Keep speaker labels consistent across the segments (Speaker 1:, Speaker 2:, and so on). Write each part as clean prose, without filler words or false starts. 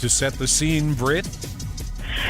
Speaker 1: To set the scene, Britt?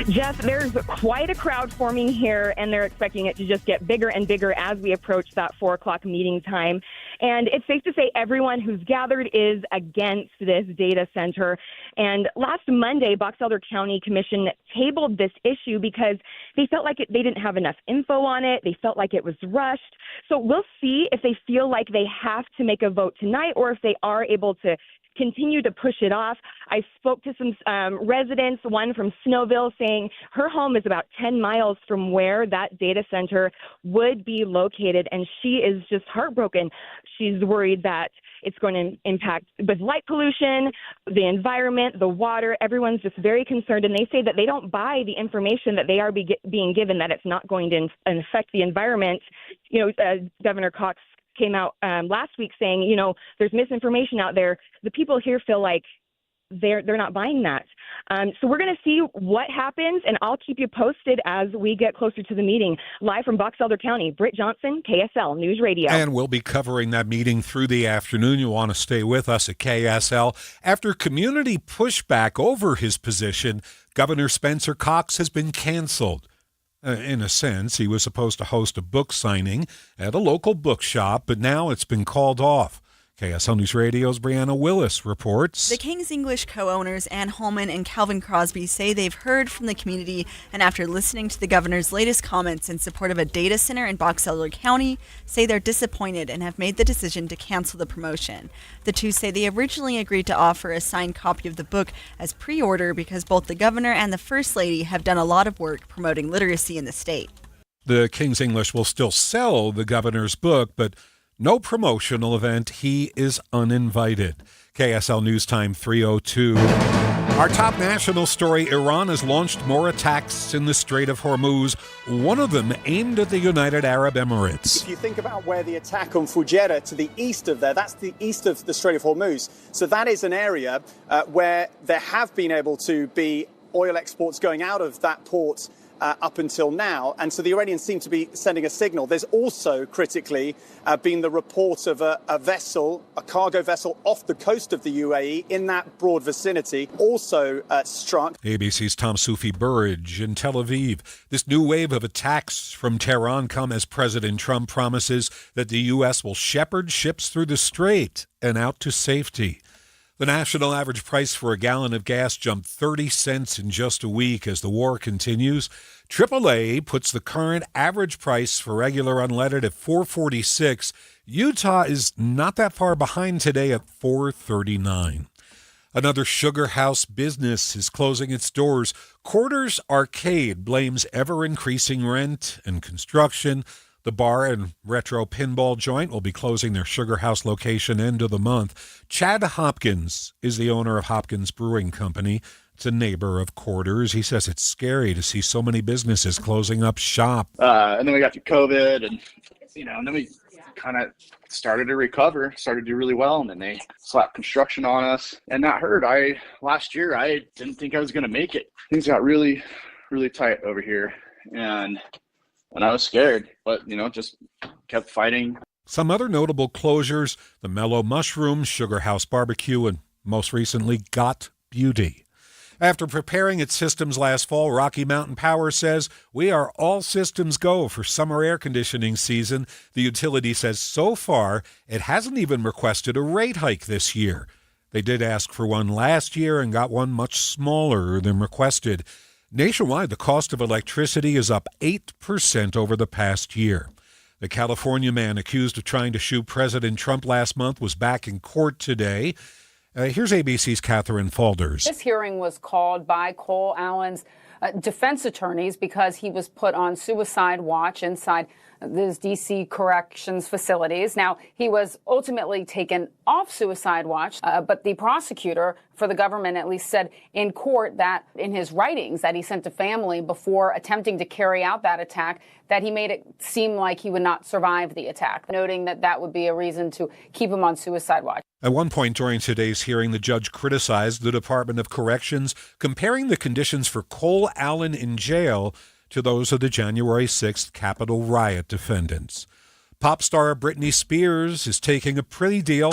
Speaker 2: Jeff, there's quite a crowd forming here, and they're expecting it to just get bigger and bigger as we approach that 4 o'clock meeting time. And it's safe to say everyone who's gathered is against this data center. And last Monday, Box Elder County Commission tabled this issue because they felt like they didn't have enough info on it. They felt like it was rushed. So we'll see if they feel like they have to make a vote tonight or if they are able to continue to push it off. I spoke to some residents, one from Snowville, saying her home is about 10 miles from where that data center would be located, and she is just heartbroken. She's worried that it's going to impact with light pollution, the environment, the water. Everyone's just very concerned, and they say that they don't buy the information that they are being given, that it's not going to affect the environment. Governor Cox came out last week saying, there's misinformation out there. The people here feel like they're not buying that. So we're going to see what happens, and I'll keep you posted as we get closer to the meeting. Live from Box Elder County, Britt Johnson, KSL News Radio.
Speaker 1: And we'll be covering that meeting through the afternoon. You want to stay with us at KSL. After community pushback over his position, Governor Spencer Cox has been canceled. In a sense, he was supposed to host a book signing at a local bookshop, but now it's been called off. KSL News Radio's Brianna Willis reports.
Speaker 3: The King's English co-owners Ann Holman and Calvin Crosby say they've heard from the community, and after listening to the governor's latest comments in support of a data center in Box Elder County, say they're disappointed and have made the decision to cancel the promotion. The two say they originally agreed to offer a signed copy of the book as pre-order because both the governor and the First Lady have done a lot of work promoting literacy in the state.
Speaker 1: The King's English will still sell the governor's book, but no promotional event. He is uninvited. KSL News Time 3:02. Our top national story, Iran has launched more attacks in the Strait of Hormuz, one of them aimed at the United Arab Emirates.
Speaker 4: If you think about where the attack on Fujairah to the east of there, that's the east of the Strait of Hormuz. So that is an area where there have been able to be oil exports going out of that port up until now. And so the Iranians seem to be sending a signal. There's also, critically, been the report of a vessel, a cargo vessel off the coast of the UAE in that broad vicinity, also struck.
Speaker 1: ABC's Tom Soufi Burridge in Tel Aviv. This new wave of attacks from Tehran come as President Trump promises that the U.S. will shepherd ships through the strait and out to safety. The national average price for a gallon of gas jumped 30 cents in just a week as the war continues. AAA puts the current average price for regular unleaded at $4.46. Utah is not that far behind today at $4.39. Another Sugar House business is closing its doors. Quarters Arcade blames ever-increasing rent and construction. The bar and retro pinball joint will be closing their Sugar House location end of the month. Chad Hopkins is the owner of Hopkins Brewing Company. It's a neighbor of Quarters. He says it's scary to see so many businesses closing up shop.
Speaker 5: And then we got through COVID and then we kind of started to recover, started to do really well. And then they slapped construction on us, and that hurt. Last year, I didn't think I was going to make it. Things got really, really tight over here. And I was scared, but, just kept fighting.
Speaker 1: Some other notable closures, the Mellow Mushroom, Sugar House Barbecue, and most recently, Got Beauty. After preparing its systems last fall, Rocky Mountain Power says we are all systems go for summer air conditioning season. The utility says so far it hasn't even requested a rate hike this year. They did ask for one last year and got one much smaller than requested. Nationwide, the cost of electricity is up 8% over the past year. The California man accused of trying to shoot President Trump last month was back in court today. Here's ABC's Catherine Falders.
Speaker 6: This hearing was called by Cole Allen's defense attorneys because he was put on suicide watch inside these D.C. corrections facilities. Now, he was ultimately taken off suicide watch, but the prosecutor for the government at least said in court that in his writings that he sent to family before attempting to carry out that attack, that he made it seem like he would not survive the attack, noting that that would be a reason to keep him on suicide watch.
Speaker 1: At one point during today's hearing, the judge criticized the Department of Corrections, comparing the conditions for Cole Allen in jail to those of the January 6th Capitol riot defendants. Pop star Britney Spears is taking a plea deal.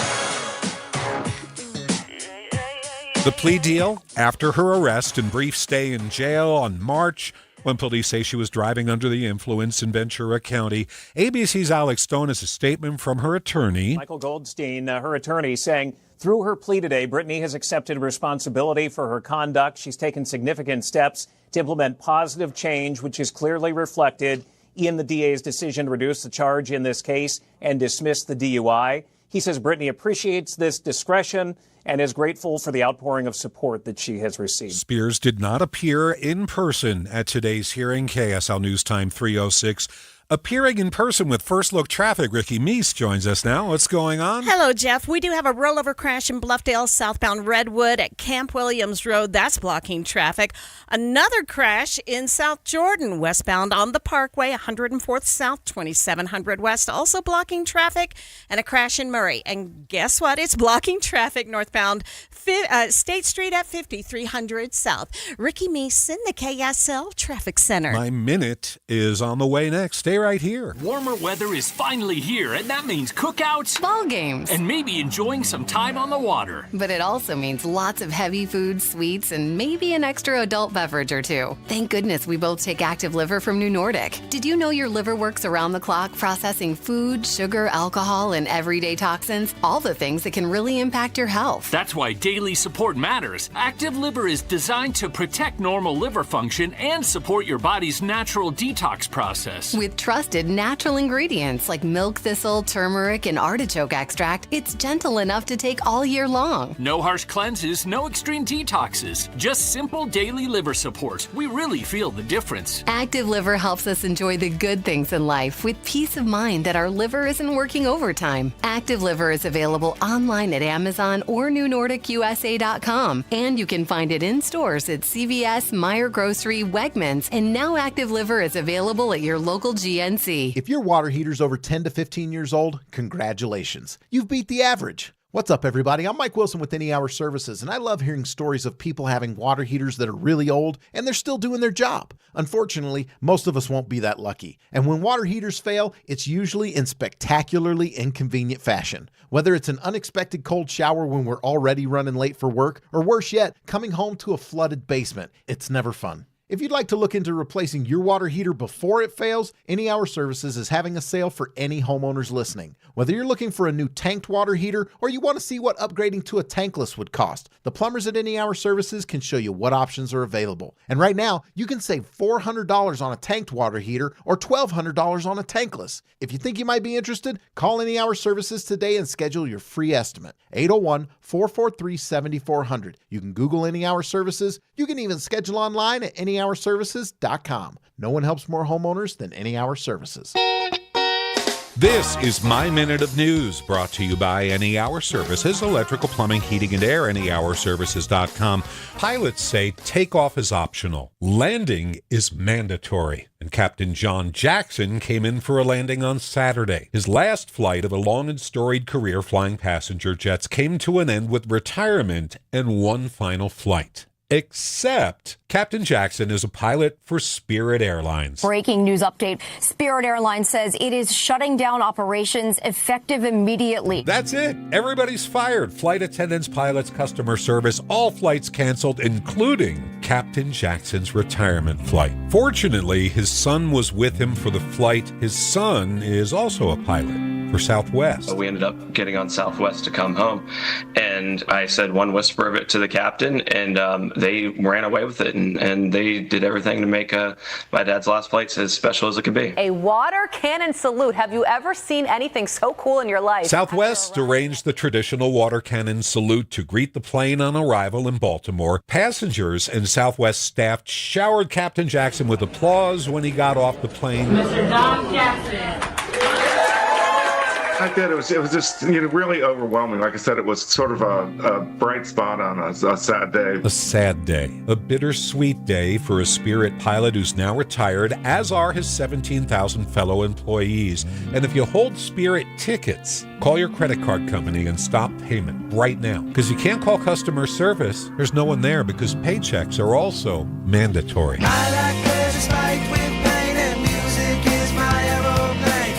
Speaker 1: The plea deal after her arrest and brief stay in jail on March when police say she was driving under the influence in Ventura County. ABC's Alex Stone has a statement from her attorney.
Speaker 7: Michael Goldstein, her attorney, saying through her plea today, Brittany has accepted responsibility for her conduct. She's taken significant steps to implement positive change, which is clearly reflected in the DA's decision to reduce the charge in this case and dismiss the DUI. He says Brittany appreciates this discretion and is grateful for the outpouring of support that she has received.
Speaker 1: Spears did not appear in person at today's hearing. KSL News Time 3:06. Appearing in person with First Look Traffic, Ricky Meese joins us now. What's going on?
Speaker 8: Hello, Jeff. We do have a rollover crash in Bluffdale, southbound Redwood at Camp Williams Road. That's blocking traffic. Another crash in South Jordan, westbound on the Parkway, 104th South, 2700 West, also blocking traffic. And a crash in Murray. And guess what? It's blocking traffic northbound State Street at 5300 South. Ricky Meese in the KSL Traffic Center.
Speaker 1: My minute is on the way next. Stay right here.
Speaker 9: Warmer weather is finally here, and that means cookouts,
Speaker 10: ball games,
Speaker 9: and maybe enjoying some time on the water.
Speaker 10: But it also means lots of heavy food, sweets, and maybe an extra adult beverage or two. Thank goodness we both take Active Liver from New Nordic. Did you know your liver works around the clock processing food, sugar, alcohol, and everyday toxins? All the things that can really impact your health.
Speaker 9: That's why daily support matters. Active Liver is designed to protect normal liver function and support your body's natural detox process.
Speaker 10: With trusted natural ingredients like milk thistle, turmeric, and artichoke extract, it's gentle enough to take all year long.
Speaker 9: No harsh cleanses, no extreme detoxes, just simple daily liver support. We really feel the difference.
Speaker 10: Active Liver helps us enjoy the good things in life with peace of mind that our liver isn't working overtime. Active Liver is available online at Amazon or NewNordicUSA.com, and you can find it in stores at CVS, Meijer Grocery, Wegmans, and now Active Liver is available at your local GNC.
Speaker 11: If your water heater's over 10 to 15 years old, congratulations. You've beat the average. What's up, everybody? I'm Mike Wilson with Any Hour Services, and I love hearing stories of people having water heaters that are really old and they're still doing their job. Unfortunately, most of us won't be that lucky. And when water heaters fail, it's usually in spectacularly inconvenient fashion. Whether it's an unexpected cold shower when we're already running late for work, or worse yet, coming home to a flooded basement, it's never fun. If you'd like to look into replacing your water heater before it fails, Any Hour Services is having a sale for any homeowners listening. Whether you're looking for a new tanked water heater or you want to see what upgrading to a tankless would cost, the plumbers at Any Hour Services can show you what options are available. And right now, you can save $400 on a tanked water heater or $1,200 on a tankless. If you think you might be interested, call Any Hour Services today and schedule your free estimate. 801-443-7400. You can Google Any Hour Services. You can even schedule online at anyhourservices.com. No one helps more homeowners than Any Hour Services.
Speaker 1: This is My Minute of News, brought to you by Any Hour Services, electrical, plumbing, heating, and air, anyhourservices.com. Pilots say takeoff is optional. Landing is mandatory. And Captain John Jackson came in for a landing on Saturday. His last flight of a long and storied career flying passenger jets came to an end with retirement and one final flight. Except Captain Jackson is a pilot for Spirit Airlines.
Speaker 12: Breaking news update. Spirit Airlines says it is shutting down operations effective immediately.
Speaker 1: That's it. Everybody's fired. Flight attendants, pilots, customer service, all flights canceled, including Captain Jackson's retirement flight. Fortunately, his son was with him for the flight. His son is also a pilot for Southwest.
Speaker 13: We ended up getting on Southwest to come home, and I said one whisper of it to the captain, and they ran away with it, and they did everything to make my dad's last flight as special as it could be.
Speaker 14: A water cannon salute. Have you ever seen anything so cool in your life?
Speaker 1: Southwest arranged the traditional water cannon salute to greet the plane on arrival in Baltimore. Passengers and Southwest staff showered Captain Jackson with applause when he got off the plane.
Speaker 15: Mr. Don Jackson.
Speaker 16: I did. It was just really overwhelming. Like I said, it was sort of a bright spot on a sad day.
Speaker 1: A sad day. A bittersweet day for a Spirit pilot who's now retired, as are his 17,000 fellow employees. And if you hold Spirit tickets, call your credit card company and stop payment right now. Because you can't call customer service. There's no one there because paychecks are also mandatory.
Speaker 17: I like pleasure spiked with pain and music is my everything.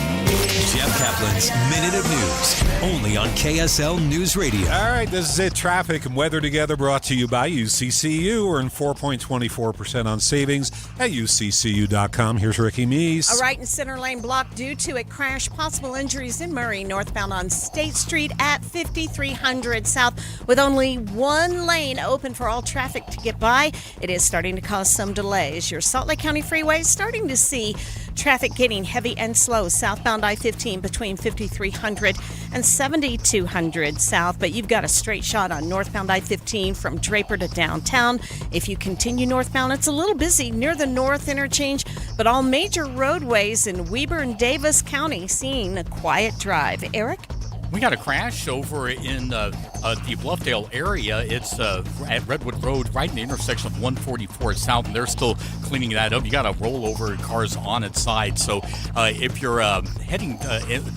Speaker 9: Jeff Caplan
Speaker 17: Caplan's Minute of News, only on KSL News Radio.
Speaker 1: All right, this is it. Traffic and weather together brought to you by UCCU. Earn 4.24% on savings at UCCU.com. Here's Ricky Meese.
Speaker 8: A right and center lane blocked due to a crash. Possible injuries in Murray, northbound on State Street at 5300 South, with only one lane open for all traffic to get by. It is starting to cause some delays. Your Salt Lake County Freeway is starting to see traffic getting heavy and slow southbound I-15 between 5300 and 7200 South, but you've got a straight shot on northbound I-15 from Draper to downtown. If you continue northbound, it's a little busy near the north interchange, but all major roadways in Weber and Davis County seeing a quiet drive. Eric?
Speaker 18: We got a crash over in the Bluffdale area. It's at Redwood Road, right in the intersection of 144 South, and they're still cleaning that up. You got to roll over cars on its side. So if you're heading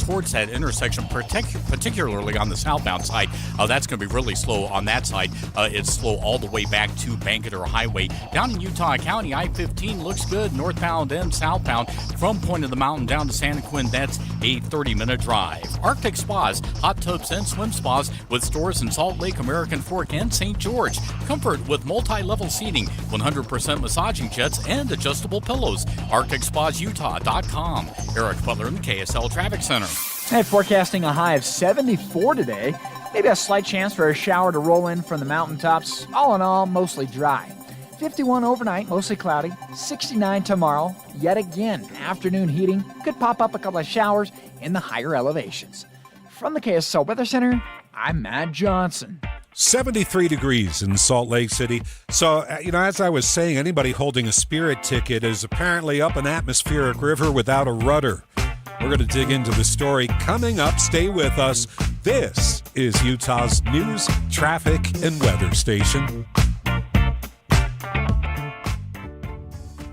Speaker 18: towards that intersection, particularly on the southbound side, that's going to be really slow on that side. It's slow all the way back to Bangerter Highway. Down in Utah County, I-15 looks good, northbound and southbound. From Point of the Mountain down to San Quinn, that's a 30-minute drive. Arctic Spas, hot tubs and swim spas with stores in Salt Lake, American Fork, and St. George. Comfort with multi-level seating, 100% massaging jets, and adjustable pillows. ArcticSpasUtah.com. Eric Butler in the KSL Traffic Center.
Speaker 19: Hey, forecasting a high of 74 today. Maybe a slight chance for a shower to roll in from the mountaintops. All in all, mostly dry. 51 overnight, mostly cloudy. 69 tomorrow. Yet again, afternoon heating. Could pop up a couple of showers in the higher elevations. From the KSL Weather Center, I'm Matt Johnson.
Speaker 1: 73 degrees in Salt Lake City. So, as I was saying, anybody holding a Spirit ticket is apparently up an atmospheric river without a rudder. We're going to dig into the story coming up. Stay with us. This is Utah's news, traffic, and weather station.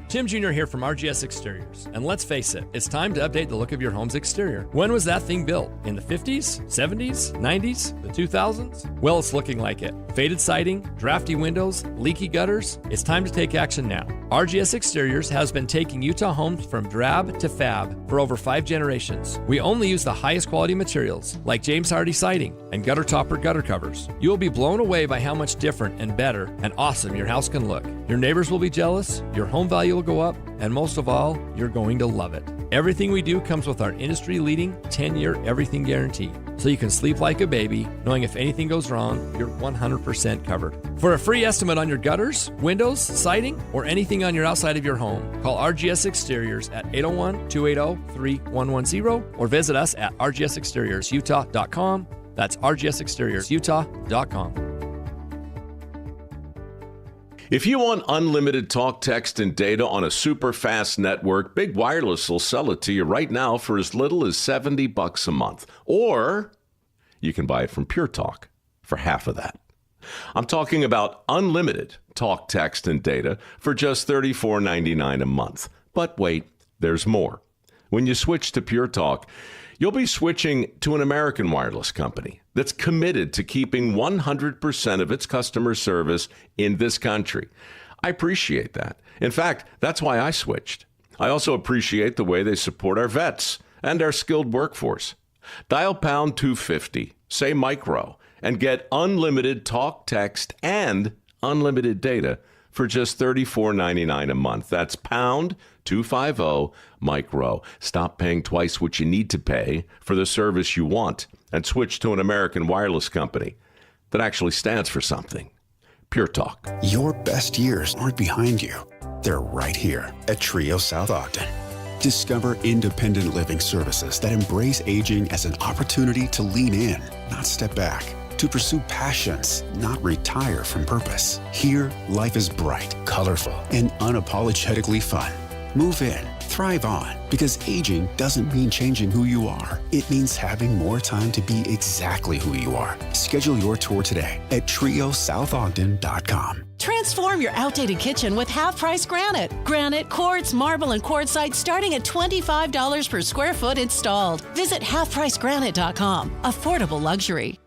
Speaker 20: Tim Jr. here from RGS Exteriors. And let's face it, it's time to update the look of your home's exterior. When was that thing built? In the 50s, 70s, 90s, the 2000s? Well, it's looking like it. Faded siding, drafty windows, leaky gutters. It's time to take action now. RGS Exteriors has been taking Utah homes from drab to fab for over 5 generations. We only use the highest quality materials like James Hardy siding and gutter topper gutter covers. You will be blown away by how much different and better and awesome your house can look. Your neighbors will be jealous, your home value will go up, and most of all, you're going to love it. Everything we do comes with our industry-leading 10-year everything guarantee, so you can sleep like a baby, knowing if anything goes wrong, you're 100% covered. For a free estimate on your gutters, windows, siding, or anything on your outside of your home, call RGS Exteriors at 801-280-3110 or visit us at rgsexteriorsutah.com. That's rgsexteriorsutah.com.
Speaker 21: If you want unlimited talk, text, and data on a super fast network, Big Wireless will sell it to you right now for as little as $70 a month. Or you can buy it from Pure Talk for half of that. I'm talking about unlimited talk, text, and data for just $34.99 a month. But wait, there's more. When you switch to Pure Talk, you'll be switching to an American wireless company that's committed to keeping 100% of its customer service in this country. I appreciate that. In fact, that's why I switched. I also appreciate the way they support our vets and our skilled workforce. Dial pound 250, say micro, and get unlimited talk, text, and unlimited data for just $34.99 a month. That's pound 250 micro. Stop paying twice what you need to pay for the service you want and switch to an American wireless company that actually stands for something. Pure Talk.
Speaker 22: Your best years aren't behind you. They're right here at Trio South Ogden. Discover independent living services that embrace aging as an opportunity to lean in, not step back. To pursue passions, not retire from purpose. Here, life is bright, colorful, and unapologetically fun. Move in, thrive on, because aging doesn't mean changing who you are. It means having more time to be exactly who you are. Schedule your tour today at trioSouthOgden.com.
Speaker 23: Transform your outdated kitchen with half-price granite. Granite, quartz, marble, and quartzite starting at $25 per square foot installed. Visit halfpricegranite.com. Affordable luxury.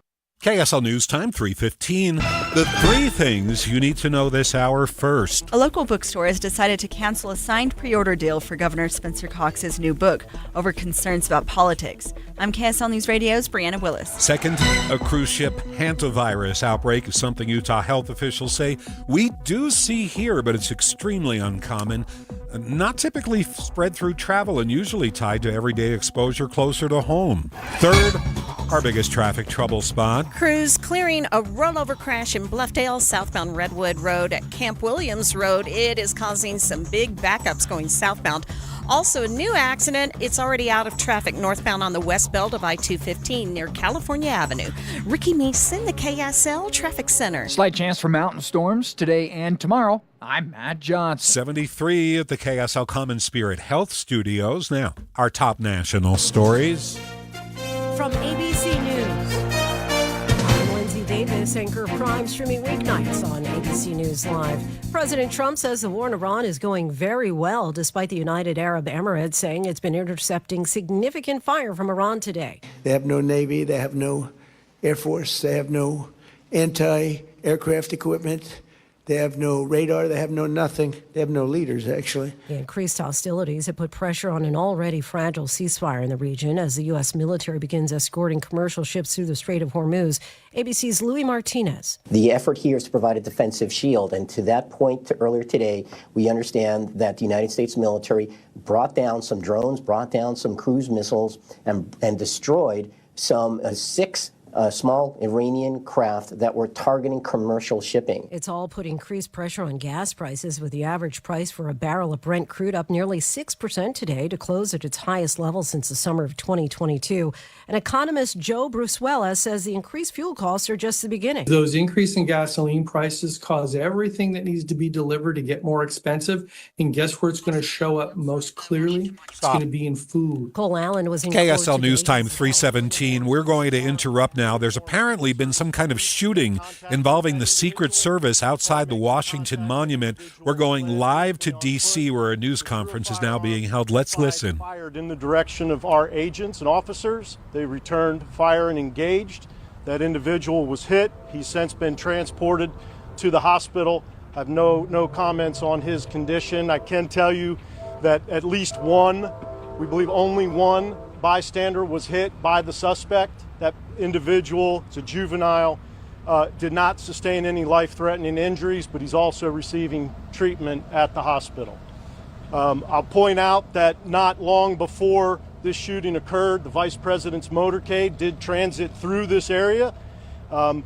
Speaker 1: KSL News Time, 3:15. The three things you need to know this hour first.
Speaker 2: A local bookstore has decided to cancel a signed pre-order deal for Governor Spencer Cox's new book over concerns about politics. I'm KSL News Radio's Brianna Willis.
Speaker 1: Second, a cruise ship hantavirus outbreak is something Utah health officials say we do see here, but it's extremely uncommon. Not typically spread through travel and usually tied to everyday exposure closer to home. Third, our biggest traffic trouble spot.
Speaker 8: Crews clearing a rollover crash in Bluffdale, southbound Redwood Road at Camp Williams Road. It is causing some big backups going southbound. Also, a new accident. It's already out of traffic northbound on the west belt of I-215 near California Avenue. Ricky Mason, the KSL Traffic Center.
Speaker 19: Slight chance for mountain storms today and tomorrow. I'm Matt Johnson.
Speaker 1: 73 at the KSL Common Spirit Health Studios. Now, our top national stories.
Speaker 3: From ABC News, I'm Lindsay Davis, anchor Prime, streaming weeknights on ABC News Live. President Trump says the war in Iran is going very well, despite the United Arab Emirates saying it's been intercepting significant fire from Iran today.
Speaker 4: They have no Navy, they have no Air Force, they have no anti-aircraft equipment. They have no radar. They have no nothing. They have no leaders, actually.
Speaker 3: The increased hostilities have put pressure on an already fragile ceasefire in the region as the U.S. military begins escorting commercial ships through the Strait of Hormuz. ABC's Louis Martinez.
Speaker 24: The effort here is to provide a defensive shield. And to that point earlier today, we understand that the United States military brought down some drones, brought down some cruise missiles, and destroyed some six small Iranian craft that were targeting commercial shipping.
Speaker 3: It's all put increased pressure on gas prices, with the average price for a barrel of Brent crude up nearly 6% today to close at its highest level since the summer of 2022. And economist Joe Brusuela says the increased fuel costs are just the beginning.
Speaker 25: Those increasing gasoline prices cause everything that needs to be delivered to get more expensive. And guess where it's going to show up most clearly? It's going to be in food.
Speaker 3: Cole Allen was in
Speaker 1: KSL News Time, 3:17. We're going to interrupt now. There's apparently been some kind of shooting involving the Secret Service outside the Washington Monument. We're going live to D.C., where a news conference is now being held. Let's listen.
Speaker 26: Fired in the direction of our agents and officers. They returned fire and engaged. That individual was hit. He's since been transported to the hospital. I have no comments on his condition. I can tell you that at least one, we believe only one, bystander was hit by the suspect. That individual, it's a juvenile, did not sustain any life-threatening injuries, but he's also receiving treatment at the hospital. I'll point out that not long before this shooting occurred, the Vice President's motorcade did transit through this area. The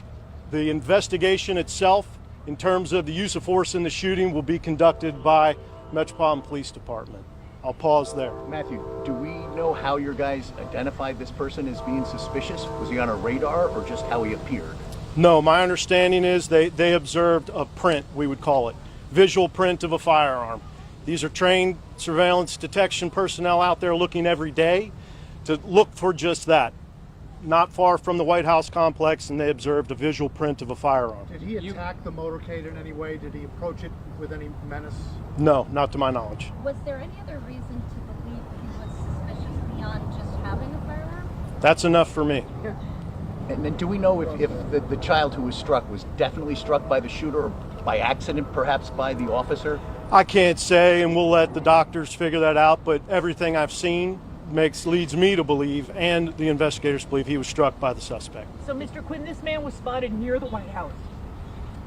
Speaker 26: investigation itself, in terms of the use of force in the shooting, will be conducted by Metropolitan Police Department. I'll pause there.
Speaker 27: Matthew, do we know how your guys identified this person as being suspicious? Was he on a radar or just how he appeared?
Speaker 26: No, my understanding is they observed a print, we would call it, visual print of a firearm. These are trained surveillance detection personnel out there looking every day to look for just that. Not far from the White House complex, and they observed a visual print of a firearm.
Speaker 28: Did he attack the motorcade in any way? Did he approach it with any menace?
Speaker 26: No, not to my knowledge.
Speaker 29: Was there any other reason to believe he was suspicious beyond just having a firearm?
Speaker 26: That's enough for me.
Speaker 27: And then do we know if the child who was struck was definitely struck by the shooter or by accident, perhaps by the officer?
Speaker 26: I can't say, and we'll let the doctors figure that out, but everything I've seen leads me to believe, and the investigators believe, he was struck by the suspect.
Speaker 30: So, Mr. Quinn, this man was spotted near the White House,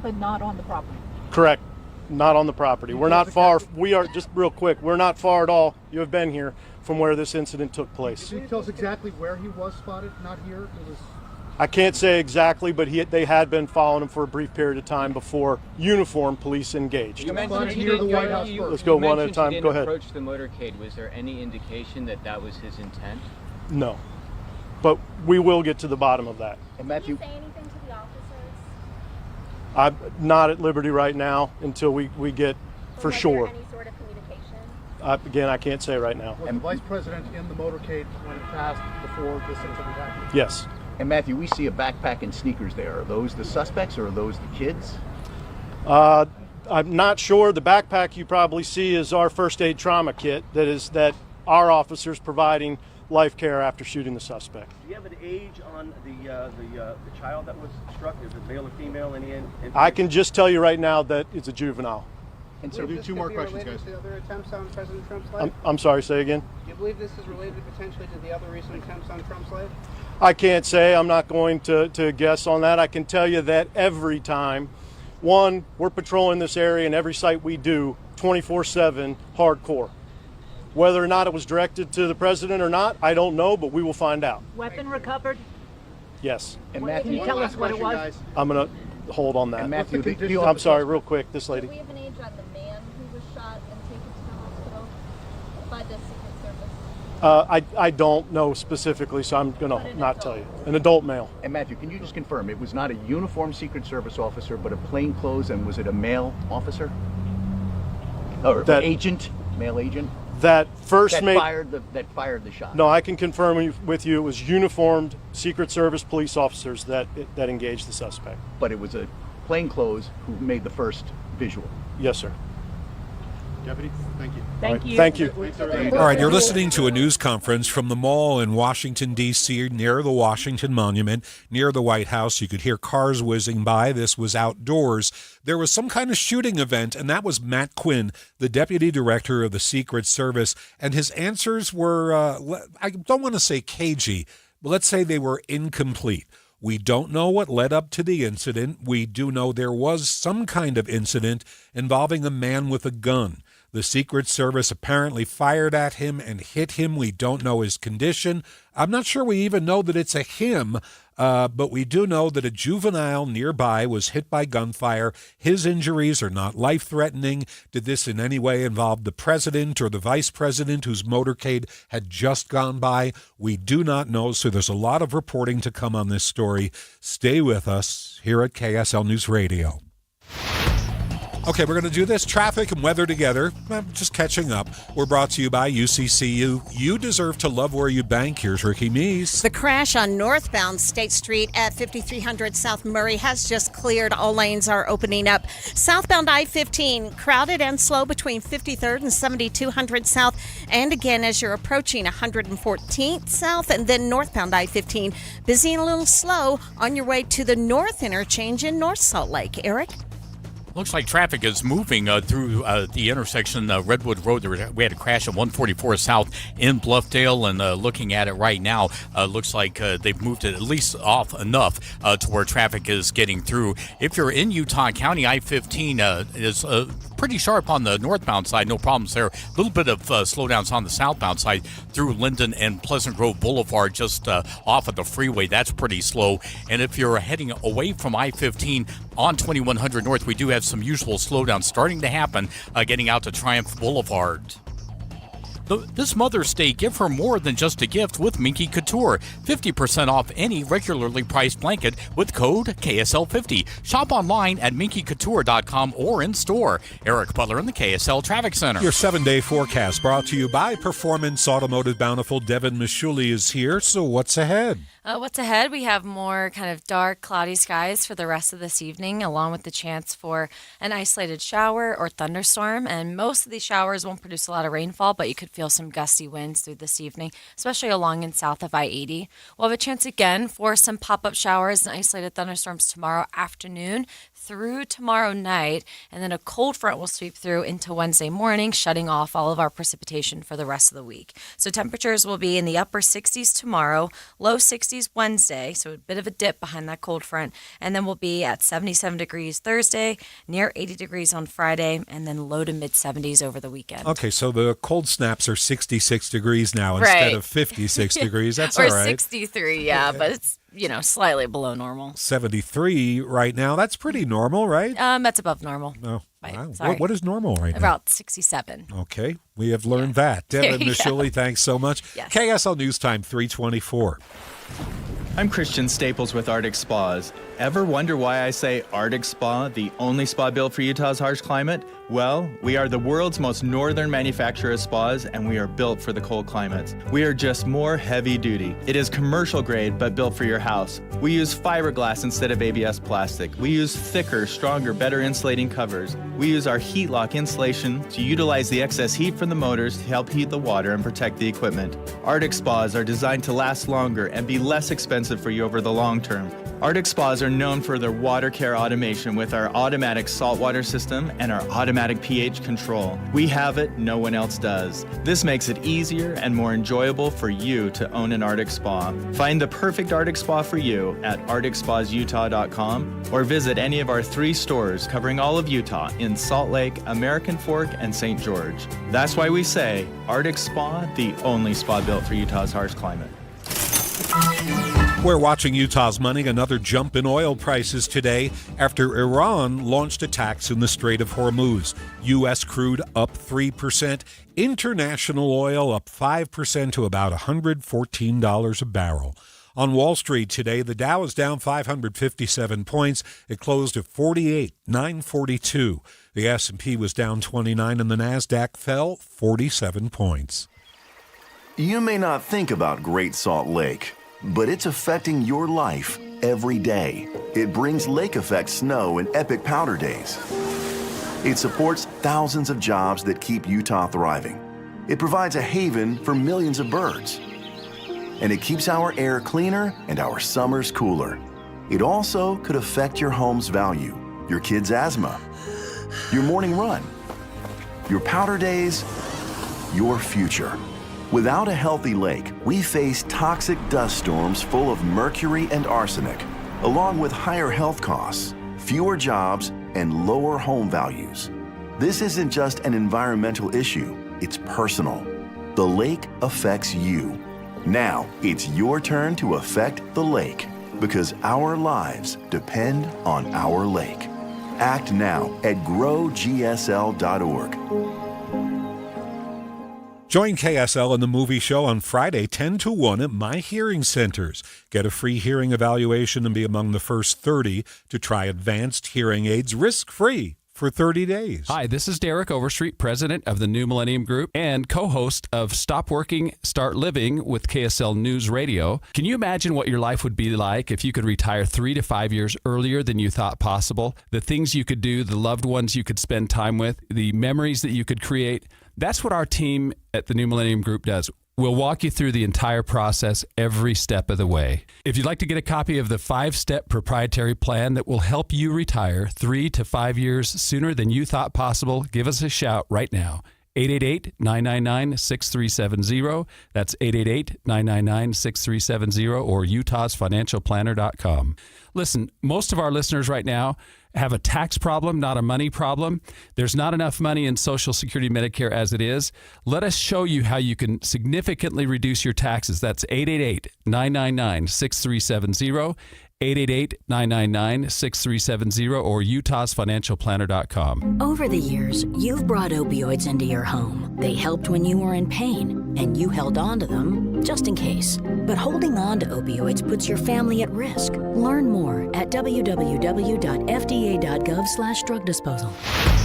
Speaker 30: but not on the property.
Speaker 26: Correct. Not on the property. We're not far. We are, just real quick, we're not far at all. You have been here from where this incident took place.
Speaker 28: Can you tell us exactly where he was spotted? Not here? It was...
Speaker 26: I can't say exactly, but they had been following him for a brief period of time before uniformed police engaged.
Speaker 28: You mentioned near the White House first.
Speaker 26: Let's go one at a time. Go ahead.
Speaker 31: Approach the motorcade. Was there any indication that that was his intent?
Speaker 26: No, but we will get to the bottom of that.
Speaker 27: And Matthew,
Speaker 29: Did he say anything to the officers?
Speaker 26: I'm not at liberty right now until we get for sure.
Speaker 29: Was there any sort of communication?
Speaker 26: Again, I can't say right now.
Speaker 28: Was the Vice President in the motorcade when it passed before this incident happened?
Speaker 26: Yes.
Speaker 27: And Matthew, we see a backpack and sneakers there. Are those the suspects or are those the kids?
Speaker 26: I'm not sure. The backpack you probably see is our first aid trauma kit that our officers providing life care after shooting the suspect.
Speaker 27: Do you have an age on the child that was struck? Is it male or female?
Speaker 26: I can just tell you right now that it's a juvenile.
Speaker 28: And so, do two more questions, guys. To other attempts on President Trump's life?
Speaker 26: I'm sorry, say again?
Speaker 28: Do you believe this is related potentially to the other recent attempts on Trump's life?
Speaker 26: I can't say. I'm not going to guess on that. I can tell you that every time, one, we're patrolling this area, and every site we do, 24/7, hardcore. Whether or not it was directed to the president or not, I don't know, but we will find out.
Speaker 30: Weapon recovered?
Speaker 26: Yes.
Speaker 28: And Matthew,
Speaker 30: can you tell us what it was?
Speaker 28: Guys.
Speaker 26: I'm going to hold on that.
Speaker 28: And Matthew,
Speaker 26: I'm sorry, real quick, this lady.
Speaker 29: Do we have an age on the man who was shot and taken to the hospital by the Secret Service?
Speaker 26: I don't know specifically, so I'm going to not tell you. An adult male.
Speaker 27: And Matthew, can you just confirm it was not a uniformed Secret Service officer, but a plainclothes, and was it a male officer? Or agent, male agent?
Speaker 26: That
Speaker 27: fired the shot.
Speaker 26: No, I can confirm with you it was uniformed Secret Service police officers that engaged the suspect.
Speaker 27: But it was a plainclothes who made the first visual.
Speaker 26: Yes, sir.
Speaker 28: Deputy, thank you.
Speaker 30: Thank you.
Speaker 26: Thank you.
Speaker 1: All right, you're listening to a news conference from the mall in Washington, D.C., near the Washington Monument, near the White House. You could hear cars whizzing by. This was outdoors. There was some kind of shooting event, and that was Matt Quinn, the deputy director of the Secret Service, and his answers were, I don't want to say cagey, but let's say they were incomplete. We don't know what led up to the incident. We do know there was some kind of incident involving a man with a gun. The Secret Service apparently fired at him and hit him. We don't know his condition. I'm not sure we even know that it's a him, but we do know that a juvenile nearby was hit by gunfire. His injuries are not life-threatening. Did this in any way involve the president or the vice president whose motorcade had just gone by? We do not know, so there's a lot of reporting to come on this story. Stay with us here at KSL News Radio. Okay, we're going to do this traffic and weather together. I'm just catching up. We're brought to you by UCCU. You deserve to love where you bank. Here's Ricky Meese.
Speaker 8: The crash on northbound State Street at 5300 South Murray has just cleared. All lanes are opening up. Southbound I-15, crowded and slow between 53rd and 7200 South. And again, as you're approaching 114th South, and then northbound I-15, busy and a little slow on your way to the north interchange in North Salt Lake. Eric?
Speaker 18: Looks like traffic is moving through the intersection, Redwood Road. We had a crash at 144 South in Bluffdale, and looking at it right now, looks like they've moved it at least off enough to where traffic is getting through. If you're in Utah County, I-15 is pretty sharp on the northbound side, no problems there. A little bit of slowdowns on the southbound side through Linden and Pleasant Grove Boulevard, just off of the freeway. That's pretty slow. And if you're heading away from I-15 on 2100 North, we do have some usual slowdowns starting to happen getting out to Triumph Boulevard. This Mother's Day, give her more than just a gift with Minky Couture. 50% off any regularly priced blanket with code KSL50. Shop online at minkycouture.com or in store. Eric Butler in the KSL Traffic Center.
Speaker 1: Your 7-day forecast brought to you by Performance Automotive Bountiful. Devin Mishuli is here. So what's ahead?
Speaker 5: What's ahead? We have more kind of dark, cloudy skies for the rest of this evening, along with the chance for an isolated shower or thunderstorm. And most of these showers won't produce a lot of rainfall, but you could feel some gusty winds through this evening, especially along and south of I-80. We'll have a chance again for some pop-up showers and isolated thunderstorms tomorrow afternoon through tomorrow night, and then a cold front will sweep through into Wednesday morning, shutting off all of our precipitation for the rest of the week. So temperatures will be in the upper 60s tomorrow, low 60s Wednesday, so a bit of a dip behind that cold front, and then we'll be at 77 degrees Thursday, near 80 degrees on Friday, and then low to mid 70s over the weekend.
Speaker 1: Okay, so the cold snaps are 66 degrees now instead of 56 degrees. That's
Speaker 5: or
Speaker 1: all right.
Speaker 5: 63, yeah, but it's slightly below normal.
Speaker 1: 73 right now. That's pretty normal, right?
Speaker 5: That's above normal.
Speaker 1: No.
Speaker 5: Right,
Speaker 1: Wow.
Speaker 5: sorry.
Speaker 1: What is normal right now?
Speaker 5: About 67.
Speaker 1: Okay, we have learned that.
Speaker 5: There
Speaker 1: Devin
Speaker 5: you
Speaker 1: Mishuli,
Speaker 5: go.
Speaker 1: thanks so much.
Speaker 5: Yes.
Speaker 1: KSL News Time 324.
Speaker 6: I'm Christian Staples with Arctic Spas. Ever wonder why I say Arctic Spa, the only spa built for Utah's harsh climate? Well, we are the world's most northern manufacturer of spas, and we are built for the cold climates. We are just more heavy duty. It is commercial grade, but built for your house. We use fiberglass instead of ABS plastic. We use thicker, stronger, better insulating covers. We use our heat lock insulation to utilize the excess heat from the motors to help heat the water and protect the equipment. Arctic Spas are designed to last longer and be less expensive for you over the long term. Arctic Spas are known for their water care automation with our automatic saltwater system and our automatic pH control. We have it, no one else does. This makes it easier and more enjoyable for you to own an Arctic Spa. Find the perfect Arctic Spa for you at arcticspasutah.com or visit any of our 3 stores covering all of Utah in Salt Lake, American Fork, and St. George. That's why we say Arctic Spa, the only spa built for Utah's harsh climate.
Speaker 1: We're watching Utah's money. Another jump in oil prices today after Iran launched attacks in the Strait of Hormuz. U.S. crude up 3%. International oil up 5% to about $114 a barrel. On Wall Street today, the Dow is down 557 points. It closed at 48,942. The S&P was down 29 and the Nasdaq fell 47 points.
Speaker 7: You may not think about Great Salt Lake, but it's affecting your life every day. It brings lake effect snow and epic powder days. It supports thousands of jobs that keep Utah thriving. It provides a haven for millions of birds. And it keeps our air cleaner and our summers cooler. It also could affect your home's value, your kids' asthma, your morning run, your powder days, your future. Without a healthy lake, we face toxic dust storms full of mercury and arsenic, along with higher health costs, fewer jobs, and lower home values. This isn't just an environmental issue, it's personal. The lake affects you. Now, it's your turn to affect the lake, because our lives depend on our lake. Act now at growgsl.org.
Speaker 1: Join KSL in the movie show on Friday 10 to 1 at My Hearing Centers. Get a free hearing evaluation and be among the first 30 to try advanced hearing aids risk-free for 30 days.
Speaker 9: Hi, this is Derek Overstreet, president of the New Millennium Group and co-host of Stop Working, Start Living with KSL News Radio. Can you imagine what your life would be like if you could retire 3 to 5 years earlier than you thought possible? The things you could do, the loved ones you could spend time with, the memories that you could create. That's what our team at the New Millennium Group does. We'll walk you through the entire process every step of the way. If you'd like to get a copy of the 5-step proprietary plan that will help you retire 3 to 5 years sooner than you thought possible, give us a shout right now. 888-999-6370. That's 888-999-6370 or utahsfinancialplanner.com. Listen, most of our listeners right now have a tax problem, not a money problem. There's not enough money in Social Security Medicare as it is. Let us show you how you can significantly reduce your taxes. That's 888-999-6370. 888-999-6370 or utahsfinancialplanner.com.
Speaker 10: Over the years, you've brought opioids into your home. They helped when you were in pain, and you held on to them just in case. But holding on to opioids puts your family at risk. Learn more at www.fda.gov/drug disposal.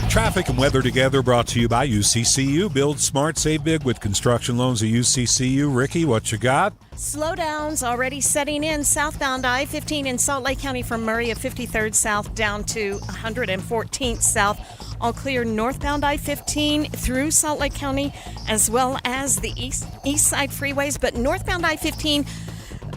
Speaker 1: Traffic and weather together brought to you by UCCU. Build smart, save big with construction loans at UCCU. Ricky, what you got?
Speaker 8: Slowdowns already setting in southbound I-15 in Salt Lake County from Murray of 53rd South down to 114th South. All clear northbound I-15 through Salt Lake County as well as the east side freeways. But northbound I-15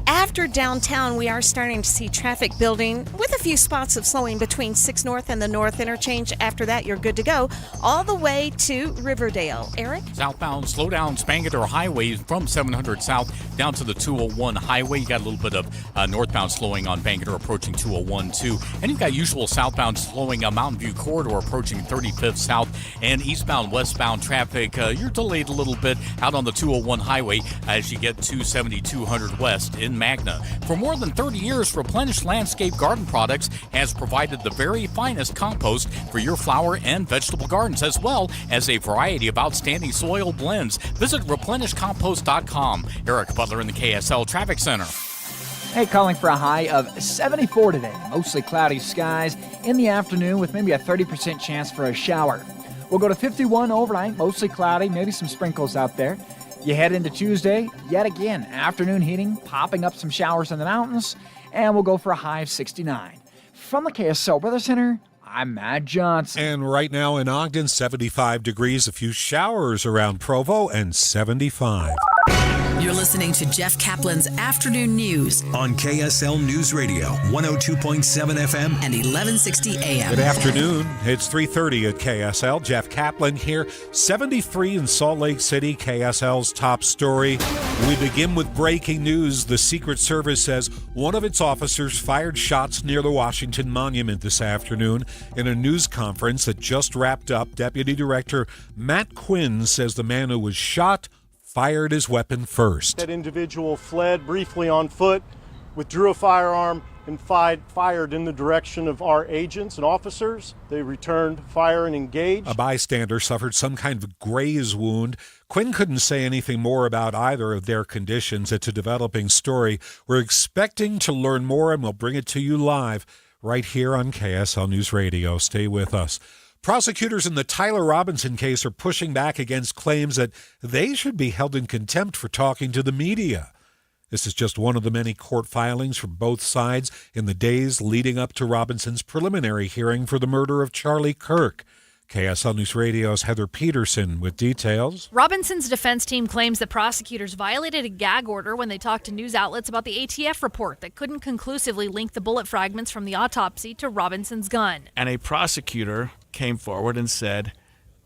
Speaker 8: after downtown, we are starting to see traffic building with a few spots of slowing between 6 North and the North Interchange. After that, you're good to go all the way to Riverdale. Eric?
Speaker 18: Southbound slowdowns, Bangalore Highway from 700 South down to the 201 Highway. You got a little bit of northbound slowing on Bangalore approaching 201 too. And you've got usual southbound slowing on Mountain View Corridor approaching 35th South. And eastbound, westbound traffic, you're delayed a little bit out on the 201 Highway as you get to 7200 West in Magna. For more than 30 years, Replenish Landscape Garden Products has provided the very finest compost for your flower and vegetable gardens, as well as a variety of outstanding soil blends. Visit replenishcompost.com. Eric Butler in the KSL Traffic Center.
Speaker 19: Hey, calling for a high of 74 today. Mostly cloudy skies in the afternoon with maybe a 30% chance for a shower. We'll go to 51 overnight, mostly cloudy, maybe some sprinkles out there. You head into Tuesday, yet again, afternoon heating, popping up some showers in the mountains, and we'll go for a high of 69. From the KSL Weather Center, I'm Matt Johnson.
Speaker 1: And right now in Ogden, 75 degrees, a few showers around Provo, and 75.
Speaker 11: You're listening to Jeff Caplan's Afternoon News
Speaker 12: on KSL News Radio, 102.7 FM
Speaker 11: and 1160 AM.
Speaker 1: Good afternoon. It's 3:30 at KSL. Jeff Caplan here. 73 in Salt Lake City, KSL's top story. We begin with breaking news. The Secret Service says one of its officers fired shots near the Washington Monument this afternoon. In a news conference that just wrapped up, Deputy Director Matt Quinn says the man who was shot fired his weapon first.
Speaker 26: That individual fled briefly on foot, withdrew a firearm, and fired in the direction of our agents and officers. They returned fire and engaged.
Speaker 1: A bystander suffered some kind of graze wound. Quinn couldn't say anything more about either of their conditions. It's a developing story. We're expecting to learn more, and we'll bring it to you live right here on KSL News Radio. Stay with us. Prosecutors in the Tyler Robinson case are pushing back against claims that they should be held in contempt for talking to the media. This is just one of the many court filings from both sides in the days leading up to Robinson's preliminary hearing for the murder of Charlie Kirk. KSL News Radio's Heather Peterson with details.
Speaker 13: Robinson's defense team claims that prosecutors violated a gag order when they talked to news outlets about the ATF report that couldn't conclusively link the bullet fragments from the autopsy to Robinson's gun.
Speaker 14: And a prosecutor came forward and said,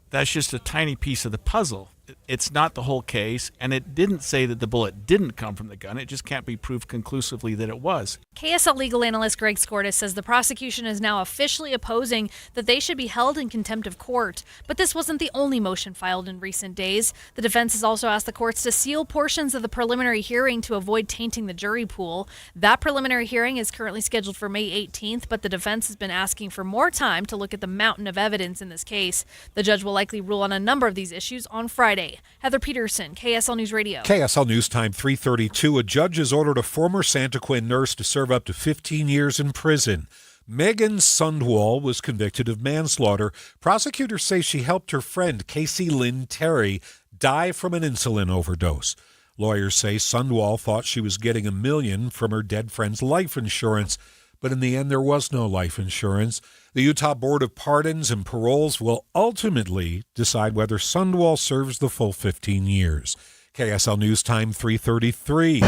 Speaker 14: that's just a tiny piece of the puzzle. It's not the whole case, and it didn't say that the bullet didn't come from the gun. It just can't be proved conclusively that it was.
Speaker 13: KSL legal analyst Greg Skordas says the prosecution is now officially opposing that they should be held in contempt of court. But this wasn't the only motion filed in recent days. The defense has also asked the courts to seal portions of the preliminary hearing to avoid tainting the jury pool. That preliminary hearing is currently scheduled for May 18th, but the defense has been asking for more time to look at the mountain of evidence in this case. The judge will likely rule on a number of these issues on Friday. Heather Peterson, KSL News Radio.
Speaker 1: KSL News Time 3:32. A judge has ordered a former Santaquin nurse to serve up to 15 years in prison. Megan Sundwall was convicted of manslaughter. Prosecutors say she helped her friend, Casey Lynn Terry, die from an insulin overdose. Lawyers say Sundwall thought she was getting $1 million from her dead friend's life insurance, but in the end there was no life insurance. The Utah Board of Pardons and Paroles will ultimately decide whether Sundwall serves the full 15 years. KSL News Time 3:33.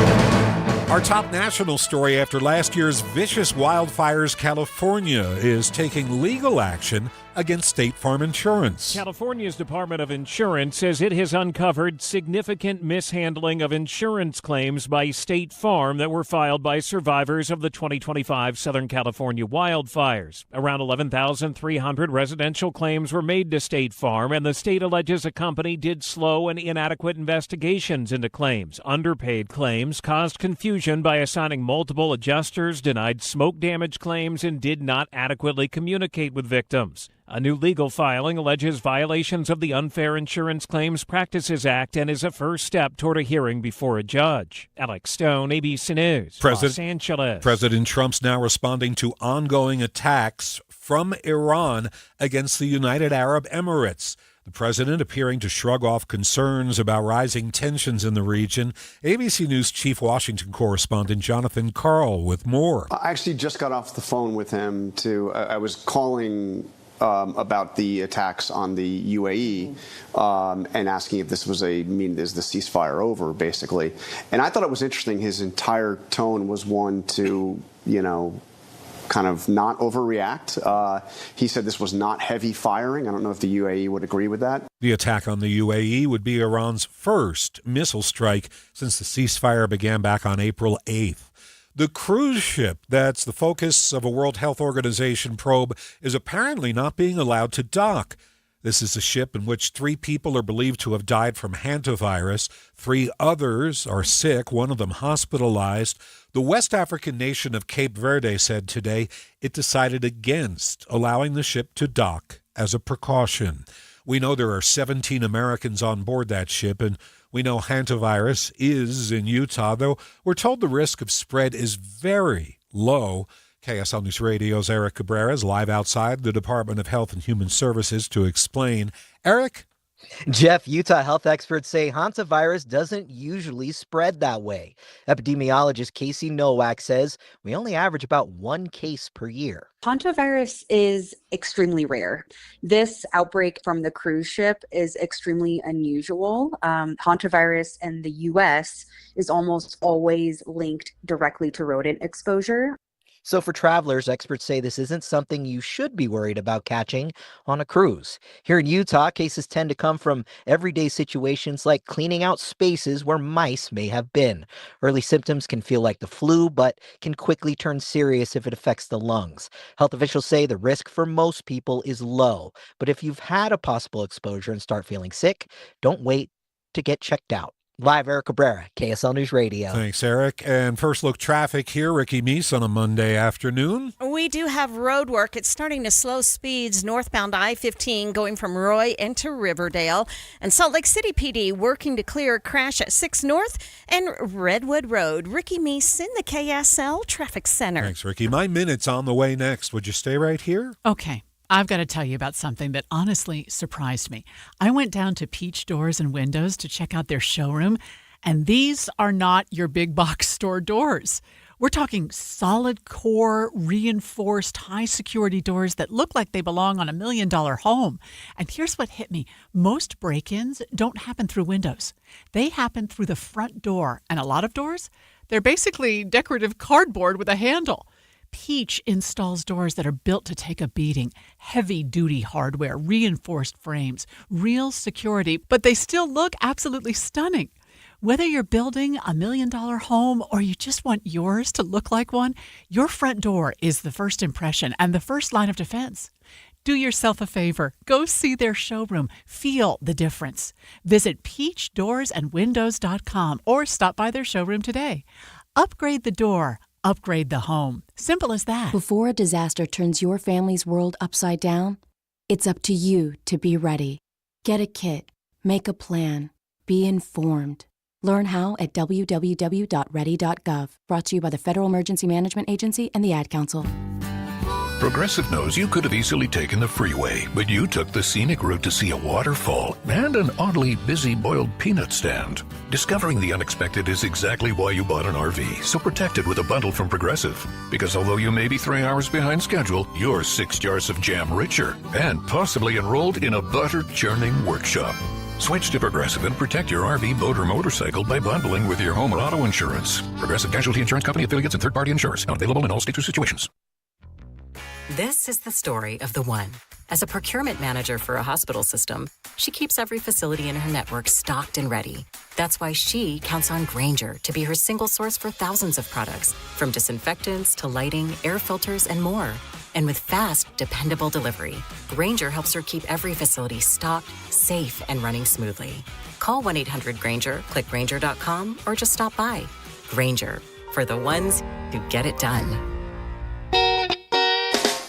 Speaker 1: Our top national story: after last year's vicious wildfires, California is taking legal action against State Farm Insurance.
Speaker 15: California's Department of Insurance says it has uncovered significant mishandling of insurance claims by State Farm that were filed by survivors of the 2025 Southern California wildfires. Around 11,300 residential claims were made to State Farm, and the state alleges a company did slow and inadequate investigations into claims. Underpaid claims caused confusion by assigning multiple adjusters, denied smoke damage claims, and did not adequately communicate with victims. A new legal filing alleges violations of the Unfair Insurance Claims Practices Act and is a first step toward a hearing before a judge. Alex Stone, ABC News, Los Angeles.
Speaker 1: President Trump's now responding to ongoing attacks from Iran against the United Arab Emirates. The president appearing to shrug off concerns about rising tensions in the region. ABC News chief Washington correspondent Jonathan Karl with more.
Speaker 16: I actually just got off the phone with him I was calling about the attacks on the UAE and asking if this was is the ceasefire over, basically. And I thought it was interesting. His entire tone was one to, kind of not overreact. He said this was not heavy firing. I don't know if the UAE would agree with that.
Speaker 1: The attack on the UAE would be Iran's first missile strike since the ceasefire began back on April 8th. The cruise ship that's the focus of a World Health Organization probe is apparently not being allowed to dock. This is a ship in which 3 people are believed to have died from hantavirus. 3 others are sick, one of them hospitalized. The West African nation of Cape Verde said today it decided against allowing the ship to dock as a precaution. We know there are 17 Americans on board that ship, and we know hantavirus is in Utah, though we're told the risk of spread is very low. KSL News Radio's Eric Cabrera is live outside the Department of Health and Human Services to explain. Eric?
Speaker 2: Jeff, Utah health experts say hantavirus doesn't usually spread that way. Epidemiologist Casey Nowak says we only average about 1 case per year.
Speaker 3: Hantavirus is extremely rare. This outbreak from the cruise ship is extremely unusual. Hantavirus in the U.S. is almost always linked directly to rodent exposure.
Speaker 2: So for travelers, experts say this isn't something you should be worried about catching on a cruise. Here in Utah, cases tend to come from everyday situations like cleaning out spaces where mice may have been. Early symptoms can feel like the flu, but can quickly turn serious if it affects the lungs. Health officials say the risk for most people is low, but if you've had a possible exposure and start feeling sick, don't wait to get checked out. Live, Eric Cabrera, KSL News Radio.
Speaker 1: Thanks, Eric. And first look traffic here. Ricky Meese on a Monday afternoon.
Speaker 8: We do have road work. It's starting to slow speeds northbound I-15 going from Roy into Riverdale. And Salt Lake City PD working to clear a crash at 6 North and Redwood Road. Ricky Meese in the KSL Traffic Center.
Speaker 1: Thanks, Ricky. My minute's on the way next. Would you stay right here?
Speaker 4: Okay. I've got to tell you about something that honestly surprised me. I went down to Peach Doors and Windows to check out their showroom, and these are not your big box store doors. We're talking solid core, reinforced, high security doors that look like they belong on $1 million home. And here's what hit me. Most break-ins don't happen through windows. They happen through the front door. And a lot of doors, they're basically decorative cardboard with a handle. Peach installs doors that are built to take a beating, heavy-duty hardware, reinforced frames, real security, but they still look absolutely stunning. Whether you're building $1 million home or you just want yours to look like one, your front door is the first impression and the first line of defense. Do yourself a favor. Go see their showroom. Feel the difference. Visit peachdoorsandwindows.com or stop by their showroom today. Upgrade the door. Upgrade the home. Simple as that.
Speaker 17: Before a disaster turns your family's world upside down, it's up to you to be ready. Get a kit. Make a plan. Be informed. Learn how at www.ready.gov. Brought to you by the Federal Emergency Management Agency and the Ad Council.
Speaker 20: Progressive knows you could have easily taken the freeway, but you took the scenic route to see a waterfall and an oddly busy boiled peanut stand. Discovering the unexpected is exactly why you bought an RV, so protect it with a bundle from Progressive. Because although you may be 3 hours behind schedule, you're 6 jars of jam richer and possibly enrolled in a butter-churning workshop. Switch to Progressive and protect your RV, boat, or motorcycle by bundling with your home or auto insurance. Progressive Casualty Insurance Company affiliates and third-party insurers. Not available in all states or situations.
Speaker 21: This is the story of the one. As a procurement manager for a hospital system, she keeps every facility in her network stocked and ready. That's why she counts on Grainger to be her single source for thousands of products, from disinfectants to lighting, air filters, and more. And with fast, dependable delivery, Grainger helps her keep every facility stocked, safe, and running smoothly. Call 1-800-GRAINGER, click Grainger.com, or just stop by. Grainger, for the ones who get it done.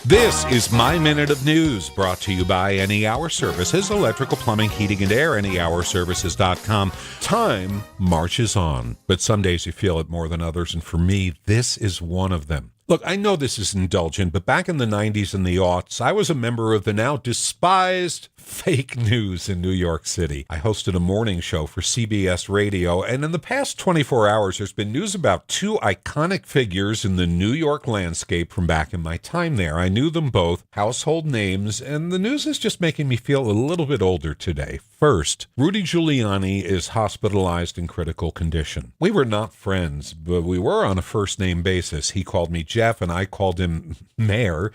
Speaker 1: This is My Minute of News, brought to you by Any Hour Services, electrical, plumbing, heating, and air, anyhourservices.com. Time marches on, but some days you feel it more than others, and for me, this is one of them. Look, I know this is indulgent, but back in the 90s and the aughts, I was a member of the now despised fake news in New York City. I hosted a morning show for CBS Radio, and in the past 24 hours, there's been news about 2 iconic figures in the New York landscape from back in my time there. I knew them both, household names, and the news is just making me feel a little bit older today. First, Rudy Giuliani is hospitalized in critical condition. We were not friends, but we were on a first-name basis. He called me Jeff, and I called him Mayor.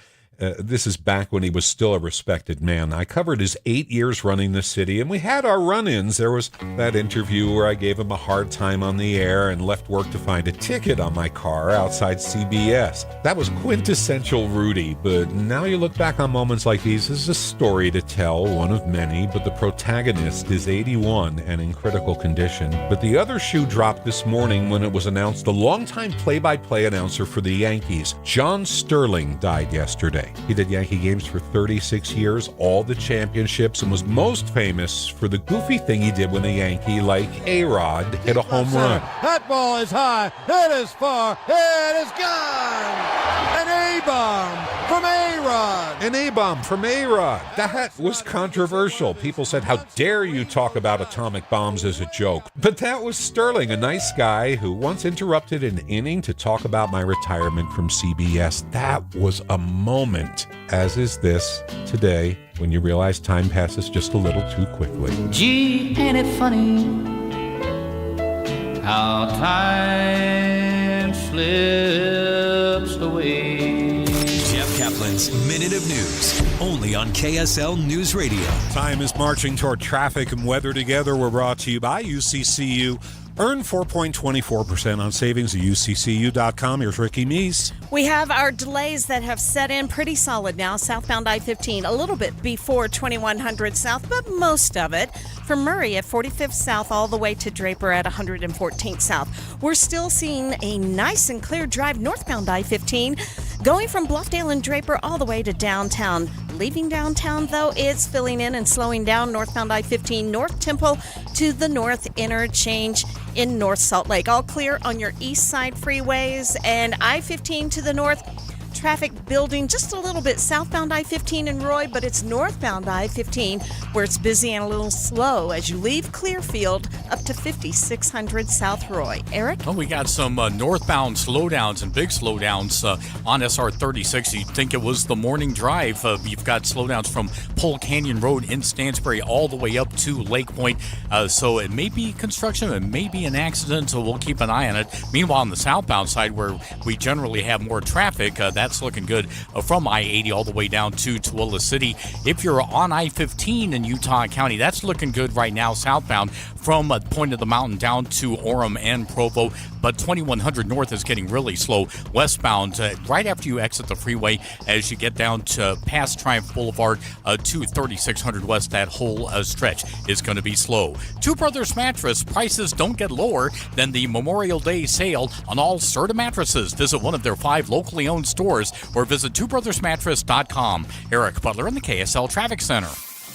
Speaker 1: This is back when he was still a respected man. I covered his 8 years running the city, and we had our run-ins. There was that interview where I gave him a hard time on the air and left work to find a ticket on my car outside CBS. That was quintessential Rudy, but now you look back on moments like these, this is a story to tell, one of many, but the protagonist is 81 and in critical condition. But the other shoe dropped this morning when it was announced the longtime play-by-play announcer for the Yankees, John Sterling, died yesterday. guy. He did Yankee games for 36 years, all the championships, and was most famous for the goofy thing he did when a Yankee like A-Rod hit a home run.
Speaker 5: That ball is high. It is far. It is gone. An A-bomb from A-Rod.
Speaker 1: An A-bomb from A-Rod. That was controversial. People said, how dare you talk about atomic bombs as a joke? But that was Sterling, a nice guy who once interrupted an inning to talk about my retirement from CBS. That was a moment, as is this today, when you realize time passes just a little too quickly.
Speaker 6: Gee, ain't it funny how time slips away?
Speaker 12: Jeff Kaplan's Minute of News, only on KSL News Radio.
Speaker 1: Time is marching toward traffic and weather together. We're brought to you by UCCU. Earn 4.24% on savings at UCCU.com. Here's Ricky Meese.
Speaker 8: We have our delays that have set in pretty solid now. Southbound I-15, a little bit before 2100 South, but most of it from Murray at 45th South all the way to Draper at 114th South. We're still seeing a nice and clear drive northbound I-15, going from Bluffdale and Draper all the way to downtown. Leaving downtown, though, it's filling in and slowing down northbound I-15 North Temple to the North Interchange in North Salt Lake. All clear on your east side freeways, and I-15 to the north. Traffic building just a little bit southbound I-15 in Roy, but it's northbound I-15 where it's busy and a little slow as you leave Clearfield up to 5600 South Roy. Eric?
Speaker 18: Well, we got some northbound slowdowns and big slowdowns on SR 36. You'd think it was the morning drive. You've got slowdowns from Pole Canyon Road in Stansbury all the way up to Lake Point. So it may be construction, it may be an accident, so we'll keep an eye on it. Meanwhile, on the southbound side where we generally have more traffic, that's looking good from I-80 all the way down to Tooele City. If you're on I-15 in Utah County, that's looking good right now southbound from Point of the Mountain down to Orem and Provo. But 2100 north is getting really slow westbound right after you exit the freeway as you get down to past Triumph Boulevard to 3600 west. That whole stretch is going to be slow. Two Brothers Mattress prices don't get lower than the Memorial Day sale on all Serta mattresses. Visit one of their 5 locally owned stores or visit twobrothersmattress.com. Eric Butler in the KSL Traffic Center.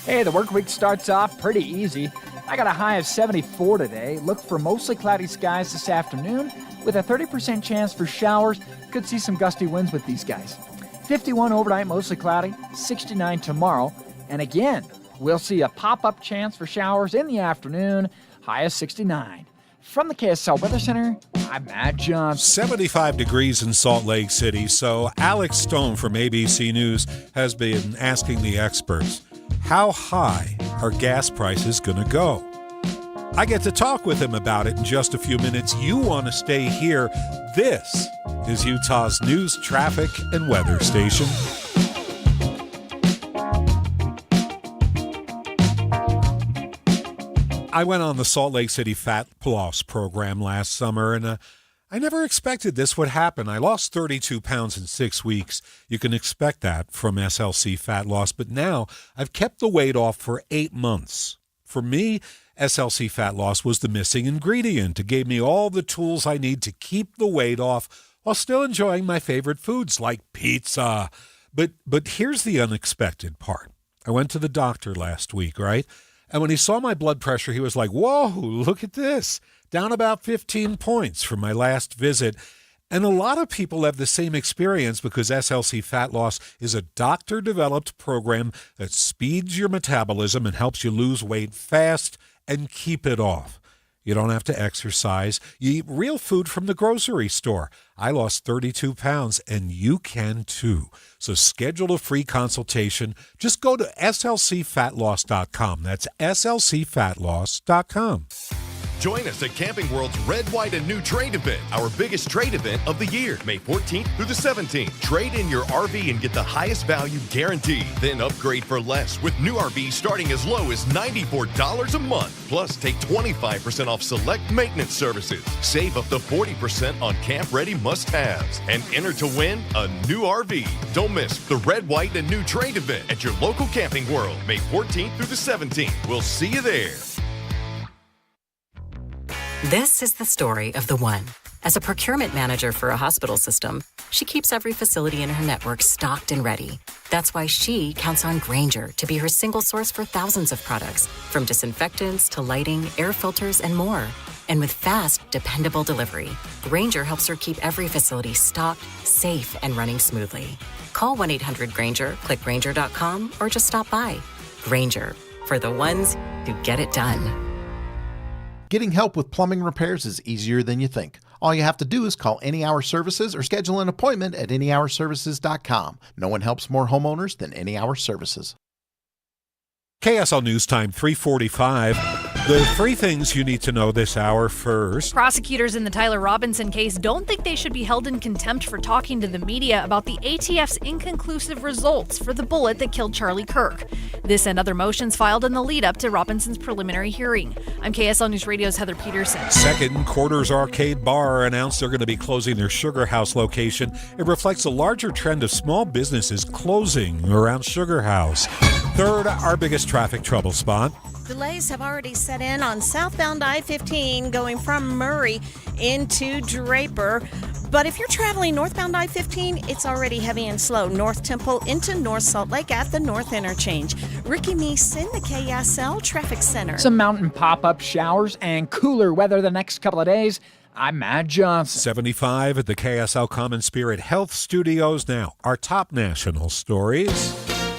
Speaker 19: Hey, the work week starts off pretty easy. I got a high of 74 today. Look for mostly cloudy skies this afternoon with a 30% chance for showers. Could see some gusty winds with these guys. 51 overnight, mostly cloudy. 69 tomorrow. And again, we'll see a pop-up chance for showers in the afternoon. High of 69. From the KSL Weather Center, I'm Matt Johnson.
Speaker 1: 75 degrees in Salt Lake City. So Alex Stone from ABC News has been asking the experts, how high are gas prices going to go? I get to talk with him about it in just a few minutes. You want to stay here. This is Utah's news, traffic, and weather station. I went on the Salt Lake City Fat Loss program last summer, and I never expected this would happen. I lost 32 pounds in 6 weeks. You can expect that from SLC Fat Loss, but now I've kept the weight off for 8 months. For me, SLC Fat Loss was the missing ingredient. It gave me all the tools I need to keep the weight off while still enjoying my favorite foods like pizza. But here's the unexpected part. I went to the doctor last week, right? And when he saw my blood pressure, he was like, whoa, look at this. Down about 15 points from my last visit. And a lot of people have the same experience because SLC Fat Loss is a doctor-developed program that speeds your metabolism and helps you lose weight fast and keep it off. You don't have to exercise. You eat real food from the grocery store. I lost 32 pounds, and you can too. So schedule a free consultation. Just go to slcfatloss.com. That's slcfatloss.com.
Speaker 22: Join us at Camping World's Red, White, and New Trade event, our biggest trade event of the year, May 14th through the 17th. Trade in your RV and get the highest value guaranteed. Then upgrade for less with new RVs starting as low as $94 a month. Plus, take 25% off select maintenance services. Save up to 40% on camp-ready must-haves. And enter to win a new RV. Don't miss the Red, White, and New Trade event at your local Camping World, May 14th through the 17th. We'll see you there.
Speaker 21: This is the story of the one. As a procurement manager for a hospital system, She keeps every facility in her network stocked and ready. That's why she counts on Grainger to be her single source for thousands of products, from disinfectants to lighting, air filters, and more. And with fast, dependable delivery, Grainger helps her keep every facility stocked, safe, and running smoothly. Call 1-800-GRAINGER, click Grainger.com, or just stop by. Grainger, for the ones who get it done.
Speaker 7: Getting help with plumbing repairs is easier than you think. All you have to do is call Any Hour Services or schedule an appointment at anyhourservices.com. No one helps more homeowners than Any Hour Services.
Speaker 1: KSL News Time 3:45. The three things you need to know this hour first.
Speaker 13: Prosecutors in the Tyler Robinson case don't think they should be held in contempt for talking to the media about the ATF's inconclusive results for the bullet that killed Charlie Kirk. This and other motions filed in the lead up to Robinson's preliminary hearing. I'm KSL News Radio's Heather Peterson.
Speaker 1: Second, Quarters Arcade Bar announced they're going to be closing their Sugar House location. It reflects a larger trend of small businesses closing around Sugar House. Third, our biggest traffic trouble spot.
Speaker 8: Delays have already set in on southbound I-15 going from Murray into Draper. But if you're traveling northbound I-15, it's already heavy and slow. North Temple into North Salt Lake at the North Interchange. Ricky Meese in the KSL Traffic Center.
Speaker 19: Some mountain pop-up showers and cooler weather the next couple of days. I'm Matt Johnson.
Speaker 1: 75 at the KSL Common Spirit Health Studios. Now, our top national stories.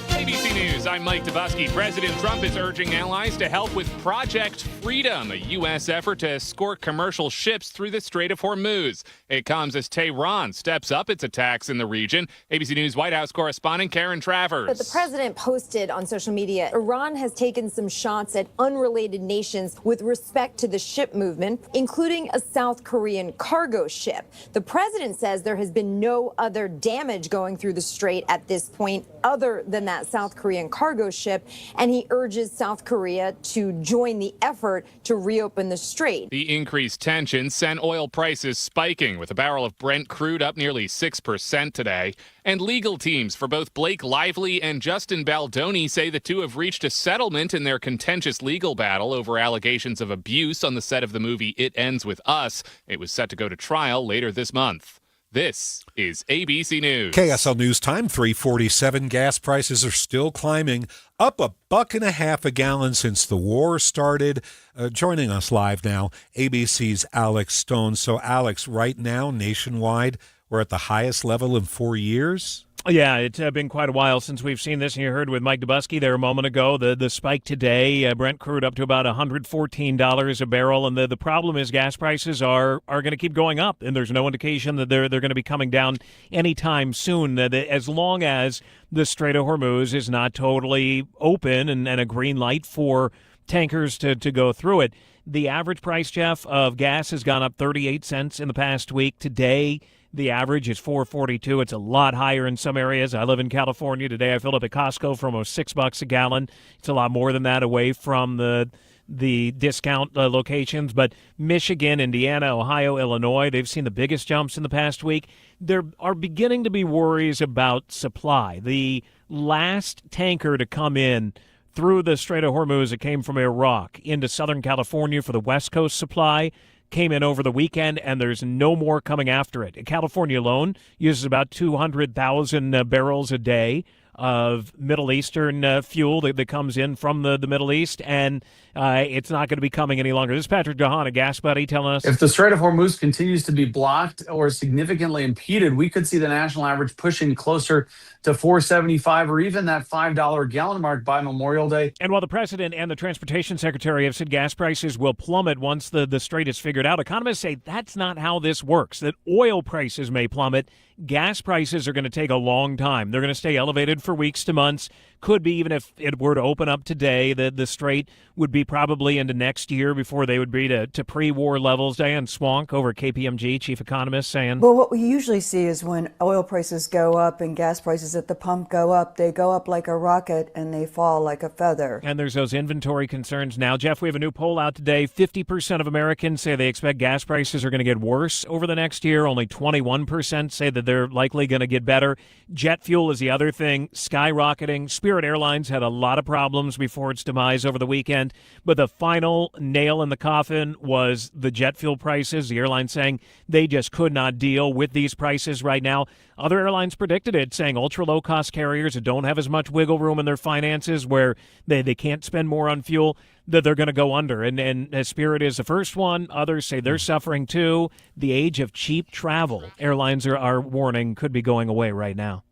Speaker 9: ABC News, I'm Mike Dubusky. President Trump is urging allies to help with Project Freedom, a U.S. effort to escort commercial ships through the Strait of Hormuz. It comes as Tehran steps up its attacks in the region. ABC News White House correspondent Karen Travers.
Speaker 10: But the president posted on social media, Iran has taken some shots at unrelated nations with respect to the ship movement, including a South Korean cargo ship. The president says there has been no other damage going through the strait at this point other than that South Korean cargo ship, and he urges South Korea to join the effort to reopen the strait.
Speaker 9: The increased tensions sent oil prices spiking, with a barrel of Brent crude up nearly 6% today. And legal teams for both Blake Lively and Justin Baldoni say the two have reached a settlement in their contentious legal battle over allegations of abuse on the set of the movie It Ends With Us. It was set to go to trial later this month. This is ABC News.
Speaker 1: KSL News Time 3:47. Gas prices are still climbing, up $1.50 a gallon since the war started. Joining us live now, ABC's Alex Stone. So, Alex, right now, nationwide, we're at the highest level in 4 years?
Speaker 15: Yeah, it's been quite a while since we've seen this. And you heard with Mike Dubusky there a moment ago, the spike today, Brent crude up to about $114 a barrel. And the problem is gas prices are going to keep going up. And there's no indication that they're going to be coming down anytime soon, as long as the Strait of Hormuz is not totally open and a green light for tankers to go through it. The average price, Jeff, of gas has gone up 38 cents in the past week. Today, the average is $4.42. It's a lot higher in some areas. I live in California. Today I filled up at Costco for almost $6 a gallon. It's a lot more than that away from the discount locations. But Michigan, Indiana, Ohio, Illinois, they've seen the biggest jumps in the past week. There are beginning to be worries about supply. The last tanker to come in through the Strait of Hormuz, it came from Iraq into Southern California for the West Coast supply, came in over the weekend, and there's no more coming after it. California alone uses about 200,000 barrels a day of Middle Eastern fuel that comes in from the Middle East, and it's not going to be coming any longer. This is Patrick DeHaan, a gas buddy, telling us.
Speaker 23: If the Strait of Hormuz continues to be blocked or significantly impeded, we could see the national average pushing closer to $4.75 or even that $5 a gallon mark by Memorial Day.
Speaker 15: And while the president and the transportation secretary have said gas prices will plummet once the strait is figured out, economists say that's not how this works, that oil prices may plummet. Gas prices are going to take a long time. They're going to stay elevated for weeks to months. Could be, even if it were to open up today, the strait would be probably into next year before they would be to pre-war levels. Diane Swank over at KPMG, chief economist, saying,
Speaker 24: well, what we usually see is when oil prices go up and gas prices at the pump go up, they go up like a rocket and they fall like a feather.
Speaker 15: And there's those inventory concerns now. Jeff, we have a new poll out today. 50% of Americans say they expect gas prices are going to get worse over the next year. Only 21% say that they're likely going to get better. Jet fuel is the other thing, skyrocketing. Spirit Airlines had a lot of problems before its demise over the weekend, but the final nail in the coffin was the jet fuel prices. The airline saying they just could not deal with these prices right now. Other airlines predicted it, saying ultra-low-cost carriers that don't have as much wiggle room in their finances where they can't spend more on fuel, that they're going to go under. And Spirit is the first one. Others say they're suffering too. The age of cheap travel, airlines are warning, could be going away right now.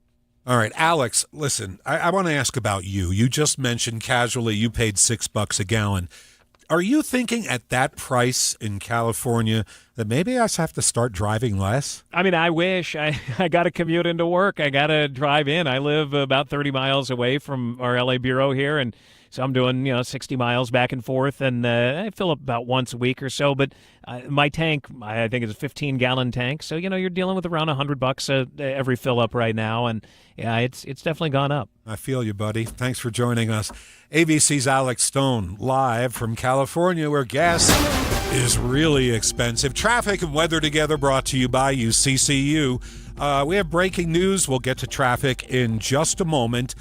Speaker 1: All right, Alex, listen, I want to ask about you. You just mentioned casually you paid $6 a gallon. Are you thinking at that price in California that maybe I just have to start driving less?
Speaker 15: I mean, I wish. I got to commute into work. I got to drive in. I live about 30 miles away from our LA bureau here, and so I'm doing 60 miles back and forth, and I fill up about once a week or so. But my tank, I think, is a 15-gallon tank, so you're dealing with around $100 every fill up right now, and yeah, it's definitely gone up.
Speaker 1: I feel you, buddy. Thanks for joining us. ABC's Alex Stone, live from California, where gas is really expensive. Traffic and weather together, brought to you by UCCU. We have breaking news. We'll get to traffic in just a moment.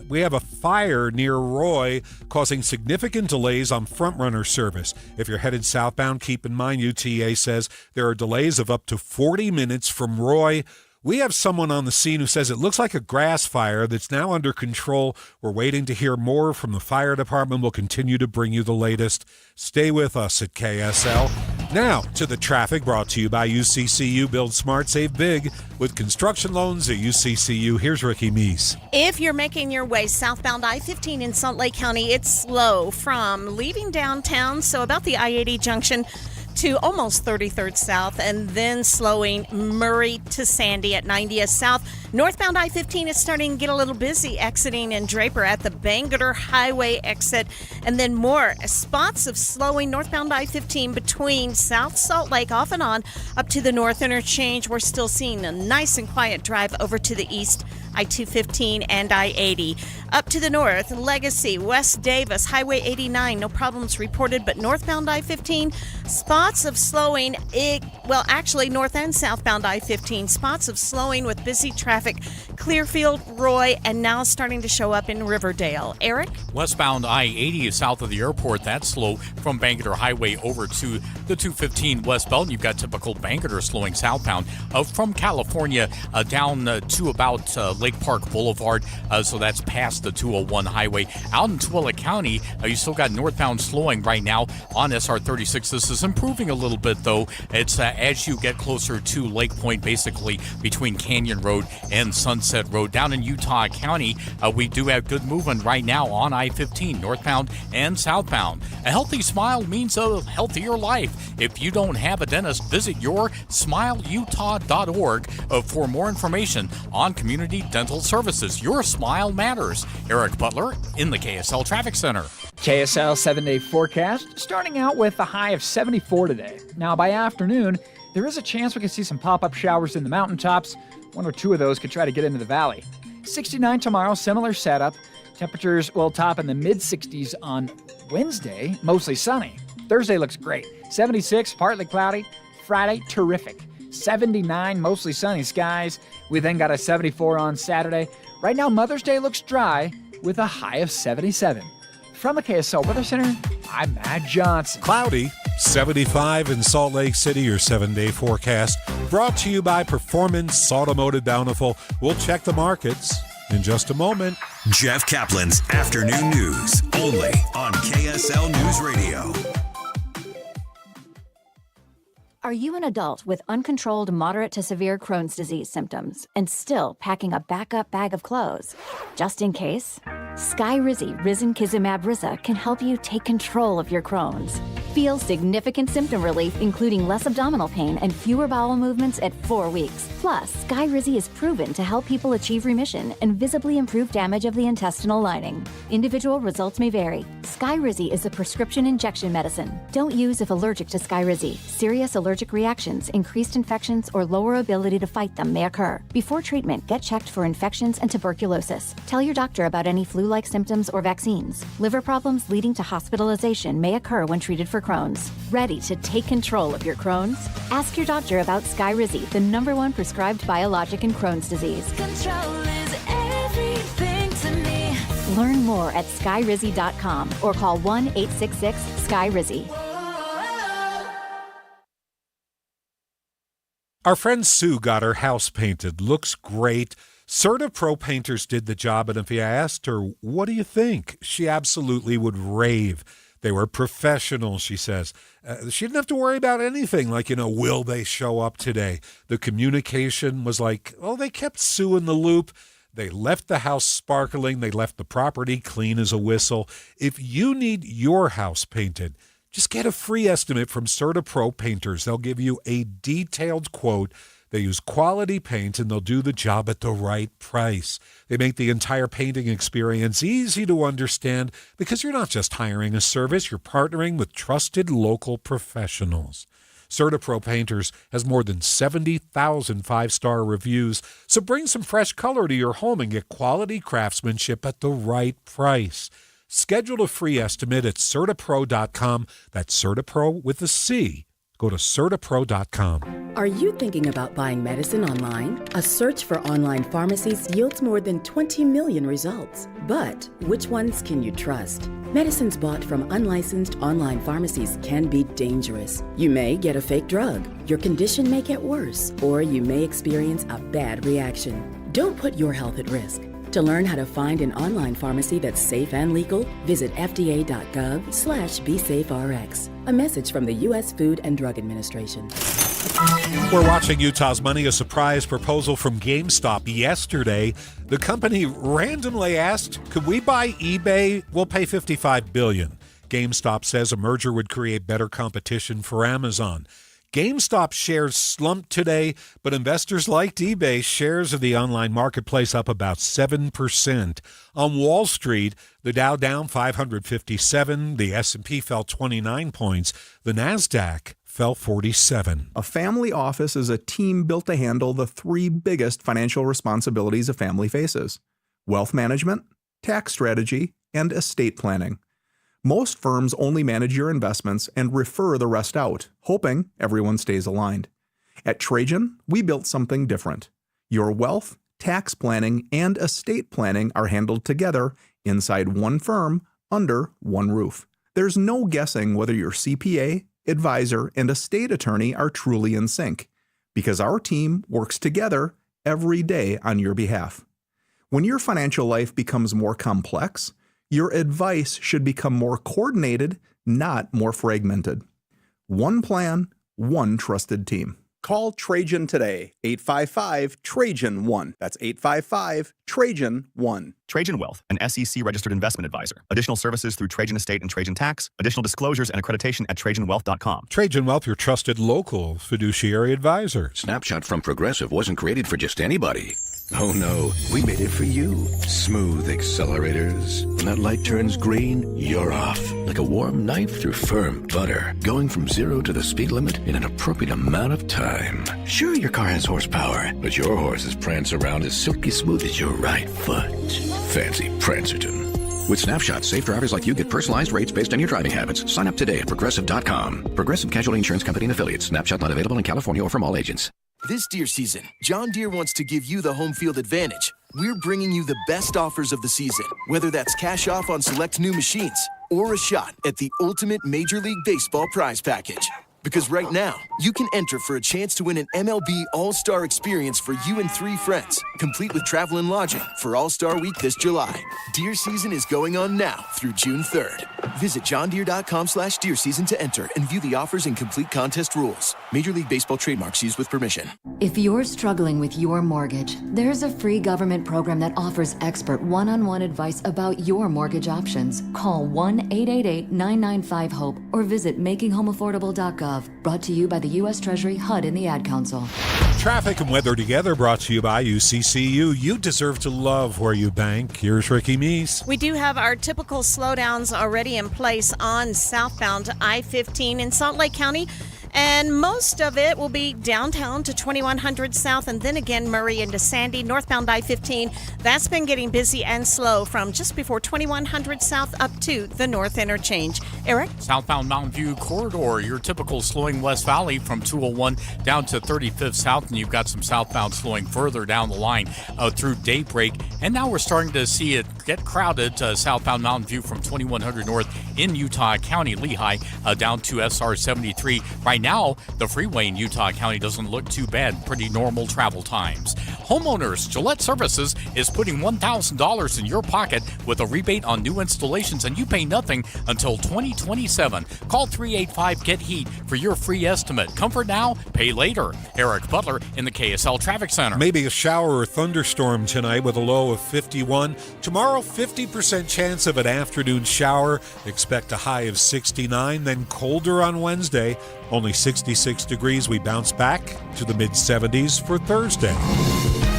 Speaker 1: We have a fire near Roy causing significant delays on front-runner service. If you're headed southbound, keep in mind UTA says there are delays of up to 40 minutes from Roy. We have someone on the scene who says it looks like a grass fire that's now under control. We're waiting to hear more from the fire department. We'll continue to bring you the latest. Stay with us at KSL. Now to the traffic, brought to you by UCCU. Build smart, save big with construction loans at UCCU. Here's Ricky Meese.
Speaker 8: If you're making your way southbound I-15 in Salt Lake County, it's slow from leaving downtown, so about the I-80 junction, to almost 33rd South, and then slowing Murray to Sandy at 90th South. Northbound I-15 is starting to get a little busy exiting in Draper at the Bangor Highway exit, and then more spots of slowing northbound I-15 between South Salt Lake off and on up to the north interchange. We're still seeing a nice and quiet drive over to the east, I-215 and I-80. Up to the north, Legacy, West Davis, Highway 89, no problems reported, but northbound I-15, spots of slowing, actually north and southbound I-15, spots of slowing with busy traffic, Clearfield, Roy, and now starting to show up in Riverdale. Eric?
Speaker 18: Westbound I-80 is south of the airport. That's slow from Bangor Highway over to the 215 westbound. You've got typical Bangor slowing southbound from California down to about Lake Park Boulevard, so that's past the 201 highway. Out in Tooele County, you still got northbound slowing right now on SR 36. This is improving a little bit, though. It's as you get closer to Lake Point, basically between Canyon Road and Sunset Road. Down in Utah County, we do have good movement right now on I-15, northbound and southbound. A healthy smile means a healthier life. If you don't have a dentist, visit yoursmileutah.org for more information on community dental services. Your smile matters. Eric Butler in the KSL Traffic Center.
Speaker 19: KSL 7-day forecast, starting out with a high of 74 today. Now, by afternoon, there is a chance we can see some pop-up showers in the mountaintops. One or two of those could try to get into the valley. 69 tomorrow, similar setup. Temperatures will top in the mid-60s on Wednesday, mostly sunny. Thursday looks great. 76, partly cloudy. Friday, terrific. 79, mostly sunny skies. We then got a 74 on Saturday. Right now, Mother's Day looks dry with a high of 77. From the KSL Weather Center, I'm Matt Johnson.
Speaker 1: Cloudy, 75 in Salt Lake City, your 7-day forecast. Brought to you by Performance Automotive Bountiful. We'll check the markets in just a moment.
Speaker 12: Jeff Kaplan's Afternoon News, only on KSL News Radio.
Speaker 3: Are you an adult with uncontrolled moderate to severe Crohn's disease symptoms and still packing a backup bag of clothes? Just in case? Skyrizi Risankizumab Risa can help you take control of your Crohn's. Feel significant symptom relief, including less abdominal pain and fewer bowel movements at 4 weeks. Plus, Skyrizi is proven to help people achieve remission and visibly improve damage of the intestinal lining. Individual results may vary. Skyrizi is a prescription injection medicine. Don't use if allergic to Skyrizi. Serious allergic reactions, increased infections, or lower ability to fight them may occur. Before treatment, get checked for infections and tuberculosis. Tell your doctor about any flu-like symptoms or vaccines. Liver problems leading to hospitalization may occur when treated for Crohn's. Ready to take control of your Crohn's? Ask your doctor about Skyrizi, the #1 prescribed biologic in Crohn's disease.
Speaker 11: Control is everything to me.
Speaker 3: Learn more at skyrizzy.com or call 1-866-SKY-RIZZY.
Speaker 1: Our friend Sue got her house painted. Looks great. Serta Pro Painters did the job, and if you asked her, what do you think? She absolutely would rave. They were professional, she says. She didn't have to worry about anything like, will they show up today? The communication was like, they kept Sue in the loop. They left the house sparkling. They left the property clean as a whistle. If you need your house painted, just get a free estimate from Serta Pro Painters. They'll give you a detailed quote. They use quality paint, and they'll do the job at the right price. They make the entire painting experience easy to understand because you're not just hiring a service, you're partnering with trusted local professionals. Serta Pro Painters has more than 70,000 five-star reviews, so bring some fresh color to your home and get quality craftsmanship at the right price. Schedule a free estimate at CertaPro.com. That's CertaPro with a C. Go to CertaPro.com.
Speaker 2: Are you thinking about buying medicine online? A search for online pharmacies yields more than 20 million results. But which ones can you trust? Medicines bought from unlicensed online pharmacies can be dangerous. You may get a fake drug, your condition may get worse, or you may experience a bad reaction. Don't put your health at risk. To learn how to find an online pharmacy that's safe and legal, visit fda.gov/BeSafeRx. A message from the U.S. Food and Drug Administration.
Speaker 1: We're watching Utah's Money, a surprise proposal from GameStop yesterday. The company randomly asked, could we buy eBay? We'll pay $55 billion. GameStop says a merger would create better competition for Amazon. GameStop shares slumped today, but investors liked eBay. Shares of the online marketplace up about 7%. On Wall Street, the Dow down 557, the S&P fell 29 points, the NASDAQ fell 47.
Speaker 11: A family office is a team built to handle the three biggest financial responsibilities a family faces: wealth management, tax strategy, and estate planning. Most firms only manage your investments and refer the rest out, hoping everyone stays aligned. At Trajan, we built something different. Your wealth, tax planning, and estate planning are handled together inside one firm under one roof. There's no guessing whether your CPA, advisor, and estate attorney are truly in sync, because our team works together every day on your behalf. When your financial life becomes more complex, your advice should become more coordinated, not more fragmented. One plan, one trusted team. Call Trajan today, 855-TRAJAN-1. That's 855-TRAJAN-1.
Speaker 14: Trajan Wealth, an SEC-registered investment advisor. Additional services through Trajan Estate and Trajan Tax. Additional disclosures and accreditation at TrajanWealth.com.
Speaker 1: Trajan Wealth, your trusted local fiduciary advisor.
Speaker 20: Snapshot from Progressive wasn't created for just anybody. Oh no, we made it for you. Smooth accelerators. When that light turns green, you're off. Like a warm knife through firm butter. Going from 0 to the speed limit in an appropriate amount of time. Sure, your car has horsepower, but your horses prance around as silky smooth as your right foot. Fancy Prancerton. With Snapshot, safe drivers like you get personalized rates based on your driving habits. Sign up today at Progressive.com. Progressive Casualty Insurance Company and Affiliates. Snapshot not available in California or from all agents.
Speaker 16: This deer season, John Deere wants to give you the home field advantage. We're bringing you the best offers of the season, whether that's cash off on select new machines or a shot at the ultimate Major League Baseball prize package. Because right now, you can enter for a chance to win an MLB All-Star experience for you and 3 friends, complete with travel and lodging for All-Star Week this July. Deer season is going on now through June 3rd. Visit johndeere.com/deer season to enter and view the offers and complete contest rules. Major League Baseball trademarks used with permission.
Speaker 25: If you're struggling with your mortgage, there's a free government program that offers expert one-on-one advice about your mortgage options. Call 1-888-995-HOPE or visit makinghomeaffordable.gov. Brought to you by the U.S. Treasury, HUD, and the Ad Council.
Speaker 1: Traffic and weather together brought to you by UCCU. You deserve to love where you bank. Here's Ricky Meese.
Speaker 8: We do have our typical slowdowns already in place on southbound I-15 in Salt Lake County. And most of it will be downtown to 2100 South and then again Murray into Sandy. Northbound I-15, that's been getting busy and slow from just before 2100 South up to the North Interchange. Eric?
Speaker 18: Southbound Mountain View Corridor, your typical slowing West Valley from 201 down to 35th South, and you've got some southbound slowing further down the line through daybreak. And now we're starting to see it get crowded southbound Mountain View from 2100 North in Utah County, Lehigh, down to SR 73. Right now, the freeway in Utah County doesn't look too bad. Pretty normal travel times. Homeowners, Gillette Services is putting $1,000 in your pocket with a rebate on new installations, and you pay nothing until 2027. Call 385-GET-HEAT for your free estimate. Comfort now, pay later. Eric Butler in the KSL Traffic Center.
Speaker 1: Maybe a shower or thunderstorm tonight with a low of 51. Tomorrow, 50% chance of an afternoon shower. Expect a high of 69, then colder on Wednesday. Only 66 degrees. We bounce back to the mid-70s for Thursday.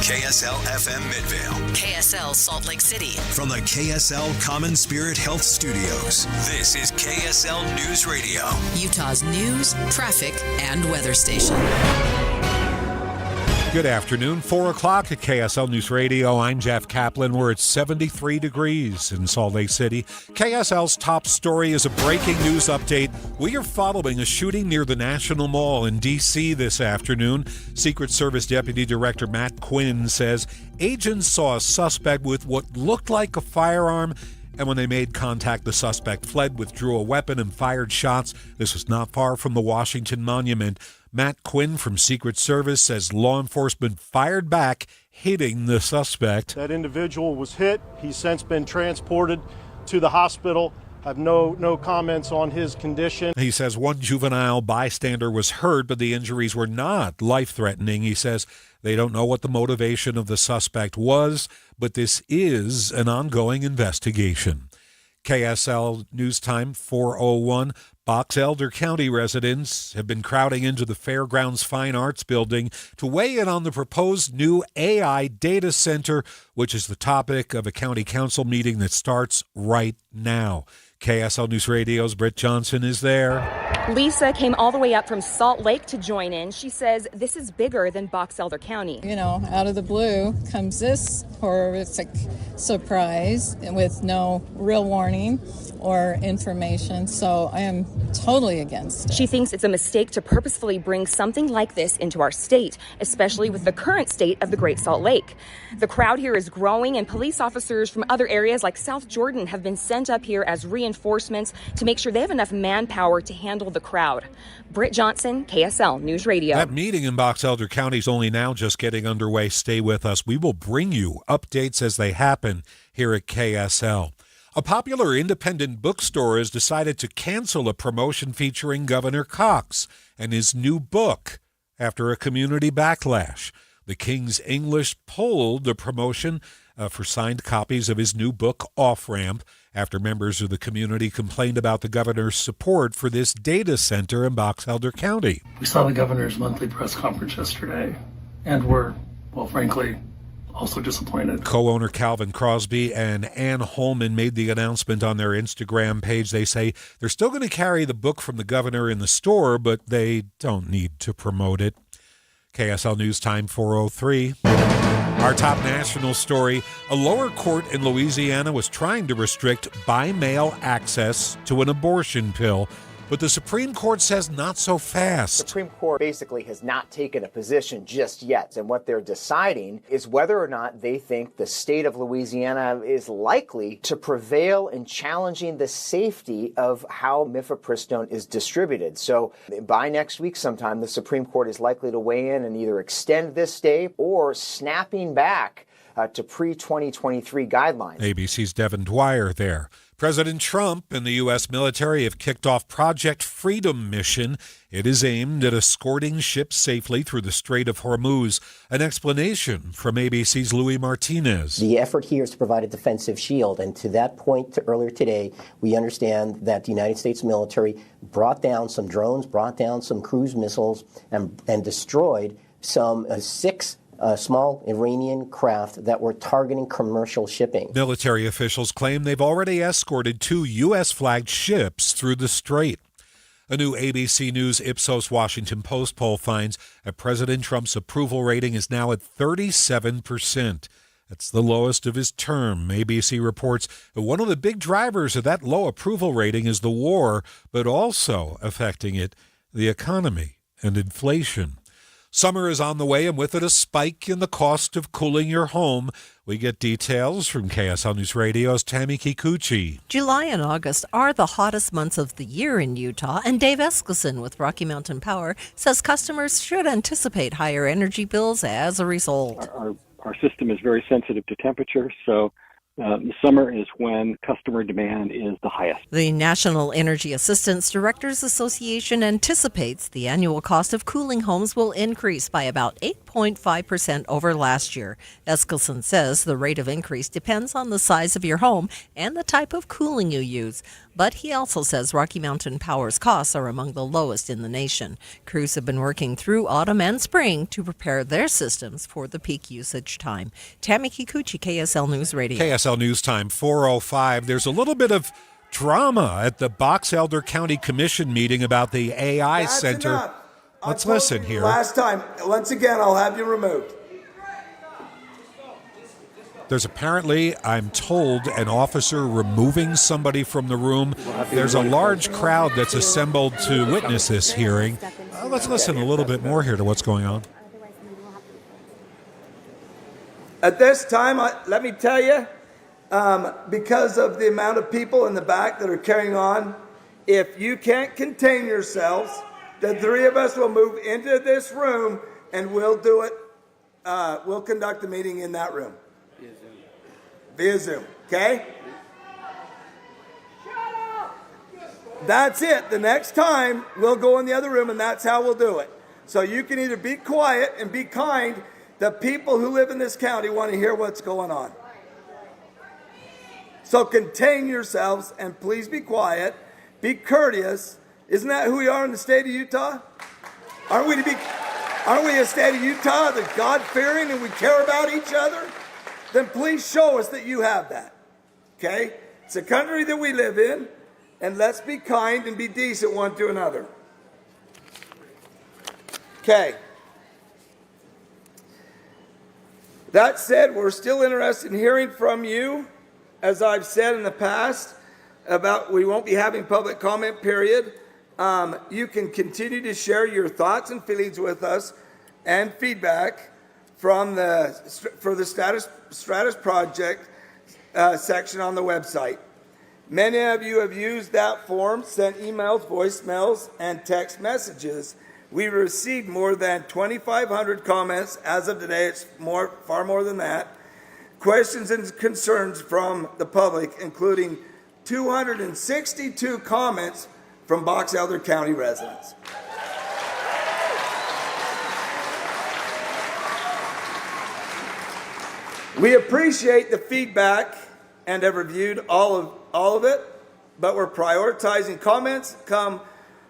Speaker 12: KSL FM Midvale.
Speaker 4: KSL Salt Lake City.
Speaker 12: From the KSL Common Spirit Health Studios, this is KSL News Radio.
Speaker 4: Utah's news, traffic, and weather station.
Speaker 1: Good afternoon, 4 o'clock at KSL News Radio. I'm Jeff Caplan. We're at 73 degrees in Salt Lake City. KSL's top story is a breaking news update. We are following a shooting near the National Mall in D.C. this afternoon. Secret Service Deputy Director Matt Quinn says agents saw a suspect with what looked like a firearm, and when they made contact, the suspect fled, withdrew a weapon, and fired shots. This was not far from the Washington Monument. Matt Quinn from Secret Service says law enforcement fired back, hitting the suspect.
Speaker 5: That individual was hit. He's since been transported to the hospital. I have no comments on his condition.
Speaker 1: He says one juvenile bystander was hurt, but the injuries were not life-threatening. He says they don't know what the motivation of the suspect was, but this is an ongoing investigation. KSL News Time 4:01. Box Elder County residents have been crowding into the Fairgrounds Fine Arts Building to weigh in on the proposed new AI data center, which is the topic of a county council meeting that starts right now. KSL News Radio's Britt Johnson is there.
Speaker 6: Lisa came all the way up from Salt Lake to join in. She says this is bigger than Box Elder County.
Speaker 17: You know, out of the blue comes this horrific surprise with no real warning or information, so I am totally against it.
Speaker 6: She thinks it's a mistake to purposefully bring something like this into our state, especially with the current state of the Great Salt Lake. The crowd here is growing, and police officers from other areas like South Jordan have been sent up here as reinforcements to make sure they have enough manpower to handle the crowd. Britt Johnson, KSL News Radio.
Speaker 1: That meeting in Box Elder County is only now just getting underway. Stay with us. We will bring you updates as they happen here at KSL. A popular independent bookstore has decided to cancel a promotion featuring Governor Cox and his new book after a community backlash. The King's English pulled the promotion for signed copies of his new book, Off Ramp, after members of the community complained about the governor's support for this data center in Box Elder County.
Speaker 22: We saw the governor's monthly press conference yesterday, and we're, well, frankly, also disappointed.
Speaker 1: Co-owner Calvin Crosby and Ann Holman made the announcement on their Instagram page. They say they're still going to carry the book from the governor in the store, but they don't need to promote it. KSL News Time 4:03. Our top national story, a lower court in Louisiana was trying to restrict by-mail access to an abortion pill, but the Supreme Court says not so fast.
Speaker 26: The Supreme Court basically has not taken a position just yet, and what they're deciding is whether or not they think the state of Louisiana is likely to prevail in challenging the safety of how mifepristone is distributed. So by next week sometime, the Supreme Court is likely to weigh in and either extend this stay or snapping back to pre-2023 guidelines.
Speaker 1: ABC's Devin Dwyer there. President Trump and the U.S. military have kicked off Project Freedom mission. It is aimed at escorting ships safely through the Strait of Hormuz. An explanation from ABC's Louis Martinez.
Speaker 27: The effort here is to provide a defensive shield, and to that point earlier today, we understand that the United States military brought down some drones, brought down some cruise missiles, and destroyed some six small Iranian craft that were targeting commercial shipping.
Speaker 1: Military officials claim they've already escorted 2 U.S.-flagged ships through the strait. A new ABC News Ipsos Washington Post poll finds that President Trump's approval rating is now at 37%. That's the lowest of his term. ABC reports that one of the big drivers of that low approval rating is the war, but also affecting it, the economy and inflation. Summer is on the way, and with it a spike in the cost of cooling your home. We get details from KSL News Radio's Tammy Kikuchi.
Speaker 7: July and August are the hottest months of the year in Utah, and Dave Eskelson with Rocky Mountain Power says customers should anticipate higher energy bills as a result.
Speaker 9: Our system is very sensitive to temperature, so the summer is when customer demand is the highest.
Speaker 7: The National Energy Assistance Directors Association anticipates the annual cost of cooling homes will increase by about 8.5% over last year. Eskelson says the rate of increase depends on the size of your home and the type of cooling you use. But he also says Rocky Mountain Power's costs are among the lowest in the nation. Crews have been working through autumn and spring to prepare their systems for the peak usage time. Tammy Kikuchi, KSL News Radio.
Speaker 1: KSL News Time, 4:05. There's a little bit of drama at the Box Elder County Commission meeting about the AI
Speaker 10: That's
Speaker 1: Center.
Speaker 10: enough.
Speaker 1: Let's listen here.
Speaker 10: Last time, once again, I'll have you removed.
Speaker 1: There's apparently, I'm told, an officer removing somebody from the room. There's a large crowd that's assembled to witness this hearing. Let's listen a little bit more here to what's going on.
Speaker 10: At this time, let me tell you, because of the amount of people in the back that are carrying on, if you can't contain yourselves, the three of us will move into this room and we'll do it. We'll conduct the meeting in that room. Via Zoom, okay? That's it. The next time, we'll go in the other room, and that's how we'll do it. So you can either be quiet and be kind. The people who live in this county want to hear what's going on. So contain yourselves, and please be quiet. Be courteous. Isn't that who we are in the state of Utah? Aren't we a state of Utah that's God-fearing and we care about each other? Then please show us that you have that, okay? It's a country that we live in, and let's be kind and be decent one to another. Okay. That said, we're still interested in hearing from you. As I've said in the past, we won't be having public comment period. You can continue to share your thoughts and feelings with us and feedback for the Stratus Project section on the website. Many of you have used that form, sent emails, voicemails, and text messages. We received more than 2,500 comments as of today. It's far more than that. Questions and concerns from the public, including 262 comments from Box Elder County residents. We appreciate the feedback and have reviewed all of it, but we're prioritizing comments come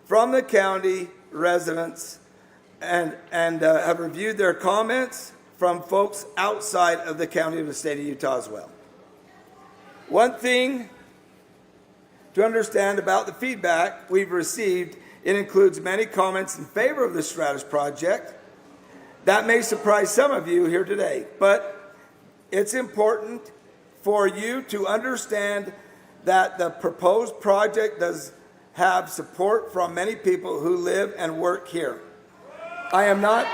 Speaker 10: from the county residents and have reviewed their comments from folks outside of the county of the state of Utah as well. One thing to understand about the feedback we've received, it includes many comments in favor of the Stratus Project. That may surprise some of you here today, but it's important for you to understand that the proposed project does have support from many people who live and work here. I'm not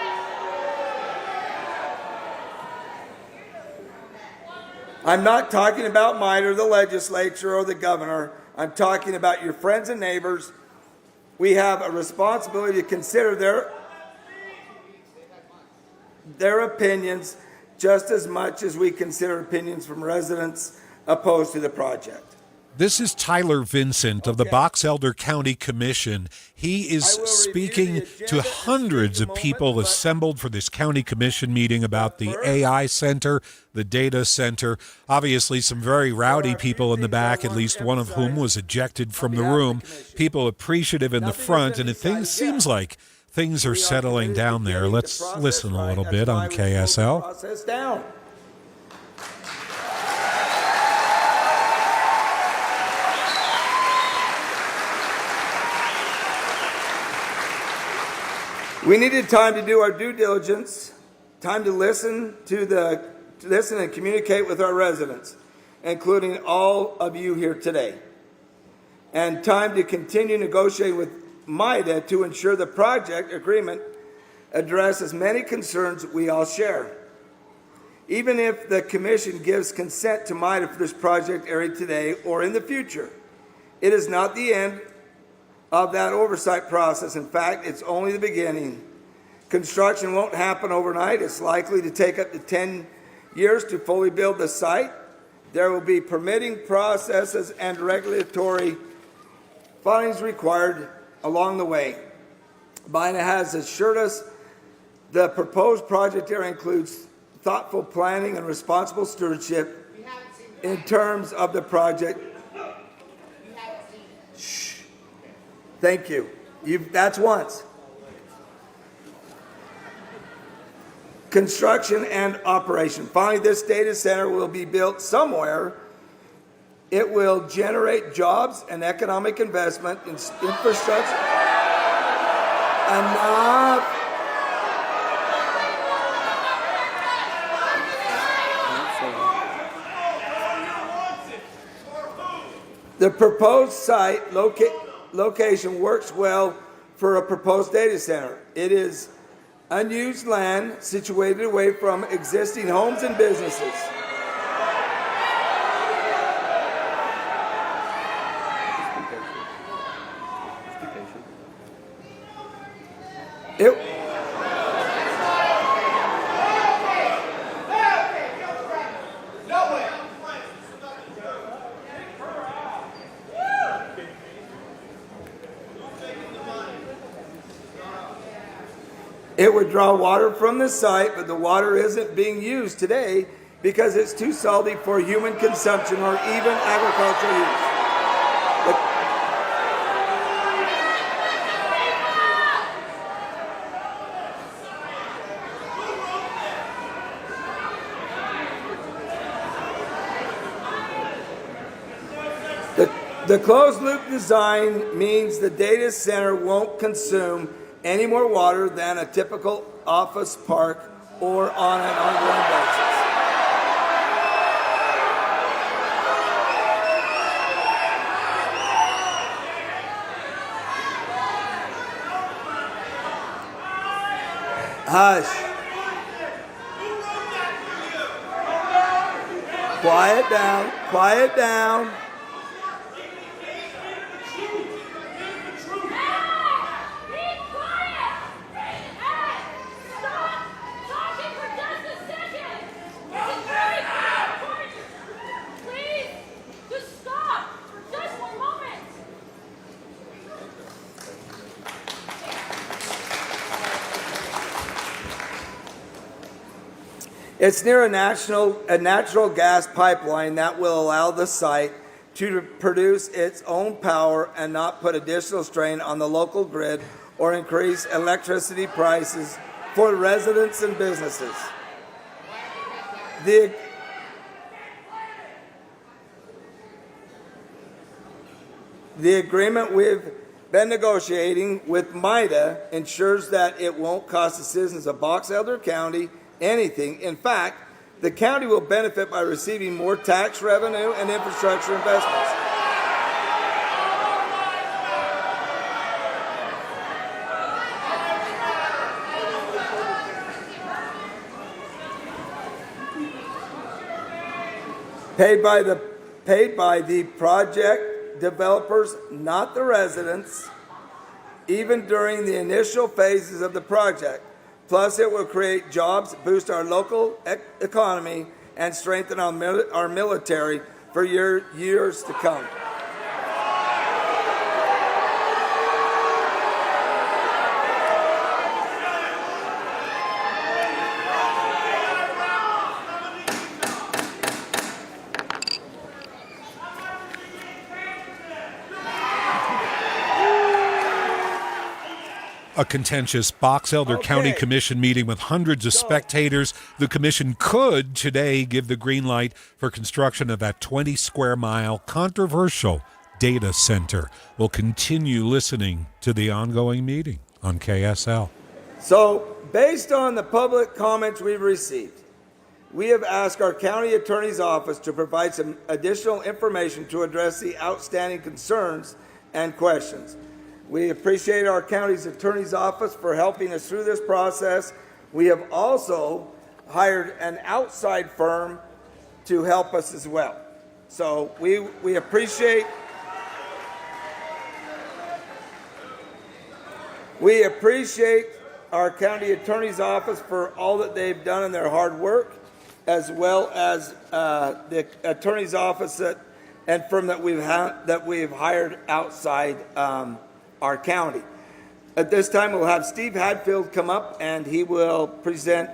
Speaker 10: talking about mine or the legislature or the governor. I'm talking about your friends and neighbors. We have a responsibility to consider their opinions just as much as we consider opinions from residents opposed to the project.
Speaker 1: This is Tyler Vincent of the Box Elder County Commission. He is speaking to hundreds of people assembled for this county commission meeting about the AI Center, the data center. Obviously, some very rowdy people in the back, at least one of whom was ejected from the room. People appreciative in the front, and it seems like things are settling down there. Let's listen a little bit on KSL.
Speaker 10: We needed time to do our due diligence, time to listen and communicate with our residents, including all of you here today, and time to continue negotiating with MIDA to ensure the project agreement addresses many concerns we all share. Even if the Commission gives consent to MIDA for this project area today or in the future, it is not the end of that oversight process. In fact, it's only the beginning. Construction won't happen overnight. It's likely to take up to 10 years to fully build the site. There will be permitting processes and regulatory findings required along the way. MIDA has assured us the proposed project area includes thoughtful planning and responsible stewardship in terms of the project. Shh. Thank you. That's once. Construction and operation. Finally, this data center will be built somewhere. It will generate jobs and economic investment in infrastructure. Enough. The proposed site location works well for a proposed data center. It is unused land situated away from existing homes and businesses. It would draw water from the site, but the water isn't being used today because it's too salty for human consumption or even agricultural use. The closed-loop design means the data center won't consume any more water than a typical office park or on an ongoing basis. Hush. Quiet down. Quiet down. It's near a natural gas pipeline that will allow the site to produce its own power and not put additional strain on the local grid or increase electricity prices for residents and businesses. The agreement we've been negotiating with MIDA ensures that it won't cost the citizens of Box Elder County anything. In fact, the county will benefit by receiving more tax revenue and infrastructure investments. Paid by the project developers, not the residents, even during the initial phases of the project. Plus, it will create jobs, boost our local economy, and strengthen our military for years to come.
Speaker 1: A contentious Box Elder County Commission meeting with hundreds of spectators. The commission could today give the green light for construction of that 20-square-mile controversial data center. We'll continue listening to the ongoing meeting on KSL.
Speaker 10: So, based on the public comments we've received, we have asked our county attorney's office to provide some additional information to address the outstanding concerns and questions. We appreciate our county's attorney's office for helping us through this process. We have also hired an outside firm to help us as well. So we appreciate our county attorney's office for all that they've done in their hard work, as well as the attorney's office and firm that we've hired outside our county. At this time, we'll have Steve Hadfield come up and he will present.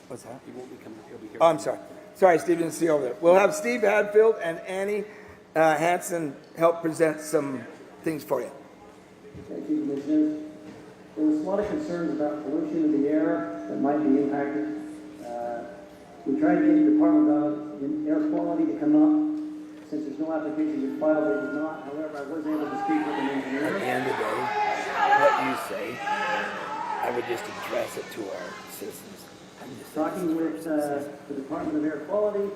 Speaker 10: What's that? Oh, I'm sorry. Sorry, Steve didn't see over there. We'll have Steve Hadfield and Annie Hansen help present some things for you.
Speaker 3: Thank you, Commissioners. There was a lot of concerns about pollution in the air that might be impacted. We tried to get the Department of Air Quality to come up. Since there's no application been filed, they did not. However, I was able to speak with an engineer.
Speaker 13: At the end of the day, what you say, I would just address it to our citizens.
Speaker 3: Talking with the Department of Air Quality,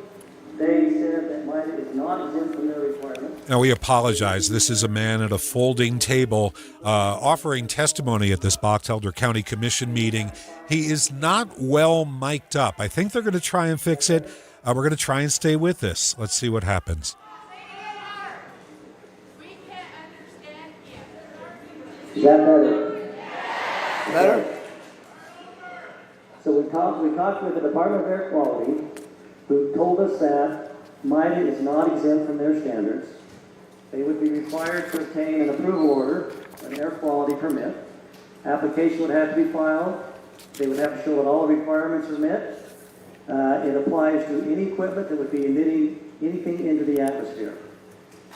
Speaker 3: they said that MIDA is not exempt from their requirements.
Speaker 1: Now, we apologize. This is a man at a folding table offering testimony at this Box Elder County Commission meeting. He is not well mic'd up. I think they're going to try and fix it. We're going to try and stay with this. Let's see what happens.
Speaker 3: Is that better? Better? So we talked with the Department of Air Quality, who told us that MIDA is not exempt from their standards. They would be required to obtain an approval order, an air quality permit. Application would have to be filed. They would have to show that all the requirements are met. It applies to any equipment that would be emitting anything into the atmosphere.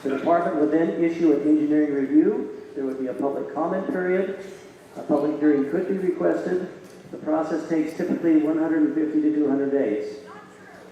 Speaker 3: The department would then issue an engineering review. There would be a public comment period. A public hearing could be requested. The process takes typically 150 to 200 days.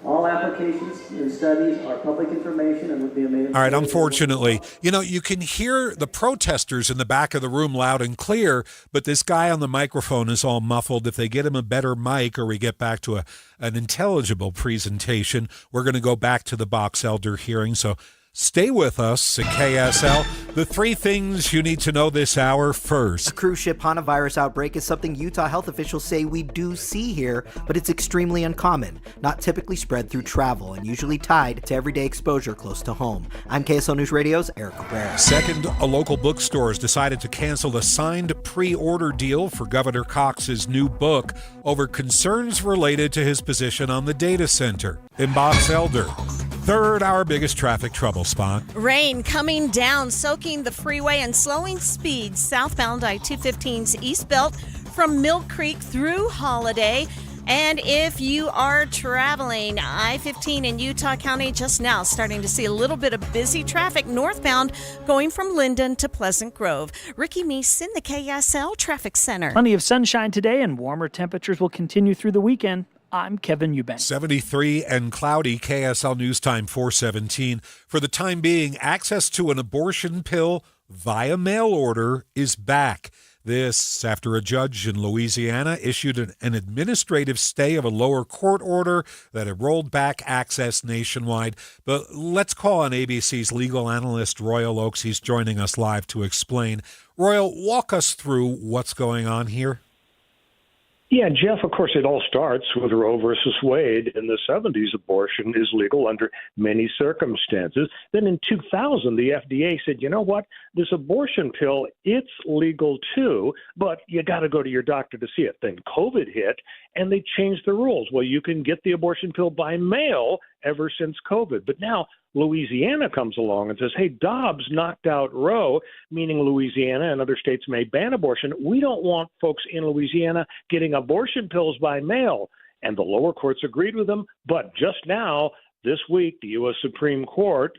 Speaker 3: All applications and studies are public information and would be made.
Speaker 1: All right, unfortunately, you can hear the protesters in the back of the room loud and clear, but this guy on the microphone is all muffled. If they get him a better mic or we get back to an intelligible presentation, we're going to go back to the Box Elder hearing. So stay with us at KSL. The three things you need to know this hour first.
Speaker 26: A cruise ship hantavirus outbreak is something Utah health officials say we do see here, but it's extremely uncommon, not typically spread through travel, and usually tied to everyday exposure close to home. I'm KSL News Radio's Eric Cabrera.
Speaker 1: Second, a local bookstore has decided to cancel a signed pre-order deal for Governor Cox's new book over concerns related to his position on the data center. In Box Elder. Third, our biggest traffic trouble spot.
Speaker 8: Rain coming down, soaking the freeway and slowing speeds southbound I-215's East Belt from Mill Creek through Holiday. And if you are traveling I-15 in Utah County just now, starting to see a little bit of busy traffic northbound going from Linden to Pleasant Grove. Ricky Meese in the KSL Traffic Center.
Speaker 15: Plenty of sunshine today and warmer temperatures will continue through the weekend. I'm Kevin Eubank.
Speaker 1: 73 and cloudy, KSL News Time 417. For the time being, access to an abortion pill via mail order is back. This after a judge in Louisiana issued an administrative stay of a lower court order that had rolled back access nationwide. But let's call on ABC's legal analyst, Royal Oakes. He's joining us live to explain. Royal, walk us through what's going on here.
Speaker 19: Yeah, Jeff, of course, it all starts with Roe versus Wade. In the 70s, abortion is legal under many circumstances. Then in 2000, the FDA said, you know what, this abortion pill, it's legal too, but you got to go to your doctor to see it. Then COVID hit, and they changed the rules. Well, you can get the abortion pill by mail ever since COVID. But now Louisiana comes along and says, hey, Dobbs knocked out Roe, meaning Louisiana and other states may ban abortion. We don't want folks in Louisiana getting abortion pills by mail. And the lower courts agreed with them. But just now, this week, the U.S. Supreme Court,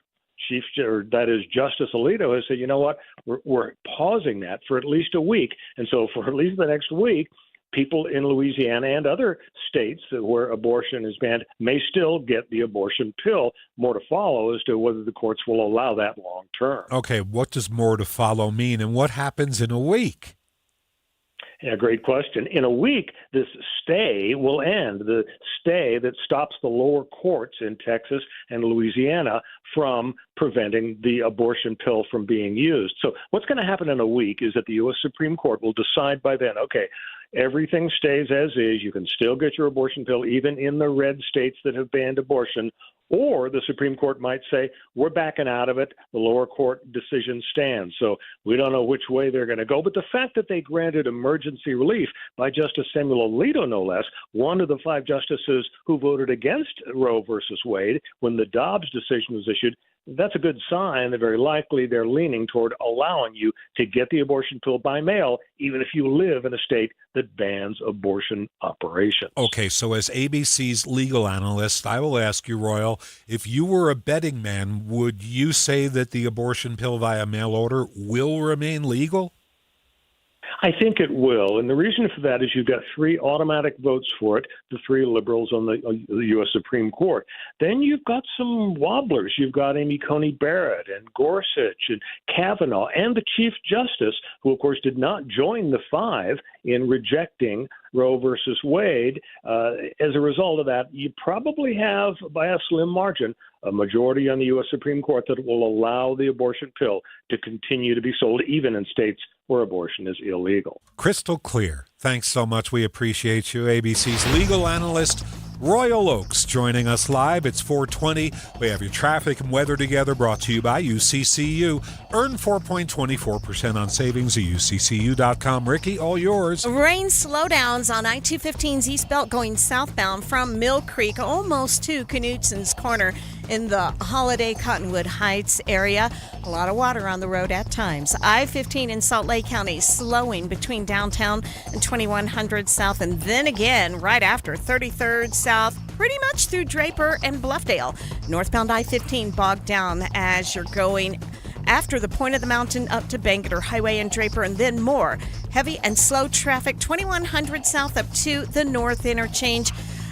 Speaker 19: Justice Alito has said, you know what, we're pausing that for at least a week. And so for at least the next week, people in Louisiana and other states where abortion is banned may still get the abortion pill. More to follow as to whether the courts will allow that long term.
Speaker 1: Okay, what does more to follow mean, and what happens in a week?
Speaker 19: Yeah, great question. In a week, this stay will end, the stay that stops the lower courts in Texas and Louisiana from preventing the abortion pill from being used. So what's going to happen in a week is that the U.S. Supreme Court will decide by then, okay, everything stays as is. You can still get your abortion pill even in the red states that have banned abortion. Or the Supreme Court might say, we're backing out of it. The lower court decision stands. So we don't know which way they're going to go. But the fact that they granted emergency relief by Justice Samuel Alito, no less, one of the 5 justices who voted against Roe versus Wade when the Dobbs decision was issued, that's a good sign that very likely they're leaning toward allowing you to get the abortion pill by mail, even if you live in a state that bans abortion operations.
Speaker 1: Okay, so as ABC's legal analyst, I will ask you, Royal, if you were a betting man, would you say that the abortion pill via mail order will remain legal?
Speaker 19: I think it will. And the reason for that is you've got 3 automatic votes for it, the 3 liberals on the U.S. Supreme Court. Then you've got some wobblers. You've got Amy Coney Barrett and Gorsuch and Kavanaugh and the Chief Justice, who, of course, did not join the 5 in rejecting Roe versus Wade. As a result of that, you probably have, by a slim margin, a majority on the U.S. Supreme Court that will allow the abortion pill to continue to be sold, even in states where abortion is illegal.
Speaker 1: Crystal clear. Thanks so much. We appreciate you. ABC's legal analyst, Royal Oakes, joining us live. It's 4:20. We have your traffic and weather together, brought to you by UCCU. Earn 4.24% on savings at UCCU.com. Ricky, all yours.
Speaker 8: Rain slowdowns on I-215's East Belt going southbound from Mill Creek almost to Knutson's Corner in the Holiday Cottonwood Heights area. A lot of water on the road at times. I-15 in Salt Lake County slowing between downtown and 2100 South, and then again right after 33rd South, pretty much through Draper and Bluffdale. Northbound I-15 bogged down as you're going after the point of the mountain up to Bangerter Highway and Draper, and then more heavy and slow traffic 2100 South up to the North Interchange.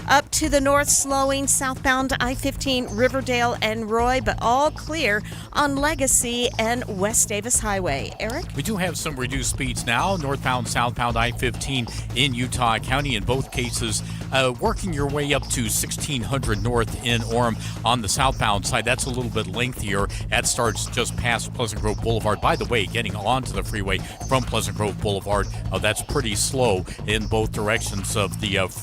Speaker 8: Up to the north, slowing southbound I-15, Riverdale and Roy, but all clear on Legacy and West Davis Highway. Eric?
Speaker 18: We do have some reduced speeds now, northbound, southbound I-15 in Utah County. In both cases, working your way up to 1600 north in Orem on the southbound side. That's a little bit lengthier. That starts just past Pleasant Grove Boulevard. By the way, getting onto the freeway from Pleasant Grove Boulevard, that's pretty slow in both directions of the of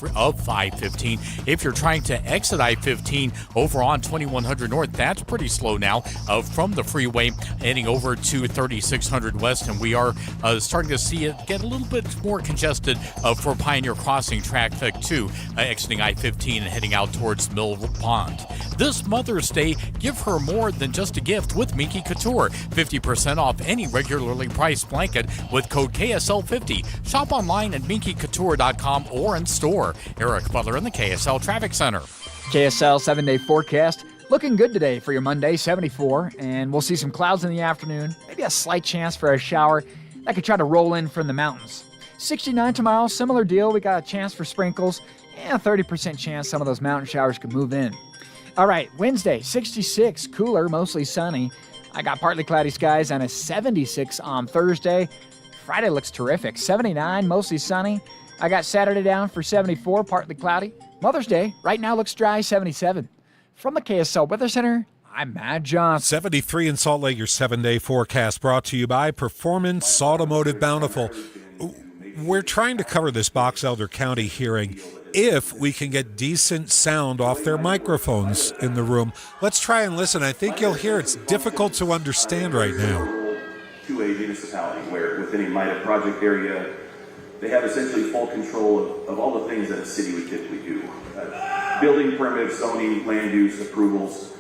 Speaker 18: I-15. If you're trying to exit I-15 over on 2100 North, that's pretty slow now from the freeway heading over to 3600 West, and we are starting to see it get a little bit more congested for Pioneer Crossing traffic too, exiting I-15 and heading out towards Mill Pond. This Mother's Day, give her more than just a gift with Minky Couture. 50% off any regularly priced blanket with code KSL50. Shop online at minkycouture.com or in store. Eric Butler in the KSL Traffic Center.
Speaker 2: KSL 7-day forecast. Looking good today for your Monday, 74, and we'll see some clouds in the afternoon. Maybe a slight chance for a shower that could try to roll in from the mountains. 69 tomorrow, similar deal. We got a chance for sprinkles and a 30% chance some of those mountain showers could move in. All right, Wednesday, 66, cooler, mostly sunny. I got partly cloudy skies and a 76 on Thursday. Friday looks terrific, 79, mostly sunny. I got Saturday down for 74, partly cloudy. Mother's Day right now looks dry, 77. From the KSL Weather Center, I'm Matt Johnson.
Speaker 1: 73 in Salt Lake, your 7-day forecast brought to you by Performance Automotive Bountiful. We're trying to cover this Box Elder County hearing if we can get decent sound off their microphones in the room. Let's try and listen. I think you'll hear it's difficult to understand right now.
Speaker 11: To a municipality where within a MIDA project area, they have essentially full control of all the things that a city would typically do. Building permits, zoning, land use, approvals.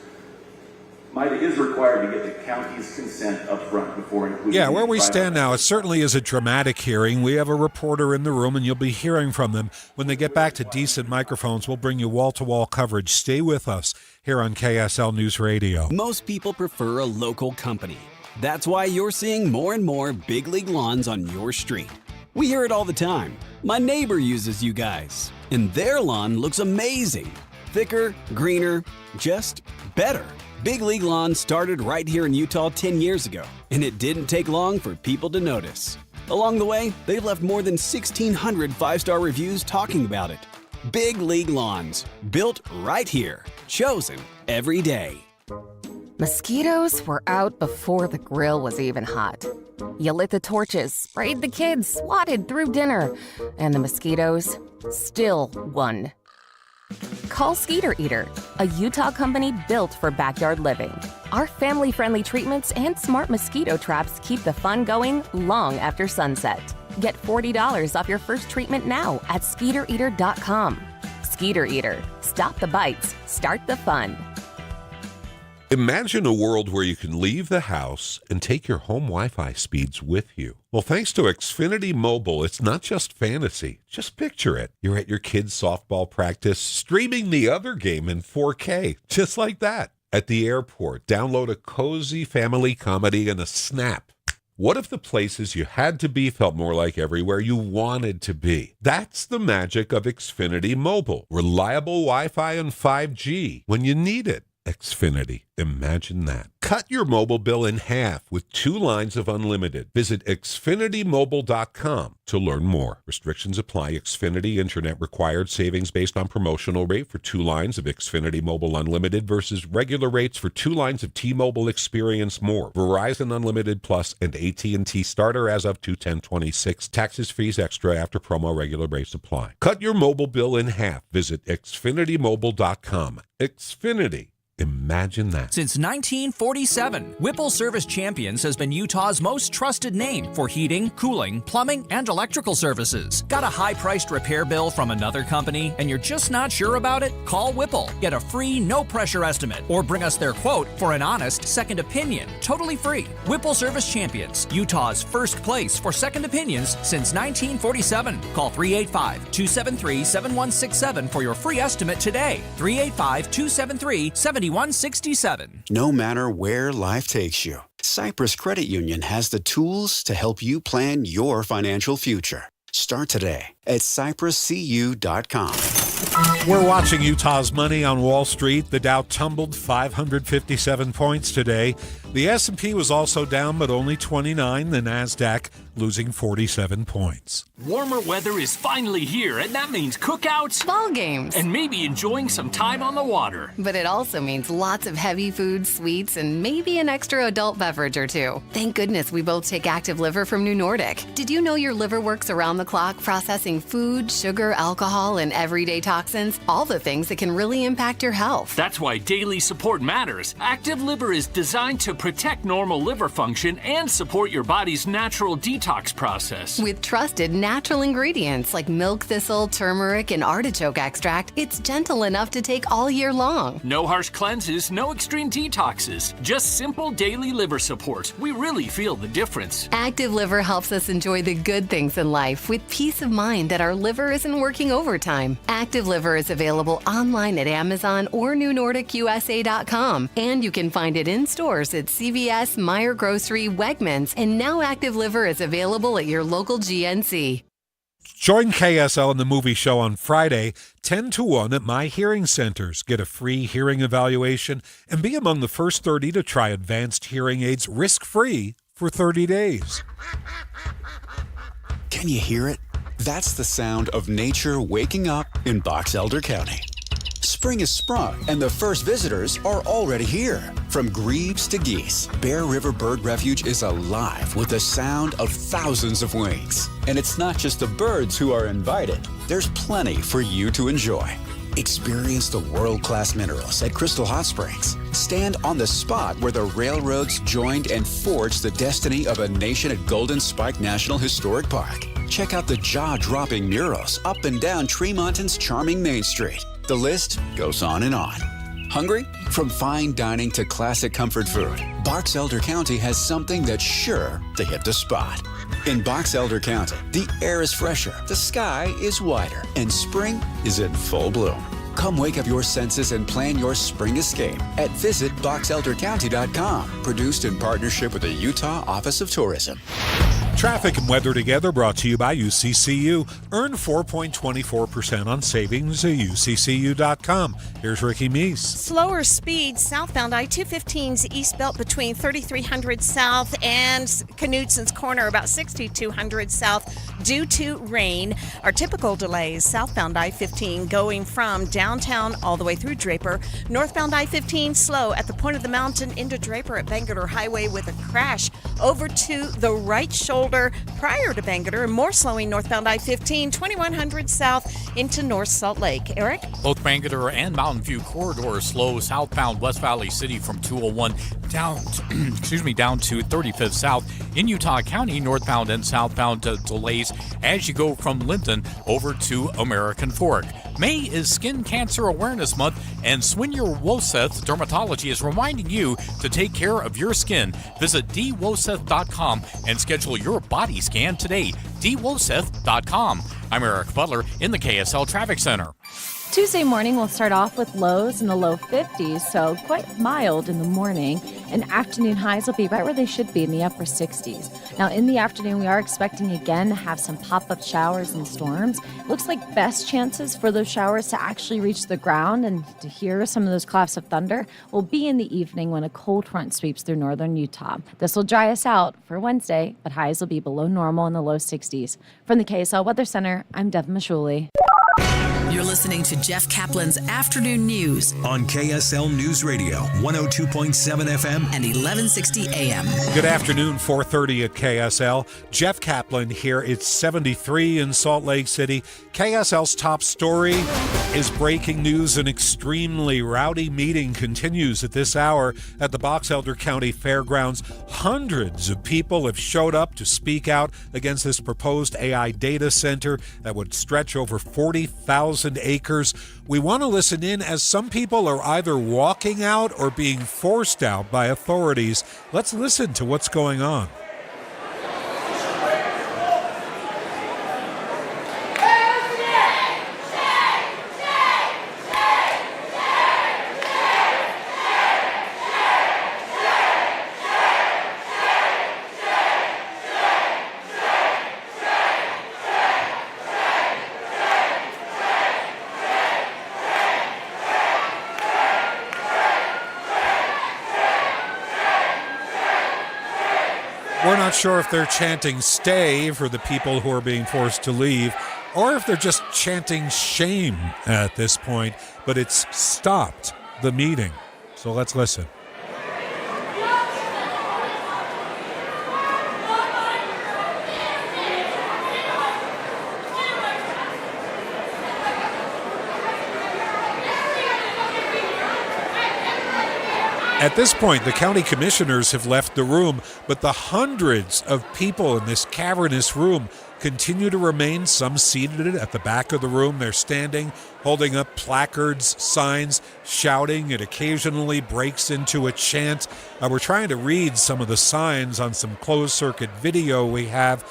Speaker 11: MIDA is required to get the county's consent up front before including...
Speaker 1: Yeah, where we stand now, it certainly is a dramatic hearing. We have a reporter in the room, and you'll be hearing from them. When they get back to decent microphones, we'll bring you wall-to-wall coverage. Stay with us here on KSL News Radio.
Speaker 14: Most people prefer a local company. That's why you're seeing more and more big league lawns on your street. We hear it all the time. My neighbor uses you guys, and their lawn looks amazing. Thicker, greener, just better. Big League Lawn started right here in Utah 10 years ago, and it didn't take long for people to notice. Along the way, they've left more than 1,600 5-star reviews talking about it. Big League Lawns, built right here, chosen every day.
Speaker 12: Mosquitoes were out before the grill was even hot. You lit the torches, sprayed the kids, swatted through dinner, and the mosquitoes still won. Call Skeeter Eater, a Utah company built for backyard living. Our family-friendly treatments and smart mosquito traps keep the fun going long after sunset. Get $40 off your first treatment now at SkeeterEater.com. Skeeter Eater. Stop the bites. Start the fun.
Speaker 1: Imagine a world where you can leave the house and take your home Wi-Fi speeds with you. Well, thanks to Xfinity Mobile, it's not just fantasy. Just picture it. You're at your kid's softball practice, streaming the other game in 4K, just like that. At the airport, download a cozy family comedy in a snap. What if the places you had to be felt more like everywhere you wanted to be? That's the magic of Xfinity Mobile. Reliable Wi-Fi and 5G when you need it. Xfinity. Imagine that. Cut your mobile bill in half with 2 lines of unlimited. Visit xfinitymobile.com to learn more. Restrictions apply. Xfinity Internet required. Savings based on promotional rate for 2 lines of Xfinity Mobile Unlimited versus regular rates for 2 lines of T-Mobile Experience More. Verizon Unlimited Plus and AT&T Starter as of 2/10/26. Taxes, fees extra after promo. Regular rates apply. Cut your mobile bill in half. Visit xfinitymobile.com. Xfinity. Imagine that.
Speaker 16: Since 1947, Whipple Service Champions has been Utah's most trusted name for heating, cooling, plumbing, and electrical services. Got a high-priced repair bill from another company and you're just not sure about it? Call Whipple. Get a free, no-pressure estimate or bring us their quote for an honest second opinion. Totally free. Whipple Service Champions, Utah's first place for second opinions since 1947. Call 385-273-7167 for your free estimate today. 385-273-7167.
Speaker 20: No matter where life takes you, Cyprus Credit Union has the tools to help you plan your financial future. Start today at cypruscu.com.
Speaker 1: We're watching Utah's money on Wall Street. The Dow tumbled 557 points today. The S&P was also down, but only 29. The NASDAQ losing 47 points.
Speaker 21: Warmer weather is finally here, and that means cookouts,
Speaker 12: ball games,
Speaker 21: and maybe enjoying some time on the water.
Speaker 12: But it also means lots of heavy food, sweets, and maybe an extra adult beverage or two. Thank goodness we both take Active Liver from New Nordic. Did you know your liver works around the clock processing food, sugar, alcohol, and everyday toxins? All the things that can really impact your health.
Speaker 21: That's why daily support matters. Active Liver is designed to protect normal liver function and support your body's natural detox process.
Speaker 12: With trusted natural ingredients like milk thistle, turmeric, and artichoke extract, it's gentle enough to take all year long.
Speaker 21: No harsh cleanses, no extreme detoxes, just simple daily liver support. We really feel the difference.
Speaker 12: Active Liver helps us enjoy the good things in life with peace of mind that our liver isn't working overtime. Active Liver is available online at Amazon or NewNordicUSA.com, and you can find it in stores at CVS, Meijer Grocery, Wegmans, and now Active Liver is available at your local GNC.
Speaker 1: Join KSL in the movie show on Friday, 10 to 1 at My Hearing Centers. Get a free hearing evaluation and be among the first 30 to try advanced hearing aids risk-free for 30 days.
Speaker 20: Can you hear it? That's the sound of nature waking up in Box Elder County. Spring has sprung, and the first visitors are already here. From grebes to geese, Bear River Bird Refuge is alive with the sound of thousands of wings. And it's not just the birds who are invited. There's plenty for you to enjoy. Experience the world-class minerals at Crystal Hot Springs. Stand on the spot where the railroads joined and forged the destiny of a nation at Golden Spike National Historic Park. Check out the jaw-dropping murals up and down Tremonton's charming Main Street. The list goes on and on. Hungry? From fine dining to classic comfort food, Box Elder County has something that's sure to hit the spot. In Box Elder County, the air is fresher, the sky is wider, and spring is in full bloom. Come wake up your senses and plan your spring escape at visitboxeldercounty.com. Produced in partnership with the Utah Office of Tourism.
Speaker 1: Traffic and weather together brought to you by UCCU. Earn 4.24% on savings at UCCU.com. Here's Ricky Meese.
Speaker 8: Slower speed southbound I-215's east belt between 3300 South and Knutson's Corner, about 6200 South, due to rain. Our typical delays, southbound I-15 going from downtown all the way through Draper. Northbound I-15 slow at the point of the mountain into Draper at Bangerter Highway with a crash over to the right shoulder prior to Bangerter, and more slowing northbound I-15, 2100 South into North Salt Lake. Eric?
Speaker 18: Both Bangerter and Mountain View corridors slow southbound West Valley City from 201 down to 35th South. In Utah County, northbound and southbound delays as you go from Linton over to American Fork. May is Skin Cancer Awareness Month, and Swinyer Woseth Dermatology is reminding you to take care of your skin. Visit dwoseth.com and schedule your body scan today. dwoseth.com. I'm Eric Butler in the KSL Traffic Center.
Speaker 4: Tuesday morning will start off with lows in the low 50s, so quite mild in the morning, and afternoon highs will be right where they should be in the upper 60s. Now, in the afternoon, we are expecting again to have some pop-up showers and storms. Looks like best chances for those showers to actually reach the ground and to hear some of those claps of thunder will be in the evening when a cold front sweeps through northern Utah. This will dry us out for Wednesday, but highs will be below normal in the low 60s. From the KSL Weather Center, I'm Deb Mashuli.
Speaker 5: You're listening to Jeff Caplan's Afternoon News
Speaker 6: on KSL News Radio, 102.7 FM
Speaker 5: and 1160 AM.
Speaker 1: Good afternoon, 4:30 at KSL. Jeff Caplan here. It's 73 in Salt Lake City. KSL's top story is breaking news. An extremely rowdy meeting continues at this hour at the Box Elder County Fairgrounds. Hundreds of people have showed up to speak out against this proposed AI data center that would stretch over 40,000 acres. We want to listen in as some people are either walking out or being forced out by authorities. Let's listen to what's going on. We're not sure if they're chanting stay for the people who are being forced to leave or if they're just chanting shame at this point, but it's stopped the meeting. So let's listen. At this point, the county commissioners have left the room, but the hundreds of people in this cavernous room continue to remain, some seated at the back of the room. They're standing, holding up placards, signs, shouting. It occasionally breaks into a chant. We're trying to read some of the signs on some closed-circuit video we have.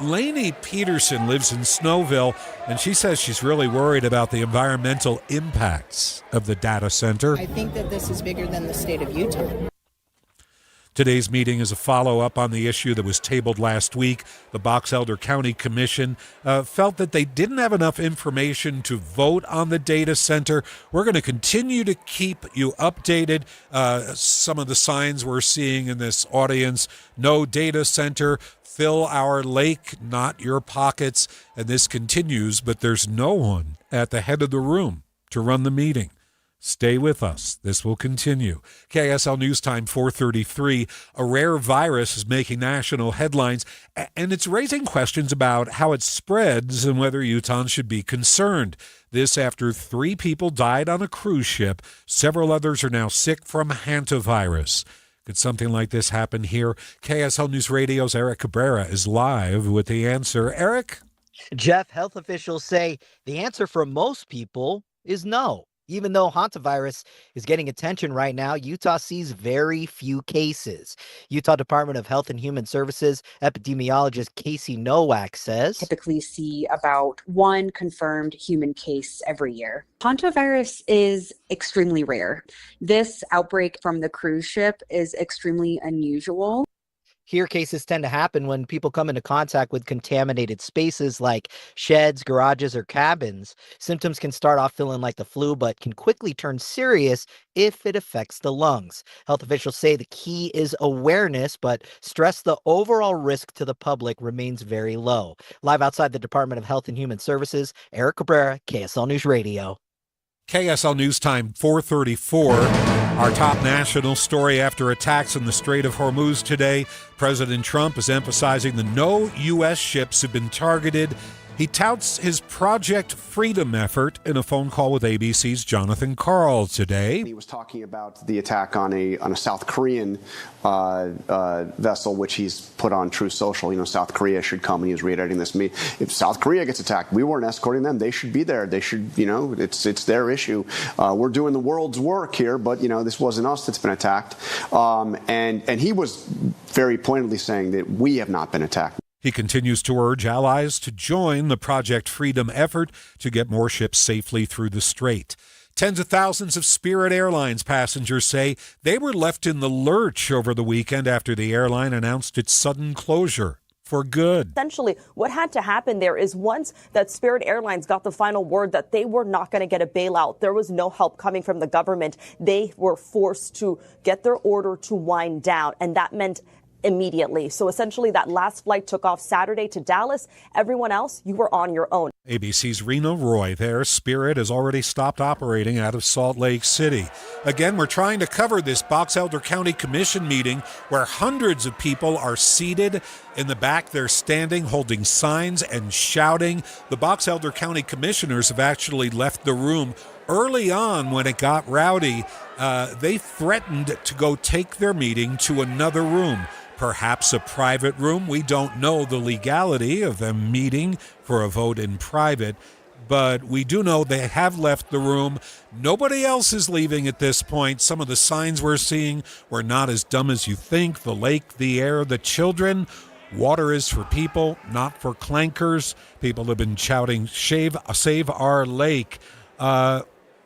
Speaker 1: Lainey Peterson lives in Snowville, and she says she's really worried about the environmental impacts of the data center.
Speaker 17: I think that this is bigger than the state of Utah.
Speaker 1: Today's meeting is a follow-up on the issue that was tabled last week. The Box Elder County Commission felt that they didn't have enough information to vote on the data center. We're going to continue to keep you updated. Some of the signs we're seeing in this audience: no data center, fill our lake, not your pockets. And this continues, but there's no one at the head of the room to run the meeting. Stay with us. This will continue. KSL News Time 4:33. A rare virus is making national headlines, and it's raising questions about how it spreads and whether Utahns should be concerned. This after 3 people died on a cruise ship. Several others are now sick from hantavirus. Could something like this happen here? KSL News Radio's Eric Cabrera is live with the answer. Eric?
Speaker 23: Jeff, health officials say the answer for most people is no. Even though hantavirus is getting attention right now, Utah sees very few cases. Utah Department of Health and Human Services epidemiologist Casey Nowak says,
Speaker 24: typically see about 1 confirmed human case every year. Hantavirus is extremely rare. This outbreak from the cruise ship is extremely unusual.
Speaker 23: Here, cases tend to happen when people come into contact with contaminated spaces like sheds, garages, or cabins. Symptoms can start off feeling like the flu, but can quickly turn serious if it affects the lungs. Health officials say the key is awareness, but stress the overall risk to the public remains very low. Live outside the Department of Health and Human Services, Eric Cabrera, KSL News Radio.
Speaker 1: KSL News Time 4:34. Our top national story after attacks in the Strait of Hormuz today. President Trump is emphasizing that no U.S. ships have been targeted. He touts his Project Freedom effort in a phone call with ABC's Jonathan Karl today.
Speaker 7: He was talking about the attack on a South Korean vessel, which he's put on Truth Social. You know, South Korea should come, and he was reiterating this. If South Korea gets attacked, we weren't escorting them. They should be there. They should, it's their issue. We're doing the world's work here, but, this wasn't us that's been attacked. And he was very pointedly saying that we have not been attacked.
Speaker 1: He continues to urge allies to join the Project Freedom effort to get more ships safely through the strait. Tens of thousands of Spirit Airlines passengers say they were left in the lurch over the weekend after the airline announced its sudden closure for good.
Speaker 9: Essentially, what had to happen there is once that Spirit Airlines got the final word that they were not going to get a bailout, there was no help coming from the government. They were forced to get their order to wind down, and that meant immediately. So essentially that last flight took off Saturday to Dallas. Everyone else, you were on your own.
Speaker 1: ABC's Rena Roy there. Spirit has already stopped operating out of Salt Lake City. Again, we're trying to cover this Box Elder County Commission meeting where hundreds of people are seated. In the back, they're standing, holding signs and shouting. The Box Elder County Commissioners have actually left the room. Early on, when it got rowdy, they threatened to go take their meeting to another room. Perhaps a private room. We don't know the legality of them meeting for a vote in private, but we do know they have left the room. Nobody else is leaving at this point. Some of the signs we're seeing were not as dumb as you think. The lake, the air, the children. Water is for people, not for clankers. People have been shouting, save our lake.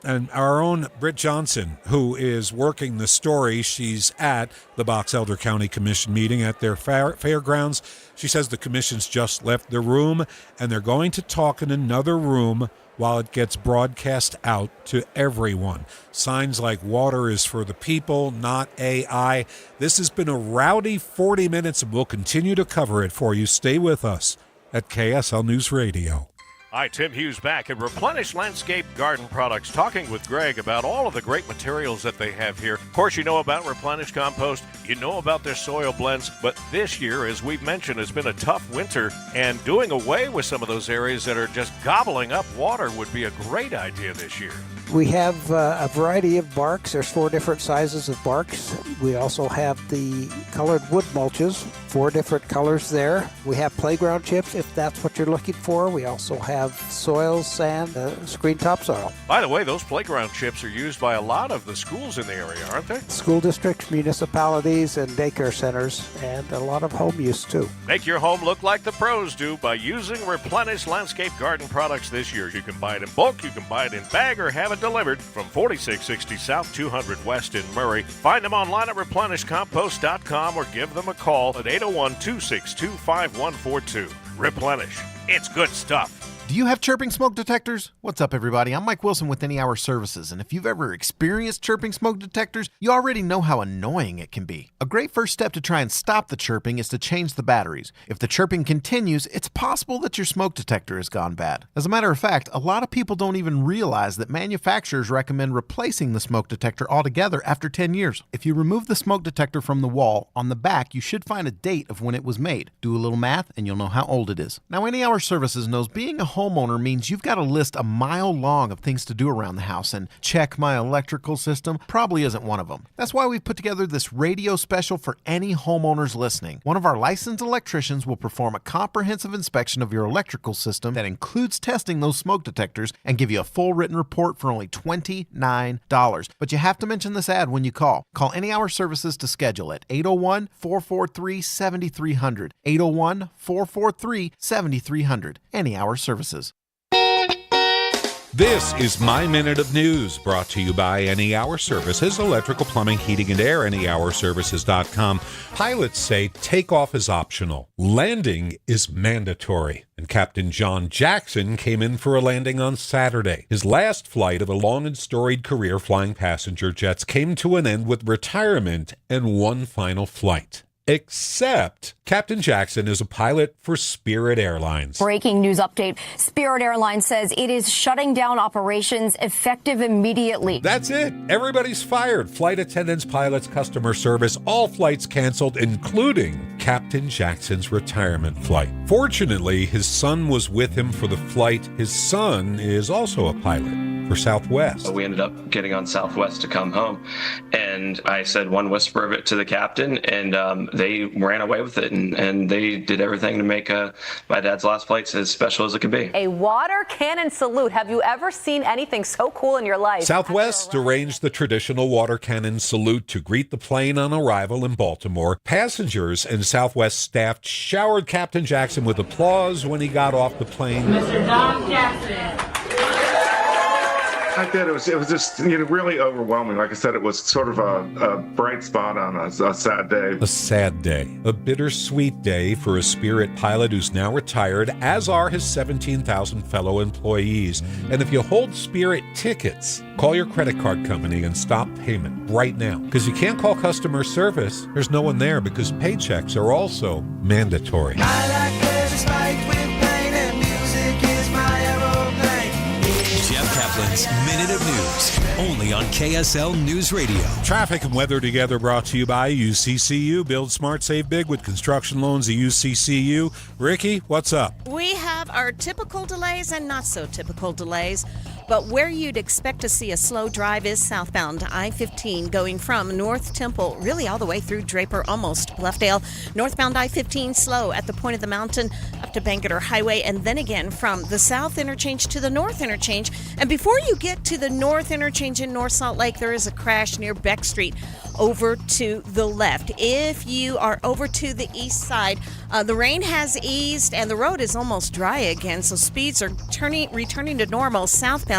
Speaker 1: And our own Britt Johnson, who is working the story, she's at the Box Elder County Commission meeting at their fairgrounds. She says the commission's just left the room, and they're going to talk in another room while it gets broadcast out to everyone. Signs like water is for the people, not AI. This has been a rowdy 40 minutes, and we'll continue to cover it for you. Stay with us at KSL News Radio.
Speaker 10: Hi, Tim Hughes back at Replenish Landscape Garden Products, talking with Greg about all of the great materials that they have here. Of course, you know about Replenish Compost, you know about their soil blends, but this year, as we've mentioned, has been a tough winter, and doing away with some of those areas that are just gobbling up water would be a great idea this year.
Speaker 13: We have a variety of barks. There's 4 different sizes of barks. We also have the colored wood mulches, 4 different colors there. We have playground chips if that's what you're looking for. We also have soil, sand, screen topsoil.
Speaker 10: By the way, those playground chips are used by a lot of the schools in the area, aren't they?
Speaker 13: School districts, municipalities, and daycare centers, and a lot of home use too.
Speaker 10: Make your home look like the pros do by using Replenish Landscape Garden Products this year. You can buy it in bulk, you can buy it in bag, or have it delivered from 4660 South 200 West in Murray. Find them online at replenishcompost.com or give them a call at 801-262-5142. Replenish. It's good stuff.
Speaker 22: Do you have chirping smoke detectors? What's up, everybody? I'm Mike Wilson with Any Hour Services, and if you've ever experienced chirping smoke detectors, you already know how annoying it can be. A great first step to try and stop the chirping is to change the batteries. If the chirping continues, it's possible that your smoke detector has gone bad. As a matter of fact, a lot of people don't even realize that manufacturers recommend replacing the smoke detector altogether after 10 years. If you remove the smoke detector from the wall, on the back you should find a date of when it was made. Do a little math and you'll know how old it is. Now, Any Hour Services knows being a homeowner means you've got a list a mile long of things to do around the house, and check my electrical system probably isn't one of them. That's why we've put together this radio special for any homeowners listening. One of our licensed electricians will perform a comprehensive inspection of your electrical system that includes testing those smoke detectors and give you a full written report for only $29. But you have to mention this ad when you call. Call Any Hour Services to schedule at 801-443-7300. 801-443-7300. Any Hour Services.
Speaker 1: This is My Minute of News, brought to you by Any Hour Services, electrical, plumbing, heating, and air, anyhourservices.com. Pilots say takeoff is optional. Landing is mandatory. And Captain John Jackson came in for a landing on Saturday. His last flight of a long and storied career flying passenger jets came to an end with retirement and one final flight. Except Captain Jackson is a pilot for Spirit Airlines.
Speaker 2: Breaking news update. Spirit Airlines says it is shutting down operations effective immediately.
Speaker 1: That's it. Everybody's fired. Flight attendants, pilots, customer service, all flights canceled, including Captain Jackson's retirement flight. Fortunately, his son was with him for the flight. His son is also a pilot for Southwest.
Speaker 3: We ended up getting on Southwest to come home, and I said one whisper of it to the captain, and they ran away with it, and they did everything to make my dad's last flights as special as it could be.
Speaker 15: A water cannon salute. Have you ever seen anything so cool in your life?
Speaker 1: Southwest arranged the traditional water cannon salute to greet the plane on arrival in Baltimore. Passengers and Southwest staff showered Captain Jackson with applause when he got off the plane.
Speaker 19: Mr. John Jackson.
Speaker 25: I did. It was just really overwhelming. Like I said, it was sort of a bright spot on a sad day.
Speaker 1: A sad day. A bittersweet day for a Spirit pilot who's now retired, as are his 17,000 fellow employees. And if you hold Spirit tickets, call your credit card company and stop payment right now. Because you can't call customer service. There's no one there because paychecks are also mandatory.
Speaker 26: I like pleasure spiked with pain, and music is my aeroplane.
Speaker 6: Jeff Kaplan's Minute of News, only on KSL News Radio.
Speaker 1: Traffic and weather together brought to you by UCCU. Build smart, save big with construction loans at UCCU. Ricky, what's up?
Speaker 8: We have our typical delays and not so typical delays. But where you'd expect to see a slow drive is southbound I-15 going from North Temple really all the way through Draper, almost Bluffdale. Northbound I-15 slow at the point of the mountain up to Bangerter Highway, and then again from the south interchange to the north interchange. And before you get to the north interchange in North Salt Lake, there is a crash near Beck Street over to the left. If you are over to the east side, the rain has eased and the road is almost dry again, so speeds are returning to normal southbound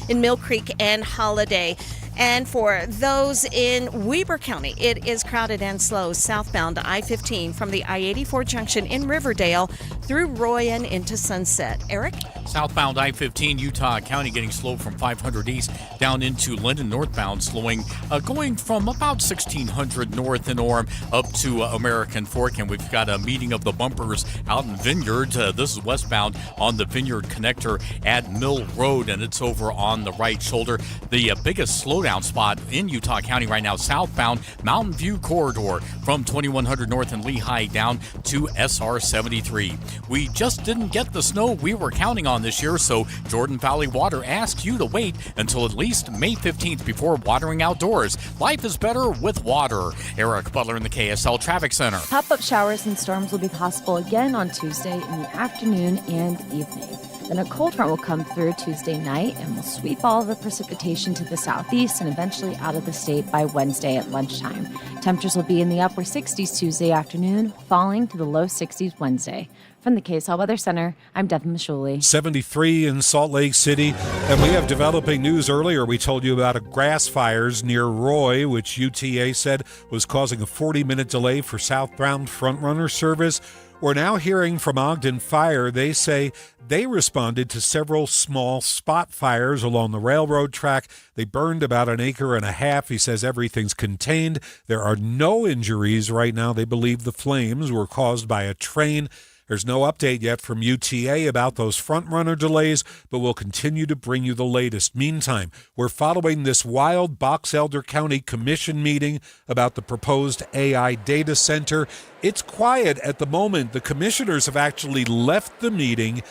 Speaker 8: in Mill Creek and Holiday. And for those in Weber County, it is crowded and slow southbound I-15 from the I-84 junction in Riverdale through Roy and into Sunset. Eric?
Speaker 18: Southbound I-15, Utah County getting slow from 500 east down into Linden northbound, slowing going from about 1600 north in Orem up to American Fork. And we've got a meeting of the bumpers out in Vineyard. This is westbound on the Vineyard connector at Mill Road, and it's over on the right shoulder. The biggest slowdown spot in Utah County right now, southbound Mountain View corridor from 2100 north in Lehigh down to SR 73. We just didn't get the snow we were counting on this year, so Jordan Valley Water asks you to wait until at least May 15th before watering outdoors. Life is better with water. Eric Butler in the KSL Traffic Center.
Speaker 4: Pop-up showers and storms will be possible again on Tuesday in the afternoon and evening. Then a cold front will come through Tuesday night and will sweep all of the precipitation to the southeast and eventually out of the state by Wednesday at lunchtime. Temperatures will be in the upper 60s Tuesday afternoon, falling to the low 60s Wednesday. From the KSL Weather Center, I'm Devin Mashuli.
Speaker 1: 73 in Salt Lake City. And we have developing news. Earlier, we told you about a grass fires near Roy, which UTA said was causing a 40-minute delay for southbound frontrunner service. We're now hearing from Ogden Fire. They say they responded to several small spot fires along the railroad track. They burned about 1.5 acres. He says everything's contained. There are no injuries right now. They believe the flames were caused by a train. There's no update yet from UTA about those front-runner delays, but we'll continue to bring you the latest. Meantime, we're following this wild Box Elder County Commission meeting about the proposed AI data center. It's quiet at the moment. The commissioners have actually left the meeting.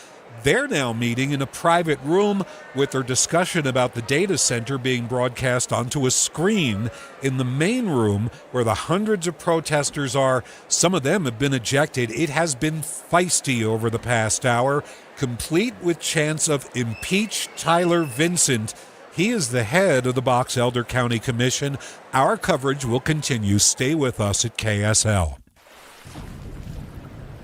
Speaker 1: They're now meeting in a private room with their discussion about the data center being broadcast onto a screen in the main room where the hundreds of protesters are. Some of them have been ejected. It has been feisty over the past hour, complete with chants of impeach Tyler Vincent. He is the head of the Box Elder County Commission. Our coverage will continue. Stay with us at KSL.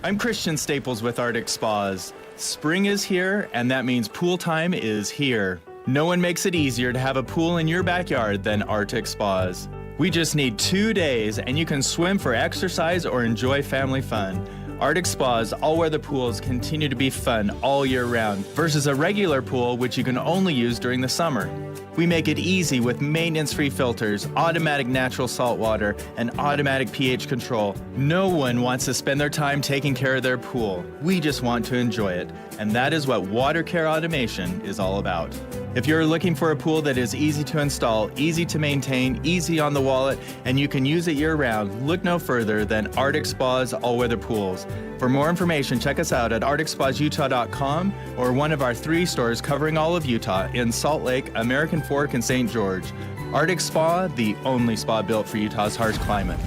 Speaker 27: I'm Christian Staples with Arctic Spas. Spring is here, and that means pool time is here.
Speaker 11: No one makes it easier to have a pool in your backyard than Arctic Spas. We just need 2 days and you can swim for exercise or enjoy family fun. Arctic Spa's all-weather pools continue to be fun all year round versus a regular pool which you can only use during the summer. We make it easy with maintenance-free filters, automatic natural salt water, and automatic pH control. No one wants to spend their time taking care of their pool. We just want to enjoy it. And that is what Water Care Automation is all about. If you're looking for a pool that is easy to install, easy to maintain, easy on the wallet, and you can use it year-round, look no further than Arctic Spa's all-weather pools. For more information, check us out at arcticspasutah.com or one of our 3 stores covering all of Utah in Salt Lake, American Fork, and St. George. Arctic Spa, the only spa built for Utah's harsh climate.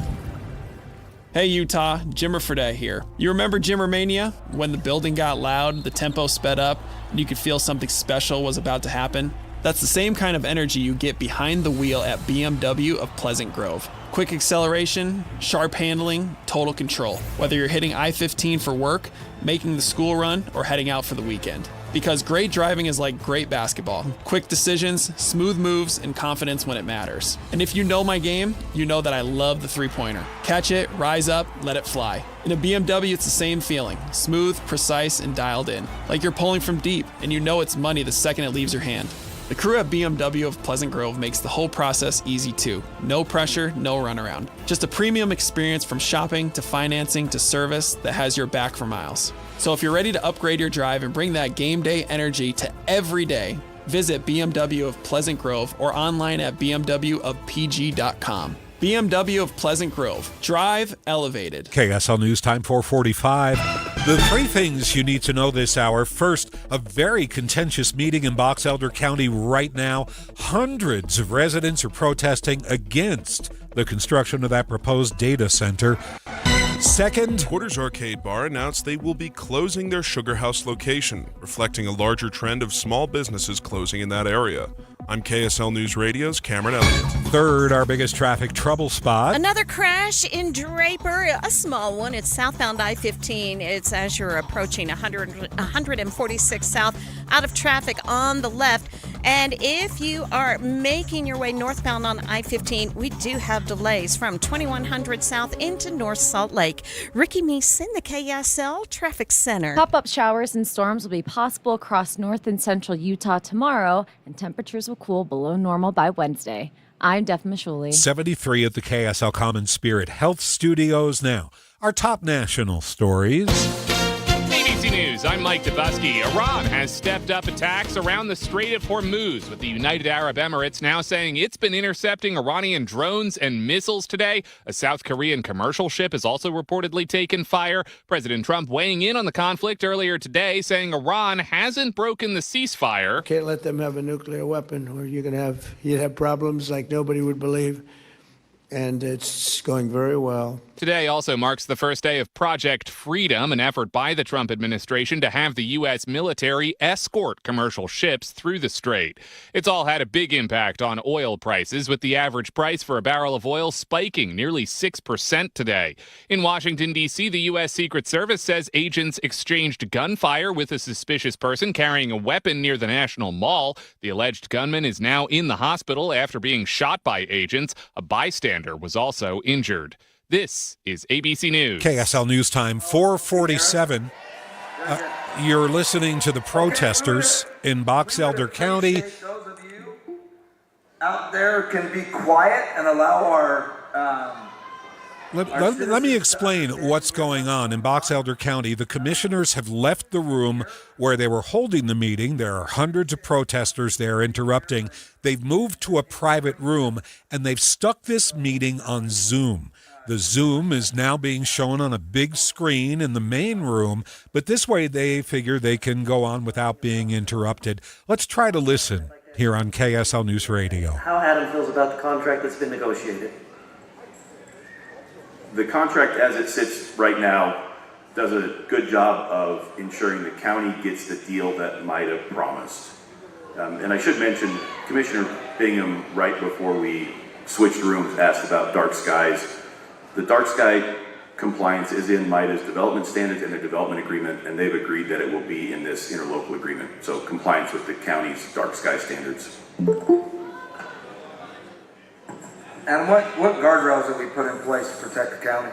Speaker 12: Hey Utah, Jimmer Fredette here. You remember Jimmer Mania? When the building got loud, the tempo sped up, and you could feel something special was about to happen? That's the same kind of energy you get behind the wheel at BMW of Pleasant Grove. Quick acceleration, sharp handling, total control. Whether you're hitting I-15 for work, making the school run, or heading out for the weekend. Because great driving is like great basketball. Quick decisions, smooth moves, and confidence when it matters. And if you know my game, you know that I love the three-pointer. Catch it, rise up, let it fly. In a BMW, it's the same feeling. Smooth, precise, and dialed in. Like you're pulling from deep, and you know it's money the second it leaves your hand. The crew at BMW of Pleasant Grove makes the whole process easy too. No pressure, no runaround. Just a premium experience from shopping to financing to service that has your back for miles. So if you're ready to upgrade your drive and bring that game day energy to every day, visit BMW of Pleasant Grove or online at bmwofpg.com. BMW of Pleasant Grove. Drive elevated.
Speaker 1: KSL News Time 4:45. The 3 things you need to know this hour. First, a very contentious meeting in Box Elder County right now. Hundreds of residents are protesting against the construction of that proposed data center. Second,
Speaker 14: Porter's Arcade Bar announced they will be closing their Sugar House location, reflecting a larger trend of small businesses closing in that area. I'm KSL News Radio's Cameron Elliott.
Speaker 1: Third, our biggest traffic trouble spot.
Speaker 8: Another crash in Draper, a small one. It's southbound I-15. It's as you're approaching 146 south, out of traffic on the left. And if you are making your way northbound on I-15, we do have delays from 2100 south into North Salt Lake. Ricky Meeson, the KSL Traffic Center.
Speaker 4: Pop-up showers and storms will be possible across north and central Utah tomorrow, and temperatures will cool below normal by Wednesday. I'm Def Mashuli.
Speaker 1: 73 at the KSL Common Spirit Health Studios now. Our top national stories.
Speaker 16: ABC News, I'm Mike Dubusky. Iran has stepped up attacks around the Strait of Hormuz, with the United Arab Emirates now saying it's been intercepting Iranian drones and missiles today. A South Korean commercial ship has also reportedly taken fire. President Trump weighing in on the conflict earlier today, saying Iran hasn't broken the ceasefire.
Speaker 20: Can't let them have a nuclear weapon, or you'd have problems like nobody would believe. And it's going very well.
Speaker 16: Today also marks the first day of Project Freedom, an effort by the Trump administration to have the U.S. military escort commercial ships through the strait. It's all had a big impact on oil prices, with the average price for a barrel of oil spiking nearly 6% today. In Washington, D.C., the U.S. Secret Service says agents exchanged gunfire with a suspicious person carrying a weapon near the National Mall. The alleged gunman is now in the hospital after being shot by agents. A bystander was also injured. This is ABC News.
Speaker 1: KSL News Time 4:47. You're listening to the protesters in Box Elder County.
Speaker 21: Those of you out there can be quiet and allow our
Speaker 1: Let me explain what's going on in Box Elder County. The commissioners have left the room where they were holding the meeting. There are hundreds of protesters there interrupting. They've moved to a private room, and they've stuck this meeting on Zoom. The Zoom is now being shown on a big screen in the main room, but this way they figure they can go on without being interrupted. Let's try to listen here on KSL News Radio.
Speaker 27: How Adam feels about the contract that's been negotiated.
Speaker 28: The contract as it sits right now does a good job of ensuring the county gets the deal that MITA promised. And I should mention, Commissioner Bingham, right before we switched rooms, asked about dark skies. The dark sky compliance is in MIDA's development standards and their development agreement, and they've agreed that it will be in this interlocal agreement. So compliance with the county's dark sky standards.
Speaker 21: And what guardrails have we put in place to protect the county?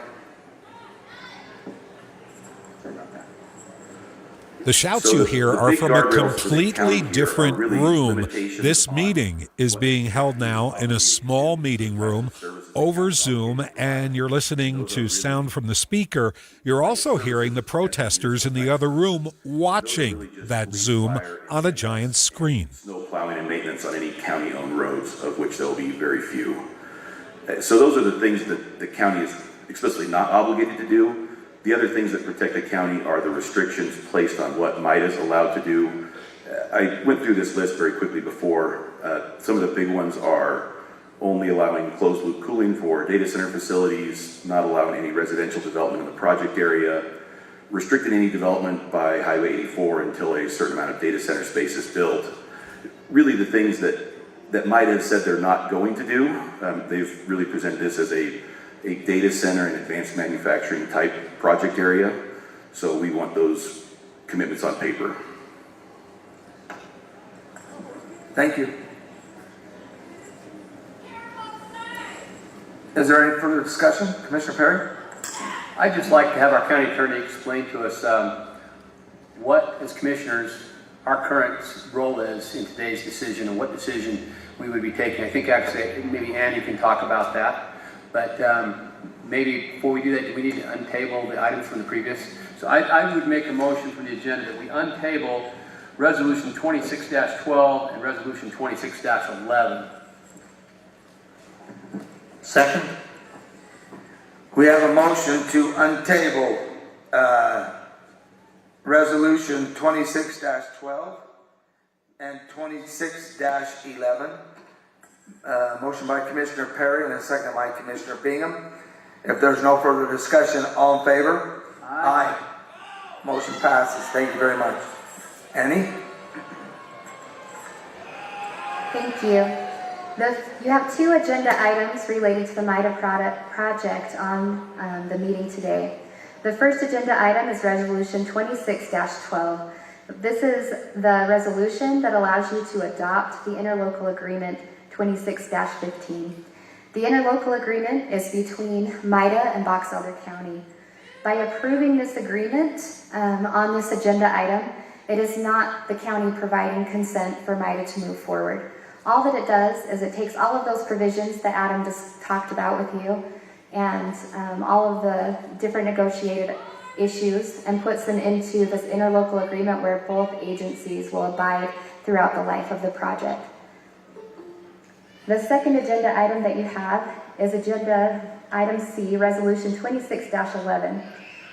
Speaker 1: The shouts
Speaker 28: So
Speaker 1: you hear
Speaker 28: the
Speaker 1: are
Speaker 28: big
Speaker 1: from a
Speaker 28: guardrails for the
Speaker 1: completely
Speaker 28: county here
Speaker 1: different
Speaker 28: are really
Speaker 1: room.
Speaker 28: limitations
Speaker 1: This
Speaker 28: on
Speaker 1: meeting is being held now in a small meeting room over Zoom, and you're listening to sound from the speaker. You're also hearing the protesters in the other room watching that Zoom on a giant screen.
Speaker 28: Snow plowing and maintenance on any county-owned roads, of which there will be very few. So those are the things that the county is explicitly not obligated to do. The other things that protect the county are the restrictions placed on what MIDA is allowed to do. I went through this list very quickly before. Some of the big ones are only allowing closed-loop cooling for data center facilities, not allowing any residential development in the project area, restricting any development by Highway 84 until a certain amount of data center space is built. Really the things that MIDA has said they're not going to do, they've really presented this as a data center and advanced manufacturing type project area. So we want those commitments on paper.
Speaker 21: Thank you. Is there any further discussion? Commissioner Perry?
Speaker 5: I'd just like to have our county attorney explain to us what, as commissioners, our current role is in today's decision and what decision we would be taking. I think actually maybe Andy can talk about that. But maybe before we do that, do we need to untable the items from the previous? So I would make a motion for the agenda that we untable Resolution 26-12 and Resolution 26-11.
Speaker 21: Second. We have a motion to untable Resolution 26-12 and 26-11. Motion by Commissioner Perry and a second by Commissioner Bingham. If there's no further discussion, all in favor? Aye. Motion passes. Thank you very much. Annie?
Speaker 7: Thank you. You have two agenda items related to the MIDA project on the meeting today. The first agenda item is Resolution 26-12. This is the resolution that allows you to adopt the interlocal agreement 26-15. The interlocal agreement is between MIDA and Box Elder County. By approving this agreement on this agenda item, it is not the county providing consent for MIDA to move forward. All that it does is it takes all of those provisions that Adam just talked about with you and all of the different negotiated issues and puts them into this interlocal agreement where both agencies will abide throughout the life of the project. The second agenda item that you have is agenda item C, Resolution 26-11.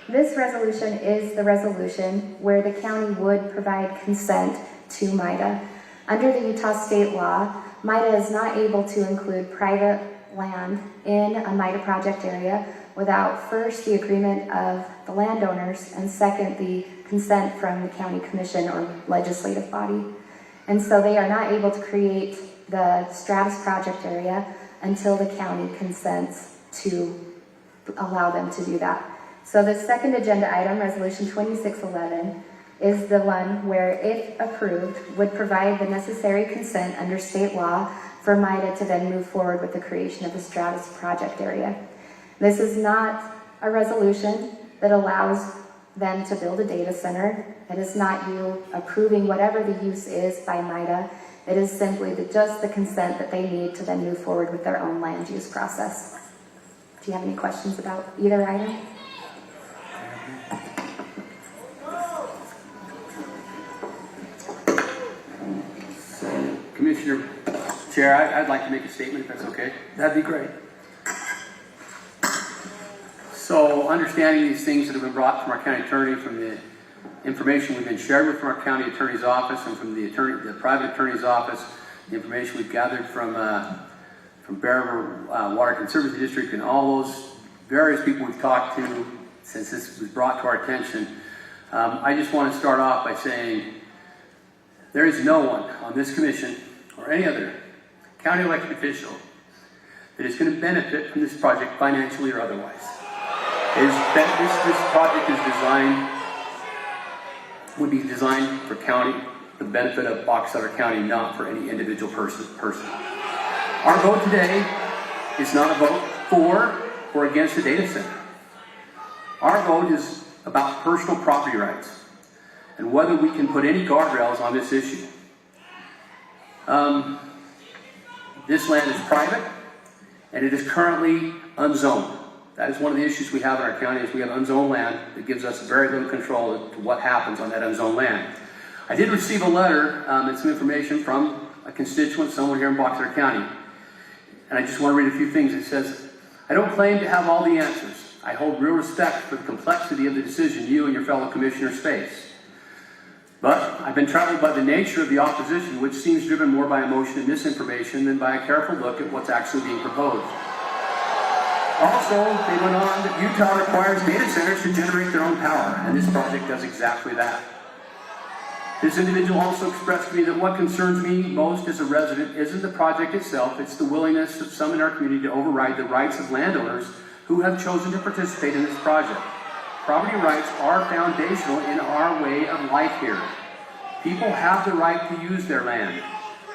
Speaker 7: This resolution is the resolution where the county would provide consent to MIDA. Under the Utah state law, MIDA is not able to include private land in a MIDA project area without first the agreement of the landowners and second the consent from the county commission or legislative body. And so they are not able to create the Stratus project area until the county consents to allow them to do that. So the second agenda item, Resolution 2611, is the one where, if approved, would provide the necessary consent under state law for MIDA to then move forward with the creation of the Stratus project area. This is not a resolution that allows them to build a data center. It is not you approving whatever the use is by MIDA. It is simply just the consent that they need to then move forward with their own land use process. Do you have any questions about either item?
Speaker 5: Commissioner Chair, I'd like to make a statement, if that's okay.
Speaker 21: That'd be great.
Speaker 5: So, understanding these things that have been brought from our county attorney, from the information we've been shared with from our county attorney's office and from the private attorney's office, the information we've gathered from Bear River Water Conservancy District and all those various people we've talked to since this was brought to our attention, I just want to start off by saying there is no one on this commission or any other county elected official that is going to benefit from this project financially or otherwise. is that this project would be designed for the benefit of Box Elder County, not for any individual person. Our vote today is not a vote for or against the data center. Our vote is about personal property rights and whether we can put any guardrails on this issue. This land is private and it is currently unzoned. That is one of the issues we have in our county, is we have unzoned land that gives us very little control to what happens on that unzoned land. I did receive a letter and some information from a constituent, someone here in Box Elder County. And I just want to read a few things. It says, I don't claim to have all the answers. I hold real respect for the complexity of the decision you and your fellow commissioners face. But I've been troubled by the nature of the opposition, which seems driven more by emotion and misinformation than by a careful look at what's actually being proposed. Also, they went on that Utah requires data centers to generate their own power, and this project does exactly that. This individual also expressed to me that what concerns me most as a resident isn't the project itself, it's the willingness of some in our community to override the rights of landowners who have chosen to participate in this project. Property rights are foundational in our way of life here. People have the right to use their land.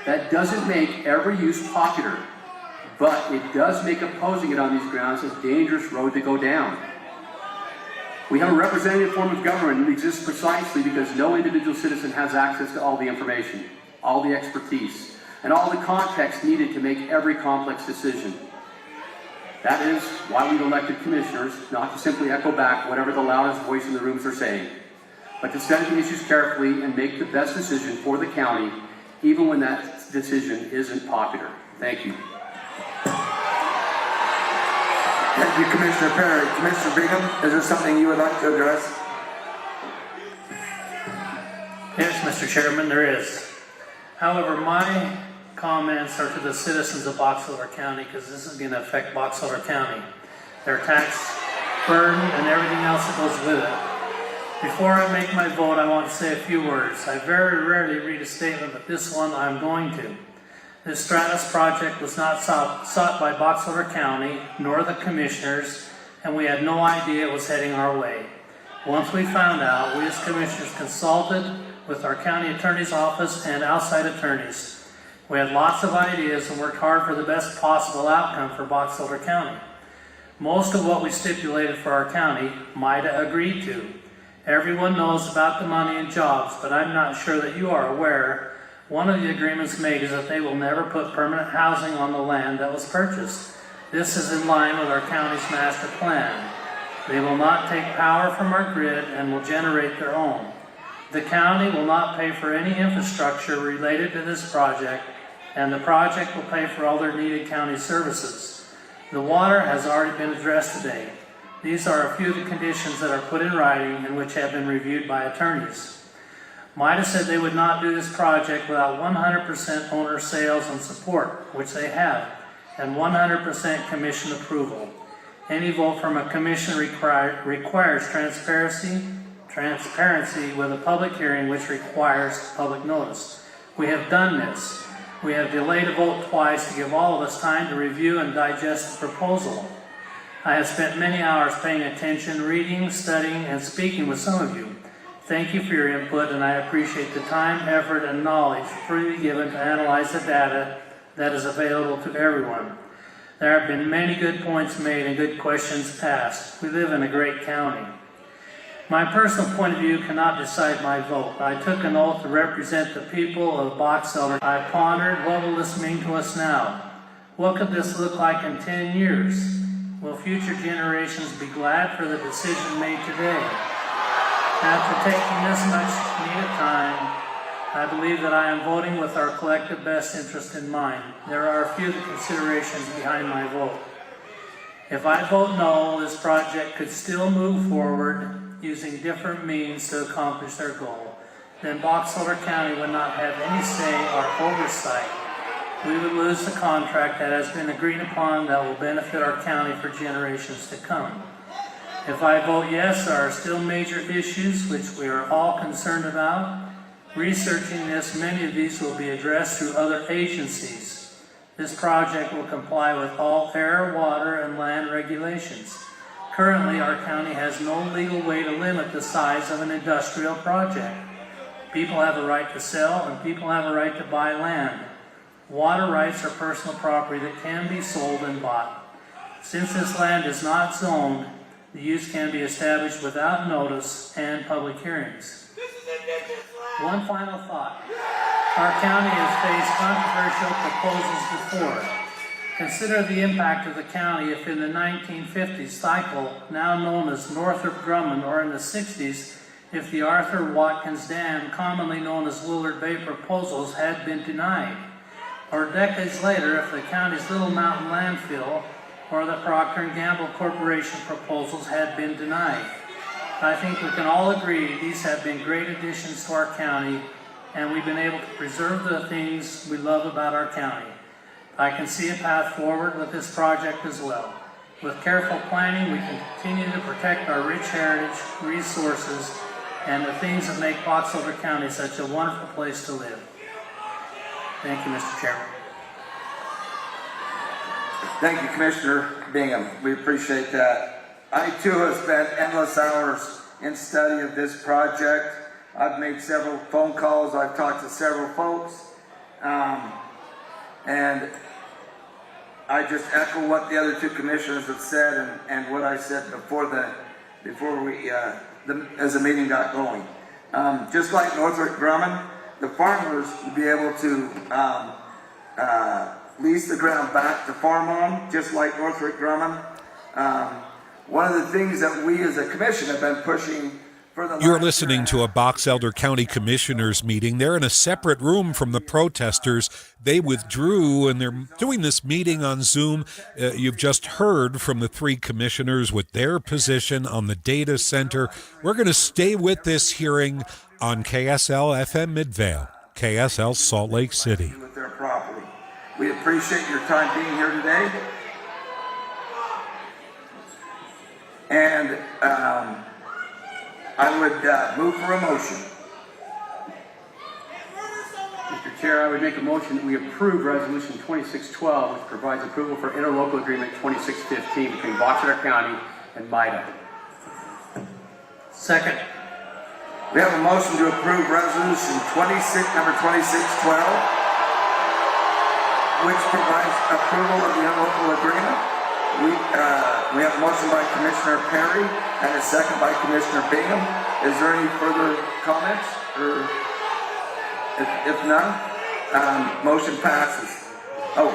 Speaker 5: That doesn't make every use popular, but it does make opposing it on these grounds a dangerous road to go down. We have a representative form of government that exists precisely because no individual citizen has access to all the information, all the expertise, and all the context needed to make every complex decision. That is why we've elected commissioners, not to simply echo back whatever the loudest voice in the rooms are saying, but to study the issues carefully and make the best decision for the county, even when that decision isn't popular. Thank you.
Speaker 21: Thank you, Commissioner Perry. Commissioner Bingham, is there something you would like to address?
Speaker 2: Yes, Mr. Chairman, there is. However, my comments are to the citizens of Box Elder County, because this is going to affect Box Elder County, their tax burden and everything else that goes with it. Before I make my vote, I want to say a few words. I very rarely read a statement, but this one I'm going to. This Stratus project was not sought by Box Elder County, nor the commissioners, and we had no idea it was heading our way. Once we found out, we as commissioners consulted with our county attorney's office and outside attorneys. We had lots of ideas and worked hard for the best possible outcome for Box Elder County. Most of what we stipulated for our county, MIDA agreed to. Everyone knows about the money and jobs, but I'm not sure that you are aware. One of the agreements made is that they will never put permanent housing on the land that was purchased. This is in line with our county's master plan. They will not take power from our grid and will generate their own. The county will not pay for any infrastructure related to this project, and the project will pay for all their needed county services. The water has already been addressed today. These are a few of the conditions that are put in writing and which have been reviewed by attorneys. MIDA said they would not do this project without 100% owner sales and support, which they have, and 100% commission approval. Any vote from a commission requires transparency with a public hearing, which requires public notice. We have done this. We have delayed a vote twice to give all of us time to review and digest the proposal. I have spent many hours paying attention, reading, studying, and speaking with some of you. Thank you for your input, and I appreciate the time, effort, and knowledge freely given to analyze the data that is available to everyone. There have been many good points made and good questions asked. We live in a great county. My personal point of view cannot decide my vote. I took an oath to represent the people of Box Elder. I pondered, what will this mean to us now? What could this look like in 10 years? Will future generations be glad for the decision made today? After taking this much needed time, I believe that I am voting with our collective best interest in mind. There are a few considerations behind my vote. If I vote no, this project could still move forward using different means to accomplish their goal. Then Box Elder County would not have any say or oversight. We would lose the contract that has been agreed upon that will benefit our county for generations to come. If I vote yes, there are still major issues which we are all concerned about. Researching this, many of these will be addressed through other agencies. This project will comply with all air, water, and land regulations. Currently, our county has no legal way to limit the size of an industrial project. People have a right to sell and people have a right to buy land. Water rights are personal property that can be sold and bought. Since this land is not zoned, the use can be established without notice and public hearings. One final thought. Our county has faced controversial proposals before. Consider the impact of the county if in the 1950s cycle, now known as Northrop Grumman, or in the 60s, if the Arthur Watkins Dam, commonly known as Willard Bay proposals, had been denied. Or decades later, if the county's Little Mountain landfill or the Procter & Gamble Corporation proposals had been denied. I think we can all agree these have been great additions to our county, and we've been able to preserve the things we love about our county. I can see a path forward with this project as well. With careful planning, we can continue to protect our rich heritage, resources, and the things that make Box Elder County such a wonderful place to live. Thank you, Mr. Chairman.
Speaker 21: Thank you, Commissioner Bingham. We appreciate that. I too have spent endless hours in study of this project. I've made several phone calls. I've talked to several folks. And I just echo what the other two commissioners have said and what I said as the meeting got going. Just like Northrop Grumman, the farmers will be able to lease the ground back to farm on, just like Northrop Grumman. One of the things that we as a commission have been pushing for the
Speaker 1: You're listening to a Box Elder County Commissioners meeting. They're in a separate room from the protesters. They withdrew, and they're doing this meeting on Zoom. You've just heard from the three commissioners with their position on the data center. We're going to stay with this hearing on KSL FM Midvale, KSL Salt Lake City.
Speaker 21: With their property. We appreciate your time being here today. And I would move for a motion.
Speaker 5: Mr. Chair, I would make a motion that we approve Resolution 2612, which provides approval for interlocal agreement 2615 between Box Elder County and MIDA.
Speaker 2: Second.
Speaker 21: We have a motion to approve Resolution number 2612, which provides approval of the interlocal agreement. We have a motion by Commissioner Perry and a second by Commissioner Bingham. Is there any further comments? Or if none, motion passes. Oh,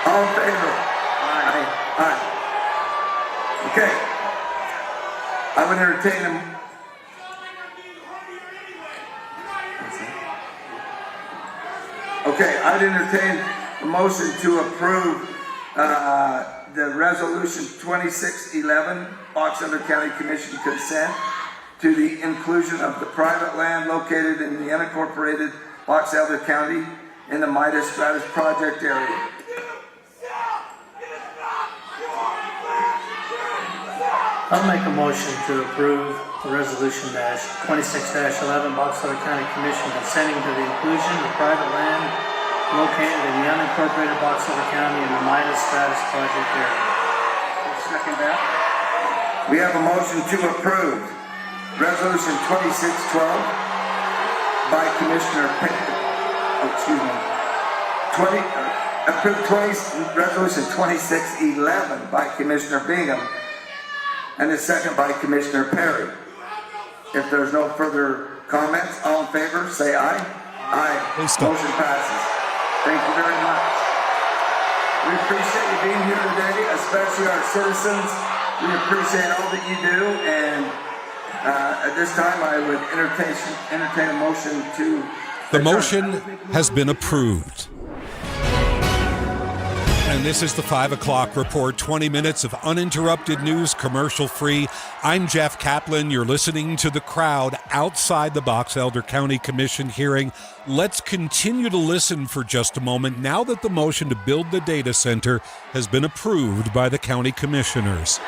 Speaker 21: all in favor? Aye. Aye. Okay. I would entertain them. Okay, I'd entertain a motion to approve the Resolution 2611, Box Elder County Commission consent to the inclusion of the private land located in the unincorporated Box Elder County in the Midas Stratus project area.
Speaker 2: I'll make a motion to approve the Resolution 26-11, Box Elder County Commission consenting to the inclusion of private land located in the unincorporated Box Elder County in the Midas Stratus project area.
Speaker 5: Second that.
Speaker 21: We have a motion to approve Resolution 2612 by Commissioner Resolution 2611 by Commissioner Bingham and a second by Commissioner Perry. If there's no further comments, all in favor, say aye. Aye. Motion passes. Thank you very much. We appreciate you being here today, especially our citizens. We appreciate all that you do, and at this time I would entertain a motion to...
Speaker 1: The motion has been approved. And this is the 5 o'clock report, 20 minutes of uninterrupted news, commercial-free. I'm Jeff Caplan. You're listening to the crowd outside the Box Elder County Commission hearing. Let's continue to listen for just a moment now that the motion to build the data center has been approved by the county commissioners.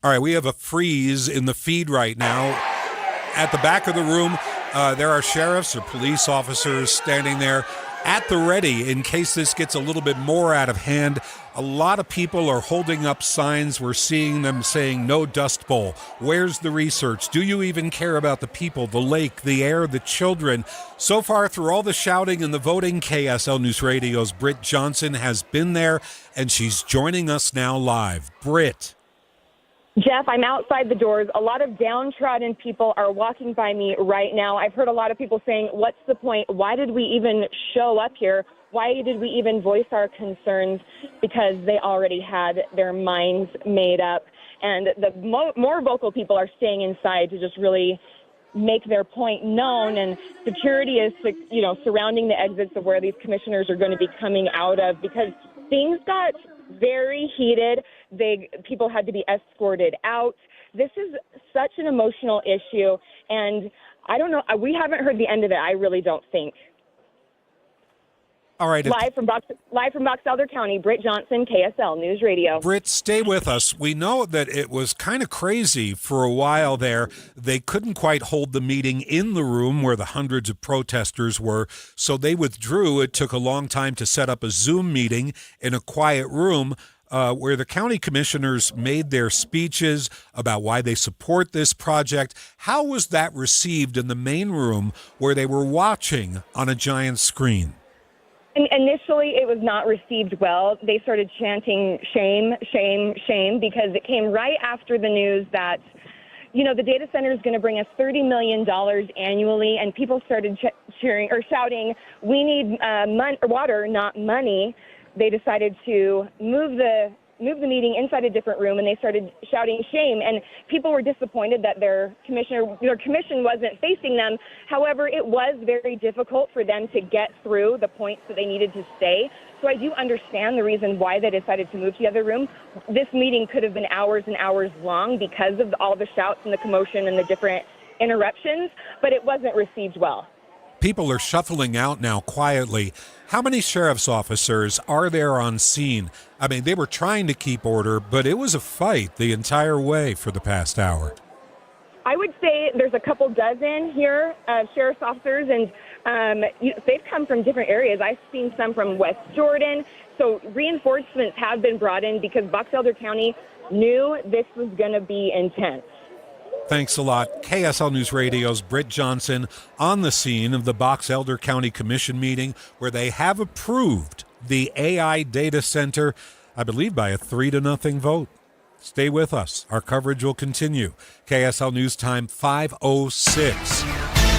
Speaker 1: All right, we have a freeze in the feed right now. at the back of the room, there are sheriffs or police officers standing there at the ready in case this gets a little bit more out of hand. A lot of people are holding up signs. We're seeing them saying, "No Dust Bowl." Where's the research? Do you even care about the people, the lake, the air, the children? So far, through all the shouting and the voting, KSL News Radio's Britt Johnson has been there, and she's joining us now live. Britt.
Speaker 3: Jeff, I'm outside the doors. A lot of downtrodden people are walking by me right now. I've heard a lot of people saying, what's the point? Why did we even show up here? Why did we even voice our concerns? Because they already had their minds made up. And the more vocal people are staying inside to just really make their point known. And security is, surrounding the exits of where these commissioners are going to be coming out of, because things got very heated. People had to be escorted out. This is such an emotional issue, and I don't know. We haven't heard the end of it. I really don't think.
Speaker 1: All right.
Speaker 3: Live from Box Elder County, Britt Johnson, KSL News Radio.
Speaker 1: Britt, stay with us. We know that it was kind of crazy for a while there. They couldn't quite hold the meeting in the room where the hundreds of protesters were, so they withdrew. It took a long time to set up a Zoom meeting in a quiet room where the county commissioners made their speeches about why they support this project. How was that received in the main room where they were watching on a giant screen?
Speaker 3: Initially, it was not received well. They started chanting shame, shame, shame, because it came right after the news that, the data center is going to bring us $30 million annually, and people started cheering or shouting, "We need water, not money." They decided to move the meeting inside a different room, and they started shouting shame, and people were disappointed that their commission wasn't facing them. However, it was very difficult for them to get through the points that they needed to say. So I do understand the reason why they decided to move to the other room. This meeting could have been hours and hours long because of all the shouts and the commotion and the different interruptions, but it wasn't received well.
Speaker 1: People are shuffling out now quietly. How many sheriff's officers are there on scene? I mean, they were trying to keep order, but it was a fight the entire way for the past hour.
Speaker 3: I would say there's a couple dozen here, sheriff's officers, and they've come from different areas. I've seen some from West Jordan. So reinforcements have been brought in because Box Elder County knew this was going to be intense.
Speaker 1: Thanks a lot. KSL News Radio's Britt Johnson on the scene of the Box Elder County Commission meeting where they have approved the AI data center, I believe by a 3-0 vote. Stay with us. Our coverage will continue. KSL News Time 5:06.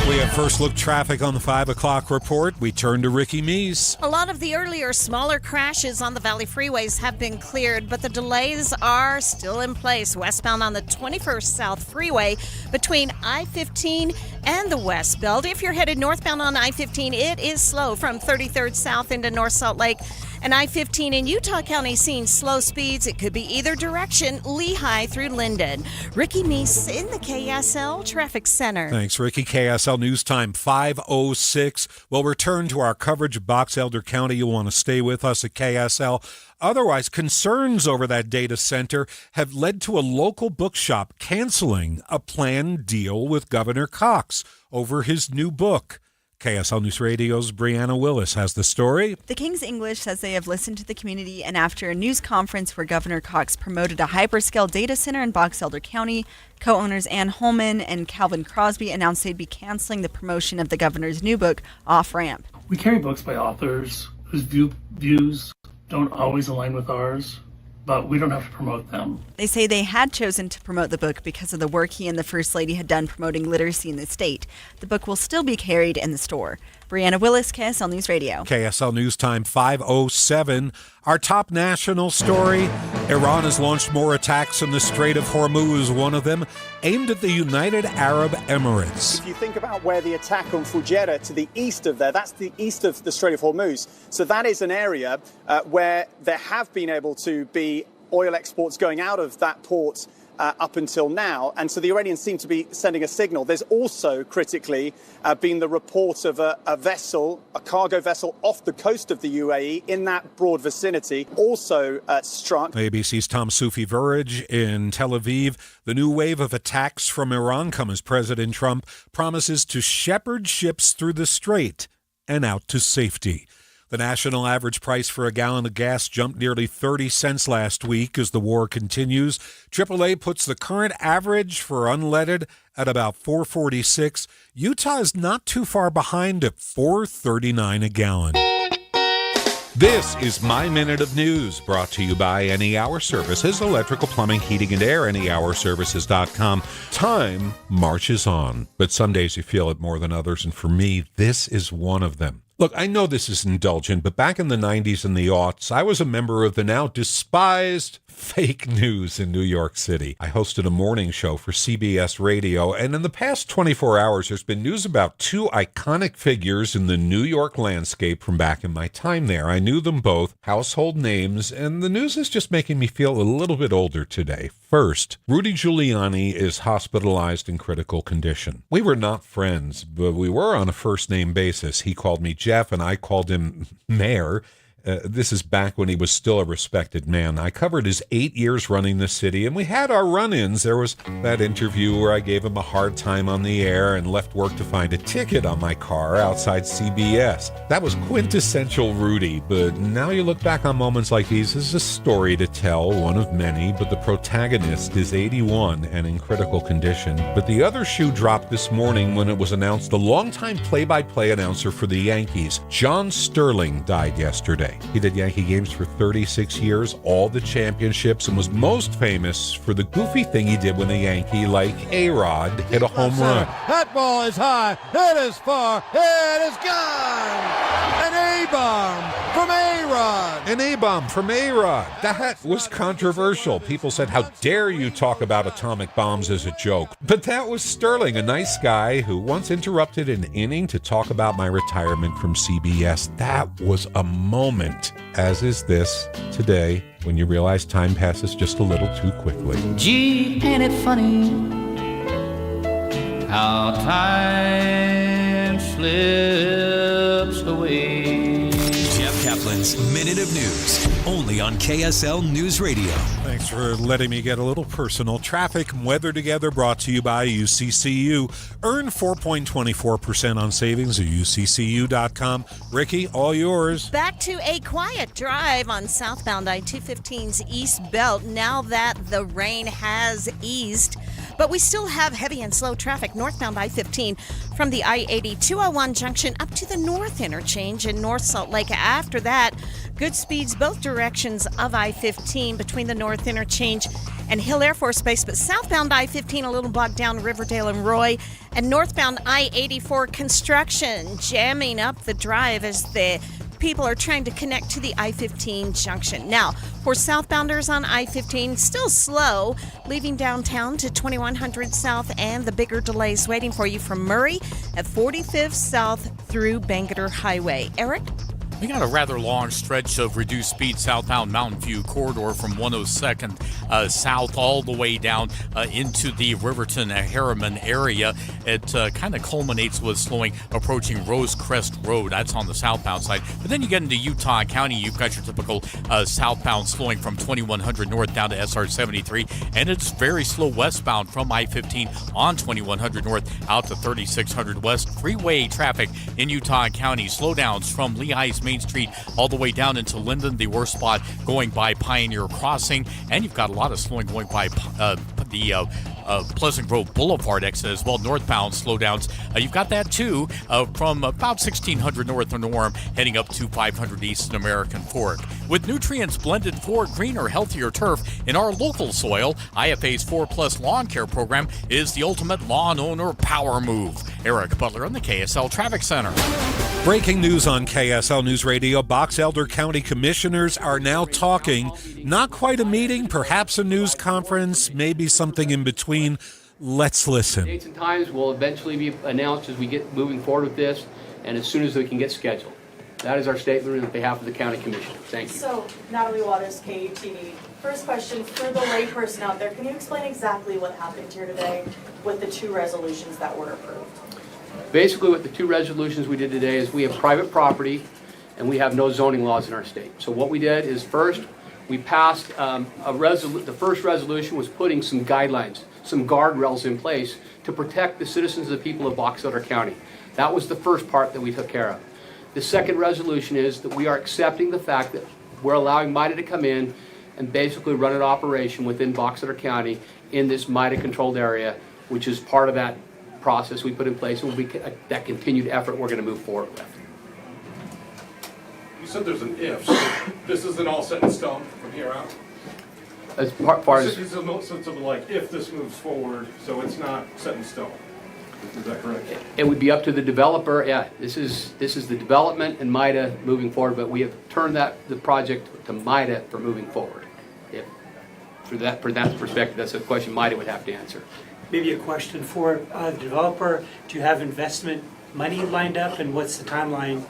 Speaker 1: We have first look traffic on the 5 o'clock report. We turn to Ricky Meese.
Speaker 8: A lot of the earlier smaller crashes on the Valley freeways have been cleared, but the delays are still in place. Westbound on the 21st South Freeway between I-15 and the West Belt. If you're headed northbound on I-15, it is slow from 33rd South into North Salt Lake. And I-15 in Utah County seeing slow speeds. It could be either direction, Lehigh through Linden. Ricky Meese in the KSL Traffic Center.
Speaker 1: Thanks, Ricky. KSL News Time 5:06. We'll return to our coverage of Box Elder County. You'll want to stay with us at KSL. Otherwise, concerns over that data center have led to a local bookshop canceling a planned deal with Governor Cox over his new book. KSL News Radio's Brianna Willis has the story.
Speaker 9: The King's English says they have listened to the community, and after a news conference where Governor Cox promoted a hyperscale data center in Box Elder County, co-owners Ann Holman and Calvin Crosby announced they'd be canceling the promotion of the governor's new book, Off Ramp.
Speaker 2: We carry books by authors whose views don't always align with ours, but we don't have to promote them.
Speaker 9: They say they had chosen to promote the book because of the work he and the First Lady had done promoting literacy in the state. The book will still be carried in the store. Brianna Willis, KSL News Radio.
Speaker 1: KSL News Time 5:07. Our top national story, Iran has launched more attacks in the Strait of Hormuz, one of them aimed at the United Arab Emirates.
Speaker 10: If you think about where the attack on Fujairah to the east of there, that's the east of the Strait of Hormuz. So that is an area where there have been able to be oil exports going out of that port up until now. And so the Iranians seem to be sending a signal. There's also, critically, been the report of a vessel, a cargo vessel off the coast of the UAE in that broad vicinity, also struck.
Speaker 1: ABC's Tom Soufi-Verage in Tel Aviv. The new wave of attacks from Iran come as President Trump promises to shepherd ships through the strait and out to safety. The national average price for a gallon of gas jumped nearly 30 cents last week as the war continues. AAA puts the current average for unleaded at about $4.46. Utah is not too far behind at $4.39 a gallon. This is My Minute of News, brought to you by Any Hour Services, electrical, plumbing, heating, and air, anyhourservices.com. Time marches on, but some days you feel it more than others, and for me, this is one of them. Look, I know this is indulgent, but back in the 90s and the aughts, I was a member of the now despised fake news in New York City. I hosted a morning show for CBS Radio, and in the past 24 hours, there's been news about two iconic figures in the New York landscape from back in my time there. I knew them both, household names, and the news is just making me feel a little bit older today. First, Rudy Giuliani is hospitalized in critical condition. We were not friends, but we were on a first-name basis. He called me Jeff, and I called him Mayor. This is back when he was still a respected man. I covered his 8 years running the city, and we had our run-ins. There was that interview where I gave him a hard time on the air and left work to find a ticket on my car outside CBS. That was quintessential Rudy, but now you look back on moments like these, this is a story to tell, one of many, but the protagonist is 81 and in critical condition. But the other shoe dropped this morning when it was announced the longtime play-by-play announcer for the Yankees, John Sterling, died yesterday. He did Yankee games for 36 years, all the championships, and was most famous for the goofy thing he did when a Yankee like A-Rod hit a home run.
Speaker 13: That ball is high, it is far, it is gone! An A-bomb from A-Rod!
Speaker 1: An A-bomb from A-Rod. That was controversial. People said, how dare you talk about atomic bombs as a joke? But that was Sterling, a nice guy who once interrupted an inning to talk about my retirement from CBS. That was a moment. As is this today, when you realize time passes just a little too quickly.
Speaker 15: Gee, ain't it funny how time slips away?
Speaker 6: Jeff Caplan's Minute of News, only on KSL News Radio.
Speaker 1: Thanks for letting me get a little personal. Traffic and weather together brought to you by UCCU. Earn 4.24% on savings at UCCU.com. Ricky, all yours.
Speaker 8: Back to a quiet drive on southbound I-215's East Belt now that the rain has eased. But we still have heavy and slow traffic northbound I-15 from the I-80-201 junction up to the North Interchange in North Salt Lake. After that, good speeds both directions of I-15 between the North Interchange and Hill Air Force Base. But southbound I-15 a little bogged down Riverdale and Roy. And northbound I-84 construction jamming up the drive as the people are trying to connect to the I-15 junction. Now, for southbounders on I-15, still slow, leaving downtown to 2100 South, and the bigger delays waiting for you from Murray at 45th South through Bangerter Highway. Eric?
Speaker 18: We got a rather long stretch of reduced speed southbound Mountain View corridor from 102nd south all the way down into the Riverton Harriman area. It kind of culminates with slowing approaching Rosecrest Road. That's on the southbound side. But then you get into Utah County, you've got your typical southbound slowing from 2100 north down to SR 73, and it's very slow westbound from I-15 on 2100 north out to 3600 west. Freeway traffic in Utah County, slowdowns from Lehigh's Main Street all the way down into Linden, the worst spot going by Pioneer Crossing, and you've got a lot of slowing going by the Pleasant Grove Boulevard exit as well, northbound slowdowns. You've got that too from about 1600 north of Orem heading up to 500 east in American Fork. With nutrients blended for greener, healthier turf in our local soil, IFA's 4+ lawn care program is the ultimate lawn owner power move. Eric Butler in the KSL Traffic Center.
Speaker 1: Breaking news on KSL News Radio. Box Elder County commissioners are now talking. Not quite a meeting, perhaps a news conference, maybe something in between. Let's listen.
Speaker 17: Dates and times will eventually be announced as we get moving forward with this, and as soon as we can get scheduled.
Speaker 5: That is our statement on behalf of the County Commission. Thank you.
Speaker 11: So, Natalie Waters, KUTV. First question, for the layperson out there, can you explain exactly what happened here today with the 2 resolutions that were approved?
Speaker 5: Basically, what the 2 resolutions we did today is we have private property and we have no zoning laws in our state. So what we did is first, we passed the first resolution was putting some guidelines, some guardrails in place to protect the citizens of the people of Box Elder County. That was the first part that we took care of. The second resolution is that we are accepting the fact that we're allowing MIDA to come in and basically run an operation within Box Elder County in this MIDA controlled area, which is part of that process we put in place, and will be that continued effort we're going to move forward with.
Speaker 17: You said there's an if, so this isn't all set in stone from here out?
Speaker 5: As far as
Speaker 17: It's a sense of like, if this moves forward, so it's not set in stone. Is that correct?
Speaker 5: it would be up to the developer. Yeah, this is the development and MIDA moving forward, but we have turned the project to MIDA for moving forward. If, from that perspective, that's a question MIDA would have to answer.
Speaker 19: Maybe a question for the developer. Do you have investment money lined up, and what's the timeline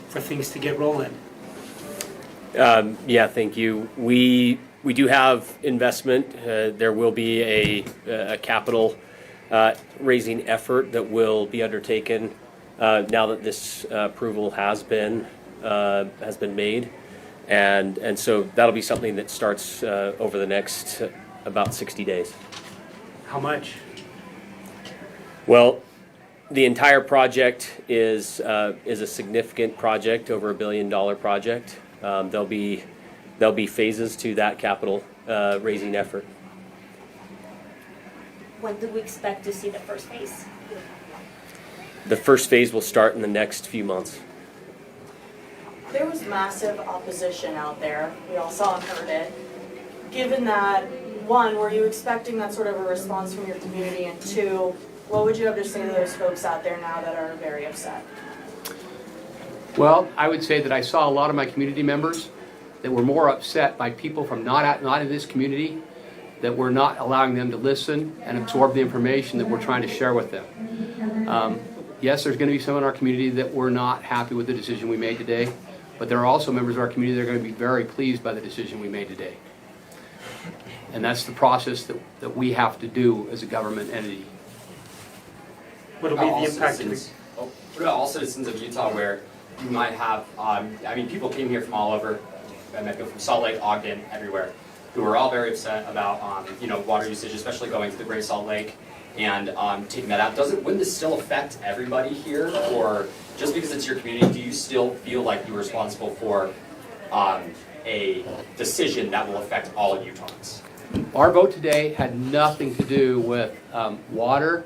Speaker 19: for things to get rolling?
Speaker 22: Yeah, thank you. We do have investment. There will be a capital raising effort that will be undertaken now that this approval has been made, and so that'll be something that starts over the next about 60 days.
Speaker 19: How much?
Speaker 22: Well, the entire project is a significant project, over $1 billion project. There'll be phases to that capital raising effort.
Speaker 23: When do we expect to see the first phase?
Speaker 22: The first phase will start in the next few months.
Speaker 11: There was massive opposition out there. We all saw and heard it. Given that, 1, were you expecting that sort of a response from your community? And 2, what would you have to say to those folks out there now that are very upset?
Speaker 5: Well, I would say that I saw a lot of my community members that were more upset by people from not in this community, that we're not allowing them to listen and absorb the information that we're trying to share with them. Yes, there's going to be some in our community that were not happy with the decision we made today, but there are also members of our community that are going to be very pleased by the decision we made today. And that's the process that we have to do as a government entity.
Speaker 19: What will be the impact?
Speaker 24: What about all citizens of Utah where you might have, people came here from all over, I met people from Salt Lake, Ogden, everywhere, who were all very upset about, water usage, especially going to the Great Salt Lake and taking that out. Wouldn't this still affect everybody here? Or just because it's your community, do you still feel like you're responsible for a decision that will affect all Utahns?
Speaker 5: Our vote today had nothing to do with water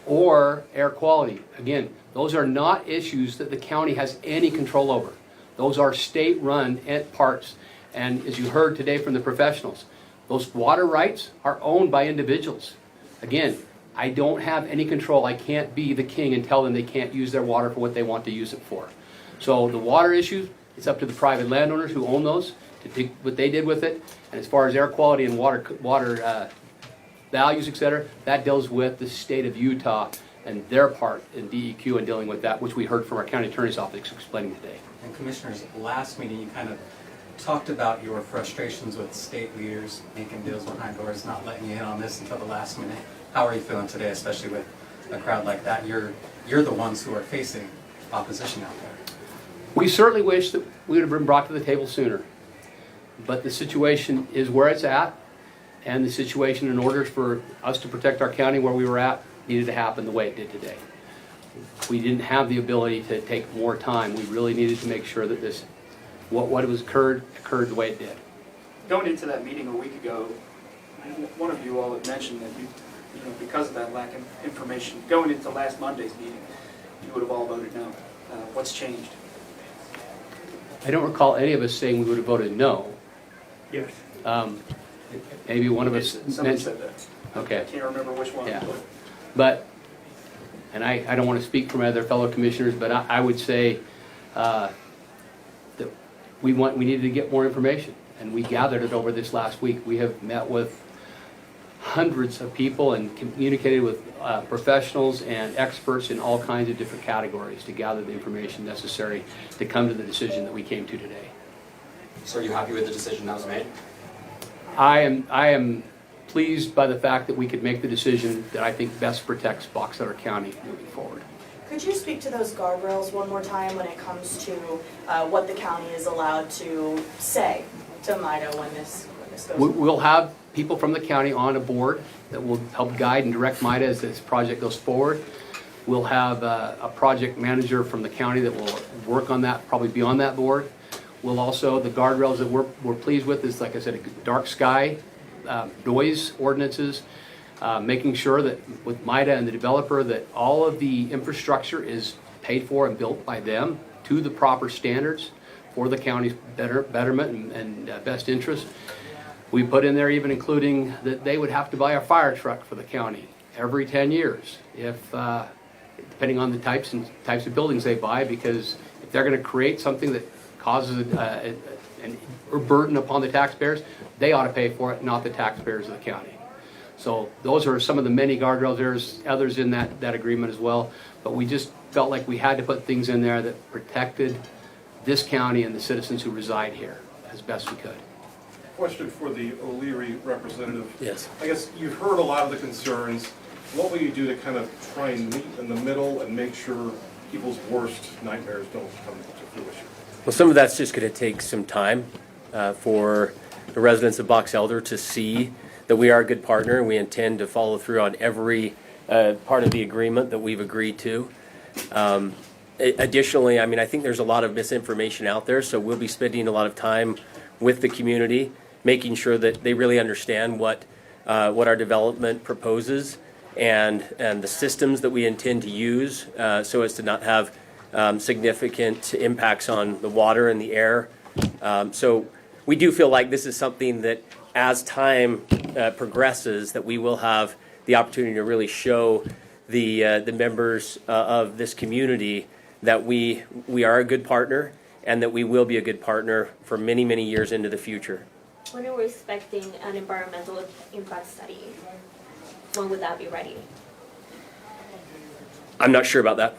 Speaker 5: or air quality. Again, those are not issues that the county has any control over. Those are state-run parts. And as you heard today from the professionals, those water rights are owned by individuals. Again, I don't have any control. I can't be the king and tell them they can't use their water for what they want to use it for. So the water issue, it's up to the private landowners who own those to do what they did with it. And as far as air quality and water values, etc., that deals with the state of Utah and their part in DEQ and dealing with that, which we heard from our county attorney's office explaining today.
Speaker 25: And commissioners, last meeting you kind of talked about your frustrations with state leaders making deals behind doors, not letting you in on this until the last minute. How are you feeling today, especially with a crowd like that? You're the ones who are facing opposition out there.
Speaker 5: We certainly wish that we would have been brought to the table sooner, but the situation is where it's at, and the situation, in order for us to protect our county where we were at, needed to happen the way it did today. We didn't have the ability to take more time. We really needed to make sure that what was occurred the way it did.
Speaker 26: Going into that meeting a week ago, one of you all had mentioned that because of that lack of information, going into last Monday's meeting, you would have all voted no. What's changed?
Speaker 5: I don't recall any of us saying we would have voted no.
Speaker 26: Yes.
Speaker 5: Maybe one of us
Speaker 26: Someone said that.
Speaker 5: Okay.
Speaker 26: I can't remember which one.
Speaker 5: Yeah. But, and I don't want to speak for my other fellow commissioners, but I would say that we needed to get more information, and we gathered it over this last week. We have met with
Speaker 22: hundreds of people and communicated with professionals and experts in all kinds of different categories to gather the information necessary to come to the decision that we came to today.
Speaker 24: So are you happy with the decision that was made?
Speaker 22: I am pleased by the fact that we could make the decision that I think best protects Box Elder County moving forward.
Speaker 11: Could you speak to those guardrails one more time when it comes to what the county is allowed to say to MIDA when this goes?
Speaker 22: We'll have people from the county on a board that will help guide and direct MIDA as this project goes forward. We'll have a project manager from the county that will work on that, probably be on that board. We'll also, the guardrails that we're pleased with is, like I said, a dark sky, noise ordinances, making sure that with MIDA and the developer that all of the infrastructure is paid for and built by them to the proper standards for the county's betterment and best interest. We put in there even including that they would have to buy a fire truck for the county every 10 years, if depending on the types of buildings they buy, because if they're going to create something that causes a burden upon the taxpayers, they ought to pay for it, not the taxpayers of the county. So those are some of the many guardrails. There's others in that agreement as well, but we just felt like we had to put things in there that protected this county and the citizens who reside here as best we could.
Speaker 17: Question for the O'Leary representative.
Speaker 22: Yes.
Speaker 17: I guess you've heard a lot of the concerns. What will you do to kind of try and meet in the middle and make sure people's worst nightmares don't come to fruition?
Speaker 22: Well, some of that's just going to take some time for the residents of Box Elder to see that we are a good partner and we intend to follow through on every part of the agreement that we've agreed to. Additionally, I mean, I think there's a lot of misinformation out there, so we'll be spending a lot of time with the community, making sure that they really understand what our development proposes and the systems that we intend to use so as to not have significant impacts on the water and the air. So we do feel like this is something that as time progresses, that we will have the opportunity to really show the members of this community that we are a good partner and that we will be a good partner for many, many years into the future.
Speaker 23: When are we expecting an environmental impact study? When would that be ready?
Speaker 22: I'm not sure about that.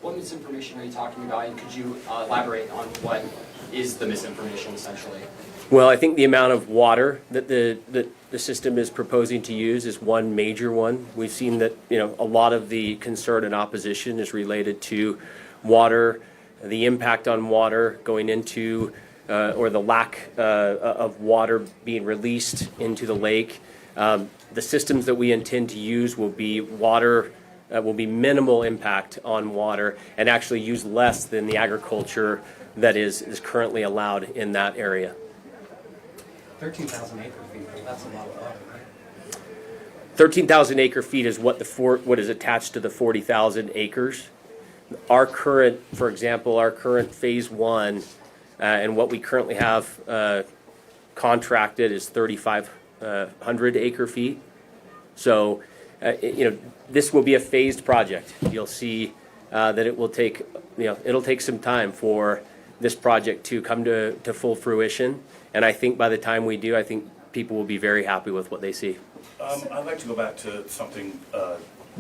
Speaker 24: What misinformation are you talking about, and could you elaborate on what is the misinformation essentially?
Speaker 22: Well, I think the amount of water that the system is proposing to use is one major one. We've seen that, you know, a lot of the concern and opposition is related to water, the impact on water going into or the lack of water being released into the lake. The systems that we intend to use will be will be minimal impact on water and actually use less than the agriculture that is currently allowed in that area.
Speaker 25: 13,000 acre feet, that's a lot of water, right?
Speaker 22: 13,000 acre feet is what what is attached to the 40,000 acres. Our current, for example, our current phase one and what we currently have contracted is 3,500 acre feet. So, you know, this will be a phased project. You'll see that it will take, you know, it'll take some time for this project to come to full fruition. And I think by the time we do, I think people will be very happy with what they see.
Speaker 4: I'd like to go back to something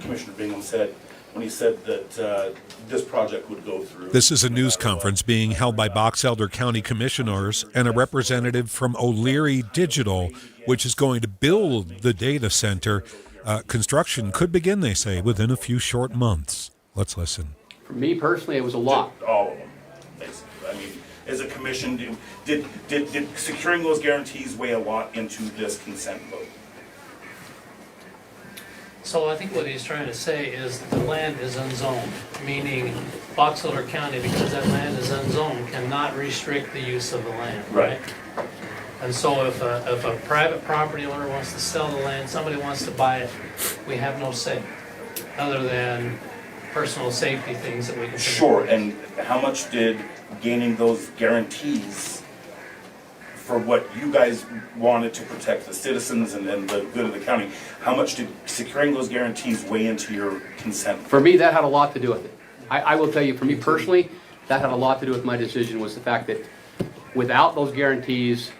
Speaker 4: Commissioner Bingham said when he said that this project would go through.
Speaker 1: This is a news conference being held by Box Elder County Commissioners and a representative from O'Leary Digital, which is going to build the data center. Construction could begin, they say, within a few short months. Let's listen.
Speaker 22: For me personally, it was a lot.
Speaker 4: All of them, basically. I mean, as a commission, did securing those guarantees weigh a lot into this consent vote?
Speaker 2: So I think what he's trying to say is that the land is unzoned, meaning Box Elder County, because that land is unzoned, cannot restrict the use of the land, right? And so if a private property owner wants to sell the land, somebody wants to buy it, we have no say, other than personal safety things that we can.
Speaker 4: Sure, and how much did gaining those guarantees for what you guys wanted to protect the citizens and the good of the county, how much did securing those guarantees weigh into your consent?
Speaker 22: For me, that had a lot to do with it. I will tell you, for me personally, that had a lot to do with my decision, was the fact that without those guarantees,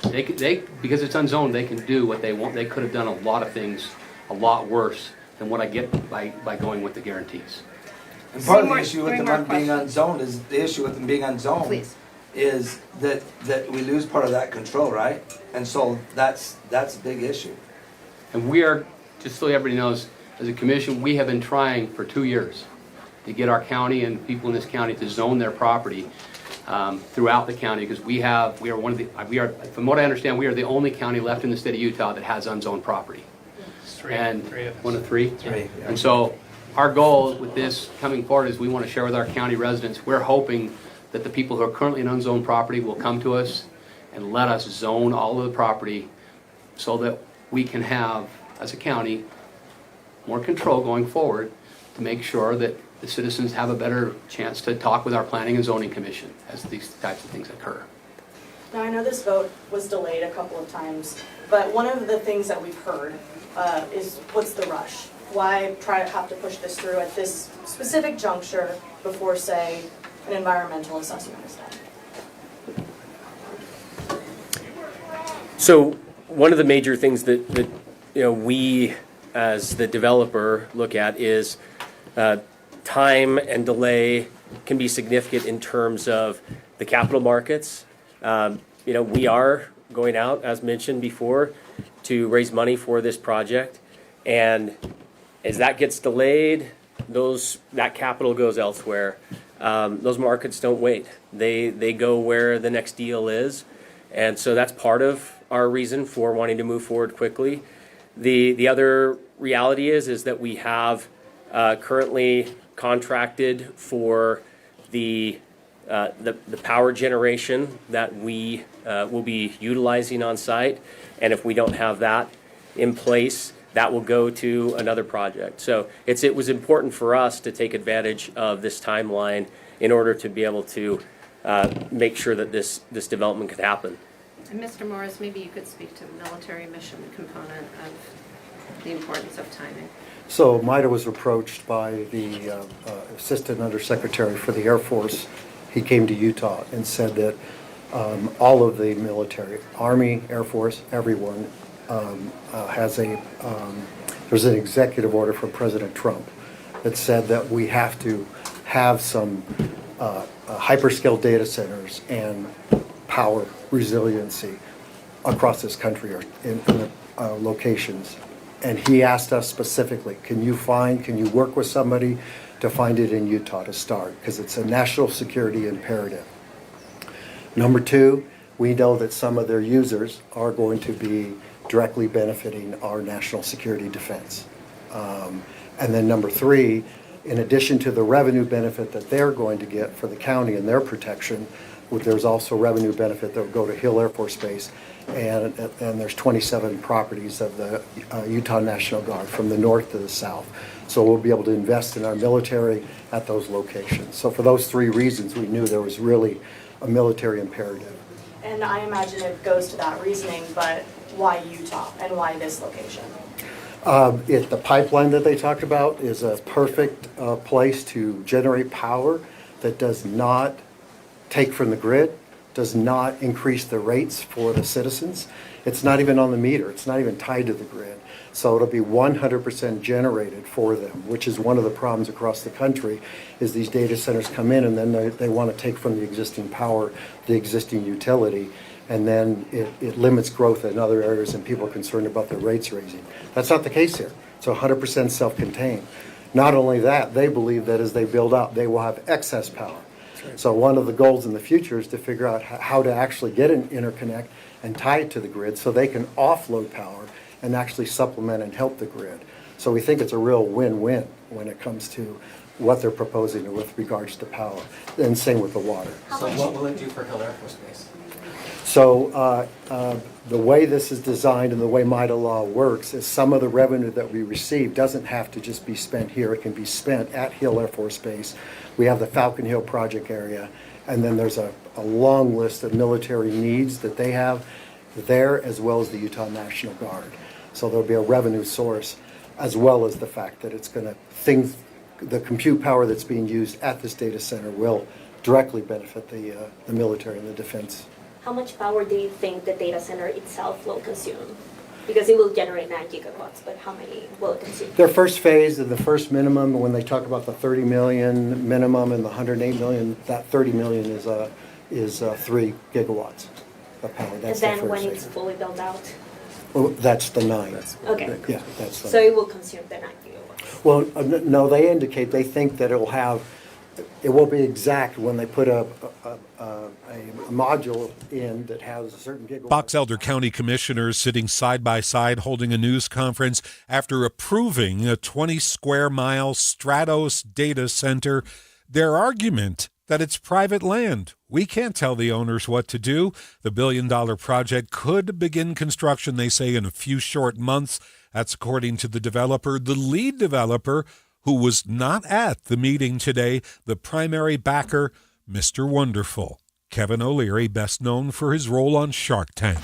Speaker 5: They because it's unzoned, they can do what they want. They could have done a lot of things a lot worse than what I get by going with the guarantees.
Speaker 7: And part of the issue with them being unzoned is is that we lose part of that control, right? And so that's a big issue.
Speaker 5: And we are, just so everybody knows, as a commission, we have been trying for 2 years to get our county and people in this county to zone their property throughout the county, because we are from what I understand, we are the only county left in the state of Utah that has unzoned property.
Speaker 19: Three of us.
Speaker 5: One of three?
Speaker 7: Three, yeah.
Speaker 5: And so our goal with this coming forward is we want to share with our county residents. We're hoping that the people who are currently in unzoned property will come to us and let us zone all of the property so that we can have, as a county, more control going forward to make sure that the citizens have a better chance to talk with our Planning and Zoning Commission as these types of things occur.
Speaker 11: Now, I know this vote was delayed a couple of times, but one of the things that we've heard is what's the rush? Why try to have to push this through at this specific juncture before, say, an environmental assessment is done?
Speaker 22: So one of the major things that we as the developer look at is time and delay can be significant in terms of the capital markets. We are going out, as mentioned before, to raise money for this project, and as that gets delayed, that capital goes elsewhere. Those markets don't wait. They go where the next deal is, and so that's part of our reason for wanting to move forward quickly. The other reality is that we have currently contracted for the power generation that we will be utilizing on site, and if we don't have that in place, that will go to another project. So it was important for us to take advantage of this timeline in order to be able to make sure that this development could happen.
Speaker 12: And Mr. Morris, maybe you could speak to the military mission component of the importance of timing.
Speaker 14: So MITA was approached by the Assistant Undersecretary for the Air Force. He came to Utah and said that all of the military, Army, Air Force, everyone, there's an executive order from President Trump that said that we have to have some hyperscale data centers and power resiliency across this country or in the locations. And he asked us specifically, can you work with somebody to find it in Utah to start? Because it's a national security imperative. Number two, we know that some of their users are going to be directly benefiting our national security defense. And then number three, in addition to the revenue benefit that they're going to get for the county and their protection, there's also revenue benefit that will go to Hill Air Force Base, and there's 27 properties of the Utah National Guard from the north to the south. So we'll be able to invest in our military at those locations. So for those three reasons, we knew there was really a military imperative.
Speaker 11: And I imagine it goes to that reasoning, but why Utah and why this location?
Speaker 14: The pipeline that they talked about is a perfect place to generate power that does not take from the grid, does not increase the rates for the citizens. It's not even on the meter. It's not even tied to the grid. So it'll be 100% generated for them, which is one of the problems across the country, is these data centers come in and then they want to take from the existing power, the existing utility, and then it limits growth in other areas and people are concerned about their rates raising. That's not the case here. It's 100% self-contained. Not only that, they believe that as they build out, they will have excess power. So one of the goals in the future is to figure out how to actually get an interconnect and tie it to the grid so they can offload power and actually supplement and help the grid. So we think it's a real win-win when it comes to what they're proposing with regards to power, and same with the water.
Speaker 25: So what will it do for Hill Air Force Base?
Speaker 14: So the way this is designed and the way MITA law works is some of the revenue that we receive doesn't have to just be spent here. It can be spent at Hill Air Force Base. We have the Falcon Hill project area, and then there's a long list of military needs that they have there, as well as the Utah National Guard. So there'll be a revenue source, as well as the fact that it's going to the compute power that's being used at this data center will directly benefit the military and the defense
Speaker 23: how much power do you think the data center itself will consume? Because it will generate 9 gigawatts, but how many will it consume?
Speaker 14: Their first phase of the first minimum, when they talk about the 30 million minimum and the 108 million, that 30 million is 3 gigawatts of power. That's
Speaker 23: and then
Speaker 14: the first
Speaker 23: when
Speaker 14: phase.
Speaker 23: it's fully built out?
Speaker 14: Well, that's the 9.
Speaker 23: Okay.
Speaker 14: Yeah, that's the
Speaker 23: So it will consume the 9 gigawatts?
Speaker 14: Well, no, they indicate they think that it will be exact when they put a module in that has a certain gigawatt.
Speaker 1: Box Elder County commissioners sitting side by side holding a news conference after approving a 20-square-mile Stratos data center. Their argument that it's private land. We can't tell the owners what to do. The billion-dollar project could begin construction, they say, in a few short months. That's according to the developer. The lead developer, who was not at the meeting today, the primary backer, Mr. Wonderful. Kevin O'Leary, best known for his role on Shark Tank.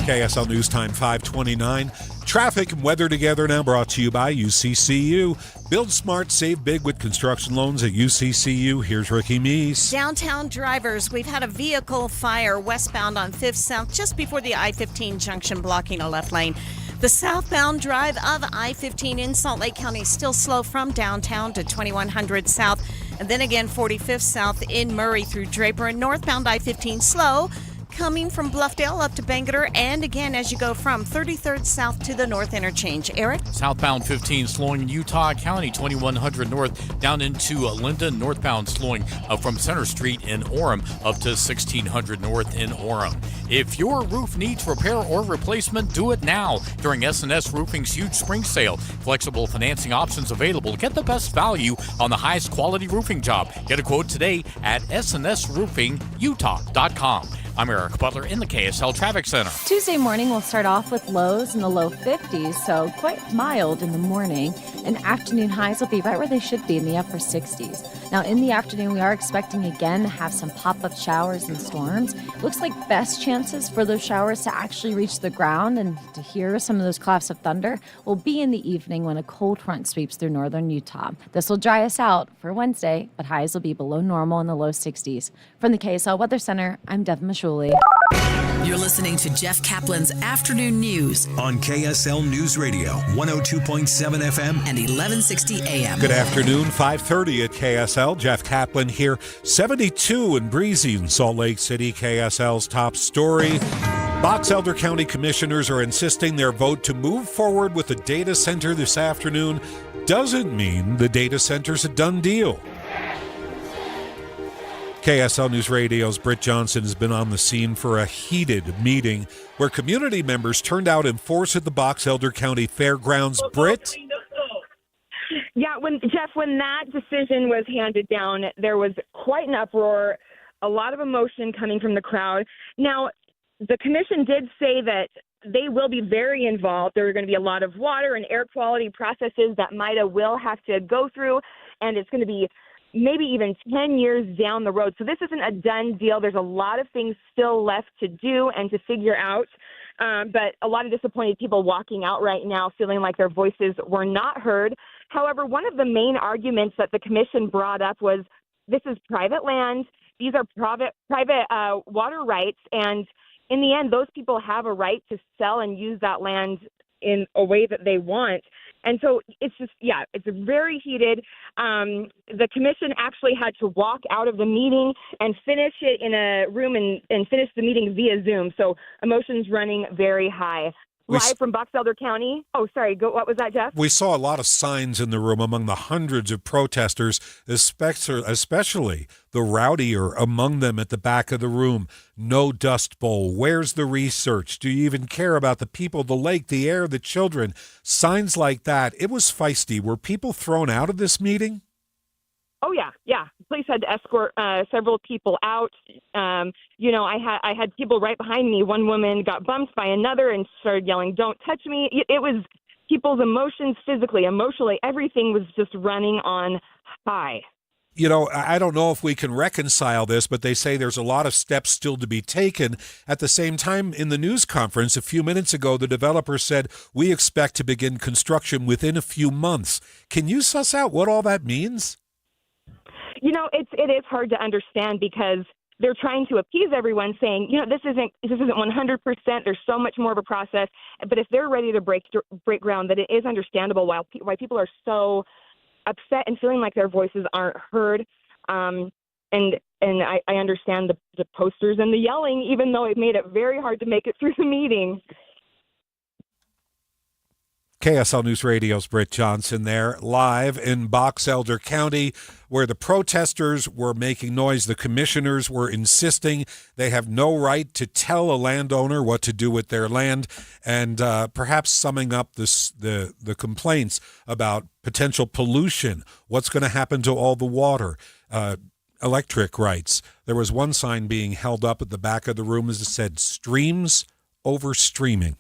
Speaker 1: KSL News Time 529. Traffic and weather together now brought to you by UCCU. Build smart, save big with construction loans at UCCU. Here's Ricky Meese.
Speaker 8: Downtown drivers, we've had a vehicle fire westbound on 5th South just before the I-15 junction blocking a left lane. The southbound drive of I-15 in Salt Lake County is still slow from downtown to 2100 South. And then again, 45th South in Murray through Draper, and northbound I-15 slow coming from Bluffdale up to Bangerter, and again as you go from 33rd South to the North Interchange. Eric?
Speaker 18: Southbound 15 slowing in Utah County, 2100 North down into Linden. Northbound slowing from Center Street in Orem up to 1600 North in Orem. If your roof needs repair or replacement, do it now during S&S Roofing's huge spring sale. Flexible financing options available. Get the best value on the highest quality roofing job. Get a quote today at snsroofingutah.com. I'm Eric Butler in the KSL Traffic Center.
Speaker 3: Tuesday morning will start off with lows in the low 50s, so quite mild in the morning, and afternoon highs will be right where they should be in the upper 60s. Now in the afternoon, we are expecting again to have some pop-up showers and storms. Looks like best chances for those showers to actually reach the ground and to hear some of those claps of thunder will be in the evening when a cold front sweeps through northern Utah. This will dry us out for Wednesday, but highs will be below normal in the low 60s. From the KSL Weather Center, I'm Devin Mashuli.
Speaker 9: You're listening to Jeff Caplan's Afternoon News
Speaker 6: on KSL News Radio, 102.7 FM
Speaker 9: and 1160 AM.
Speaker 1: Good afternoon, 5:30 at KSL. Jeff Caplan here. 72 and breezy in Salt Lake City, KSL's top story. Box Elder County commissioners are insisting their vote to move forward with the data center this afternoon doesn't mean the data center's a done deal. KSL News Radio's Britt Johnson has been on the scene for a heated meeting where community members turned out in force at the Box Elder County Fairgrounds. Britt?
Speaker 10: Yeah, when that decision was handed down, there was quite an uproar, a lot of emotion coming from the crowd. Now, the commission did say that they will be very involved. There are going to be a lot of water and air quality processes that MIDA will have to go through, and it's going to be maybe even 10 years down the road. So this isn't a done deal. There's a lot of things still left to do and to figure out. But a lot of disappointed people walking out right now feeling like their voices were not heard. However, one of the main arguments that the commission brought up was this is private land. These are private water rights. And in the end, those people have a right to sell and use that land in a way that they want. And so it's just, it's very heated. The commission actually had to walk out of the meeting and finish it in a room and finish the meeting via Zoom. So emotions running very high. Live from Box Elder County. Oh, sorry. What was that, Jeff?
Speaker 1: We saw a lot of signs in the room among the hundreds of protesters, especially the rowdier among them at the back of the room. No Dust Bowl. Where's the research? Do you even care about the people, the lake, the air, the children? Signs like that. It was feisty. Were people thrown out of this meeting?
Speaker 10: Oh, yeah. Police had to escort several people out. I had people right behind me. One woman got bumped by another and started yelling, "Don't touch me." It was people's emotions, physically, emotionally, everything was just running on high.
Speaker 1: I don't know if we can reconcile this, but they say there's a lot of steps still to be taken. At the same time, in the news conference a few minutes ago, the developer said, we expect to begin construction within a few months. Can you suss out what all that means?
Speaker 10: It is hard to understand because they're trying to appease everyone, saying, this isn't 100%. There's so much more of a process. But if they're ready to break ground, that it is understandable why people are so upset and feeling like their voices aren't heard. And I understand the posters and the yelling, even though it made it very hard to make it through the meeting.
Speaker 1: KSL News Radio's Britt Johnson there, live in Box Elder County, where the protesters were making noise. The commissioners were insisting they have no right to tell a landowner what to do with their land, and perhaps summing up the complaints about potential pollution, what's going to happen to all the water, electric rights. There was one sign being held up at the back of the room that said, "Streams over streaming."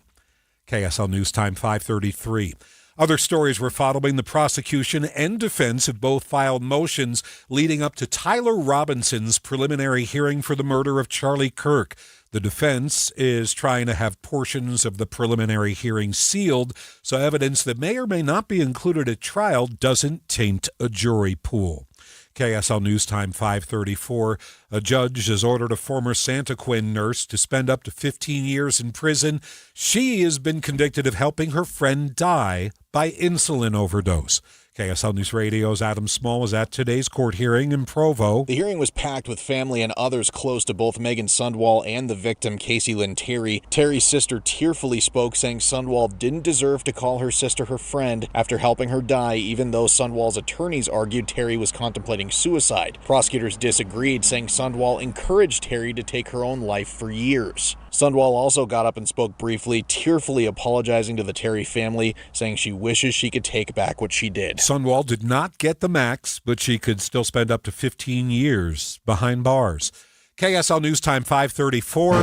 Speaker 1: KSL News Time 5:33. Other stories we're following. The prosecution and defense have both filed motions leading up to Tyler Robinson's preliminary hearing for the murder of Charlie Kirk. The defense is trying to have portions of the preliminary hearing sealed so evidence that may or may not be included at trial doesn't taint a jury pool. KSL News Time 5:34. A judge has ordered a former Santaquin nurse to spend up to 15 years in prison. She has been convicted of helping her friend die by insulin overdose. KSL News Radio's Adam Small was at today's court hearing in Provo.
Speaker 13: The hearing was packed with family and others close to both Megan Sundwall and the victim, Casey Lynn Terry. Terry's sister tearfully spoke, saying Sundwall didn't deserve to call her sister her friend after helping her die, even though Sundwall's attorneys argued Terry was contemplating suicide. Prosecutors disagreed, saying Sundwall encouraged Terry to take her own life for years. Sundwall also got up and spoke briefly, tearfully apologizing to the Terry family, saying she wishes she could take back what she did.
Speaker 1: Sundwall did not get the max, but she could still spend up to 15 years behind bars. KSL News Time 5:34.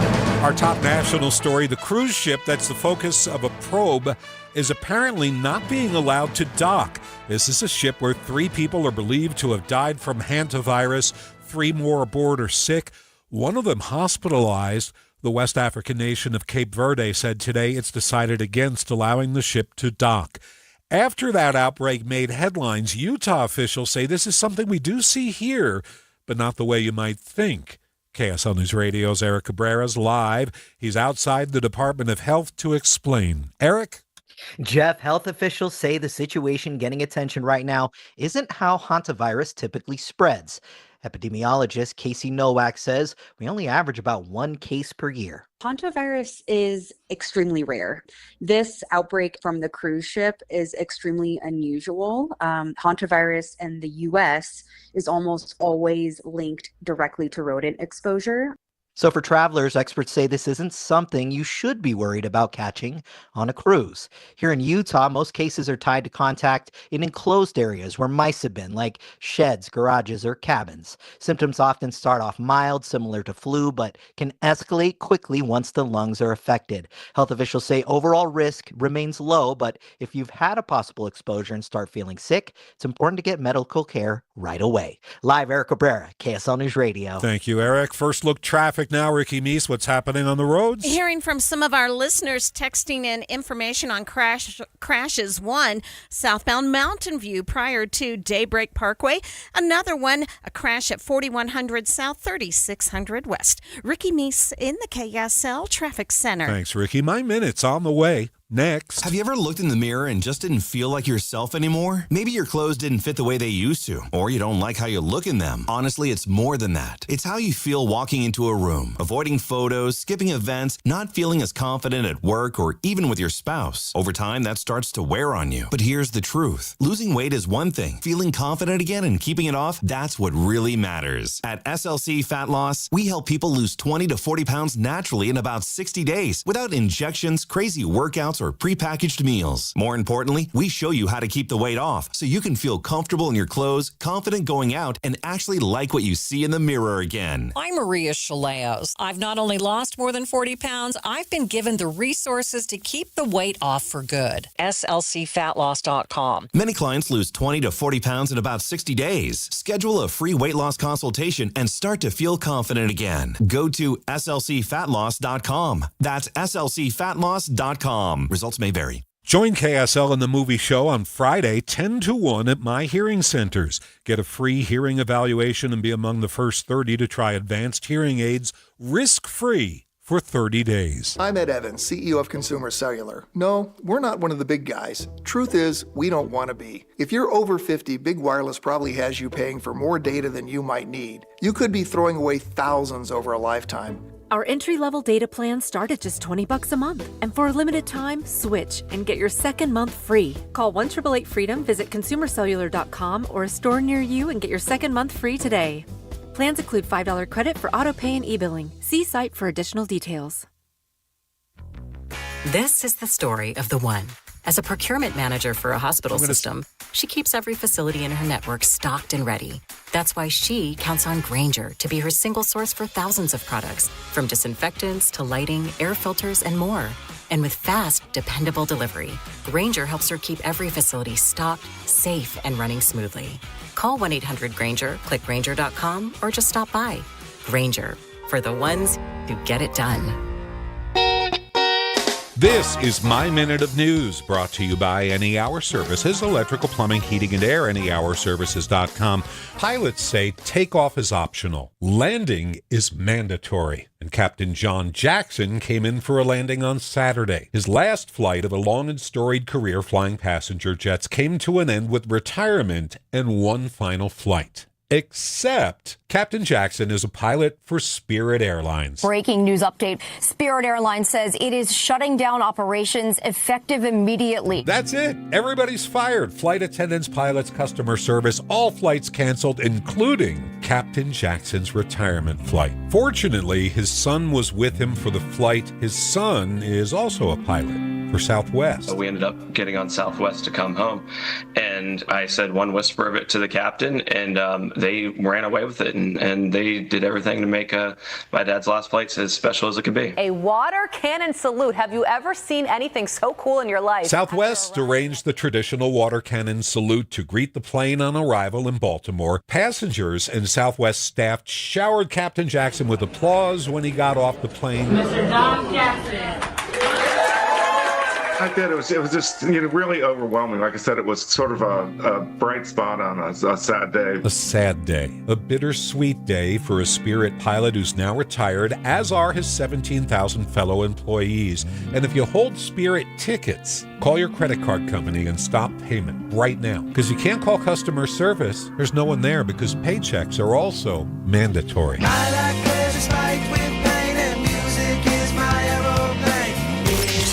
Speaker 1: Our top national story, the cruise ship that's the focus of a probe is apparently not being allowed to dock. This is a ship where 3 people are believed to have died from hantavirus. 3 more aboard are sick, one of them hospitalized. The West African nation of Cape Verde said today it's decided against allowing the ship to dock. After that outbreak made headlines, Utah officials say this is something we do see here, but not the way you might think. KSL News Radio's Eric Cabrera's live. He's outside the Department of Health to explain. Eric?
Speaker 15: Jeff, health officials say the situation getting attention right now isn't how hantavirus typically spreads. Epidemiologist Casey Nowak says we only average about 1 case per year.
Speaker 16: Hantavirus is extremely rare. This outbreak from the cruise ship is extremely unusual. Hantavirus in the U.S. is almost always linked directly to rodent exposure.
Speaker 15: So for travelers, experts say this isn't something you should be worried about catching on a cruise. Here in Utah, most cases are tied to contact in enclosed areas where mice have been, like sheds, garages, or cabins. Symptoms often start off mild, similar to flu, but can escalate quickly once the lungs are affected. Health officials say overall risk remains low, but if you've had a possible exposure and start feeling sick, it's important to get medical care right away. Live, Eric Cabrera, KSL News Radio.
Speaker 1: Thank you, Eric. First look traffic now. Ricky Meese, what's happening on the roads?
Speaker 8: Hearing from some of our listeners texting in information on crashes. One, southbound Mountain View prior to Daybreak Parkway. Another one, a crash at 4100 South, 3600 West. Ricky Meese in the KSL Traffic Center.
Speaker 1: Thanks, Ricky. My minute's on the way. Next.
Speaker 20: Have you ever looked in the mirror and just didn't feel like yourself anymore? Maybe your clothes didn't fit the way they used to, or you don't like how you look in them. Honestly, it's more than that. It's how you feel walking into a room, avoiding photos, skipping events, not feeling as confident at work or even with your spouse. Over time, that starts to wear on you. But here's the truth. Losing weight is one thing. Feeling confident again and keeping it off, that's what really matters. At SLC Fat Loss, we help people lose 20 to 40 pounds naturally in about 60 days without injections, crazy workouts, or prepackaged meals. More importantly, we show you how to keep the weight off so you can feel comfortable in your clothes, confident going out, and actually like what you see in the mirror again.
Speaker 21: I'm Maria Chaleos. I've not only lost more than 40 pounds, I've been given the resources to keep the weight off for good. SLCFatLoss.com.
Speaker 20: Many clients lose 20 to 40 pounds in about 60 days. Schedule a free weight loss consultation and start to feel confident again. Go to SLCFatLoss.com. That's SLCFatLoss.com. Results may vary.
Speaker 1: Join KSL in the movie show on Friday, 10 to 1 at My Hearing Centers. Get a free hearing evaluation and be among the first 30 to try advanced hearing aids risk-free for 30 days.
Speaker 2: I'm Ed Evans, CEO of Consumer Cellular. No, we're not one of the big guys. Truth is, we don't want to be. If you're over 50, Big Wireless probably has you paying for more data than you might need. You could be throwing away thousands over a lifetime.
Speaker 4: Our entry-level data plans start at just $20 a month. And for a limited time, switch and get your second month free. Call 1-888-FREEDOM, visit consumercellular.com or a store near you and get your second month free today. Plans include $5 credit for auto-pay and e-billing. See site for additional details.
Speaker 17: This is the story of the one. As a procurement manager for a hospital system, she keeps every facility in her network stocked and ready. That's why she counts on Grainger to be her single source for thousands of products, from disinfectants to lighting, air filters, and more. And with fast, dependable delivery, Grainger helps her keep every facility stocked, safe, and running smoothly. Call 1-800-GRAINGER, click Grainger.com, or just stop by. Grainger, for the ones who get it done.
Speaker 1: This is My Minute of News, brought to you by Any Hour Services, electrical, plumbing, heating, and air, anyhourservices.com. Pilots say takeoff is optional. Landing is mandatory. And Captain John Jackson came in for a landing on Saturday. His last flight of a long and storied career flying passenger jets came to an end with retirement and one final flight. Except Captain Jackson is a pilot for Spirit Airlines.
Speaker 19: Breaking news update. Spirit Airlines says it is shutting down operations effective immediately.
Speaker 1: That's it. Everybody's fired. Flight attendants, pilots, customer service, all flights canceled, including Captain Jackson's retirement flight. Fortunately, his son was with him for the flight. His son is also a pilot for Southwest.
Speaker 24: We ended up getting on Southwest to come home, and I said one whisper of it to the captain, and they ran away with it, and they did everything to make my dad's last flight as special as it could be.
Speaker 26: A water cannon salute. Have you ever seen anything so cool in your life?
Speaker 1: Southwest arranged the traditional water cannon salute to greet the plane on arrival in Baltimore. Passengers and Southwest staff showered Captain Jackson with applause when he got off the plane.
Speaker 27: Mr. John Jackson.
Speaker 28: I did. It was just really overwhelming. Like I said, it was sort of a bright spot on a sad day.
Speaker 1: A sad day. A bittersweet day for a Spirit pilot who's now retired, as are his 17,000 fellow employees. And if you hold Spirit tickets, call your credit card company and stop payment right now. Because you can't call customer service. There's no one there because paychecks are also mandatory.
Speaker 29: I like pleasure spiked with pain, and music is my aeroplane.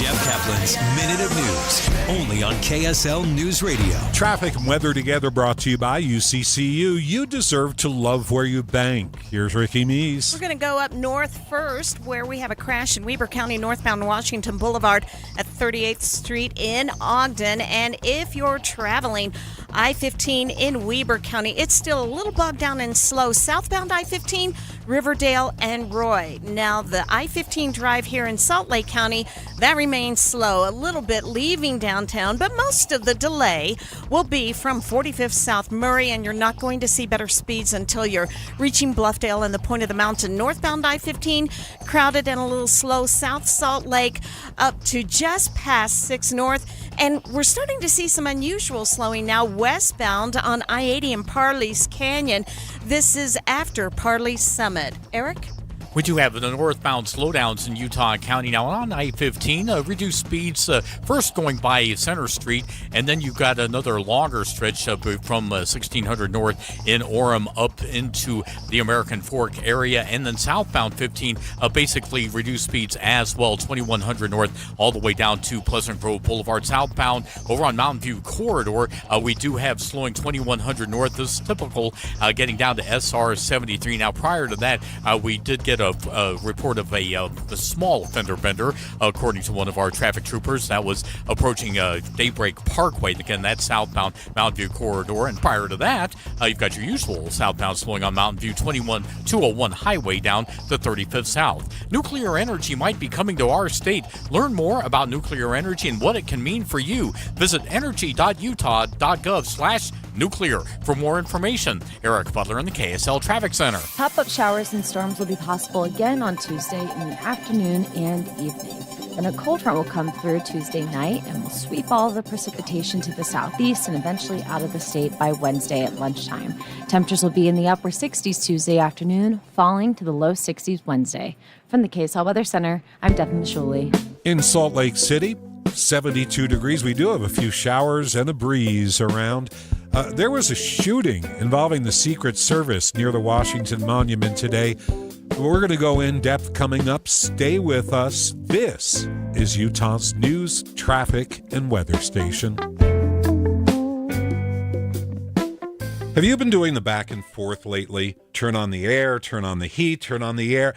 Speaker 6: Jeff Caplan's Minute of News, only on KSL News Radio.
Speaker 1: Traffic and weather together brought to you by UCCU. You deserve to love where you bank. Here's Ricky Meese.
Speaker 8: We're going to go up north first, where we have a crash in Weber County, northbound Washington Boulevard at 38th Street in Ogden. And if you're traveling I-15 in Weber County, it's still a little bogged down and slow. Southbound I-15, Riverdale and Roy. Now, the I-15 drive here in Salt Lake County, that remains slow, a little bit leaving downtown, but most of the delay will be from 45th South Murray, and you're not going to see better speeds until you're reaching Bluffdale and the point of the mountain. Northbound I-15, crowded and a little slow. South Salt Lake up to just past 6 North. And we're starting to see some unusual slowing now westbound on I-80 in Parley's Canyon. This is after Parley's Summit. Eric?
Speaker 18: We do have the northbound slowdowns in Utah County now on I-15. Reduced speeds first going by Center Street, and then you've got another longer stretch up from 1600 North in Orem up into the American Fork area, and then southbound 15 basically reduced speeds as well, 2100 North all the way down to Pleasant Grove Boulevard. Southbound over on Mountain View Corridor, we do have slowing 2100 North. This is typical getting down to SR 73. Now, prior to that, we did get a report of a small fender bender, according to one of our traffic troopers. That was approaching Daybreak Parkway. Again, that's southbound Mountain View Corridor. And prior to that, you've got your usual southbound slowing on Mountain View 201 Highway down to 35th South. Nuclear energy might be coming to our state. Learn more about nuclear energy and what it can mean for you. Visit energy.utah.gov/nuclear for more information. Eric Butler in the KSL Traffic Center.
Speaker 3: Pop-up showers and storms will be possible again on Tuesday in the afternoon and evening. Then a cold front will come through Tuesday night and will sweep all of the precipitation to the southeast and eventually out of the state by Wednesday at lunchtime. Temperatures will be in the upper 60s Tuesday afternoon, falling to the low 60s Wednesday. From the KSL Weather Center, I'm Devin Mishuli.
Speaker 1: In Salt Lake City, 72 degrees. We do have a few showers and a breeze around. There was a shooting involving the Secret Service near the Washington Monument today. We're going to go in depth coming up. Stay with us. This is Utah's news, traffic, and weather station. Have you been doing the back and forth lately? Turn on the air, turn on the heat, turn on the air.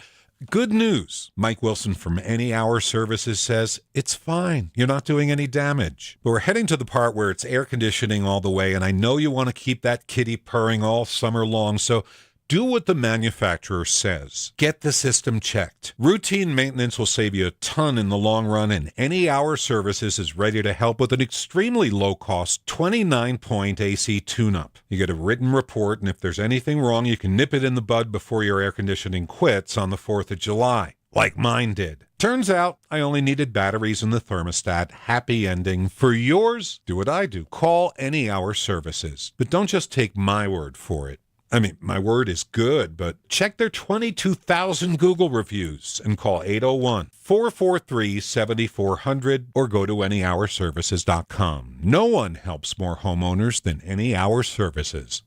Speaker 1: Good news. Mike Wilson from Any Hour Services says it's fine. You're not doing any damage. But we're heading to the part where it's air conditioning all the way, and I know you want to keep that kitty purring all summer long, so do what the manufacturer says. Get the system checked. Routine maintenance will save you a ton in the long run, and Any Hour Services is ready to help with an extremely low-cost 29-point AC tune-up. You get a written report, and if there's anything wrong, you can nip it in the bud before your air conditioning quits on the 4th of July, like mine did. Turns out I only needed batteries in the thermostat. Happy ending. For yours, do what I do. Call Any Hour Services. But don't just take my word for it. I mean, my word is good, but check their 22,000 Google reviews and call 801-443-7400 or go to anyhourservices.com. No one helps more homeowners than Any Hour Services.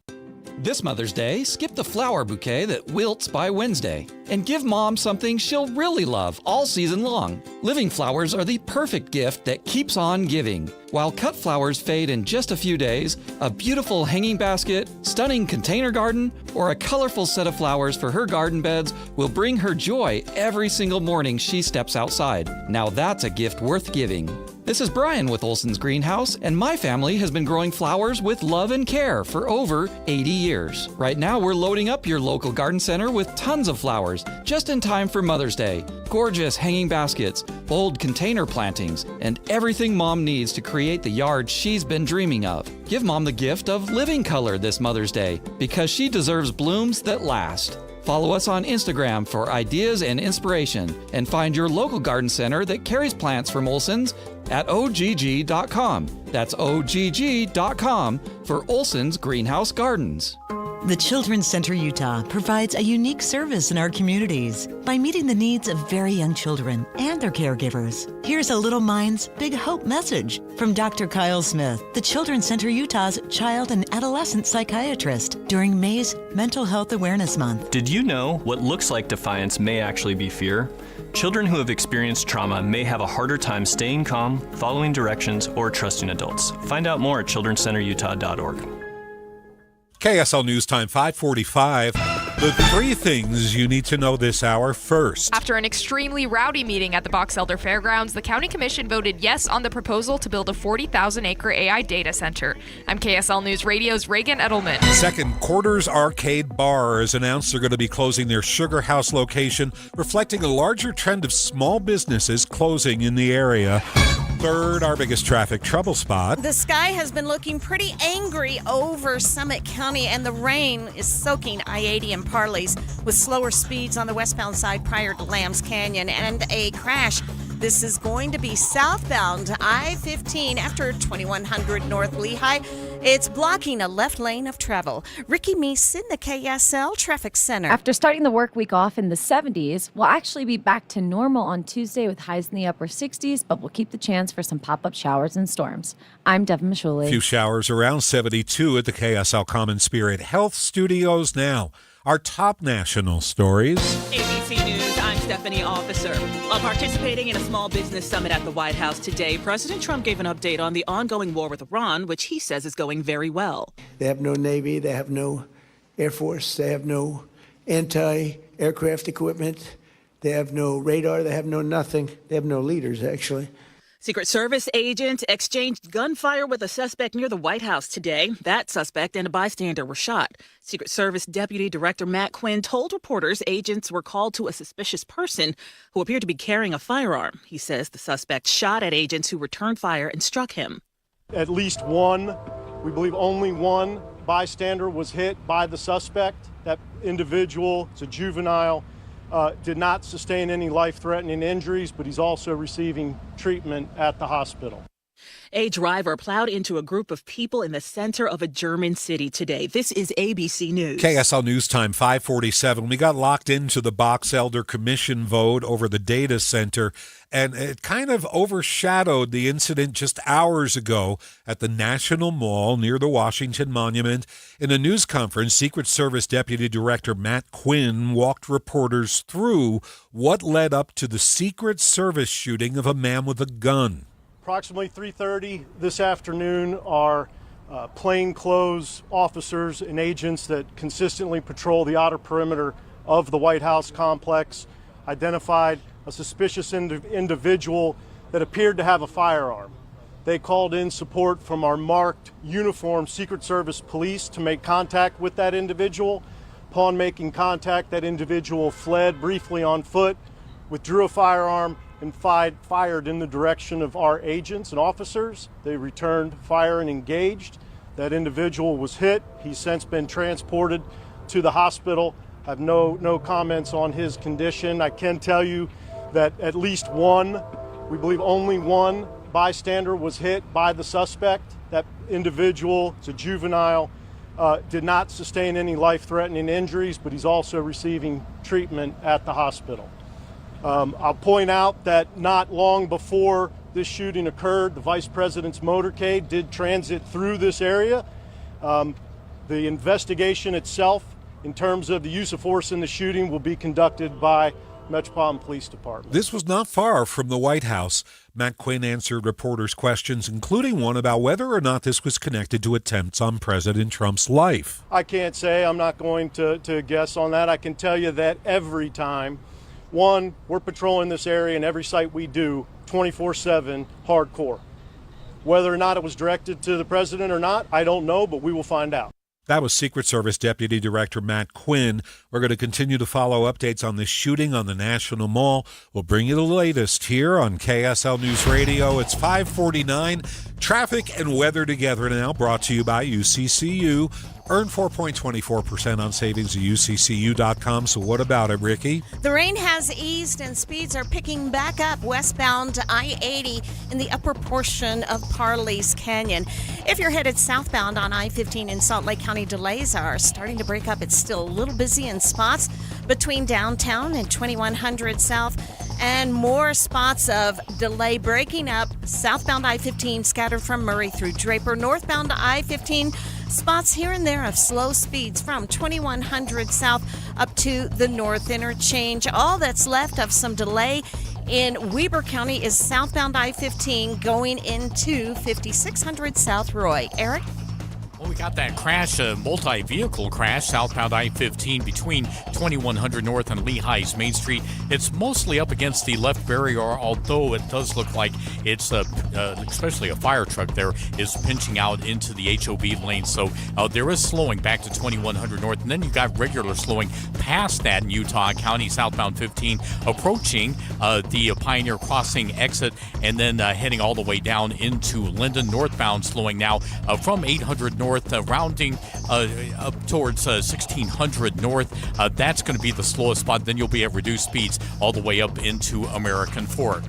Speaker 5: This Mother's Day, skip the flower bouquet that wilts by Wednesday and give Mom something she'll really love all season long. Living flowers are the perfect gift that keeps on giving. While cut flowers fade in just a few days, a beautiful hanging basket, stunning container garden, or a colorful set of flowers for her garden beds will bring her joy every single morning she steps outside. Now that's a gift worth giving. This is Brian with Olson's Greenhouse, and my family has been growing flowers with love and care for over 80 years. Right now, we're loading up your local garden center with tons of flowers, just in time for Mother's Day. Gorgeous hanging baskets, bold container plantings, and everything Mom needs to create the yard she's been dreaming of. Give Mom the gift of living color this Mother's Day, because she deserves blooms that last. Follow us on Instagram for ideas and inspiration, and find your local garden center that carries plants from Olson's at ogg.com. That's ogg.com for Olson's Greenhouse Gardens.
Speaker 7: The Children's Center Utah provides a unique service in our communities by meeting the needs of very young children and their caregivers. Here's a Little Minds, Big Hope message from Dr. Kyle Smith, the Children's Center Utah's child and adolescent psychiatrist, during May's Mental Health Awareness Month.
Speaker 9: Did you know what looks like defiance may actually be fear? Children who have experienced trauma may have a harder time staying calm, following directions, or trusting adults. Find out more at childrencenterutah.org.
Speaker 1: KSL News Time 5:45. The three things you need to know this hour first.
Speaker 11: After an extremely rowdy meeting at the Box Elder Fairgrounds, the County Commission voted yes on the proposal to build a 40,000-acre AI data center. I'm KSL News Radio's Reagan Edelman.
Speaker 1: Second, Quarters Arcade Bar has announced they're going to be closing their Sugar House location, reflecting a larger trend of small businesses closing in the area. Third, our biggest traffic trouble spot.
Speaker 8: The sky has been looking pretty angry over Summit County, and the rain is soaking I-80 and Parleys with slower speeds on the westbound side prior to Lambs Canyon and a crash. This is going to be southbound I-15 after 2100 North Lehigh. It's blocking a left lane of travel. Ricky Meese in the KSL Traffic Center.
Speaker 3: After starting the work week off in the 70s, we'll actually be back to normal on Tuesday with highs in the upper 60s, but we'll keep the chance for some pop-up showers and storms. I'm Devin Mishuli.
Speaker 1: A few showers around 72 at the KSL Common Spirit Health Studios now. Our top national stories.
Speaker 12: ABC News, I'm Stephanie Officer. While participating in a small business summit at the White House today, President Trump gave an update on the ongoing war with Iran, which he says is going very well.
Speaker 14: They have no Navy, they have no Air Force, they have no anti-aircraft equipment, they have no radar, they have no nothing. They have no leaders, actually.
Speaker 12: Secret Service agent exchanged gunfire with a suspect near the White House today. That suspect and a bystander were shot. Secret Service Deputy Director Matt Quinn told reporters agents were called to a suspicious person who appeared to be carrying a firearm. He says the suspect shot at agents who returned fire and struck him.
Speaker 22: At least one, we believe only one bystander was hit by the suspect. That individual is a juvenile did not sustain any life-threatening injuries, but he's also receiving treatment at the hospital.
Speaker 12: A driver plowed into a group of people in the center of a German city today. This is ABC News.
Speaker 1: KSL News Time, 5:47. We got locked into the Box Elder Commission vote over the data center, and it kind of overshadowed the incident just hours ago at the National Mall near the Washington Monument. In a news conference, Secret Service Deputy Director Matt Quinn walked reporters through what led up to the Secret Service shooting of a man with a gun.
Speaker 22: Approximately 3:30 this afternoon, our plainclothes officers and agents that consistently patrol the outer perimeter of the White House complex identified a suspicious individual that appeared to have a firearm. They called in support from our marked uniformed Secret Service police to make contact with that individual. Upon making contact, that individual fled briefly on foot, withdrew a firearm, and fired in the direction of our agents and officers. They returned fire and engaged. That individual was hit. He's since been transported to the hospital. I have no comments on his condition. I can tell you that at least one, we believe only one bystander was hit by the suspect. That individual, it's a juvenile, did not sustain any life-threatening injuries, but he's also receiving treatment at the hospital. I'll point out that not long before this shooting occurred, the Vice President's motorcade did transit through this area. The investigation itself, in terms of the use of force in the shooting, will be conducted by Metropolitan Police Department.
Speaker 1: This was not far from the White House. Matt Quinn answered reporters' questions, including one about whether or not this was connected to attempts on President Trump's life.
Speaker 22: I can't say. I'm not going to guess on that. I can tell you that every time, one, we're patrolling this area, and every site we do, 24/7, hardcore. Whether or not it was directed to the president or not, I don't know, but we will find out.
Speaker 1: That was Secret Service Deputy Director Matt Quinn. We're going to continue to follow updates on this shooting on the National Mall. We'll bring you the latest here on KSL News Radio. It's 5:49. Traffic and weather together now, brought to you by UCCU. Earn 4.24% on savings at UCCU.com. So what about it, Ricky?
Speaker 8: The rain has eased and speeds are picking back up westbound I-80 in the upper portion of Parley's Canyon. If you're headed southbound on I-15 in Salt Lake County, delays are starting to break up. It's still a little busy in spots between downtown and 2100 South, and more spots of delay breaking up southbound I-15 scattered from Murray through Draper. Northbound I-15 spots here and there of slow speeds from 2100 South up to the North Interchange. All that's left of some delay in Weber County is southbound I-15 going into 5600 South Roy. Eric?
Speaker 18: Well, we got that crash, a multi-vehicle crash, southbound I-15 between 2100 North and Lehigh's Main Street. It's mostly up against the left barrier, although it does look like it's, especially a fire truck there, is pinching out into the HOV lane. So there is slowing back to 2100 North. And then you got regular slowing past that in Utah County, southbound 15, approaching the Pioneer Crossing exit, and then heading all the way down into Linden. Northbound slowing now from 800 North. Rounding up towards 1600 North. That's going to be the slowest spot. Then you'll be at reduced speeds all the way up into American Fork.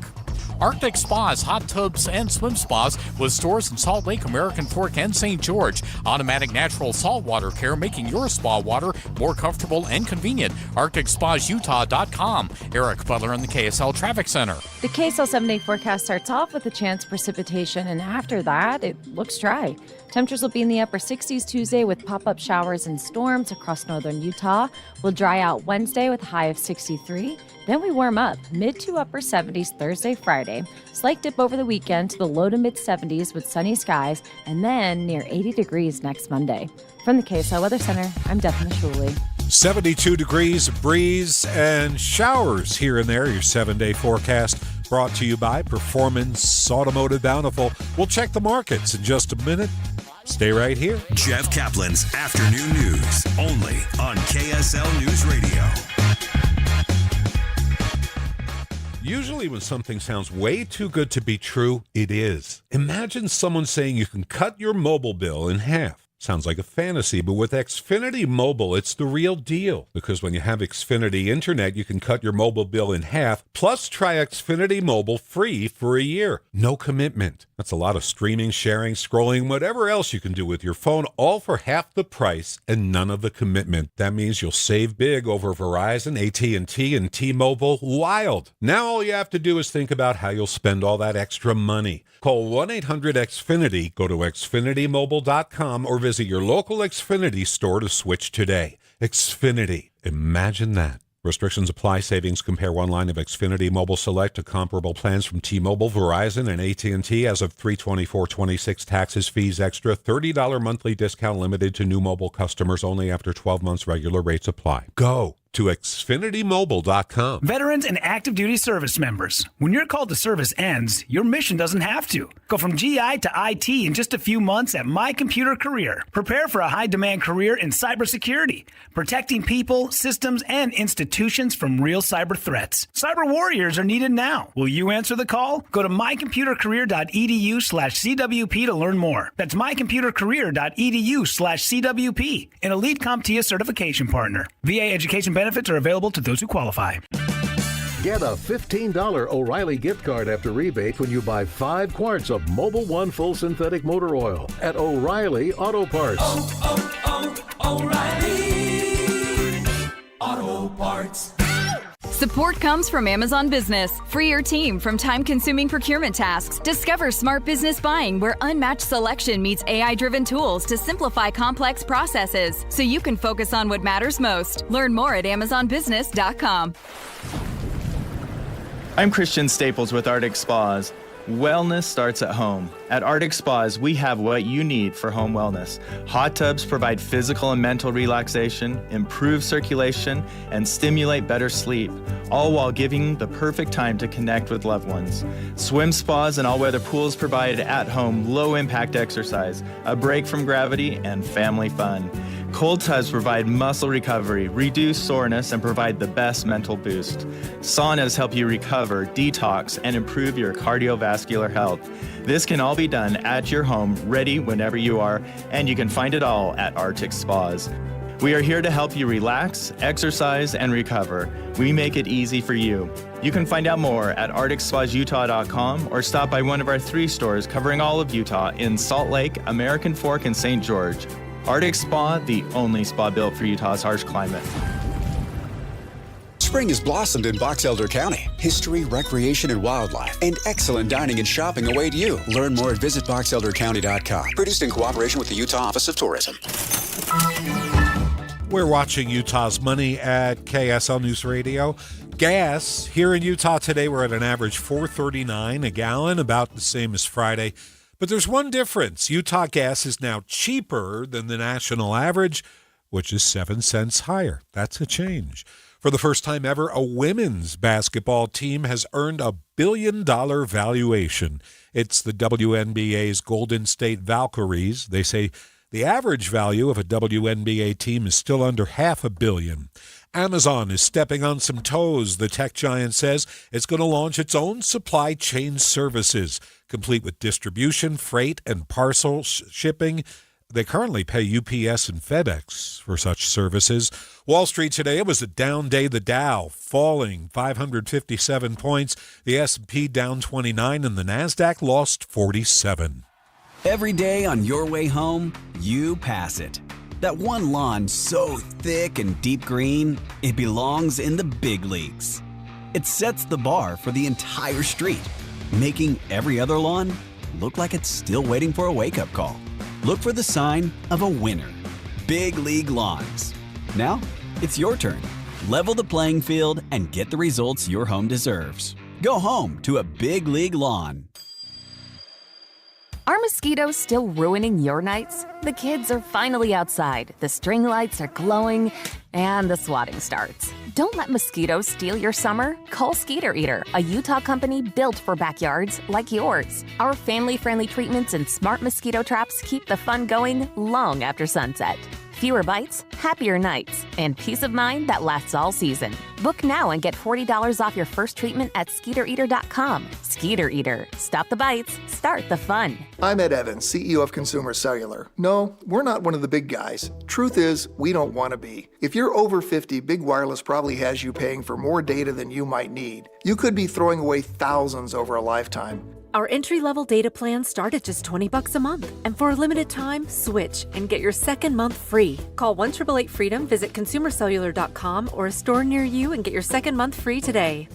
Speaker 18: Arctic Spas, hot tubs, and swim spas with stores in Salt Lake, American Fork, and St. George. Automatic natural saltwater care, making your spa water more comfortable and convenient. ArcticSpasUtah.com. Eric Butler in the KSL Traffic Center.
Speaker 3: The KSL 7-day forecast starts off with a chance of precipitation, and after that, it looks dry. Temperatures will be in the upper 60s Tuesday with pop-up showers and storms across northern Utah. We'll dry out Wednesday with a high of 63. Then we warm up mid to upper 70s Thursday, Friday. Slight dip over the weekend to the low to mid 70s with sunny skies, and then near 80 degrees next Monday. From the KSL Weather Center, I'm Daphne Shuley.
Speaker 1: 72 degrees, breeze, and showers here and there. Your 7-day forecast brought to you by Performance Automotive Bountiful. We'll check the markets in just a minute. Stay right here.
Speaker 6: Jeff Caplan's Afternoon News, only on KSL News Radio.
Speaker 1: Usually when something sounds way too good to be true, it is. Imagine someone saying you can cut your mobile bill in half. Sounds like a fantasy, but with Xfinity Mobile, it's the real deal. Because when you have Xfinity Internet, you can cut your mobile bill in half, plus try Xfinity Mobile free for a year. No commitment. That's a lot of streaming, sharing, scrolling, whatever else you can do with your phone, all for half the price and none of the commitment. That means you'll save big over Verizon, AT&T, and T-Mobile. Wild. Now all you have to do is think about how you'll spend all that extra money. Call 1-800-XFINITY, go to xfinitymobile.com, or visit your local Xfinity store to switch today. Xfinity. Imagine that. Restrictions apply. Savings compare one line of Xfinity Mobile Select to comparable plans from T-Mobile, Verizon, and AT&T as of 3/24/26. Taxes, fees, extra. $30 monthly discount limited to new mobile customers only after 12 months. Regular rates apply. Go to xfinitymobile.com.
Speaker 2: Veterans and active duty service members. When your call to service ends, your mission doesn't have to. Go from GI to IT in just a few months at My Computer Career. Prepare for a high-demand career in cybersecurity, protecting people, systems, and institutions from real cyber threats. Cyber warriors are needed now. Will you answer the call? Go to mycomputercareer.edu/CWP to learn more. That's mycomputercareer.edu/CWP, an elite CompTIA certification partner. VA education benefits are available to those who qualify.
Speaker 10: Get a $15 O'Reilly gift card after rebate when you buy 5 quarts of Mobil 1 full synthetic motor oil at O'Reilly Auto Parts.
Speaker 29: O'Reilly Auto Parts.
Speaker 13: Support comes from Amazon Business. Free your team from time-consuming procurement tasks. Discover smart business buying where unmatched selection meets AI-driven tools to simplify complex processes so you can focus on what matters most. Learn more at amazonbusiness.com.
Speaker 15: I'm Christian Staples with Arctic Spas. Wellness starts at home. At Arctic Spas, we have what you need for home wellness. Hot tubs provide physical and mental relaxation, improve circulation, and stimulate better sleep, all while giving the perfect time to connect with loved ones. Swim spas and all-weather pools provide at-home, low-impact exercise, a break from gravity, and family fun. Cold tubs provide muscle recovery, reduce soreness, and provide the best mental boost. Saunas help you recover, detox, and improve your cardiovascular health. This can all be done at your home, ready whenever you are, and you can find it all at Arctic Spas. We are here to help you relax, exercise, and recover. We make it easy for you. You can find out more at ArcticSpasUtah.com or stop by one of our 3 stores covering all of Utah in Salt Lake, American Fork, and St. George. Arctic Spa, the only spa built for Utah's harsh climate.
Speaker 16: Spring has blossomed in Box Elder County. History, recreation, and wildlife, and excellent dining and shopping await you. Learn more at visitboxeldercounty.com. Produced in cooperation with the Utah Office of Tourism.
Speaker 1: We're watching Utah's Money at KSL News Radio. Gas here in Utah today, we're at an average $4.39 a gallon, about the same as Friday. But there's one difference. Utah gas is now cheaper than the national average, which is 7 cents higher. That's a change. For the first time ever, a women's basketball team has earned a $1 billion valuation. It's the WNBA's Golden State Valkyries. They say the average value of a WNBA team is still under $500 million. Amazon is stepping on some toes. The tech giant says it's going to launch its own supply chain services, complete with distribution, freight, and parcel shipping. They currently pay UPS and FedEx for such services. Wall Street today, it was a down day. The Dow falling 557 points. The S&P down 29, and the NASDAQ lost 47.
Speaker 20: Every day on your way home, you pass it. That one lawn so thick and deep green, it belongs in the big leagues. It sets the bar for the entire street, making every other lawn look like it's still waiting for a wake-up call. Look for the sign of a winner. Big League Lawns. Now, it's your turn. Level the playing field and get the results your home deserves. Go home to a Big League Lawn.
Speaker 21: Are mosquitoes still ruining your nights? The kids are finally outside, the string lights are glowing, and the swatting starts. Don't let mosquitoes steal your summer. Call Skeeter Eater, a Utah company built for backyards like yours. Our family-friendly treatments and smart mosquito traps keep the fun going long after sunset. Fewer bites, happier nights, and peace of mind that lasts all season. Book now and get $40 off your first treatment at SkeeterEater.com. Skeeter Eater. Stop the bites. Start the fun.
Speaker 4: I'm Ed Evans, CEO of Consumer Cellular. No, we're not one of the big guys. Truth is, we don't want to be. If you're over 50, Big Wireless probably has you paying for more data than you might need. You could be throwing away thousands over a lifetime.
Speaker 17: Our entry-level data plans start at just $20 a month. And for a limited time, switch and get your second month free. Call 1-888-FREEDOM, visit consumercellular.com or a store near you and get your second month free today.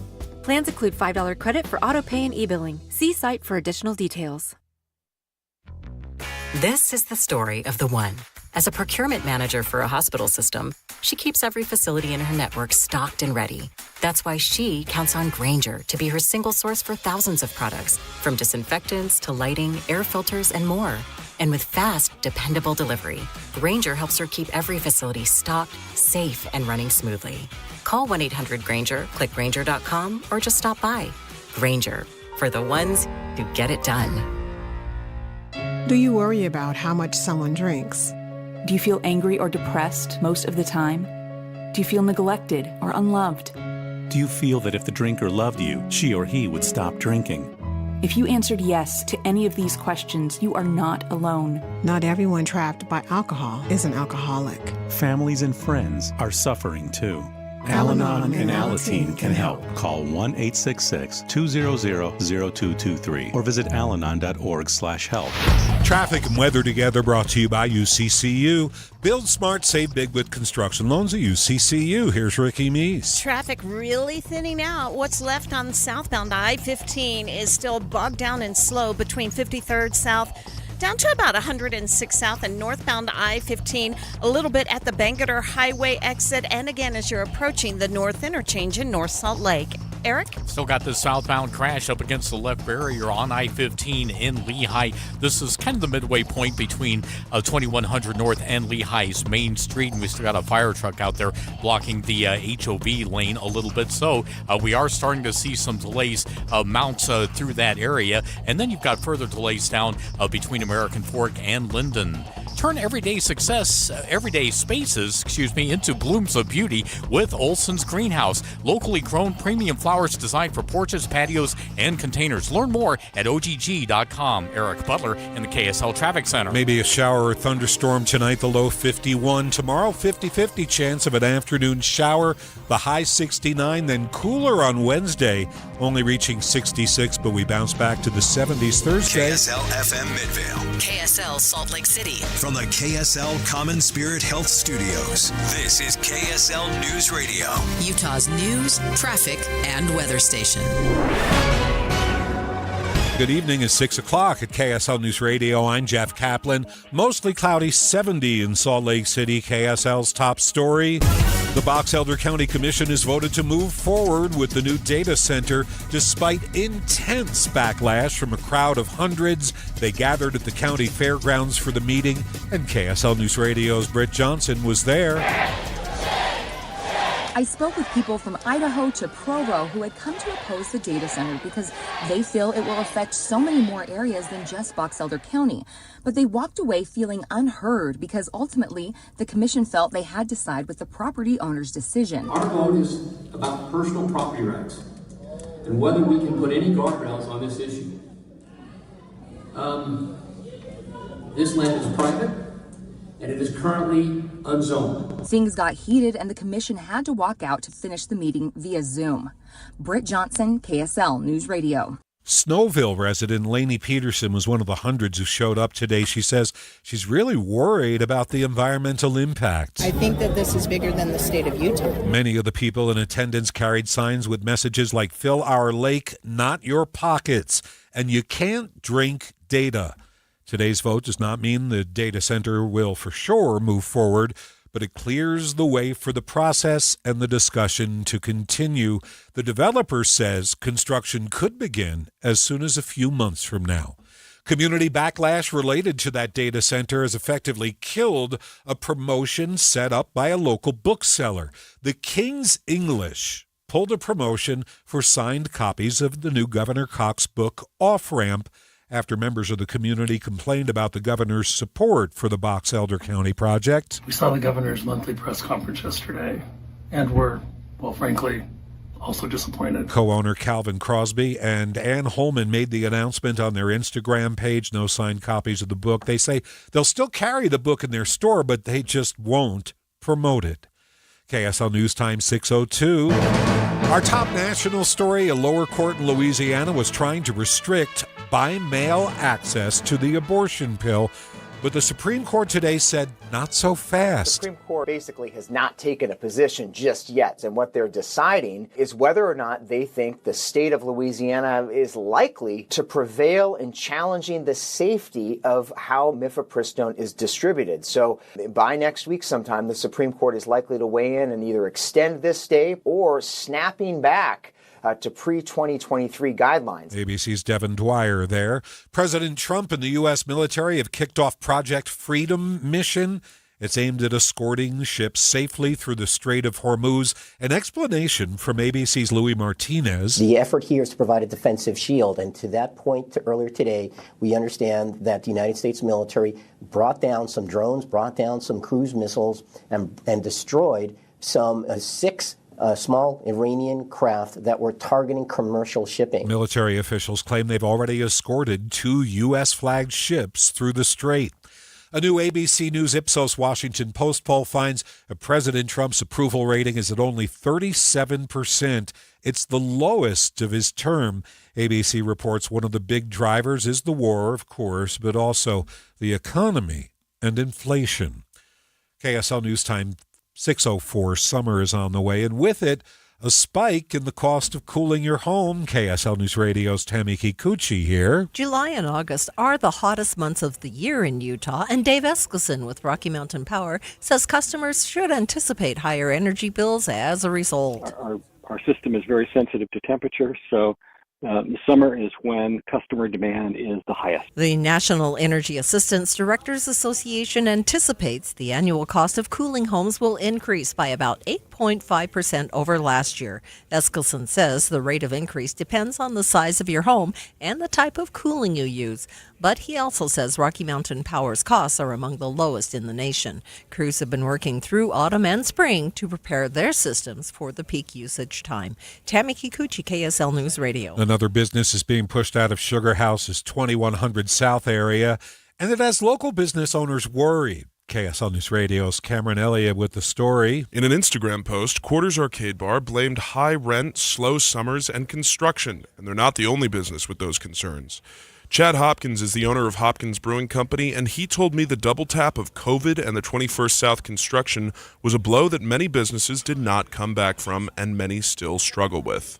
Speaker 17: Plans include $5 credit for auto pay and e-billing. See site for additional details.
Speaker 19: This is the story of the one. As a procurement manager for a hospital system, she keeps every facility in her network stocked and ready. That's why she counts on Grainger to be her single source for thousands of products, from disinfectants to lighting, air filters, and more. And with fast, dependable delivery, Grainger helps her keep every facility stocked, safe, and running smoothly. Call 1-800-GRAINGER, click Grainger.com, or just stop by. Grainger, for the ones who get it done.
Speaker 23: Do you worry about how much someone drinks?
Speaker 24: Do you feel angry or depressed most of the time? Do you feel neglected or unloved?
Speaker 29: Do you feel that if the drinker loved you, she or he would stop drinking?
Speaker 24: If you answered yes to any of these questions, you are not alone.
Speaker 23: Not everyone trapped by alcohol is an alcoholic.
Speaker 29: Families and friends are suffering too. Al-Anon and Alateen can help. Call 1-866-200-0223 or visit alanon.org/help.
Speaker 1: Traffic and weather together brought to you by UCCU. Build smart, save big with construction loans at UCCU. Here's Ricky Meese.
Speaker 8: Traffic really thinning out. What's left on southbound I-15 is still bogged down and slow between 53rd South down to about 106 South and northbound I-15, a little bit at the Bangerter Highway exit, and again as you're approaching the North Interchange in North Salt Lake. Eric?
Speaker 18: Still got this southbound crash up against the left barrier on I-15 in Lehigh. This is kind of the midway point between 2100 North and Lehigh's Main Street, and we still got a fire truck out there blocking the HOV lane a little bit. So we are starting to see some delays mount through that area, and then you've got further delays down between American Fork and Linden. Turn everyday spaces, into blooms of beauty with Olson's Greenhouse. Locally grown premium flowers designed for porches, patios, and containers. Learn more at OGG.com. Eric Butler in the KSL Traffic Center.
Speaker 1: Maybe a shower or thunderstorm tonight, the low 51. Tomorrow, 50-50 chance of an afternoon shower, the high 69. Then cooler on Wednesday, only reaching 66, but we bounce back to the 70s Thursday.
Speaker 6: KSL FM Midvale.
Speaker 25: KSL Salt Lake City.
Speaker 6: From the KSL Common Spirit Health Studios, this is KSL News Radio.
Speaker 25: Utah's news, traffic, and weather station.
Speaker 1: Good evening. It's 6 o'clock at KSL News Radio. I'm Jeff Caplan. Mostly cloudy, 70 in Salt Lake City. KSL's top story. The Box Elder County Commission has voted to move forward with the new data center despite intense backlash from a crowd of hundreds. They gathered at the county fairgrounds for the meeting, and KSL News Radio's Britt Johnson was there.
Speaker 26: I spoke with people from Idaho to Provo who had come to oppose the data center because they feel it will affect so many more areas than just Box Elder County. But they walked away feeling unheard because ultimately the commission felt they had to side with the property owner's decision.
Speaker 27: Our vote is about personal property rights and whether we can put any guardrails on this issue. This land is private and it is currently unzoned.
Speaker 26: Things got heated and the commission had to walk out to finish the meeting via Zoom. Britt Johnson, KSL News Radio.
Speaker 1: Snowville resident Lainey Peterson was one of the hundreds who showed up today. She says she's really worried about the environmental impact.
Speaker 28: I think that this is bigger than the state of Utah.
Speaker 1: Many of the people in attendance carried signs with messages like "Fill our lake, not your pockets," and "You can't drink data." Today's vote does not mean the data center will for sure move forward, but it clears the way for the process and the discussion to continue. The developer says construction could begin as soon as a few months from now. Community backlash related to that data center has effectively killed a promotion set up by a local bookseller. The King's English pulled a promotion for signed copies of the new Governor Cox book, Off Ramp, after members of the community complained about the governor's support for the Box Elder County project.
Speaker 2: We saw the governor's monthly press conference yesterday, and we're, well, frankly, also disappointed.
Speaker 1: Co-owner Calvin Crosby and Ann Holman made the announcement on their Instagram page. No signed copies of the book. They say they'll still carry the book in their store, but they just won't promote it. KSL News Time 6:02. Our top national story, a lower court in Louisiana was trying to restrict by-mail access to the abortion pill. But the Supreme Court today said not so fast.
Speaker 3: The Supreme Court basically has not taken a position just yet. And what they're deciding is whether or not they think the state of Louisiana is likely to prevail in challenging the safety of how mifepristone is distributed. So by next week sometime, the Supreme Court is likely to weigh in and either extend this stay or snapping back to pre-2023 guidelines.
Speaker 1: ABC's Devin Dwyer there. President Trump and the U.S. military have kicked off Project Freedom mission. It's aimed at escorting ships safely through the Strait of Hormuz. An explanation from ABC's Louis Martinez.
Speaker 5: The effort here is to provide a defensive shield. And to that point earlier today, we understand that the United States military brought down some drones, brought down some cruise missiles, and destroyed some 6 small Iranian craft that were targeting commercial shipping.
Speaker 1: Military officials claim they've already escorted 2 U.S.-flagged ships through the strait. A new ABC News Ipsos Washington Post poll finds President Trump's approval rating is at only 37%. It's the lowest of his term. ABC reports one of the big drivers is the war, of course, but also the economy and inflation. KSL News Time 6:04, summer is on the way, and with it, a spike in the cost of cooling your home. KSL News Radio's Tammy Kikuchi here.
Speaker 7: July and August are the hottest months of the year in Utah, and Dave Eskelson with Rocky Mountain Power says customers should anticipate higher energy bills as a result.
Speaker 9: Our system is very sensitive to temperature, so the summer is when customer demand is the highest.
Speaker 7: The National Energy Assistance Directors Association anticipates the annual cost of cooling homes will increase by about 8.5% over last year. Eskelson says the rate of increase depends on the size of your home and the type of cooling you use. But he also says Rocky Mountain Power's costs are among the lowest in the nation. Crews have been working through autumn and spring to prepare their systems for the peak usage time. Tammy Kikuchi, KSL News Radio.
Speaker 1: Another business is being pushed out of Sugar House's 2100 South area, and it has local business owners worried. KSL News Radio's Cameron Elliott with the story.
Speaker 11: In an Instagram post, Quarters Arcade Bar blamed high rent, slow summers, and construction, and they're not the only business with those concerns. Chad Hopkins is the owner of Hopkins Brewing Company, and he told me the double tap of COVID and the 21st South construction was a blow that many businesses did not come back from and many still struggle with.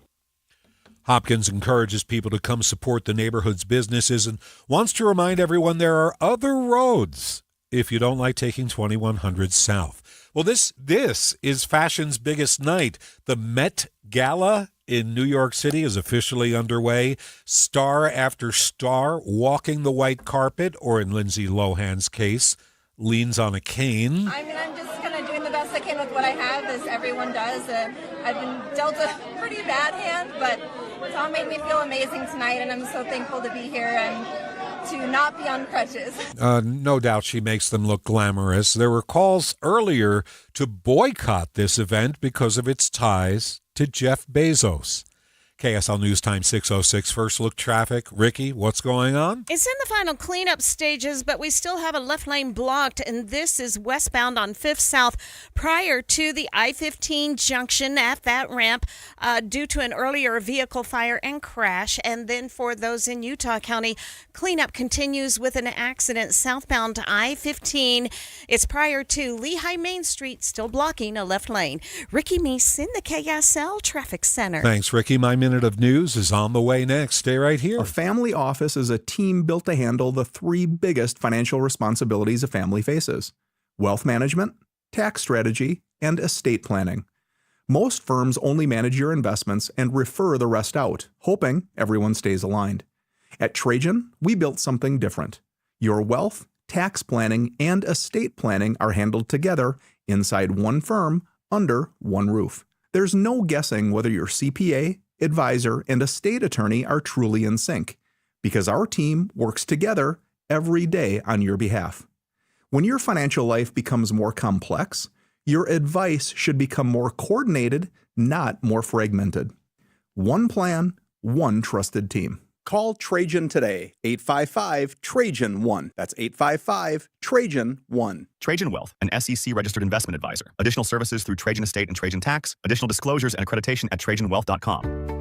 Speaker 1: Hopkins encourages people to come support the neighborhood's businesses and wants to remind everyone there are other roads if you don't like taking 2100 South. Well, this is fashion's biggest night. The Met Gala in New York City is officially underway. Star after star walking the white carpet, or in Lindsay Lohan's case, leans on a cane.
Speaker 12: I mean, I'm just kind of doing the best I can with what I have, as everyone does. I've been dealt a pretty bad hand, but Tom made me feel amazing tonight, and I'm so thankful to be here and to not be on crutches.
Speaker 1: No doubt she makes them look glamorous. There were calls earlier to boycott this event because of its ties to Jeff Bezos. KSL News Time 6:06. First look traffic. Ricky, what's going on?
Speaker 8: It's in the final cleanup stages, but we still have a left lane blocked, and this is westbound on 5th South prior to the I-15 junction at that ramp due to an earlier vehicle fire and crash. And then for those in Utah County, cleanup continues with an accident southbound I-15. It's prior to Lehigh Main Street, still blocking a left lane. Ricky Meese in the KSL Traffic Center.
Speaker 1: Thanks, Ricky. My minute of news is on the way next. Stay right here.
Speaker 14: A family office is a team built to handle the 3 biggest financial responsibilities a family faces: wealth management, tax strategy, and estate planning. Most firms only manage your investments and refer the rest out, hoping everyone stays aligned. At Trajan, we built something different. Your wealth, tax planning, and estate planning are handled together inside one firm under one roof. There's no guessing whether your CPA, advisor, and estate attorney are truly in sync. because our team works together every day on your behalf. When your financial life becomes more complex, your advice should become more coordinated, not more fragmented. One plan, one trusted team.
Speaker 4: Call Trajan today, 855-TRAJAN-1. That's 855-TRAJAN-1.
Speaker 10: Trajan Wealth, an SEC-registered investment advisor. Additional services through Trajan Estate and Trajan Tax. Additional disclosures and accreditation at TrajanWealth.com.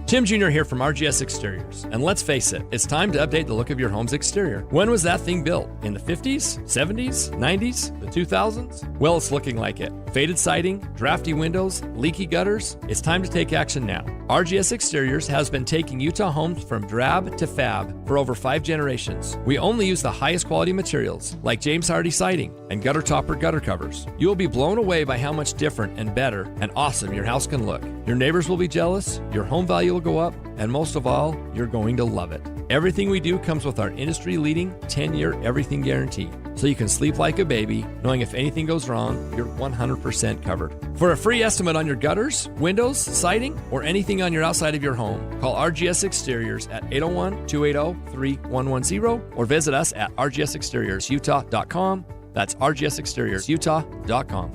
Speaker 13: Tim Jr. here from RGS Exteriors. And let's face it, it's time to update the look of your home's exterior. When was that thing built? In the 50s, 70s, 90s, the 2000s? Well, it's looking like it. Faded siding, drafty windows, leaky gutters. It's time to take action now. RGS Exteriors has been taking Utah homes from drab to fab for over 5 generations. We only use the highest quality materials like James Hardie siding and gutter topper gutter covers. You will be blown away by how much different and better and awesome your house can look. Your neighbors will be jealous, your home value will go up, and most of all, you're going to love it. Everything we do comes with our industry-leading 10-year everything guarantee, so you can sleep like a baby, knowing if anything goes wrong, you're 100% covered. For a free estimate on your gutters, windows, siding, or anything on your outside of your home, call RGS Exteriors at 801-280-3110 or visit us at rgsexteriorsutah.com. That's rgsexteriorsutah.com.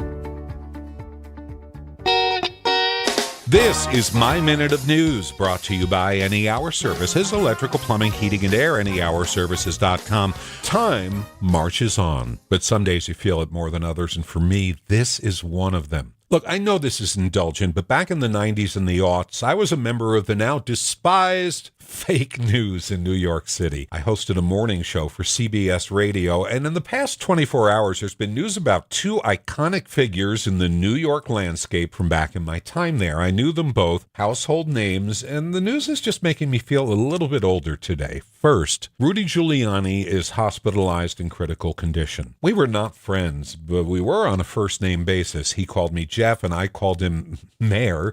Speaker 1: This is My Minute of News, brought to you by Any Hour Services, electrical, plumbing, heating, and air, anyhourservices.com. Time marches on, but some days you feel it more than others, and for me, this is one of them. Look, I know this is indulgent, but back in the 90s and the aughts, I was a member of the now despised fake news in New York City. I hosted a morning show for CBS Radio, and in the past 24 hours, there's been news about 2 iconic figures in the New York landscape from back in my time there. I knew them both, household names, and the news is just making me feel a little bit older today. First, Rudy Giuliani is hospitalized in critical condition. We were not friends, but we were on a first-name basis. He called me Jeff, and I called him Mayor.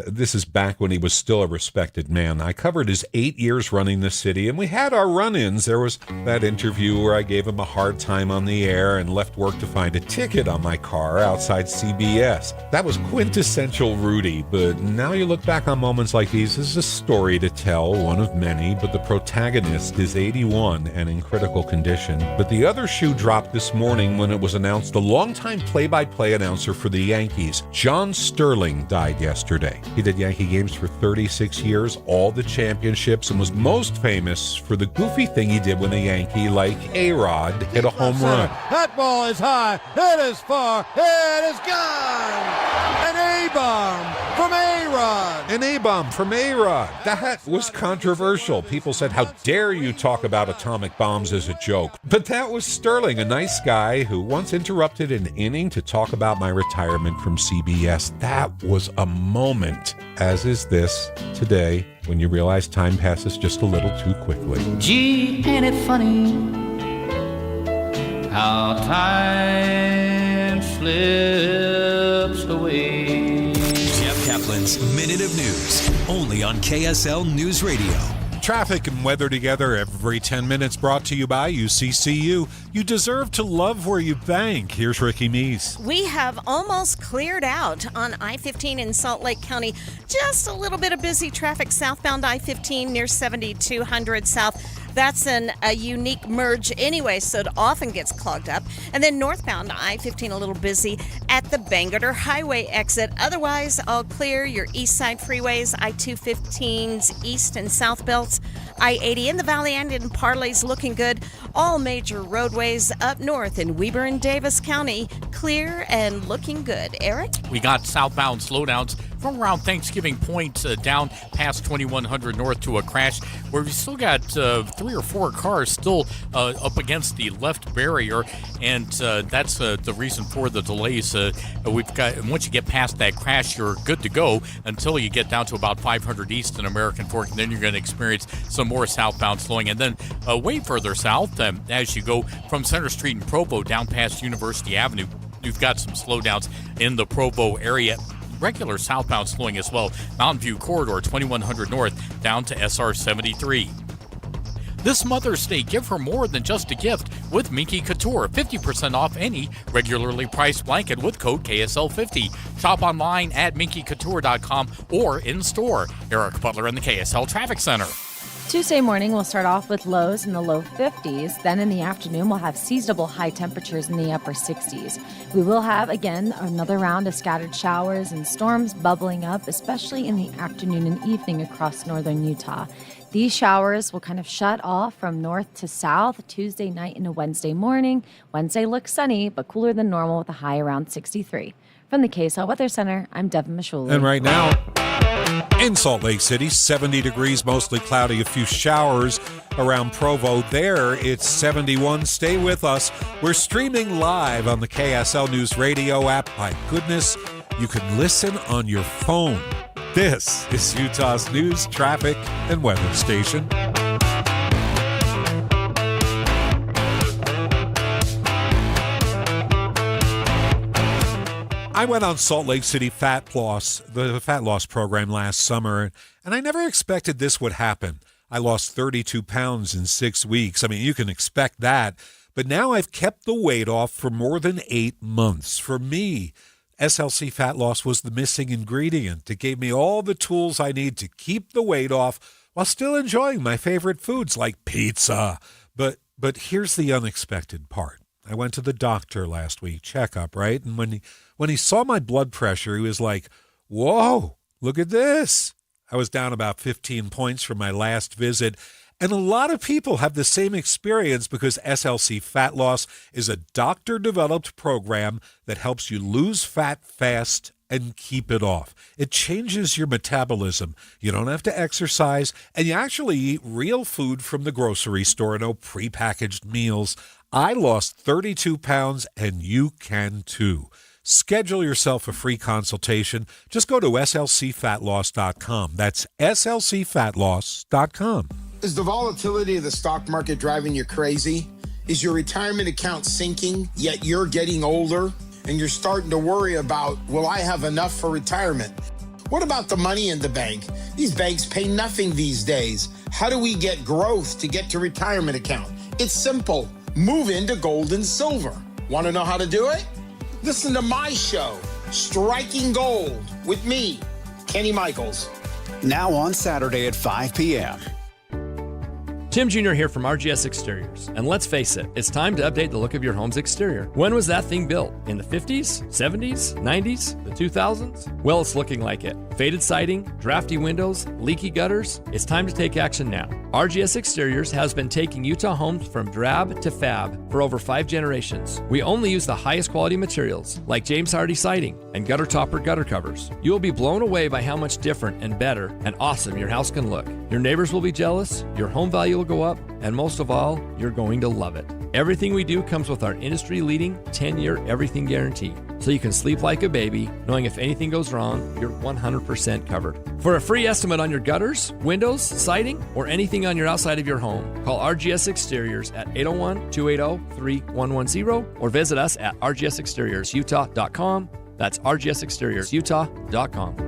Speaker 1: This is back when he was still a respected man. I covered his 8 years running the city, and we had our run-ins. There was that interview where I gave him a hard time on the air and left work to find a ticket on my car outside CBS. That was quintessential Rudy, but now you look back on moments like these, this is a story to tell, one of many, but the protagonist is 81 and in critical condition. But the other shoe dropped this morning when it was announced the longtime play-by-play announcer for the Yankees, John Sterling, died yesterday. He did Yankee games for 36 years, all the championships, and was most famous for the goofy thing he did when a Yankee like A-Rod hit a home run.
Speaker 15: That ball is high, it is far, it is gone! An A-bomb from A-Rod!
Speaker 1: An A-bomb from A-Rod. That was controversial. People said, how dare you talk about atomic bombs as a joke? But that was Sterling, a nice guy who once interrupted an inning to talk about my retirement from CBS. That was a moment. As is this today, when you realize time passes just a little too quickly.
Speaker 16: Gee, ain't it funny how time slips away?
Speaker 6: Jeff Caplan's Minute of News, only on KSL News Radio.
Speaker 1: Traffic and weather together every 10 minutes, brought to you by UCCU. You deserve to love where you bank. Here's Ricky Meese.
Speaker 8: We have almost cleared out on I-15 in Salt Lake County. Just a little bit of busy traffic southbound I-15 near 7200 South. That's a unique merge anyway, so it often gets clogged up. And then northbound I-15 a little busy at the Bangerter Highway exit. Otherwise, all clear. Your east side freeways, I-215's east and south belts, I-80 in the Valley and in Parley's looking good. All major roadways up north in Weber and Davis County, clear and looking good. Eric?
Speaker 18: We got southbound slowdowns from around Thanksgiving Point down past 2100 north to a crash where we still got 3 or 4 cars still up against the left barrier, and that's the reason for the delays. We've got, once you get past that crash, you're good to go until you get down to about 500 east in American Fork, and then you're going to experience some more southbound slowing. And then way further south, as you go from Center Street in Provo down past University Avenue, you've got some slowdowns in the Provo area. Regular southbound slowing as well. Mountain View Corridor 2100 north down to SR 73. This Mother's Day, give her more than just a gift with Minky Couture. 50% off any regularly priced blanket with code KSL50. Shop online at minkycouture.com or in store. Eric Butler in the KSL Traffic Center.
Speaker 17: Tuesday morning, we'll start off with lows in the low 50s. Then in the afternoon, we'll have seasonable high temperatures in the upper 60s. We will have, again, another round of scattered showers and storms bubbling up, especially in the afternoon and evening across northern Utah. These showers will kind of shut off from north to south Tuesday night into Wednesday morning. Wednesday looks sunny, but cooler than normal with a high around 63. From the KSL Weather Center, I'm Devin Mishuli.
Speaker 1: And right now, in Salt Lake City, 70 degrees, mostly cloudy, a few showers around Provo. There, it's 71. Stay with us. We're streaming live on the KSL News Radio app. My goodness, you can listen on your phone. This is Utah's news, traffic, and weather station. I went on Salt Lake City the fat loss program last summer, and I never expected this would happen. I lost 32 pounds in 6 weeks. I mean, you can expect that. But now I've kept the weight off for more than 8 months. For me, SLC fat loss was the missing ingredient. It gave me all the tools I need to keep the weight off while still enjoying my favorite foods like pizza. But here's the unexpected part. I went to the doctor last week, checkup, right? And when he saw my blood pressure, he was like, whoa, look at this. I was down about 15 points from my last visit. And a lot of people have the same experience because SLC Fat Loss is a doctor-developed program that helps you lose fat fast and keep it off. It changes your metabolism. You don't have to exercise, and you actually eat real food from the grocery store, no prepackaged meals. I lost 32 pounds, and you can too. Schedule yourself a free consultation. Just go to slcfatloss.com. That's slcfatloss.com.
Speaker 19: Is the volatility of the stock market driving you crazy? Is your retirement account sinking, yet you're getting older and you're starting to worry about, will I have enough for retirement? What about the money in the bank? These banks pay nothing these days. How do we get growth to get to retirement account? It's simple. Move into gold and silver. Want to know how to do it? Listen to my show, Striking Gold, with me, Kenny Michaels.
Speaker 20: Now on Saturday at 5 p.m.
Speaker 13: Tim Jr. here from RGS Exteriors. And let's face it, it's time to update the look of your home's exterior. When was that thing built? In the 50s, 70s, 90s, the 2000s? Well, it's looking like it. Faded siding, drafty windows, leaky gutters. It's time to take action now. RGS Exteriors has been taking Utah homes from drab to fab for over 5 generations. We only use the highest quality materials like James Hardie siding and gutter topper gutter covers. You will be blown away by how much different and better and awesome your house can look. Your neighbors will be jealous, your home value will go up, and most of all, you're going to love it. Everything we do comes with our industry-leading 10-year everything guarantee, so you can sleep like a baby, knowing if anything goes wrong, you're 100% covered. For a free estimate on your gutters, windows, siding, or anything on your outside of your home, call RGS Exteriors at 801-280-3110 or visit us at rgsexteriorsutah.com. That's rgsexteriorsutah.com.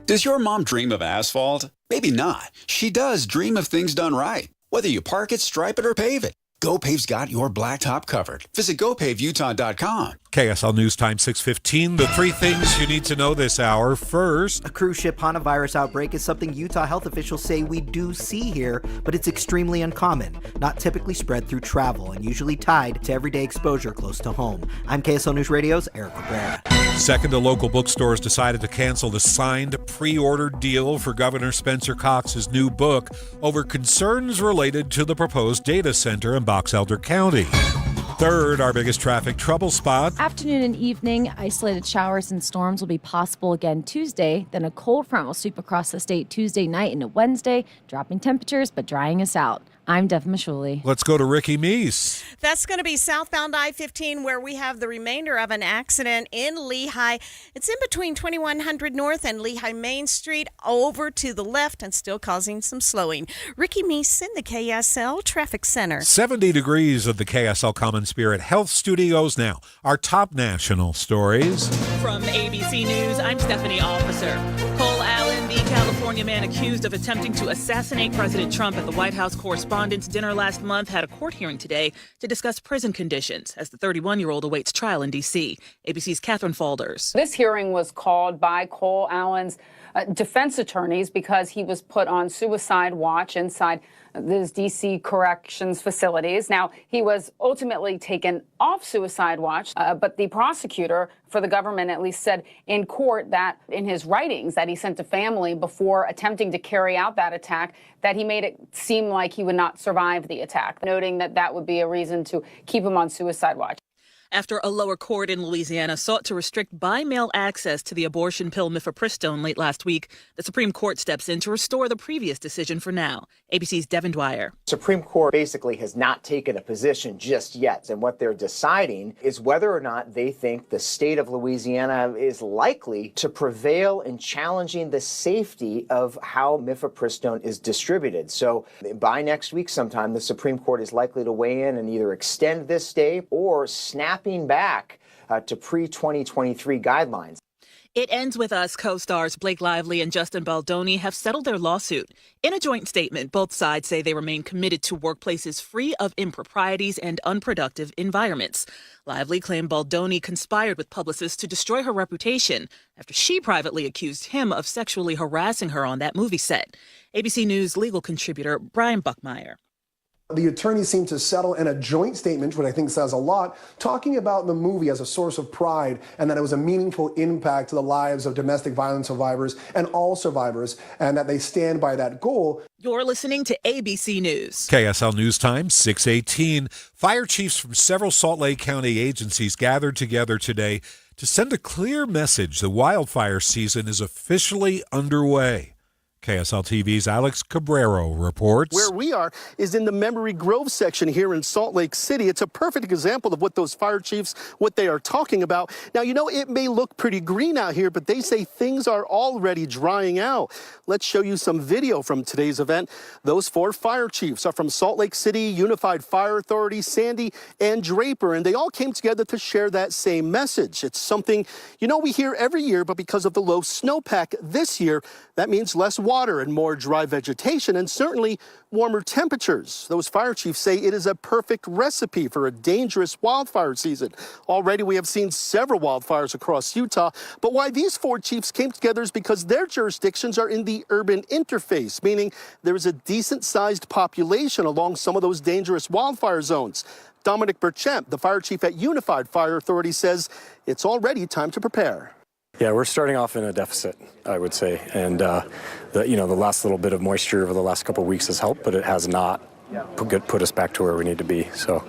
Speaker 20: Does your mom dream of asphalt? Maybe not. She does dream of things done right. Whether you park it, stripe it, or pave it, GoPave's got your blacktop covered. Visit GoPaveUtah.com.
Speaker 1: KSL News Time 6:15. The 3 things you need to know this hour. First,
Speaker 21: a cruise ship hantavirus outbreak is something Utah health officials say we do see here, but it's extremely uncommon, not typically spread through travel, and usually tied to everyday exposure close to home. I'm KSL News Radio's Eric Cabrera.
Speaker 1: Second, a local bookstores decided to cancel the signed pre-order deal for Governor Spencer Cox's new book over concerns related to the proposed data center in Box Elder County. Third, our biggest traffic trouble spot.
Speaker 17: Afternoon and evening, isolated showers and storms will be possible again Tuesday. Then a cold front will sweep across the state Tuesday night into Wednesday, dropping temperatures but drying us out. I'm Dev Mishuli.
Speaker 1: Let's go to Ricky Meese.
Speaker 8: That's going to be southbound I-15 where we have the remainder of an accident in Lehi. It's in between 2100 North and Lehi Main Street over to the left and still causing some slowing. Ricky Meese in the KSL Traffic Center.
Speaker 1: 70 degrees at the KSL Common Spirit Health Studios now. Our top national stories.
Speaker 22: From ABC News, I'm Stephanie Officer. Cole Allen, the California man accused of attempting to assassinate President Trump at the White House Correspondents' Dinner last month, had a court hearing today to discuss prison conditions as the 31-year-old awaits trial in D.C. ABC's Catherine Falders.
Speaker 23: This hearing was called by Cole Allen's
Speaker 2: defense attorneys because he was put on suicide watch inside those D.C. corrections facilities. Now, he was ultimately taken off suicide watch, but the prosecutor for the government at least said in court that in his writings that he sent to family before attempting to carry out that attack, that he made it seem like he would not survive the attack, noting that that would be a reason to keep him on suicide watch.
Speaker 22: After a lower court in Louisiana sought to restrict by-mail access to the abortion pill mifepristone late last week, the Supreme Court steps in to restore the previous decision for now. ABC's Devin Dwyer.
Speaker 3: Supreme Court basically has not taken a position just yet, and what they're deciding is whether or not they think the state of Louisiana is likely to prevail in challenging the safety of how mifepristone is distributed. So by next week sometime, the Supreme Court is likely to weigh in and either extend this stay or snapping back to pre-2023 guidelines.
Speaker 22: It Ends With Us co-stars Blake Lively and Justin Baldoni have settled their lawsuit. In a joint statement, both sides say they remain committed to workplaces free of improprieties and unproductive environments. Lively claimed Baldoni conspired with publicists to destroy her reputation after she privately accused him of sexually harassing her on that movie set. ABC News legal contributor Brian Buckmeyer.
Speaker 23: The attorneys seem to settle in a joint statement, which I think says a lot, talking about the movie as a source of pride and that it was a meaningful impact to the lives of domestic violence survivors and all survivors, and that they stand by that goal.
Speaker 22: You're listening to ABC News.
Speaker 1: KSL News Time, 6:18. Fire chiefs from several Salt Lake County agencies gathered together today to send a clear message the wildfire season is officially underway. KSL TV's Alex Cabrero reports.
Speaker 24: Where we are is in the Memory Grove section here in Salt Lake City. It's a perfect example of what those fire chiefs, what they are talking about. Now, you know, it may look pretty green out here, but they say things are already drying out. Let's show you some video from today's event. Those four fire chiefs are from Salt Lake City, Unified Fire Authority, Sandy, and Draper, and they all came together to share that same message. It's something, you know, we hear every year, but because of the low snowpack this year, that means less water and more dry vegetation, and certainly warmer temperatures. Those fire chiefs say it is a perfect recipe for a dangerous wildfire season. Already we have seen several wildfires across Utah, but why these four chiefs came together is because their jurisdictions are in the urban interface, meaning there is a decent-sized population along some of those dangerous wildfire zones. Dominic Burchemp, the fire chief at Unified Fire Authority, says it's already time to prepare.
Speaker 25: Yeah, we're starting off in a deficit, I would say, and the last little bit of moisture over the last couple of weeks has helped, but it has not put us back to where we need to be. So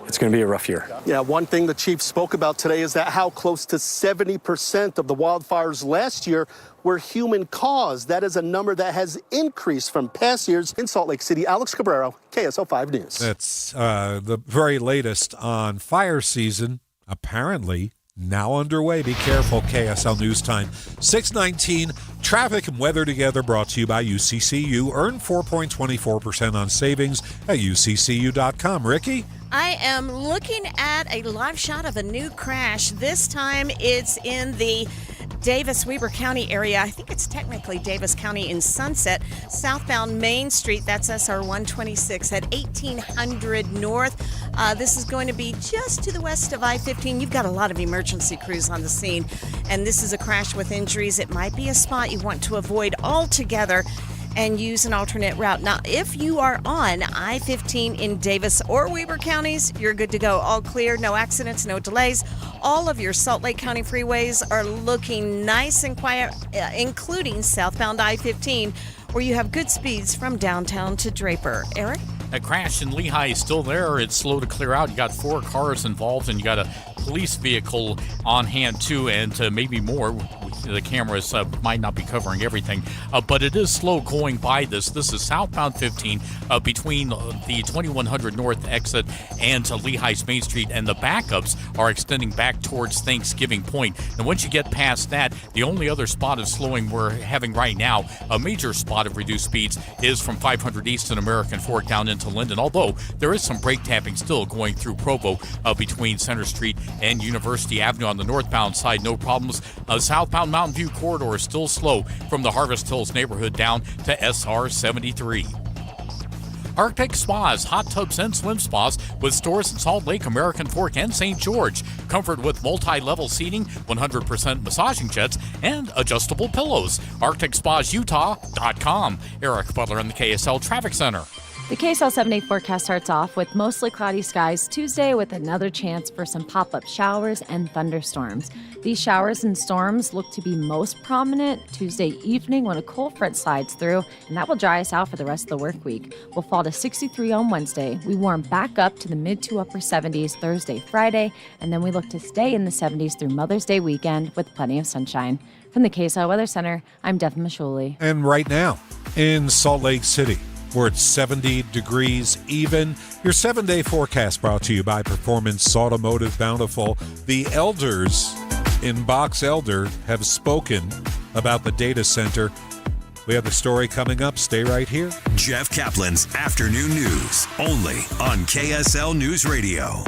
Speaker 25: it's going to be a rough year.
Speaker 24: Yeah, one thing the chief spoke about today is that how close to 70% of the wildfires last year were human caused. That is a number that has increased from past years. In Salt Lake City, Alex Cabrero, KSL 5 News.
Speaker 1: That's the very latest on fire season, apparently now underway. Be careful. KSL News Time, 6:19. Traffic and weather together brought to you by UCCU. Earn 4.24% on savings at UCCU.com. Ricky?
Speaker 8: I am looking at a live shot of a new crash. This time it's in the Davis-Weber County area. I think it's technically Davis County in Sunset. Southbound Main Street, that's SR 126 at 1800 North. This is going to be just to the west of I-15. You've got a lot of emergency crews on the scene, and this is a crash with injuries. It might be a spot you want to avoid altogether and use an alternate route. Now, if you are on I-15 in Davis or Weber counties, you're good to go. All clear, no accidents, no delays. All of your Salt Lake County freeways are looking nice and quiet, including southbound I-15, where you have good speeds from downtown to Draper. Eric?
Speaker 18: A crash in Lehigh is still there. It's slow to clear out. You got 4 cars involved, and you got a police vehicle on hand too, and maybe more. The cameras might not be covering everything, but it is slow going by this. This is southbound 15 between the 2100 North exit and Lehigh's Main Street, and the backups are extending back towards Thanksgiving Point. And once you get past that, the only other spot of slowing we're having right now, a major spot of reduced speeds, is from 500 East and American Fork down into Linden, although there is some brake tapping still going through Provo between Center Street and University Avenue on the northbound side. No problems. Southbound Mountain View corridor is still slow from the Harvest Hills neighborhood down to SR 73. Arctic Spas, hot tubs and swim spas with stores in Salt Lake, American Fork, and St. George. Comfort with multi-level seating, 100% massaging jets, and adjustable pillows. ArcticSpasUtah.com. Eric Butler in the KSL Traffic Center.
Speaker 17: The KSL 7-day forecast starts off with mostly cloudy skies Tuesday with another chance for some pop-up showers and thunderstorms. These showers and storms look to be most prominent Tuesday evening when a cold front slides through, and that will dry us out for the rest of the work week. We'll fall to 63 on Wednesday. We warm back up to the mid to upper 70s Thursday, Friday, and then we look to stay in the 70s through Mother's Day weekend with plenty of sunshine. From the KSL Weather Center, I'm Devin Mashuli.
Speaker 1: And right now in Salt Lake City, we're at 70 degrees even. Your 7-day forecast brought to you by Performance Automotive Bountiful. The elders in Box Elder have spoken about the data center. We have the story coming up. Stay right here.
Speaker 6: Jeff Caplan's Afternoon News, only on KSL News Radio.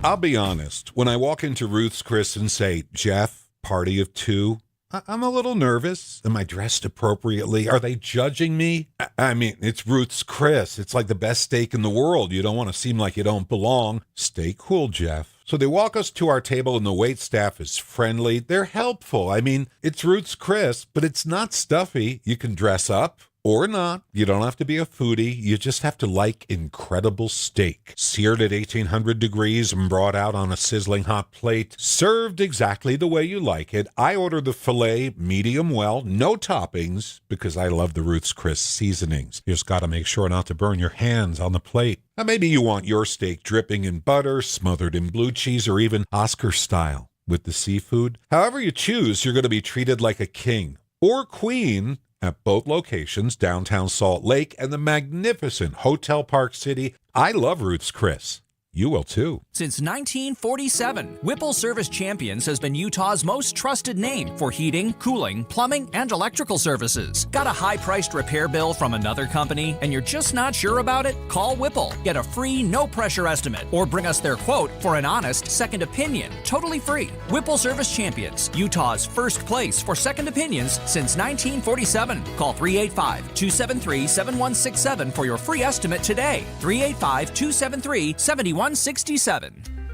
Speaker 1: I'll be honest. When I walk into Ruth's Chris and say, Jeff, party of two, I'm a little nervous. Am I dressed appropriately? Are they judging me? I mean, it's Ruth's Chris. It's like the best steak in the world. You don't want to seem like you don't belong. Stay cool, Jeff. So they walk us to our table and the wait staff is friendly. They're helpful. I mean, it's Ruth's Chris, but it's not stuffy. You can dress up or not. You don't have to be a foodie. You just have to like incredible steak. Seared at 1800 degrees and brought out on a sizzling hot plate. Served exactly the way you like it. I ordered the filet medium well, no toppings, because I love the Ruth's Chris seasonings. You just got to make sure not to burn your hands on the plate. Now, maybe you want your steak dripping in butter, smothered in blue cheese, or even Oscar style with the seafood. However you choose, you're going to be treated like a king or queen at both locations, downtown Salt Lake and the magnificent Hotel Park City. I love Ruth's Chris. You will too.
Speaker 5: Since 1947, Whipple Service Champions has been Utah's most trusted name for heating, cooling, plumbing, and electrical services. Got a high-priced repair bill from another company and you're just not sure about it? Call Whipple. Get a free, no-pressure estimate or bring us their quote for an honest second opinion. Totally free. Whipple Service Champions, Utah's first place for second opinions since 1947. Call 385-273-7167 for your free estimate today. 385-273-7167.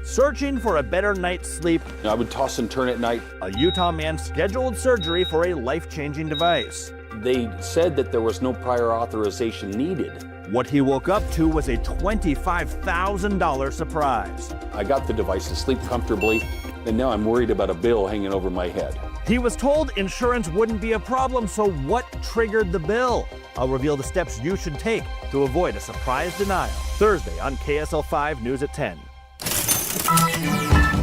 Speaker 7: Searching for a better night's sleep?
Speaker 9: I would toss and turn at night.
Speaker 7: A Utah man scheduled surgery for a life-changing device.
Speaker 9: They said that there was no prior authorization needed.
Speaker 7: What he woke up to was a $25,000 surprise.
Speaker 9: I got the device to sleep comfortably, and now I'm worried about a bill hanging over my head.
Speaker 7: He was told insurance wouldn't be a problem, so what triggered the bill? I'll reveal the steps you should take to avoid a surprise denial. Thursday on KSL 5 News at 10.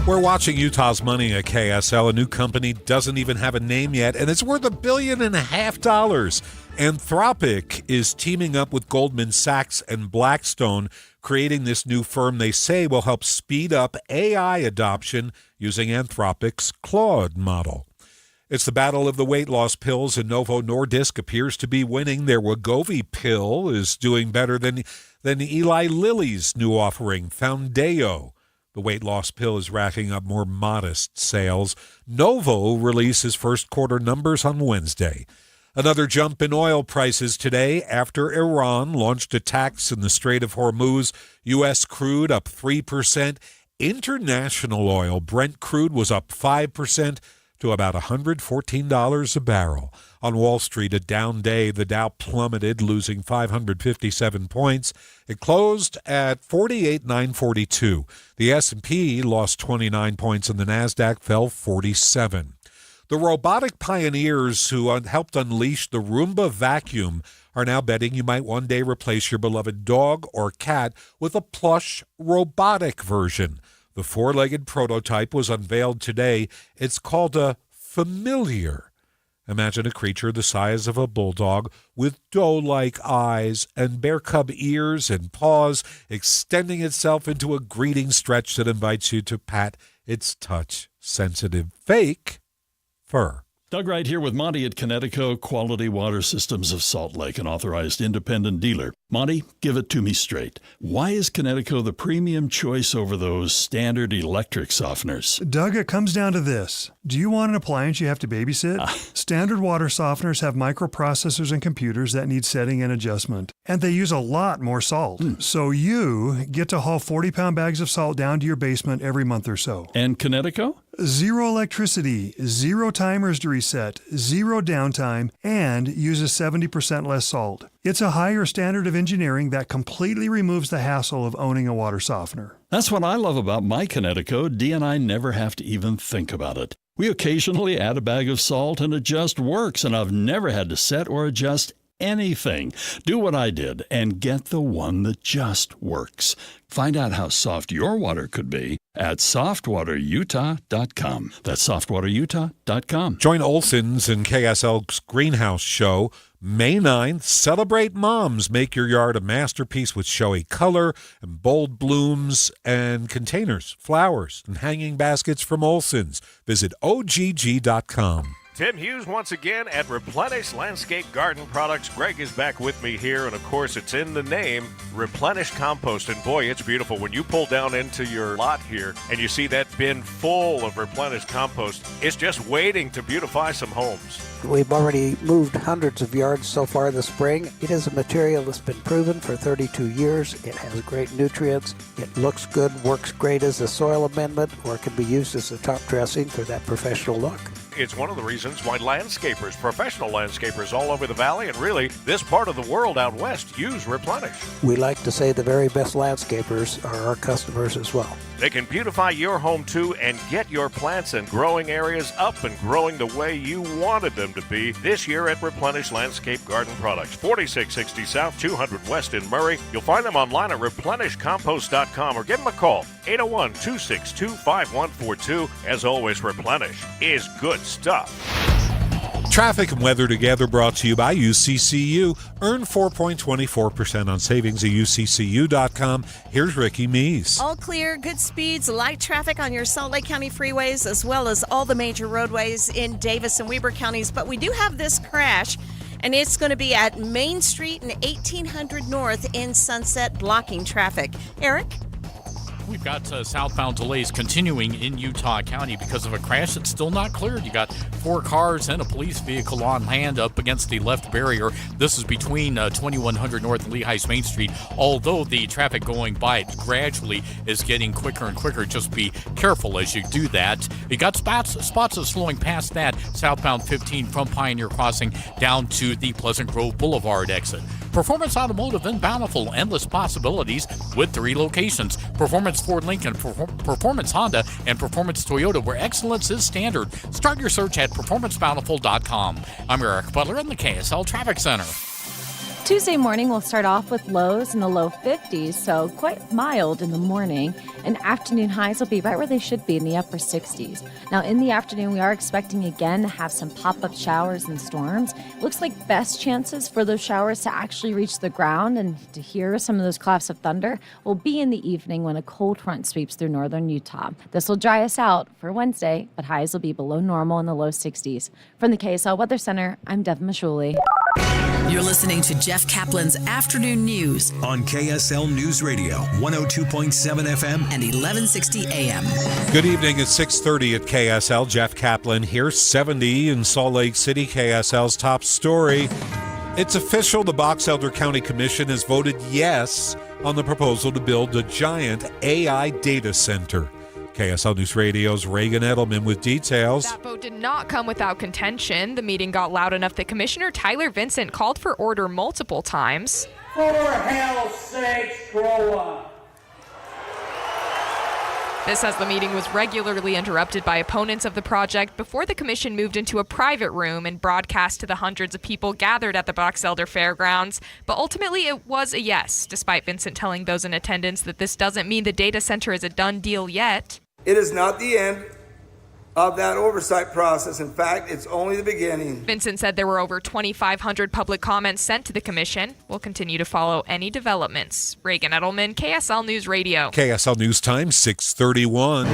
Speaker 1: We're watching Utah's Money at KSL. A new company doesn't even have a name yet, and it's worth $1.5 billion. Anthropic is teaming up with Goldman Sachs and Blackstone, creating this new firm they say will help speed up AI adoption using Anthropic's Claude model. It's the battle of the weight loss pills, and Novo Nordisk appears to be winning. Their Wegovy pill is doing better than Eli Lilly's new offering, Foundeo. The weight loss pill is racking up more modest sales. Novo releases first quarter numbers on Wednesday. Another jump in oil prices today after Iran launched attacks in the Strait of Hormuz. U.S. crude up 3%. International oil, Brent crude, was up 5%. to about $114 a barrel. On Wall Street, a down day. The Dow plummeted, losing 557 points. It closed at 48,942. The S&P lost 29 points, and the Nasdaq fell 47. The robotic pioneers who helped unleash the Roomba vacuum are now betting you might one day replace your beloved dog or cat with a plush robotic version. The four-legged prototype was unveiled today. It's called a Familiar. Imagine a creature the size of a bulldog with doe-like eyes and bear cub ears and paws, extending itself into a greeting stretch that invites you to pat its touch-sensitive fake fur.
Speaker 4: Doug Wright here with Monty at Connecticut Quality Water Systems of Salt Lake, an authorized independent dealer. Monty, give it to me straight. Why is Connecticut the premium choice over those standard electric softeners?
Speaker 10: Doug, it comes down to this. Do you want an appliance you have to babysit? Standard water softeners have microprocessors and computers that need setting and adjustment, and they use a lot more salt. So you get to haul 40-pound bags of salt down to your basement every month or so.
Speaker 4: And Connecticut?
Speaker 10: Zero electricity, zero timers to reset, zero downtime, and uses 70% less salt. It's a higher standard of engineering that completely removes the hassle of owning a water softener.
Speaker 4: That's what I love about my Connecticut. Dee and I never have to even think about it. We occasionally add a bag of salt and it just works, and I've never had to set or adjust anything. Do what I did and get the one that just works. Find out how soft your water could be at softwaterutah.com. That's softwaterutah.com.
Speaker 1: Join Olson's and KSL's Greenhouse Show May 9th. Celebrate moms. Make your yard a masterpiece with showy color and bold blooms and containers, flowers, and hanging baskets from Olson's. Visit ogg.com.
Speaker 11: Tim Hughes once again at Replenish Landscape Garden Products. Greg is back with me here, and of course it's in the name, Replenish Compost. And boy, it's beautiful. When you pull down into your lot here and you see that bin full of Replenish Compost, it's just waiting to beautify some homes.
Speaker 12: We've already moved hundreds of yards so far this spring. It is a material that's been proven for 32 years. It has great nutrients. It looks good, works great as a soil amendment, or it can be used as a top dressing for that professional look.
Speaker 11: It's one of the reasons why landscapers, professional landscapers all over the valley and really this part of the world out west use Replenish.
Speaker 12: We like to say the very best landscapers are our customers as well.
Speaker 11: They can beautify your home too and get your plants and growing areas up and growing the way you wanted them to be this year at Replenish Landscape Garden Products. 4660 South, 200 West in Murray. You'll find them online at replenishcompost.com or give them a call, 801-262-5142. As always, Replenish is good stuff.
Speaker 1: Traffic and weather together brought to you by UCCU. Earn 4.24% on savings at UCCU.com. Here's Ricky Meese.
Speaker 8: All clear, good speeds, light traffic on your Salt Lake County freeways, as well as all the major roadways in Davis and Weber counties. But we do have this crash, and it's going to be at Main Street and 1800 North in Sunset, blocking traffic. Eric?
Speaker 18: We've got southbound delays continuing in Utah County because of a crash that's still not cleared. You got 4 cars and a police vehicle on hand up against the left barrier. This is between 2100 North and Lehigh Main Street. Although the traffic going by it gradually is getting quicker and quicker, just be careful as you do that. You got spots of slowing past that southbound 15 from Pioneer Crossing down to the Pleasant Grove Boulevard exit. Performance Automotive in Bountiful, endless possibilities with 3 locations. Performance Ford Lincoln, Performance Honda, and Performance Toyota, where excellence is standard. Start your search at performancebountiful.com. I'm Eric Butler in the KSL Traffic Center.
Speaker 17: Tuesday morning will start off with lows in the low 50s, so quite mild in the morning, and afternoon highs will be right where they should be in the upper 60s. Now, in the afternoon, we are expecting again to have some pop-up showers and storms. Looks like best chances for those showers to actually reach the ground and to hear some of those claps of thunder will be in the evening when a cold front sweeps through northern Utah. This will dry us out for Wednesday, but highs will be below normal in the low 60s. From the KSL Weather Center, I'm Devin Mashuli.
Speaker 14: You're listening to Jeff Caplan's Afternoon News
Speaker 6: on KSL News Radio, 102.7 FM
Speaker 14: and 1160 AM.
Speaker 1: Good evening at 6:30 at KSL. Jeff Caplan here, 70 in Salt Lake City. KSL's top story. It's official. The Box Elder County Commission has voted yes on the proposal to build a giant AI data center. KSL News Radio's Reagan Edelman with details.
Speaker 26: That vote did not come without contention. The meeting got loud enough that Commissioner Tyler Vincent called for order multiple times.
Speaker 27: For hell's sakes, grow up.
Speaker 26: This as the meeting was regularly interrupted by opponents of the project before the commission moved into a private room and broadcast to the hundreds of people gathered at the Box Elder Fairgrounds. But ultimately, it was a yes, despite Vincent telling those in attendance that this doesn't mean the data center is a done deal yet.
Speaker 28: It is not the end
Speaker 2: of that oversight process. In fact, it's only the beginning.
Speaker 26: Vincent said there were over 2,500 public comments sent to the commission. We'll continue to follow any developments. Reagan Edelman, KSL News Radio.
Speaker 1: KSL News Time, 6:31.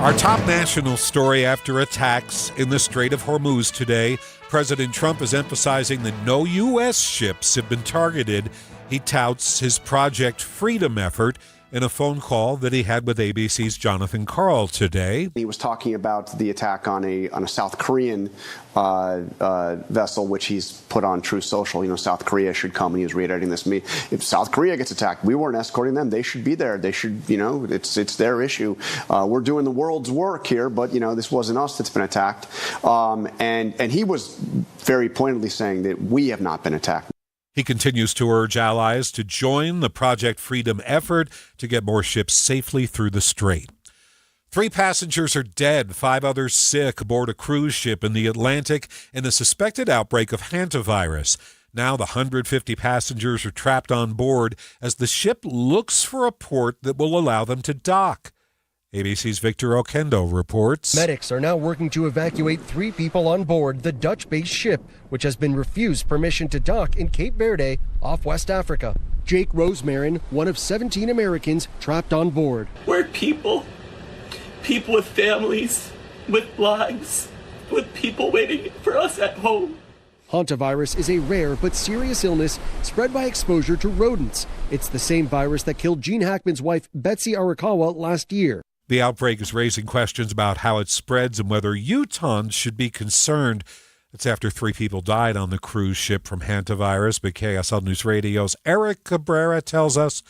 Speaker 1: Our top national story after attacks in the Strait of Hormuz today. President Trump is emphasizing that no U.S. ships have been targeted. He touts his Project Freedom effort in a phone call that he had with ABC's Jonathan Karl today.
Speaker 13: He was talking about the attack on a South Korean vessel, which he's put on True Social. You know, South Korea should come, and he was reiterating this. If South Korea gets attacked, we weren't escorting them. They should be there. They should, you know, it's their issue. We're doing the world's work here, but, you know, this wasn't us that's been attacked. And he was very pointedly saying that we have not been attacked.
Speaker 1: He continues to urge allies to join the Project Freedom effort to get more ships safely through the strait. 3 passengers are dead, 5 others sick aboard a cruise ship in the Atlantic in a suspected outbreak of hantavirus. Now the 150 passengers are trapped on board as the ship looks for a port that will allow them to dock. ABC's Victor Okendo reports.
Speaker 15: Medics are now working to evacuate 3 people on board the Dutch-based ship, which has been refused permission to dock in Cape Verde off West Africa. Jake Rosemarin, one of 17 Americans trapped on board.
Speaker 16: We're people with families, with lives, with people waiting for us at home.
Speaker 15: Hantavirus is a rare but serious illness spread by exposure to rodents. It's the same virus that killed Gene Hackman's wife, Betsy Arakawa, last year.
Speaker 1: The outbreak is raising questions about how it spreads and whether Utahns should be concerned. It's after 3 people died on the cruise ship from hantavirus, but KSL News Radio's Eric Cabrera tells us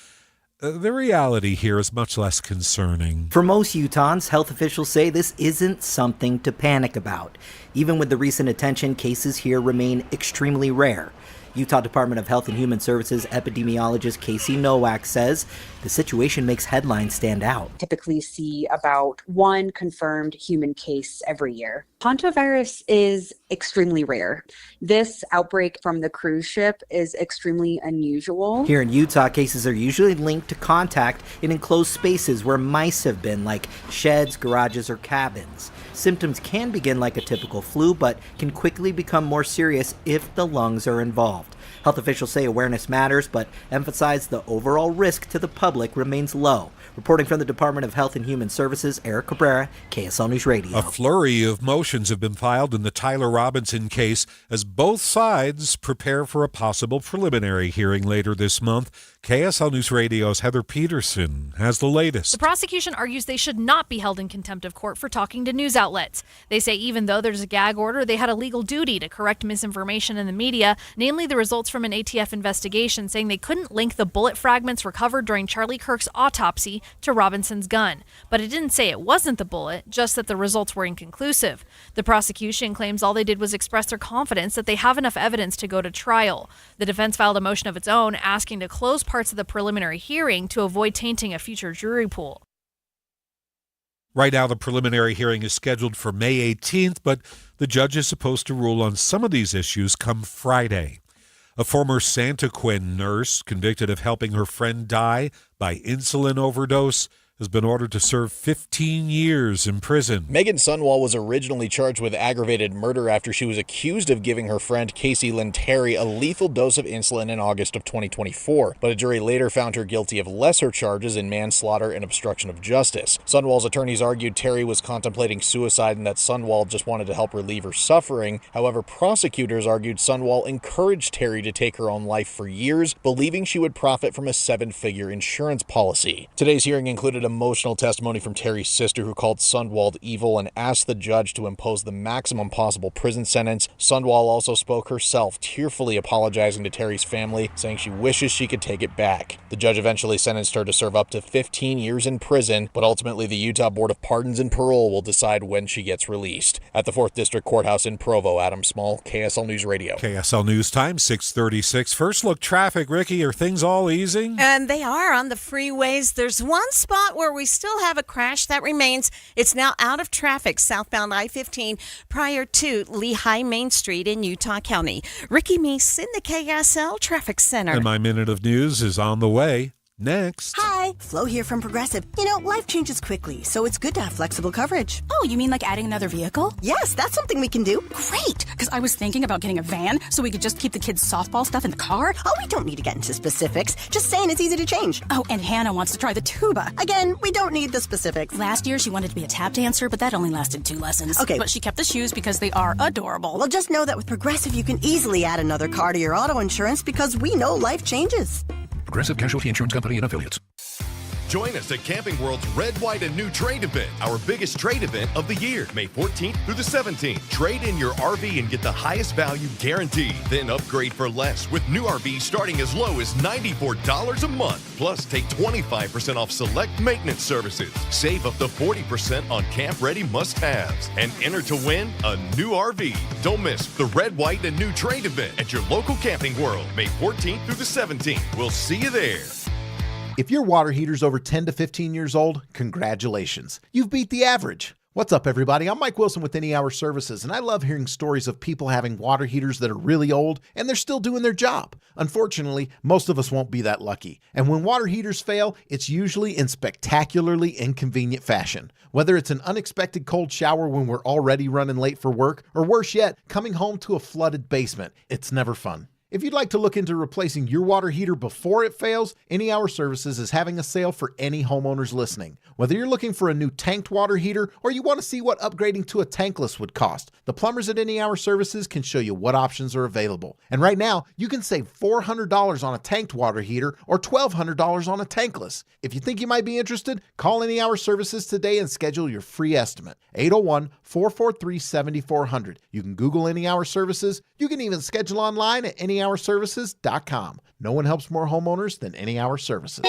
Speaker 1: the reality here is much less concerning.
Speaker 19: For most Utahns, health officials say this isn't something to panic about. Even with the recent attention, cases here remain extremely rare. Utah Department of Health and Human Services epidemiologist Casey Nowak says the situation makes headlines stand out.
Speaker 20: Typically see about 1 confirmed human case every year. Hantavirus is extremely rare. This outbreak from the cruise ship is extremely unusual.
Speaker 19: Here in Utah, cases are usually linked to contact in enclosed spaces where mice have been, like sheds, garages, or cabins. Symptoms can begin like a typical flu, but can quickly become more serious if the lungs are involved. Health officials say awareness matters, but emphasize the overall risk to the public remains low. Reporting from the Department of Health and Human Services, Eric Cabrera, KSL News Radio.
Speaker 1: A flurry of motions have been filed in the Tyler Robinson case as both sides prepare for a possible preliminary hearing later this month. KSL News Radio's Heather Peterson has the latest.
Speaker 21: The prosecution argues they should not be held in contempt of court for talking to news outlets. They say even though there's a gag order, they had a legal duty to correct misinformation in the media, namely the results from an ATF investigation saying they couldn't link the bullet fragments recovered during Charlie Kirk's autopsy to Robinson's gun. But it didn't say it wasn't the bullet, just that the results were inconclusive. The prosecution claims all they did was express their confidence that they have enough evidence to go to trial. The defense filed a motion of its own asking to close parts of the preliminary hearing to avoid tainting a future jury pool.
Speaker 1: Right now, the preliminary hearing is scheduled for May 18th, but the judge is supposed to rule on some of these issues come Friday. A former Santaquin nurse convicted of helping her friend die by insulin overdose has been ordered to serve 15 years in prison.
Speaker 28: Megan Sunwall was originally charged with aggravated murder after she was accused of giving her friend Casey Lynn Terry a lethal dose of insulin in August of 2024, but a jury later found her guilty of lesser charges in manslaughter and obstruction of justice. Sunwall's attorneys argued Terry was contemplating suicide and that Sunwall just wanted to help relieve her suffering. However, prosecutors argued Sunwall encouraged Terry to take her own life for years, believing she would profit from a 7-figure insurance policy. Today's hearing included emotional testimony from Terry's sister, who called Sunwall evil and asked the judge to impose the maximum possible prison sentence. Sunwall also spoke herself, tearfully apologizing to Terry's family, saying she wishes she could take it back. The judge eventually sentenced her to serve up to 15 years in prison, but ultimately the Utah Board of Pardons and Parole will decide when she gets released. At the 4th District Courthouse in Provo, Adam Small, KSL News Radio.
Speaker 1: KSL News Time, 6:36. First look traffic. Ricky, are things all easing?
Speaker 8: And they are on the freeways. There's one spot where we still have a crash that remains. It's now out of traffic southbound I-15 prior to Lehigh Main Street in Utah County. Ricky Meese in the KSL Traffic Center.
Speaker 1: And my minute of news is on the way. Next.
Speaker 3: Hi, Flo here from Progressive. You know, life changes quickly, so it's good to have flexible coverage.
Speaker 5: Oh, you mean like adding another vehicle?
Speaker 3: Yes, that's something we can do.
Speaker 5: Great, because I was thinking about getting a van so we could just keep the kids' softball stuff in the car.
Speaker 3: Oh, we don't need to get into specifics. Just saying it's easy to change.
Speaker 5: Oh, and Hannah wants to try the tuba.
Speaker 3: Again, we don't need the specifics.
Speaker 5: Last year, she wanted to be a tap dancer, but that only lasted 2 lessons.
Speaker 3: Okay.
Speaker 5: But she kept the shoes because they are adorable.
Speaker 3: Well, just know that with Progressive, you can easily add another car to your auto insurance because we know life changes.
Speaker 7: Progressive Casualty Insurance Company and Affiliates.
Speaker 9: Join us at Camping World's Red, White, and New Trade Event, our biggest trade event of the year, May 14th through the 17th. Trade in your RV and get the highest value guaranteed. Then upgrade for less with new RVs starting as low as $94 a month. Plus, take 25% off select maintenance services. Save up to 40% on camp-ready must-haves. And enter to win a new RV. Don't miss the Red, White, and New Trade Event at your local Camping World, May 14th through the 17th. We'll see you there.
Speaker 22: If your water heater's over 10 to 15 years old, congratulations. You've beat the average. What's up, everybody? I'm Mike Wilson with Any Hour Services, and I love hearing stories of people having water heaters that are really old and they're still doing their job. Unfortunately, most of us won't be that lucky. And when water heaters fail, it's usually in spectacularly inconvenient fashion. Whether it's an unexpected cold shower when we're already running late for work, or worse yet, coming home to a flooded basement, it's never fun. If you'd like to look into replacing your water heater before it fails, Any Hour Services is having a sale for any homeowners listening. Whether you're looking for a new tanked water heater or you want to see what upgrading to a tankless would cost, the plumbers at Any Hour Services can show you what options are available. And right now, you can save $400 on a tanked water heater or $1,200 on a tankless. If you think you might be interested, call Any Hour Services today and schedule your free estimate. 801-443-7400. You can Google Any Hour Services. You can even schedule online at anyhourservices.com. No one helps more homeowners than Any Hour Services.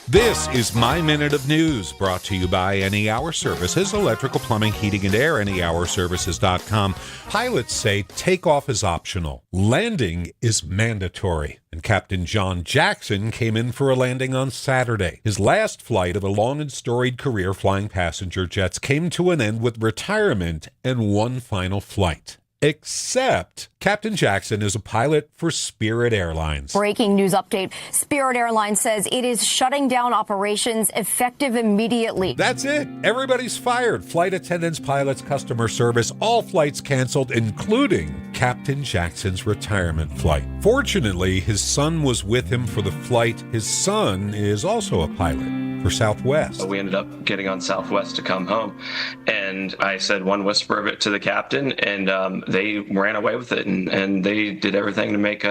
Speaker 1: This is My Minute of News, brought to you by Any Hour Services, electrical, plumbing, heating, and air, anyhourservices.com. Pilots say takeoff is optional. Landing is mandatory. And Captain John Jackson came in for a landing on Saturday. His last flight of a long and storied career flying passenger jets came to an end with retirement and one final flight. Except Captain Jackson is a pilot for Spirit Airlines.
Speaker 23: Breaking news update. Spirit Airlines says it is shutting down operations effective immediately.
Speaker 1: That's it. Everybody's fired. Flight attendants, pilots, customer service, all flights canceled, including Captain Jackson's retirement flight. Fortunately, his son was with him for the flight. His son is also a pilot for Southwest.
Speaker 24: We ended up getting on Southwest to come home, and I said one whisper of it to the captain, and they ran away with it, and they did everything to make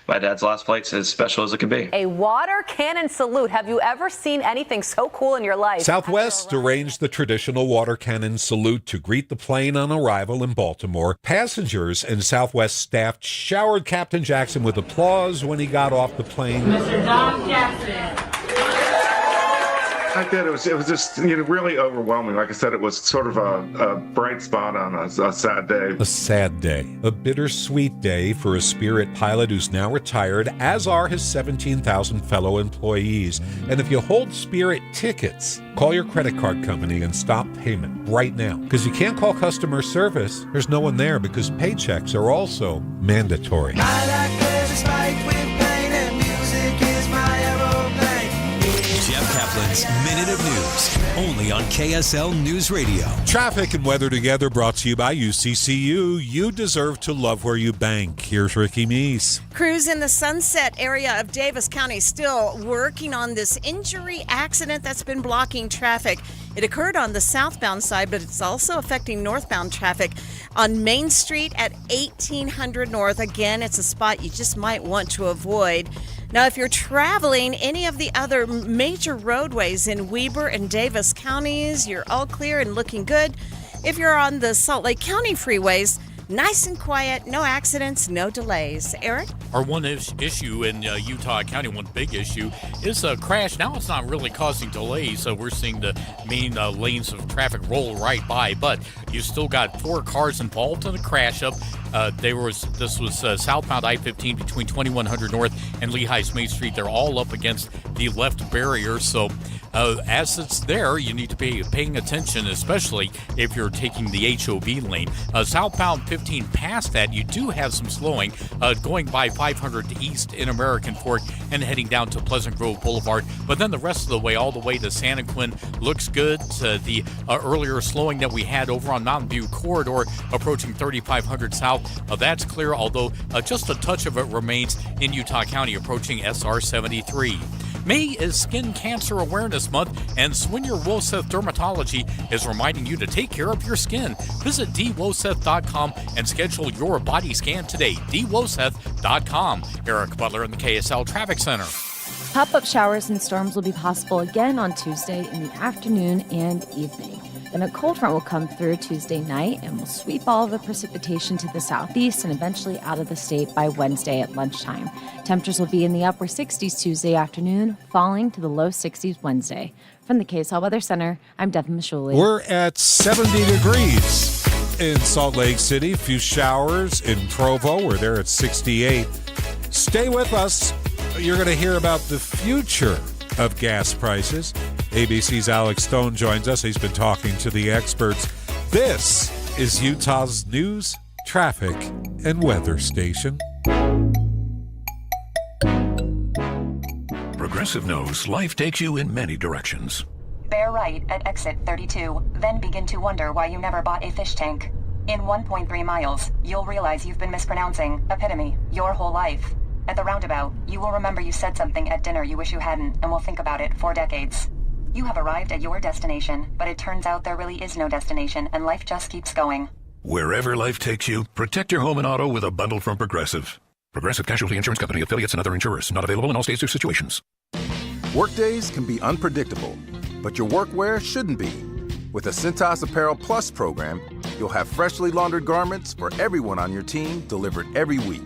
Speaker 24: my dad's last flight as special as it could be.
Speaker 25: A water cannon salute. Have you ever seen anything so cool in your life?
Speaker 1: Southwest arranged the traditional water cannon salute to greet the plane on arrival in Baltimore. Passengers and Southwest staff showered Captain Jackson with applause when he got off the plane.
Speaker 27: Mr. John Jackson.
Speaker 29: I did. It was just really overwhelming. Like I said, it was sort of a bright spot on a sad day.
Speaker 1: A sad day. A bittersweet day for a Spirit pilot who's now retired, as are his 17,000 fellow employees. And if you hold Spirit tickets, call your credit card company and stop payment right now. Because you can't call customer service. There's no one there because paychecks are also mandatory.
Speaker 2: I like pleasure spiked with pain and music is my aeroplane.
Speaker 6: Jeff Kaplan's Minute of News, only on KSL News Radio.
Speaker 1: Traffic and weather together, brought to you by UCCU. You deserve to love where you bank. Here's Ricky Meese.
Speaker 8: Crews in the Sunset area of Davis County still working on this injury accident that's been blocking traffic. It occurred on the southbound side, but it's also affecting northbound traffic on Main Street at 1800 North. Again, it's a spot you just might want to avoid. Now, if you're traveling any of the other major roadways in Weber and Davis counties, you're all clear and looking good. If you're on the Salt Lake County freeways, nice and quiet, no accidents, no delays. Eric?
Speaker 18: Our one issue in Utah County, one big issue, is a crash. Now it's not really causing delays, so we're seeing the main lanes of traffic roll right by, but you still got 4 cars involved in a crash-up. This was southbound I-15 between 2100 North and Lehigh's Main Street. They're all up against the left barrier, so as it's there, you need to be paying attention, especially if you're taking the HOV lane. Southbound 15 past that, you do have some slowing going by 500 East in American Fork and heading down to Pleasant Grove Boulevard. But then the rest of the way, all the way to San Quin, looks good. The earlier slowing that we had over on Mountain View Corridor approaching 3500 South, that's clear, although just a touch of it remains in Utah County approaching SR 73. May is Skin Cancer Awareness Month, and Swinyer Woseth Dermatology is reminding you to take care of your skin. Visit dwoseth.com and schedule your body scan today. dwoseth.com. Eric Butler in the KSL Traffic Center.
Speaker 4: Pop-up showers and storms will be possible again on Tuesday in the afternoon and evening. Then a cold front will come through Tuesday night and will sweep all of the precipitation to the southeast and eventually out of the state by Wednesday at lunchtime. Temperatures will be in the upper 60s Tuesday afternoon, falling to the low 60s Wednesday. From the KSL Weather Center, I'm Devin Mishuli.
Speaker 1: We're at 70 degrees in Salt Lake City. A few showers in Provo. We're there at 68. Stay with us. You're going to hear about the future of gas prices. ABC's Alex Stone joins us. He's been talking to the experts. This is Utah's news, traffic, and weather station.
Speaker 7: Progressive knows life takes you in many directions.
Speaker 10: Bear right at exit 32, then begin to wonder why you never bought a fish tank. In 1.3 miles, you'll realize you've been mispronouncing epitome your whole life. At the roundabout, you will remember you said something at dinner you wish you hadn't and will think about it for decades. You have arrived at your destination, but it turns out there really is no destination and life just keeps going.
Speaker 7: Wherever life takes you, protect your home and auto with a bundle from Progressive. Progressive Casualty Insurance Company, affiliates, and other insurers. Not available in all states or situations.
Speaker 11: Workdays can be unpredictable, but your workwear shouldn't be. With the Cintas Apparel Plus program, you'll have freshly laundered garments for everyone on your team delivered every week.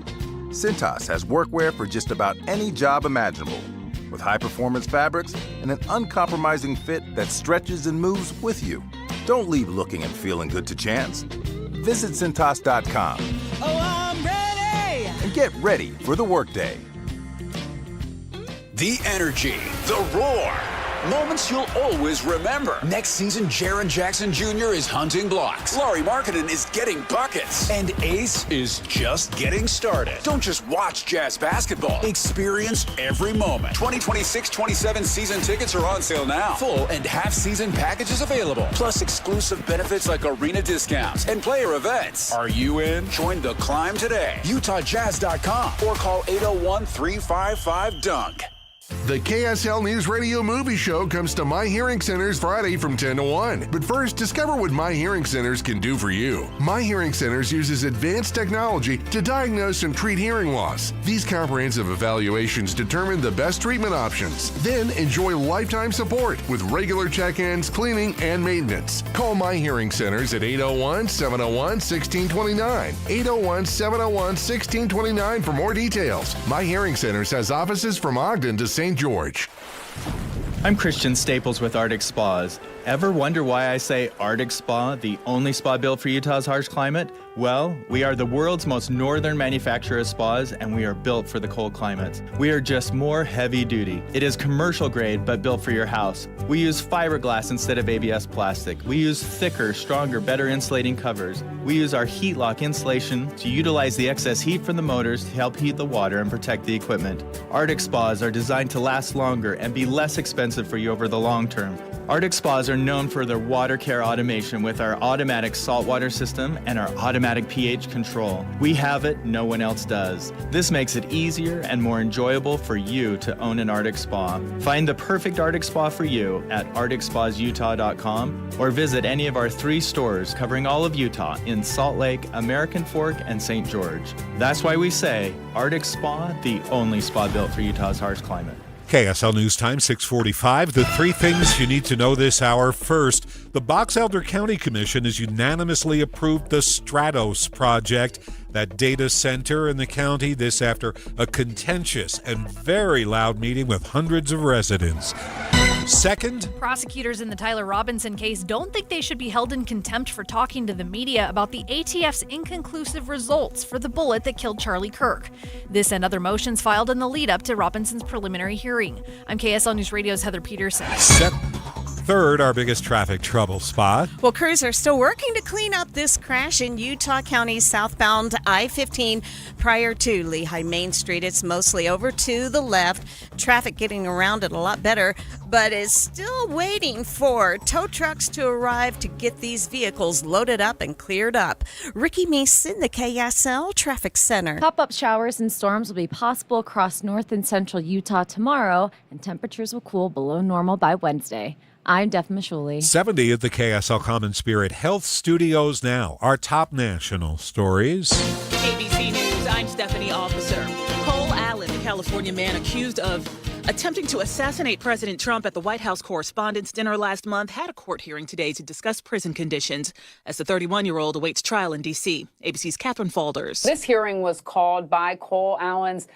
Speaker 11: Cintas has workwear for just about any job imaginable, with high-performance fabrics and an uncompromising fit that stretches and moves with you. Don't leave looking and feeling good to chance. Visit Cintas.com.
Speaker 2: Oh, I'm ready!
Speaker 11: And get ready for the workday.
Speaker 12: The energy, the roar. Moments you'll always remember. Next season, Jaren Jackson Jr. is hunting blocks. Laurie Markkinen is getting buckets. And Ace is just getting started. Don't just watch Jazz basketball. Experience every moment. 2026-27 season tickets are on sale now. Full and half-season packages available. Plus exclusive benefits like arena discounts and player events. Are you in? Join the climb today. UtahJazz.com or call 801-355-DUNK.
Speaker 13: The KSL News Radio Movie Show comes to My Hearing Centers Friday from 10 to 1. But first, discover what My Hearing Centers can do for you. My Hearing Centers uses advanced technology to diagnose and treat hearing loss. These comprehensive evaluations determine the best treatment options. Then enjoy lifetime support with regular check-ins, cleaning, and maintenance. Call My Hearing Centers at 801-701-1629. 801-701-1629 for more details. My Hearing Centers has offices from Ogden to St. George.
Speaker 14: I'm Christian Staples with Arctic Spas. Ever wonder why I say Arctic Spa, the only spa built for Utah's harsh climate? Well, we are the world's most northern manufacturer of spas, and we are built for the cold climates. We are just more heavy duty. It is commercial grade, but built for your house. We use fiberglass instead of ABS plastic. We use thicker, stronger, better insulating covers. We use our heat lock insulation to utilize the excess heat from the motors to help heat the water and protect the equipment. Arctic Spas are designed to last longer and be less expensive for you over the long term. Arctic Spas are known for their water care automation with our automatic saltwater system and our automatic pH control. We have it, no one else does. This makes it easier and more enjoyable for you to own an Arctic Spa. Find the perfect Arctic Spa for you at arcticspasutah.com or visit any of our 3 stores covering all of Utah in Salt Lake, American Fork, and St. George. That's why we say Arctic Spa, the only spa built for Utah's harsh climate.
Speaker 1: KSL News Time, 6:45. The 3 things you need to know this hour. First, the Box Elder County Commission has unanimously approved the Stratos project, that data center in the county. This after a contentious and very loud meeting with hundreds of residents. Second,
Speaker 21: prosecutors in the Tyler Robinson case don't think they should be held in contempt for talking to the media about the ATF's inconclusive results for the bullet that killed Charlie Kirk. This and other motions filed in the lead up to Robinson's preliminary hearing. I'm KSL News Radio's Heather Peterson.
Speaker 1: Third, our biggest traffic trouble spot.
Speaker 8: Well, crews are still working to clean up this crash in Utah County southbound I-15 prior to Lehigh Main Street. It's mostly over to the left. Traffic getting around it a lot better, but is still waiting for tow trucks to arrive to get these vehicles loaded up and cleared up. Ricky Meese in the KSL Traffic Center.
Speaker 4: Pop-up showers and storms will be possible across north and central Utah tomorrow, and temperatures will cool below normal by Wednesday. I'm Def Mishuli.
Speaker 1: 70 at the KSL Common Spirit Health Studios now. Our top national stories.
Speaker 3: ABC News, I'm Stephanie Officer. Cole Allen, the California man accused of attempting to assassinate President Trump at the White House Correspondents' Dinner last month, had a court hearing today to discuss prison conditions as the 31-year-old awaits trial in D.C. ABC's Caplan.
Speaker 5: This hearing was called by Cole Allen's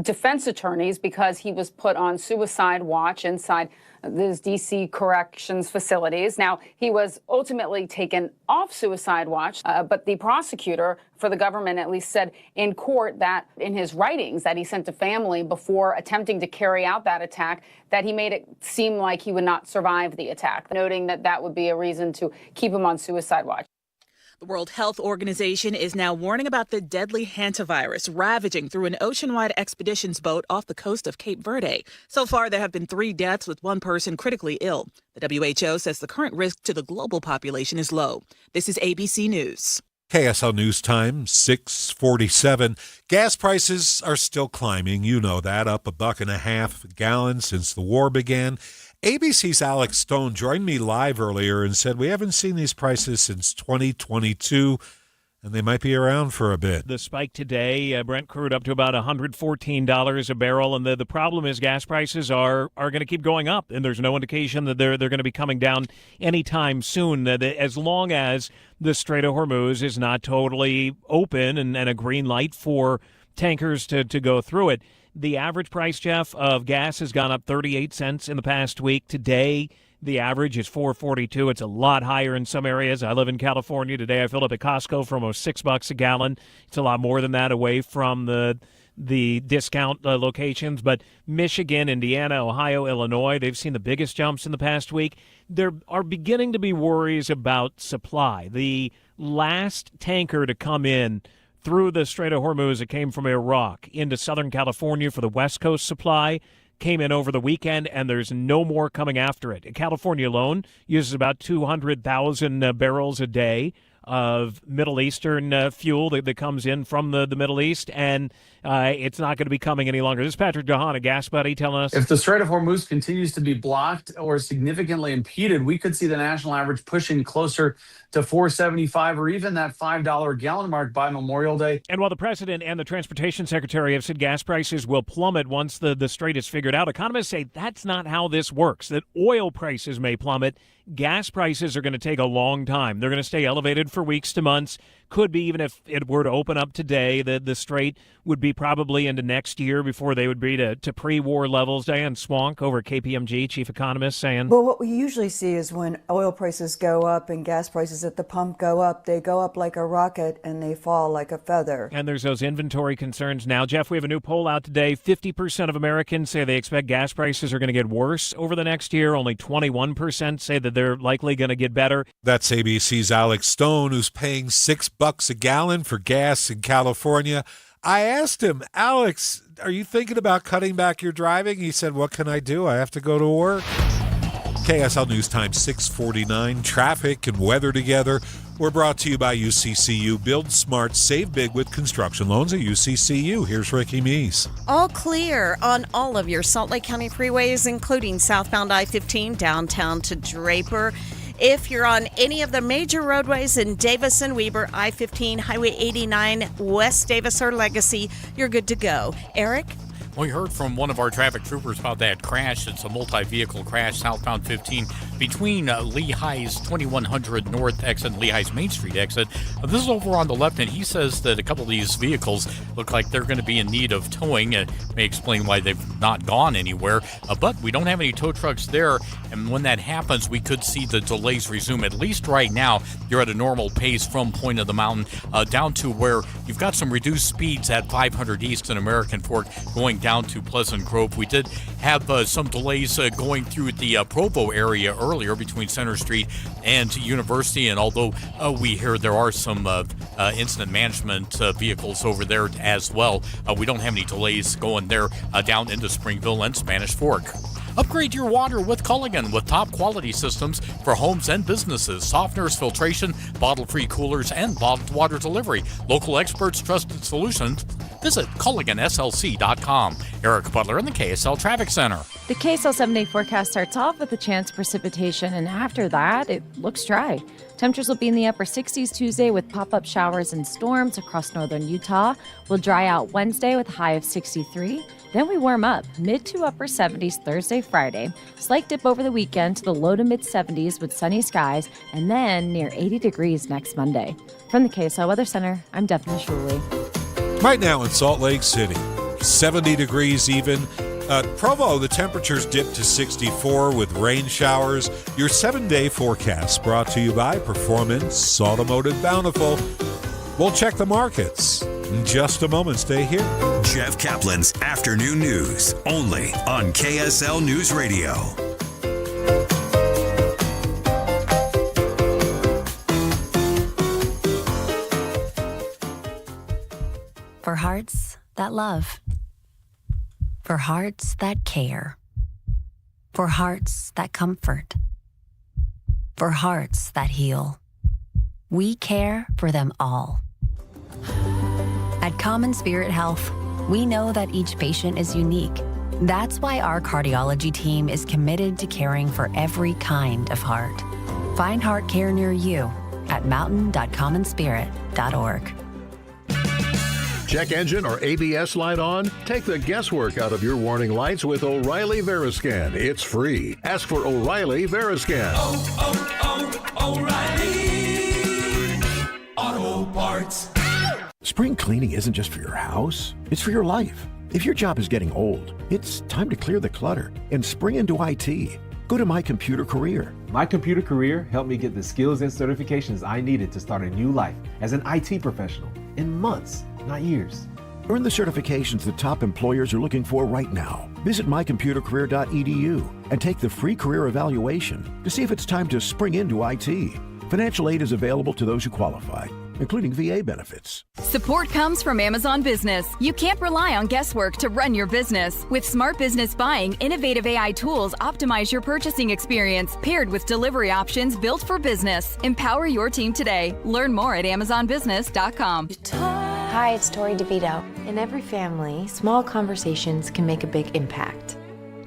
Speaker 5: defense attorneys because he was put on suicide watch inside these D.C. corrections facilities. Now, he was ultimately taken off suicide watch, but the prosecutor for the government at least said in court that in his writings that he sent to family before attempting to carry out that attack, that he made it seem like he would not survive the attack, noting that that would be a reason to keep him on suicide watch.
Speaker 3: The World Health Organization is now warning about the deadly hantavirus ravaging through an ocean-wide expeditions boat off the coast of Cape Verde. So far, there have been 3 deaths with 1 person critically ill. The WHO says the current risk to the global population is low. This is ABC News.
Speaker 1: KSL News Time, 6:47. Gas prices are still climbing. You know that, up $1.50 a gallon since the war began. ABC's Alex Stone joined me live earlier and said we haven't seen these prices since 2022, and they might be around for a bit.
Speaker 15: The spike today, Brent crude up to about $114 a barrel, and the problem is gas prices are going to keep going up, and there's no indication that they're going to be coming down anytime soon, as long as the Strait of Hormuz is not totally open and a green light for tankers to go through it. The average price, Jeff, of gas has gone up 38 cents in the past week. Today, the average is $4.42. It's a lot higher in some areas. I live in California. Today, I filled up at Costco for almost $6 a gallon. It's a lot more than that away from the discount locations. But Michigan, Indiana, Ohio, Illinois, they've seen the biggest jumps in the past week. There are beginning to be worries about supply. The last tanker to come in through the Strait of Hormuz, it came from Iraq into Southern California for the West Coast supply, came in over the weekend, and there's no more coming after it. California alone uses about 200,000 barrels a day of Middle Eastern fuel that comes in from the Middle East, and it's not going to be coming any longer. This is Patrick DeHaan, Gas Buddy, telling us.
Speaker 16: If the Strait of Hormuz continues to be blocked or significantly impeded, we could see the national average pushing closer to $4.75 or even that $5 a gallon mark by Memorial Day.
Speaker 15: And while the president and the transportation secretary have said gas prices will plummet once the strait is figured out, economists say that's not how this works, that oil prices may plummet. Gas prices are going to take a long time. They're going to stay elevated for weeks to months. Could be, even if it were to open up today, the strait would be probably into next year before they would be to pre-war levels. Diane Swank over at KPMG, chief economist, saying,
Speaker 17: well, what we usually see is when oil prices go up and gas prices at the pump go up, they go up like a rocket and they fall like a feather.
Speaker 15: And there's those inventory concerns now. Jeff, we have a new poll out today. 50% of Americans say they expect gas prices are going to get worse over the next year. Only 21% say that they're likely going to get better.
Speaker 1: That's ABC's Alex Stone, who's paying $6 a gallon for gas in California. I asked him, Alex, are you thinking about cutting back your driving? He said, what can I do? I have to go to work. KSL News Time 6:49. Traffic and weather together. We're brought to you by UCCU. Build smart, save big with construction loans at UCCU. Here's Ricky Meese.
Speaker 8: All clear on all of your Salt Lake County freeways, including southbound I-15 downtown to Draper. If you're on any of the major roadways in Davis and Weber, I-15, Highway 89, West Davis or Legacy, you're good to go. Eric?
Speaker 18: We heard from one of our traffic troopers about that crash. It's a multi-vehicle crash, southbound 15, between Lehigh's 2100 North exit and Lehigh's Main Street exit. This is over on the left, and he says that a couple of these vehicles look like they're going to be in need of towing. May explain why they've not gone anywhere, but we don't have any tow trucks there, and when that happens, we could see the delays resume. At least right now, you're at a normal pace from Point of the Mountain down to where you've got some reduced speeds at 500 East and American Fork going down to Pleasant Grove. We did have some delays going through the Provo area earlier between Center Street and University, and although we hear there are some incident management vehicles over there as well, we don't have any delays going there down into Springville and Spanish Fork. Upgrade your water with Culligan with top quality systems for homes and businesses, softeners, filtration, bottle-free coolers, and bottled water delivery. Local experts, trusted solutions. Visit CulliganSLC.com. Eric Butler in the KSL Traffic Center.
Speaker 4: The KSL 7-day forecast starts off with a chance of precipitation, and after that, it looks dry. Temperatures will be in the upper 60s Tuesday with pop-up showers and storms across northern Utah. We'll dry out Wednesday with a high of 63. Then we warm up mid to upper 70s Thursday, Friday. Slight dip over the weekend to the low to mid 70s with sunny skies, and then near 80 degrees next Monday. From the KSL Weather Center, I'm Daphne Shuley.
Speaker 1: Right now in Salt Lake City, 70 degrees even. Provo, the temperatures dip to 64 with rain showers. Your 7-day forecast brought to you by Performance Automotive Bountiful. We'll check the markets in just a moment. Stay here.
Speaker 6: Jeff Caplan's Afternoon News, only on KSL News Radio.
Speaker 9: For hearts that love. For hearts that care. For hearts that comfort. For hearts that heal. We care for them all. At Common Spirit Health, we know that each patient is unique. That's why our cardiology team is committed to caring for every kind of heart. Find heart care near you at mountain.commonspirit.org.
Speaker 7: Check engine or ABS light on? Take the guesswork out of your warning lights with O'Reilly Veriscan. It's free. Ask for O'Reilly Veriscan.
Speaker 2: O'Reilly Auto Parts.
Speaker 7: Spring cleaning isn't just for your house, it's for your life. If your job is getting old, it's time to clear the clutter and spring into IT. Go to My Computer Career.
Speaker 19: My Computer Career helped me get the skills and certifications I needed to start a new life as an IT professional in months, not years.
Speaker 7: Earn the certifications the top employers are looking for right now. Visit mycomputercareer.edu and take the free career evaluation to see if it's time to spring into IT. Financial aid is available to those who qualify, including VA benefits.
Speaker 20: Support comes from Amazon Business. You can't rely on guesswork to run your business. With Smart Business Buying, innovative AI tools optimize your purchasing experience, paired with delivery options built for business. Empower your team today. Learn more at amazonbusiness.com.
Speaker 22: Hi, it's Tori DeVito. In every family, small conversations can make a big impact.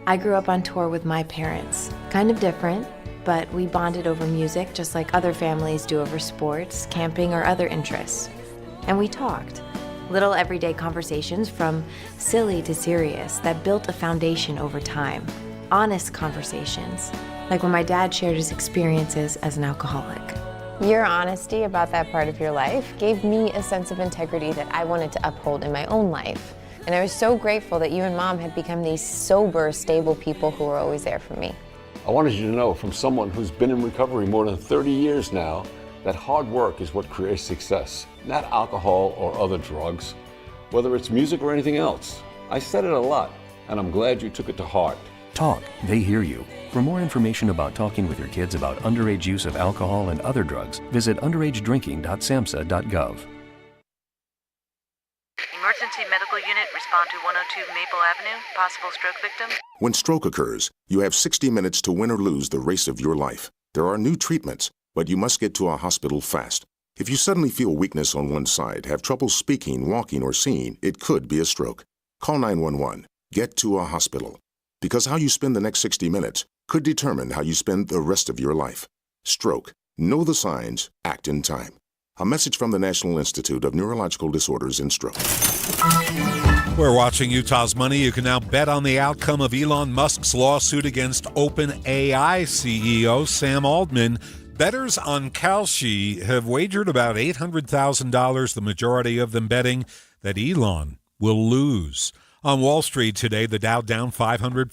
Speaker 22: I grew up on tour with my parents. Kind of different, but we bonded over music just like other families do over sports, camping, or other interests. And we talked. Little everyday conversations from silly to serious that built a foundation over time. Honest conversations, like when my dad shared his experiences as an alcoholic.
Speaker 23: Your honesty about that part of your life gave me a sense of integrity that I wanted to uphold in my own life. And I was so grateful that you and Mom had become these sober, stable people who were always there for me.
Speaker 24: I wanted you to know from someone who's been in recovery more than 30 years now that hard work is what creates success, not alcohol or other drugs, whether it's music or anything else. I said it a lot, and I'm glad you took it to heart.
Speaker 29: Talk, they hear you. For more information about talking with your kids about underage use of alcohol and other drugs, visit underagedrinking.samhsa.gov.
Speaker 25: Emergency medical unit, respond to 102 Maple Avenue, possible stroke victim.
Speaker 26: When stroke occurs, you have 60 minutes to win or lose the race of your life. There are new treatments, but you must get to a hospital fast. If you suddenly feel weakness on one side, have trouble speaking, walking, or seeing, it could be a stroke. Call 911. Get to a hospital. Because how you spend the next 60 minutes could determine how you spend the rest of your life. Stroke. Know the signs. Act in time. A message from the National Institute of Neurological Disorders and Stroke.
Speaker 1: We're watching Utah's Money. You can now bet on the outcome of Elon Musk's lawsuit against OpenAI CEO Sam Altman. Bettors on Kalshi have wagered about $800,000, the majority of them betting that Elon will lose. On Wall Street today, the Dow down 557.